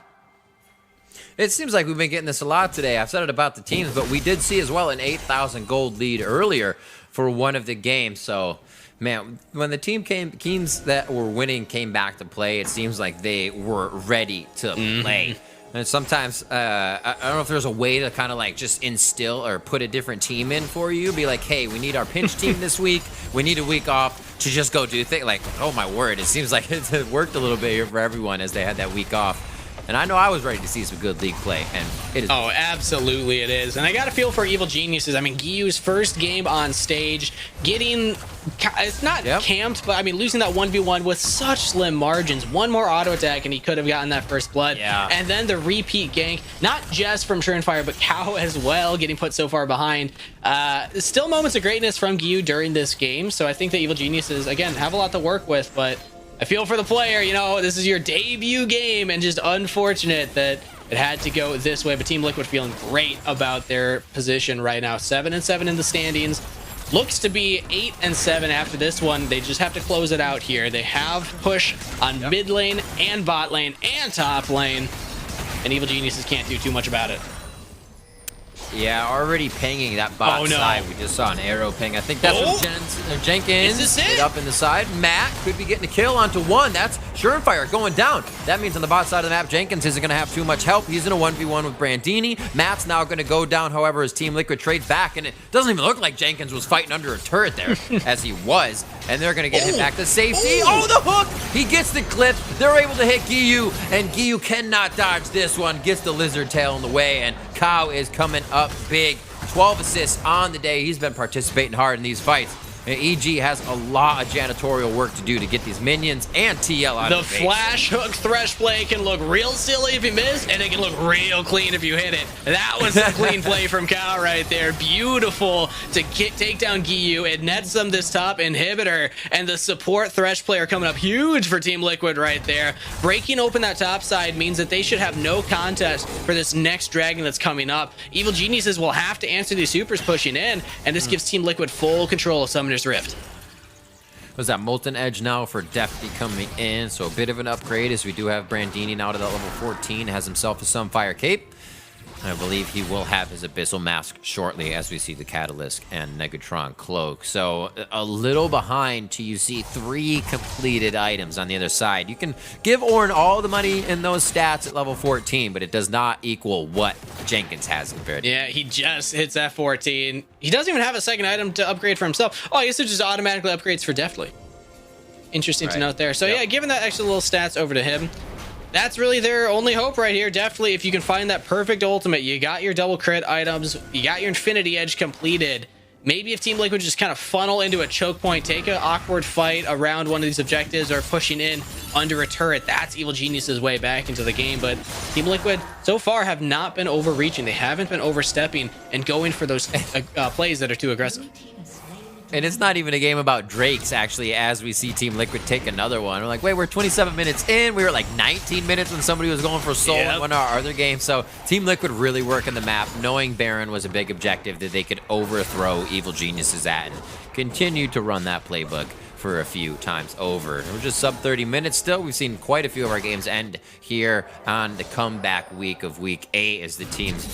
It seems like we've been getting this a lot today. I've said it about the teams, but we did see as well an 8,000 gold lead earlier for one of the games. So, man, when the teams that were winning came back to play, it seems like they were ready to play. And sometimes, I don't know if there's a way to kind of like just instill or put a different team in for you. Be like, hey, we need our pinch team this week. We need a week off to just go do things. Like, oh my word, it seems like it worked a little bit here for everyone as they had that week off. And I know I was ready to see some good league play, and it is. Oh, absolutely it is. And I got to feel for Evil Geniuses. I mean, Giyu's first game on stage, getting, it's not camped, but I mean, losing that 1v1 with such slim margins. One more auto attack, and he could have gotten that first blood. Yeah. And then the repeat gank, not just from Surenfire, but Cow as well, getting put so far behind. Still moments of greatness from Giyu during this game. So I think that Evil Geniuses, again, have a lot to work with, but I feel for the player, you know, this is your debut game, and just unfortunate that it had to go this way. But Team Liquid feeling great about their position right now. 7-7 in the standings. Looks to be 8-7 after this one. They just have to close it out here. They have push on mid lane and bot lane and top lane, and Evil Geniuses can't do too much about it. Yeah, already pinging that bot side. We just saw an arrow ping. I think that's from Jenkins. Is this it? Up in the side. Matt could be getting a kill onto one. That's Surenfire going down. That means on the bot side of the map, Jenkins isn't going to have too much help. He's in a 1v1 with Brandini. Matt's now going to go down. However, his Team Liquid trades back, and it doesn't even look like Jenkins was fighting under a turret there, as he was. And they're going to get him back to safety. Oh, the hook! He gets the clip. They're able to hit Giyu, and Giyu cannot dodge this one. Gets the lizard tail in the way, and Cow is coming up big. 12 assists on the day. He's been participating hard in these fights. And EG has a lot of janitorial work to do to get these minions and TL out of the base. The flash hook Thresh play can look real silly if you miss, and it can look real clean if you hit it. That was a clean play from Cow right there. Beautiful to take down Giyu. It nets them this top inhibitor, and the support Thresh player coming up huge for Team Liquid right there. Breaking open that top side means that they should have no contest for this next dragon that's coming up. Evil Geniuses will have to answer these supers pushing in, and this gives Team Liquid full control of Summoner's Rift. Was that Molten Edge now for Defty coming in? So a bit of an upgrade as we do have Brandini now to that level 14. Has himself a Sunfire Cape. I believe he will have his Abyssal Mask shortly as we see the Catalyst and Negatron Cloak. So a little behind till you see 3 completed items on the other side. You can give Ornn all the money in those stats at level 14, but it does not equal what Jenkins has compared to. Yeah, he just hits that 14. He doesn't even have a second item to upgrade for himself. Oh, I guess it just automatically upgrades for Deftly. Interesting to note there. So yeah, giving that extra little stats over to him. That's really their only hope right here. Definitely, if you can find that perfect ultimate, you got your double crit items, you got your Infinity Edge completed. Maybe if Team Liquid just kind of funnel into a choke point, take an awkward fight around one of these objectives or pushing in under a turret, that's Evil Genius's way back into the game. But Team Liquid so far have not been overreaching. They haven't been overstepping and going for those plays that are too aggressive. And it's not even a game about Drakes, actually, as we see Team Liquid take another one. We're like, wait, we're 27 minutes in. We were like 19 minutes when somebody was going for Soul in one of our other games. So Team Liquid really working the map, knowing Baron was a big objective that they could overthrow Evil Geniuses at, and continue to run that playbook for a few times over. We're just sub 30 minutes still. We've seen quite a few of our games end here on the comeback week of week 8 as the teams...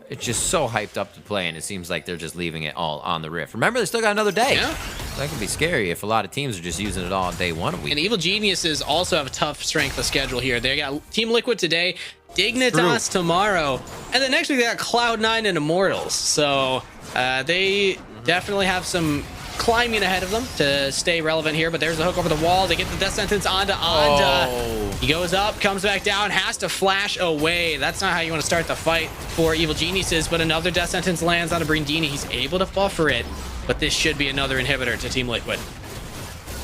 It's just so hyped up to play, and it seems like they're just leaving it all on the Rift. Remember, they still got another day. Yeah. That can be scary if a lot of teams are just using it all on day 1 a week. And Evil Geniuses also have a tough strength of schedule here. They got Team Liquid today, Dignitas tomorrow, and then next week they got Cloud9 and Immortals. So they definitely have some climbing ahead of them to stay relevant here. But there's the hook over the wall. They get the death sentence onto Anda. Oh. He goes up, comes back down, has to flash away. That's not how you want to start the fight for Evil Geniuses. But another death sentence lands on a Brandini. He's able to buffer it. But this should be another inhibitor to Team Liquid.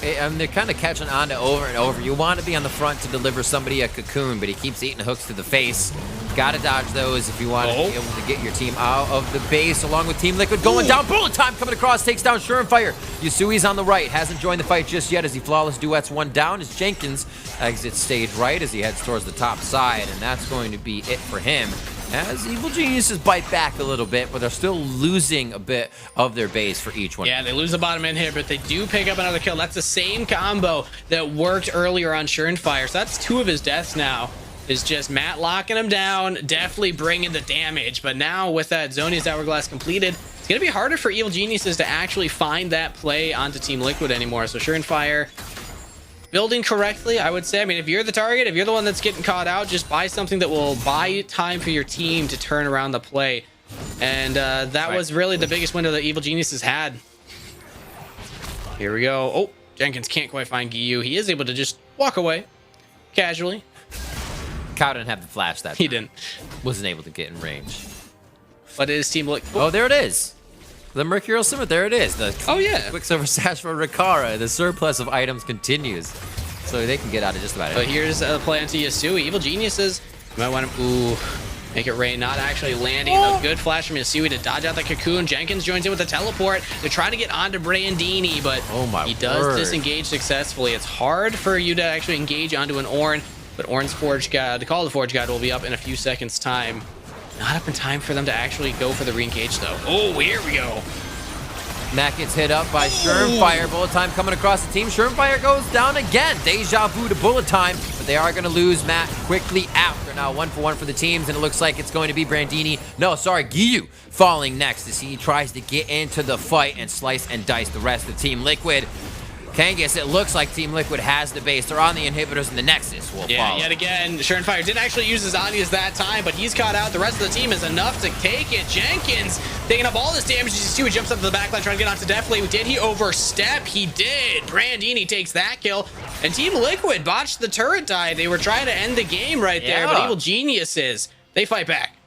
They're kind of catching Anda over and over. You want to be on the front to deliver somebody a cocoon, but he keeps eating hooks to the face. Got to dodge those if you want to be able to get your team out of the base, along with Team Liquid going down. Bullet time coming across, takes down Surenfire. Yasui's on the right, hasn't joined the fight just yet as he flawless duets one down as Jenkins exits stage right as he heads towards the top side, and that's going to be it for him. As Evil Geniuses bite back a little bit, but they're still losing a bit of their base for each one. Yeah, they lose the bottom end here, but they do pick up another kill. That's the same combo that worked earlier on Surenfire. So that's 2 of his deaths now. Is just Matt locking him down, definitely bringing the damage. But now with that Zonia's Hourglass completed, it's going to be harder for Evil Geniuses to actually find that play onto Team Liquid anymore. So Surenfire building correctly, I would say. I mean, if you're the target, if you're the one that's getting caught out, just buy something that will buy time for your team to turn around the play. And that was really the biggest window that Evil Geniuses had. Here we go. Oh, Jenkins can't quite find Giyu. He is able to just walk away casually. Cow didn't have the flash that time. He didn't. Wasn't able to get in range. But it is Team Liquid. Oh, there it is. The Mercurial Summit, there it is. The Quicksilver Sash for Rikara. The surplus of items continues. So they can get out of just about it. But here's a play onto Yasui. Evil Geniuses, you might want to, make it rain. Not actually landing. A good flash from Yasui to dodge out the cocoon. Jenkins joins in with the teleport. They're trying to get onto Brandini, but he does disengage successfully. It's hard for you to actually engage onto an Ornn, but Ornn's Forge God, the Call of the Forge God, will be up in a few seconds' time. Not up in time for them to actually go for the re-engage, though. Oh, here we go. Matt gets hit up by Surenfire. Bullet time coming across the team. Surenfire goes down again. Deja vu to bullet time, but they are going to lose Matt quickly after. Now 1-for-1 for the teams, and it looks like it's going to be Brandini. No, sorry, Giyu falling next as he tries to get into the fight and slice and dice the rest of Team Liquid. Kangas, it looks like Team Liquid has the base. They're on the inhibitors, and the Nexus will follow. Yet again, Surenfire didn't actually use his Anias that time, but he's caught out. The rest of the team is enough to take it. Jenkins taking up all this damage. You see, he jumps up to the backline trying to get onto Deathblade. Did he overstep? He did. Brandini takes that kill, and Team Liquid botched the turret dive. They were trying to end the game right there, but Evil Geniuses, they fight back.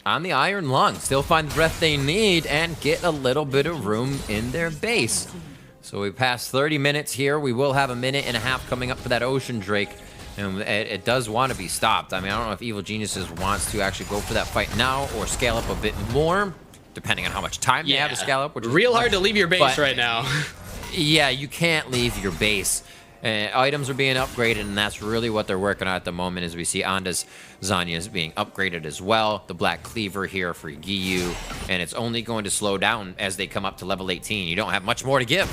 On the Iron Lung, still find the breath they need and get a little bit of room in their base. So we passed 30 minutes here. We will have a minute and a half coming up for that Ocean Drake. And it does want to be stopped. I mean, I don't know if Evil Geniuses wants to actually go for that fight now or scale up a bit more, depending on how much time they have to scale up. Which is real hard to leave your base right now. Yeah, you can't leave your base. Items are being upgraded, and that's really what they're working on at the moment as we see Anda's Zanya's being upgraded as well. The Black Cleaver here for Giyu, and it's only going to slow down as they come up to level 18. You don't have much more to give.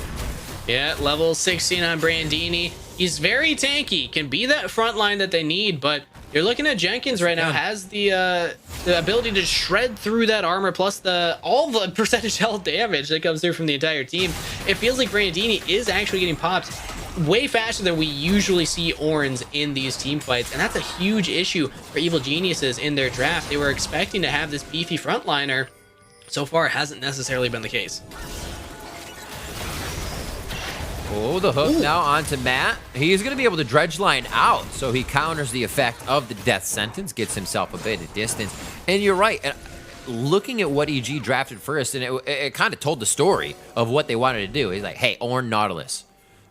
Yeah, level 16 on Brandini. He's very tanky, can be that front line that they need, but you're looking at Jenkins right now, has the ability to shred through that armor, plus all the percentage health damage that comes through from the entire team. It feels like Brandini is actually getting popped way faster than we usually see Ornns in these team fights, and that's a huge issue for Evil Geniuses in their draft. They were expecting to have this beefy frontliner. So far, it hasn't necessarily been the case. Oh, the hook now onto Matt. He's going to be able to dredge line out, so he counters the effect of the death sentence, gets himself a bit of distance. And you're right. looking at what EG drafted first, and it kind of told the story of what they wanted to do. He's like, hey, Ornn Nautilus.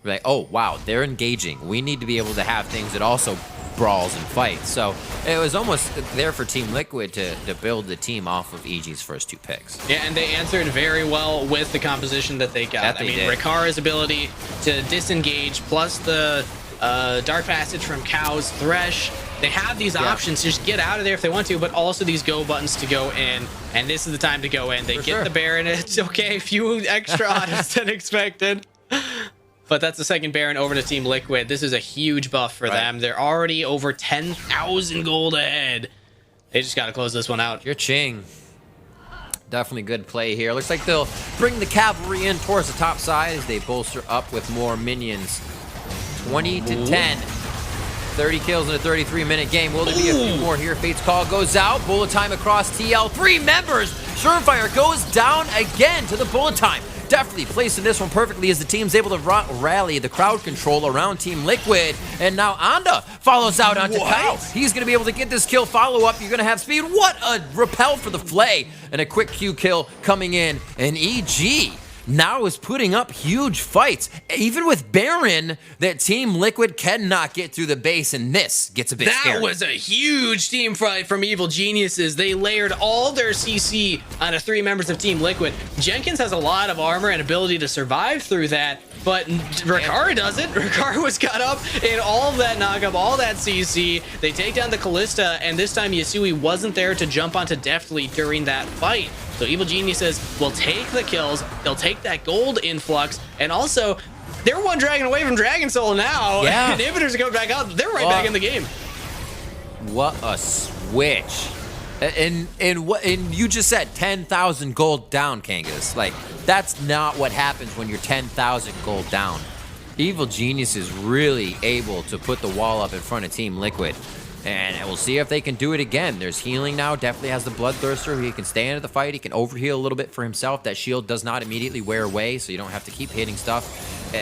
We're like, oh, wow, they're engaging. We need to be able to have things that also brawls and fights. So it was almost there for Team Liquid to build the team off of EG's first 2 picks. Yeah, and they answered very well with the composition that they got. That they did. Ricara's ability to disengage, plus the Dark Passage from Cow's Thresh. They have these options to just get out of there if they want to, but also these go buttons to go in, and this is the time to go in. They get the Baron. It's okay, a few extra autos than expected. But that's the second Baron over to Team Liquid. This is a huge buff for them. They're already over 10,000 gold ahead. They just got to close this one out. Your Ching. Definitely good play here. Looks like they'll bring the cavalry in towards the top side as they bolster up with more minions. 20 to 10. 30 kills in a 33-minute game. Will there be a few more here? Fate's Call goes out. Bullet time across TL. 3 members. Surefire goes down again to the bullet time. Definitely placing this one perfectly as the team's able to rally the crowd control around Team Liquid. And now Anda follows out onto Cow. He's going to be able to get this kill follow-up. You're going to have speed. What a repel for the Flay. And a quick Q kill coming in. And EG now is putting up huge fights. Even with Baron, that Team Liquid cannot get through the base, and this gets a bit scary. That was a huge team fight from Evil Geniuses. They layered all their CC onto 3 members of Team Liquid. Jenkins has a lot of armor and ability to survive through that, but Riccara doesn't. Riccara was caught up in all of that knockup, all that CC. They take down the Callista, and this time Yasui wasn't there to jump onto Deftly during that fight. So Evil Geniuses will take the kills, they'll take that gold influx, and also, they're 1 dragon away from Dragon Soul now. Yeah. Inhibitors are going back out. They're right back in the game. What a switch. And you just said 10,000 gold down, Kangas. Like, that's not what happens when you're 10,000 gold down. Evil Genius is really able to put the wall up in front of Team Liquid. And we'll see if they can do it again. There's healing now. Definitely has the Bloodthirster. He can stay into the fight. He can overheal a little bit for himself. That shield does not immediately wear away, so you don't have to keep hitting stuff.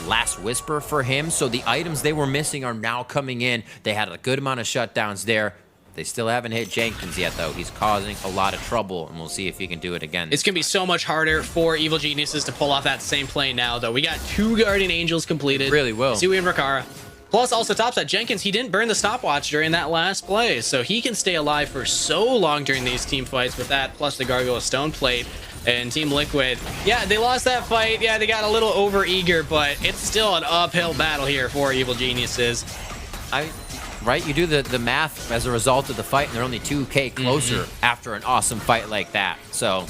Last Whisper for him. So the items they were missing are now coming in. They had a good amount of shutdowns there. They still haven't hit Jenkins yet, though. He's causing a lot of trouble, and we'll see if he can do it again. It's going to be so much harder for Evil Geniuses to pull off that same play now, though. We got 2 Guardian Angels completed. It really will. Sui and Riccara. Plus, also topside, Jenkins, he didn't burn the stopwatch during that last play, so he can stay alive for so long during these team fights with that, plus the Gargoyle Stone Plate. And Team Liquid, yeah, they lost that fight. Yeah, they got a little over-eager, but it's still an uphill battle here for Evil Geniuses. Right? You do the math as a result of the fight, and they're only 2K closer after an awesome fight like that. So,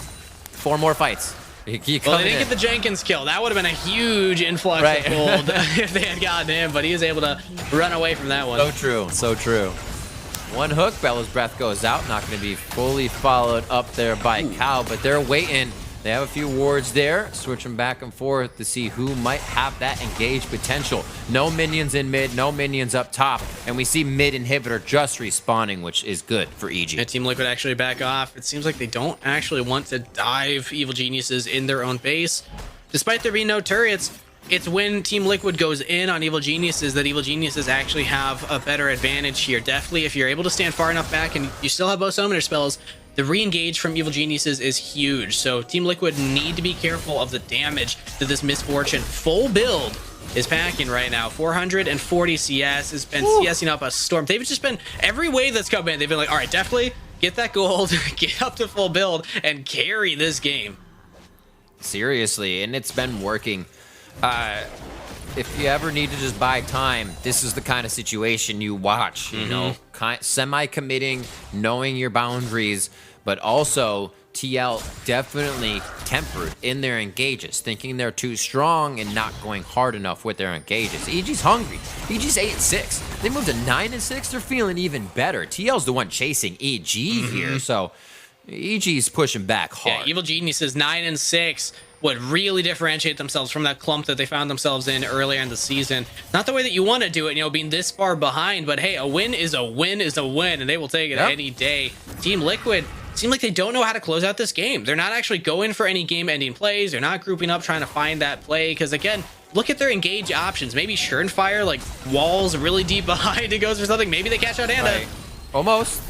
4 more fights. Well, they didn't get the Jenkins kill. That would have been a huge influx of gold if they had gotten him, but he was able to run away from that one. So true, so true. 1 hook, Bella's breath goes out. Not going to be fully followed up there by Cow, but they're waiting. They have a few wards there, switching back and forth to see who might have that engaged potential. No minions in mid, no minions up top, and we see mid inhibitor just respawning, which is good for EG. And Team Liquid actually back off. It seems like they don't actually want to dive Evil Geniuses in their own base. Despite there being no turrets, it's when Team Liquid goes in on Evil Geniuses that Evil Geniuses actually have a better advantage here. Definitely, if you're able to stand far enough back and you still have both summoner spells, the re-engage from Evil Geniuses is huge. So Team Liquid need to be careful of the damage that this Misfortune full build is packing right now. 440 CS has been CSing up a storm. They've just been, every wave that's come in, they've been like, all right, definitely get that gold, get up to full build, and carry this game. Seriously, and it's been working. If you ever need to just buy time, this is the kind of situation you watch, you know, semi-committing, knowing your boundaries, but also TL definitely tempered in their engages, thinking they're too strong and not going hard enough with their engages. EG's hungry. EG's 8-6. They moved to 9-6. They're feeling even better. TL's the one chasing EG here, so EG's pushing back hard. Yeah, Evil Geniuses 9-6 would really differentiate themselves from that clump that they found themselves in earlier in the season. Not the way that you want to do it, you know, being this far behind, but hey, a win is a win is a win, and they will take it any day. Team Liquid seem like they don't know how to close out this game. They're not actually going for any game-ending plays. They're not grouping up trying to find that play, because again, look at their engage options. Maybe Surenfire, like walls really deep behind, it goes for something. Maybe they catch out Anda. Almost.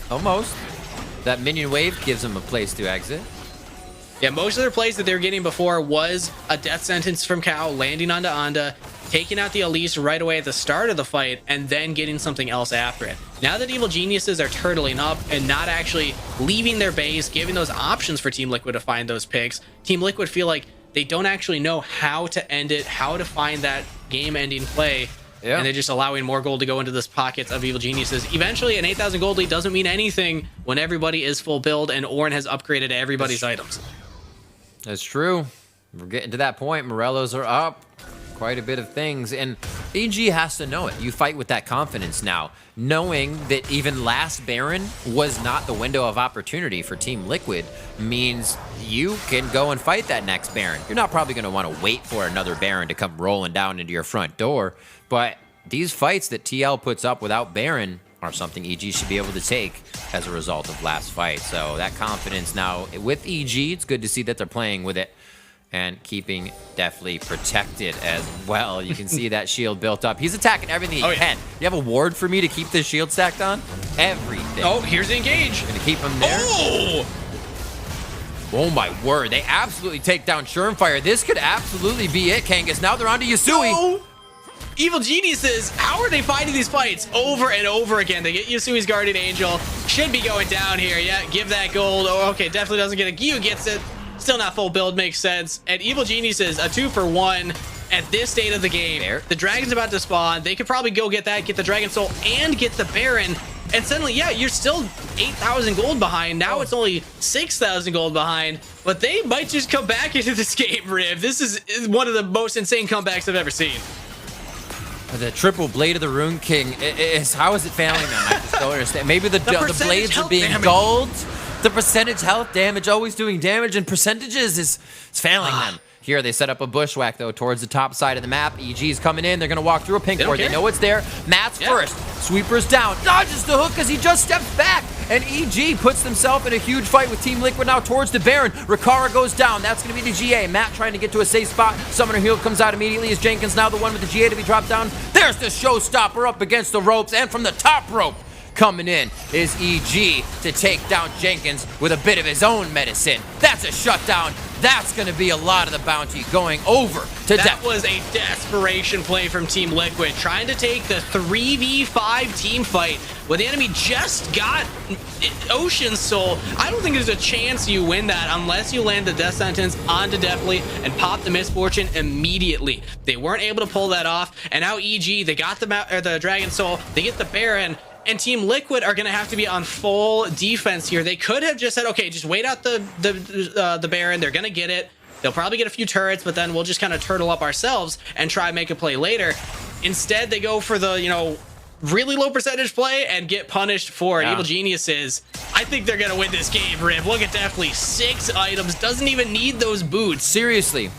That minion wave gives them a place to exit. Yeah, most of their plays that they were getting before was a death sentence from Cow, landing onto Anda, taking out the Elise right away at the start of the fight, and then getting something else after it. Now that Evil Geniuses are turtling up and not actually leaving their base, giving those options for Team Liquid to find those picks, Team Liquid feel like they don't actually know how to end it, how to find that game-ending play. Yeah. And they're just allowing more gold to go into this pockets of Evil Geniuses. Eventually, an 8,000 gold lead doesn't mean anything when everybody is full build and Ornn has upgraded everybody's items. That's true. We're getting to that point. Morellos are up. Quite a bit of things. And EG has to know it. You fight with that confidence now, knowing that even last Baron was not the window of opportunity for Team Liquid means you can go and fight that next Baron. You're not probably going to want to wait for another Baron to come rolling down into your front door, but these fights that TL puts up without Baron are something EG should be able to take as a result of last fight. So that confidence now with EG, it's good to see that they're playing with it and keeping definitely protected as well. You can see that shield built up. He's attacking everything he can. You have a ward for me to keep this shield stacked on? Everything. Oh, here's the engage. Gonna keep him there. Oh my word. They absolutely take down Shermfire. This could absolutely be it, Kangas. Now they're on to Yasui. No. Evil Geniuses, how are they fighting these fights over and over again? They get Yasui's Guardian Angel. Should be going down here. Yeah, give that gold. Oh, okay, definitely doesn't get it. Gyu gets it. Still not full build, makes sense. And Evil Geniuses, a 2-for-1 at this state of the game. The Dragon's about to spawn. They could probably go get that, get the Dragon Soul, and get the Baron. And suddenly, yeah, you're still 8,000 gold behind. Now it's only 6,000 gold behind. But they might just come back into this game, Riv. This is one of the most insane comebacks I've ever seen. The triple blade of the Rune King is how is it failing them? I just don't understand. Maybe the blades are being gold. The percentage health damage, always doing damage, and percentages is failing them. Here, they set up a bushwhack, though, towards the top side of the map. EG's coming in. They're going to walk through a pink board. They know it's there. Matt's first. Sweeper's down. Dodges the hook because he just steps back. And EG puts themselves in a huge fight with Team Liquid now towards the Baron. Rikara goes down. That's going to be the GA. Matt trying to get to a safe spot. Summoner heal comes out immediately as Jenkins now the one with the GA to be dropped down. There's the showstopper up against the ropes. And from the top rope, coming in is EG to take down Jenkins with a bit of his own medicine. That's a shutdown. That's going to be a lot of the bounty going over to That was a desperation play from Team Liquid, trying to take the 3v5 team fight when the enemy just got Ocean Soul. I don't think there's a chance you win that unless you land the death sentence onto Deathly and pop the Misfortune immediately. They weren't able to pull that off, and now EG, they got the Dragon Soul, they get the Baron, and Team Liquid are going to have to be on full defense here. They could have just said, okay, just wait out the Baron. They're going to get it. They'll probably get a few turrets, but then we'll just kind of turtle up ourselves and try and make a play later. Instead, they go for the, really low percentage play and get punished for it. Evil Geniuses, I think they're going to win this game, Riv. Look at Deathly, 6 items. Doesn't even need those boots. Seriously.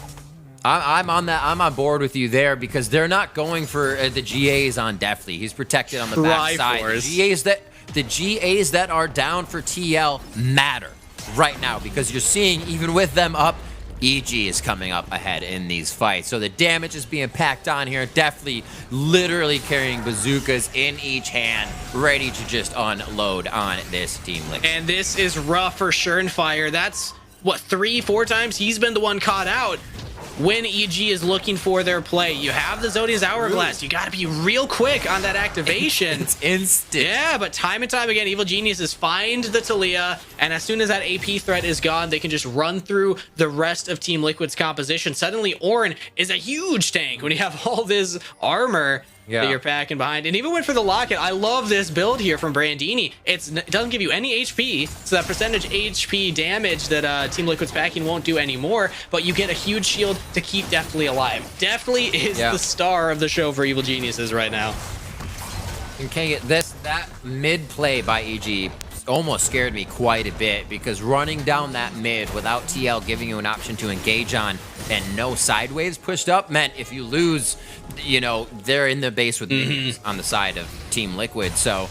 I'm on board with you there because they're not going for the GAs on Deathly. He's protected on the back side. The GAs that are down for TL matter right now because you're seeing even with them up, EG is coming up ahead in these fights. So the damage is being packed on here. Deathly literally carrying bazookas in each hand, ready to just unload on this Team Liquid. And this is rough for Shermfire. That's what, 3-4 times he's been the one caught out. When EG is looking for their play, you have the Zodia's Hourglass. You got to be real quick on that activation. It's instant. Yeah, but time and time again, Evil Geniuses find the Talia, and as soon as that AP threat is gone, they can just run through the rest of Team Liquid's composition. Suddenly, Ornn is a huge tank when you have all this armor that you're packing behind. And even went for the Locket. I love this build here from Brandini. It doesn't give you any HP, so that percentage HP damage that Team Liquid's packing won't do anymore, but you get a huge shield to keep Deathly alive. Deathly is the star of the show for Evil Geniuses right now. And can get that mid play by EG almost scared me quite a bit because running down that mid without TL giving you an option to engage on and no side waves pushed up meant if you lose, they're in the base with minions on the side of Team Liquid. So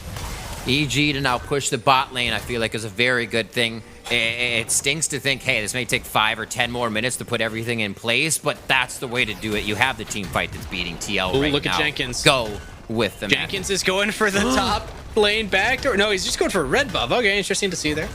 EG to now push the bot lane, I feel like is a very good thing. It stinks to think, hey, this may take 5 or 10 more minutes to put everything in place, but that's the way to do it. You have the team fight that's beating TL right now. Look at Jenkins. Go with them. Jenkins is going for the top. lane backdoor. No, he's just going for a red buff. Okay, interesting to see there.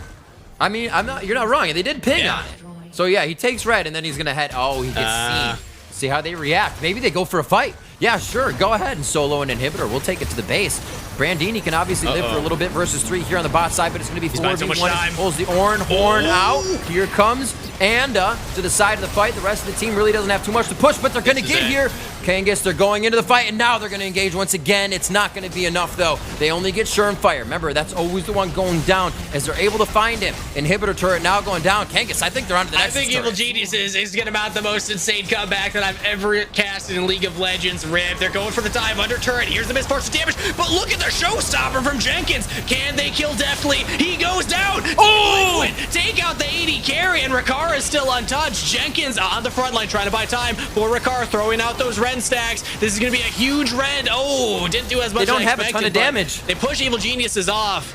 I mean, you're not wrong. They did ping on it. So yeah, he takes red and then he's gonna head. Oh, he gets seen. See how they react. Maybe they go for a fight. Yeah, sure. Go ahead and solo an inhibitor. We'll take it to the base. Brandini can obviously live for a little bit versus 3 here on the bot side, but it's going to be 4v1. Pulls the horn out. Here comes Anda to the side of the fight. The rest of the team really doesn't have too much to push, but they're going to get here. Kangas, they're going into the fight, and now they're going to engage once again. It's not going to be enough, though. They only get Fire. Remember, that's always the one going down as they're able to find him. Inhibitor turret now going down. Kangas, I think they're on to the next I think Evil Geniuses is going to mount the most insane comeback that I've ever casted in League of Legends. Riv, they're going for the dive under turret. Here's the missed parts of damage, but look at the showstopper from Jenkins. Can they kill deftly? He goes down. Oh! Take out the 80 carry, and Ricard is still untouched. Jenkins on the front line trying to buy time for Ricard, throwing out those Ren stacks. This is going to be a huge Ren. Oh, didn't do as much as I expected. They don't have a ton of damage. They push Evil Geniuses off.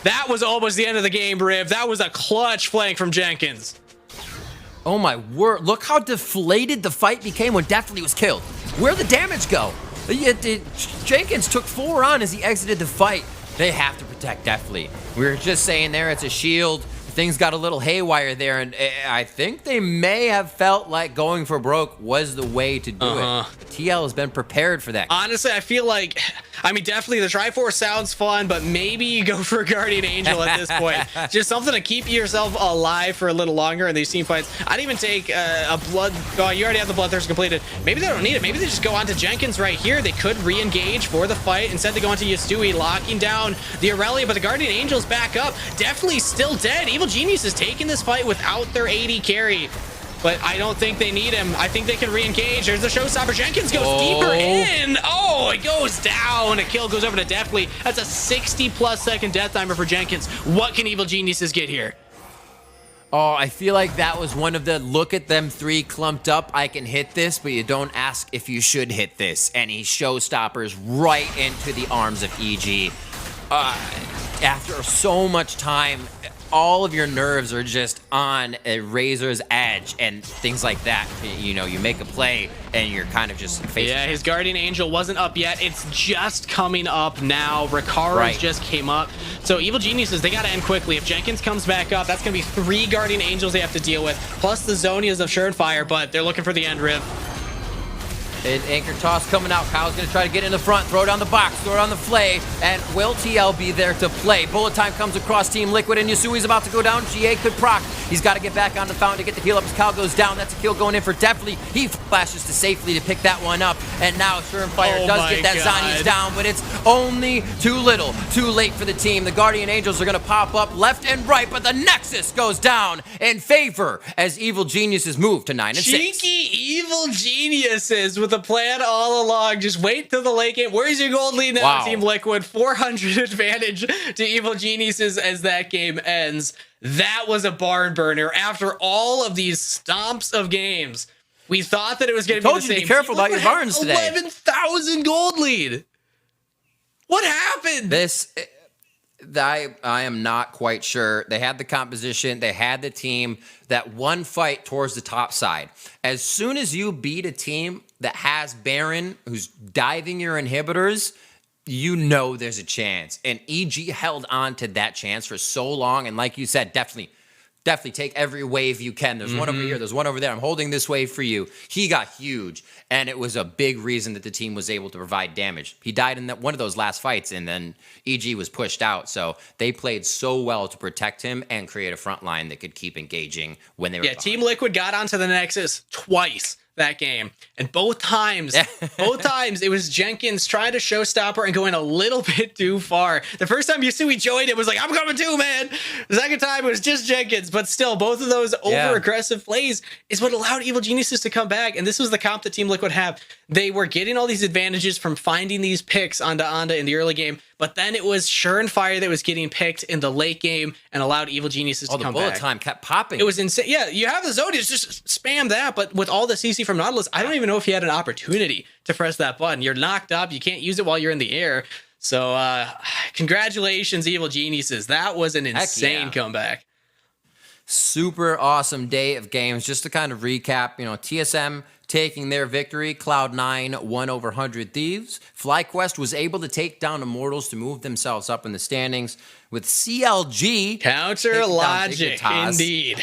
That was almost the end of the game, Riv. That was a clutch flank from Jenkins. Oh my word. Look how deflated the fight became when Deftly was killed. Where'd the damage go? Jenkins took 4 on as he exited the fight. They have to protect Deftly. We were just saying there, it's a shield. Things got a little haywire there, and I think they may have felt like going for broke was the way to do it. TL has been prepared for that. Honestly, I feel like, I mean, definitely the Triforce sounds fun, but maybe you go for a Guardian Angel at this point. Just something to keep yourself alive for a little longer in these team fights. I'd even take a blood. Oh, you already have the Bloodthirst completed. Maybe they don't need it. Maybe they just go on to Jenkins right here. They could re-engage for the fight. Instead, they go on to Yasui, locking down the Aurelia, but the Guardian Angel's back up. Definitely still dead. Evil Genius is taking this fight without their 80 carry. But I don't think they need him. I think they can re-engage. There's the showstopper. Jenkins goes deeper in. Oh, it goes down. A kill goes over to Deftly. That's a 60-plus second death timer for Jenkins. What can Evil Geniuses get here? Oh, I feel like that was one of the look at them 3 clumped up. I can hit this, but you don't ask if you should hit this. And he showstoppers right into the arms of EG. After so much time, all of your nerves are just on a razor's edge and things like that. You know, you make a play and you're kind of just facing. Yeah, his Guardian Angel wasn't up yet. It's just coming up now. Ricard's just came up. So Evil Geniuses, they got to end quickly. If Jenkins comes back up, that's going to be 3 Guardian Angels they have to deal with, plus the Zonias of Fire, but they're looking for the end, Riv. An anchor toss coming out. Kyle's going to try to get in the front, throw it on the box, throw it on the flay, and will TL be there to play? Bullet time comes across Team Liquid, and Yasui's about to go down. GA could proc. He's got to get back on the fountain to get the heal up as Kyle goes down. That's a kill going in for Deftly. He flashes to safely to pick that one up, and now Fire does get that Zonia's down, but it's only too little, too late for the team. The Guardian Angels are going to pop up left and right, but the Nexus goes down in favor as Evil Geniuses move to 9 and 6. Cheeky Evil Geniuses with a plan all along. Just wait till the late game. Where's your gold lead now, Team Liquid? 400 advantage to Evil Geniuses as that game ends. That was a barn burner. After all of these stomps of games, we thought that it was going to be the same. Be careful about your barns today. 11,000 gold lead. What happened? I am not quite sure. They had the composition. They had the team. That one fight towards the top side. As soon as you beat a team that has Baron, who's diving your inhibitors, you know there's a chance. And EG held on to that chance for so long. And like you said, definitely take every wave you can. There's one over here. There's one over there. I'm holding this wave for you. He got huge. And it was a big reason that the team was able to provide damage. He died in one of those last fights, and then EG was pushed out. So they played so well to protect him and create a front line that could keep engaging when they were behind. Team Liquid got onto the Nexus twice that game, and both times it was Jenkins trying to showstopper and going a little bit too far. The first time Yasui joined, it was like, I'm coming too, man. The second time it was just Jenkins, but still both of those over aggressive plays is what allowed Evil Geniuses to come back. And this was the comp that Team Liquid have. They were getting all these advantages from finding these picks onto Anda in the early game, but then it was Fire that was getting picked in the late game and allowed Evil Geniuses to come back. The bullet time kept popping. It was insane. Yeah, you have the Zodiacs, just spam that, but with all the CC from Nautilus, I don't even know if he had an opportunity to press that button. You're knocked up. You can't use it while you're in the air. So congratulations, Evil Geniuses. That was an insane comeback. Super awesome day of games. Just to kind of recap, TSM taking their victory. Cloud9 won over 100 Thieves. FlyQuest was able to take down Immortals to move themselves up in the standings. With CLG Counter logic, indeed.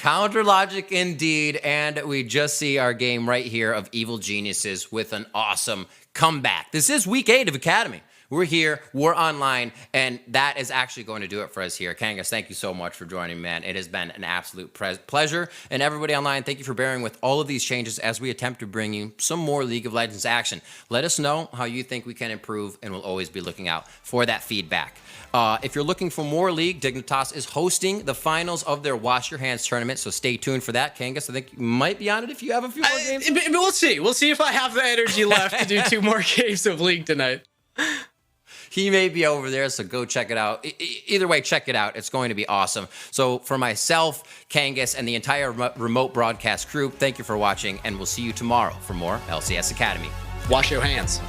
Counter logic, indeed. And we just see our game right here of Evil Geniuses with an awesome comeback. This is week 8 of Academy. We're here, we're online, and that is actually going to do it for us here. Kangas, thank you so much for joining me, man. It has been an absolute pleasure. And everybody online, thank you for bearing with all of these changes as we attempt to bring you some more League of Legends action. Let us know how you think we can improve, and we'll always be looking out for that feedback. If you're looking for more League, Dignitas is hosting the finals of their Wash Your Hands tournament, so stay tuned for that. Kangas, I think you might be on it if you have a few more games. We'll see. We'll see if I have the energy left to do 2 more games of League tonight. He may be over there, so go check it out. Either way, check it out. It's going to be awesome. So for myself, Kangas, and the entire remote broadcast crew, thank you for watching, and we'll see you tomorrow for more LCS Academy. Wash your hands.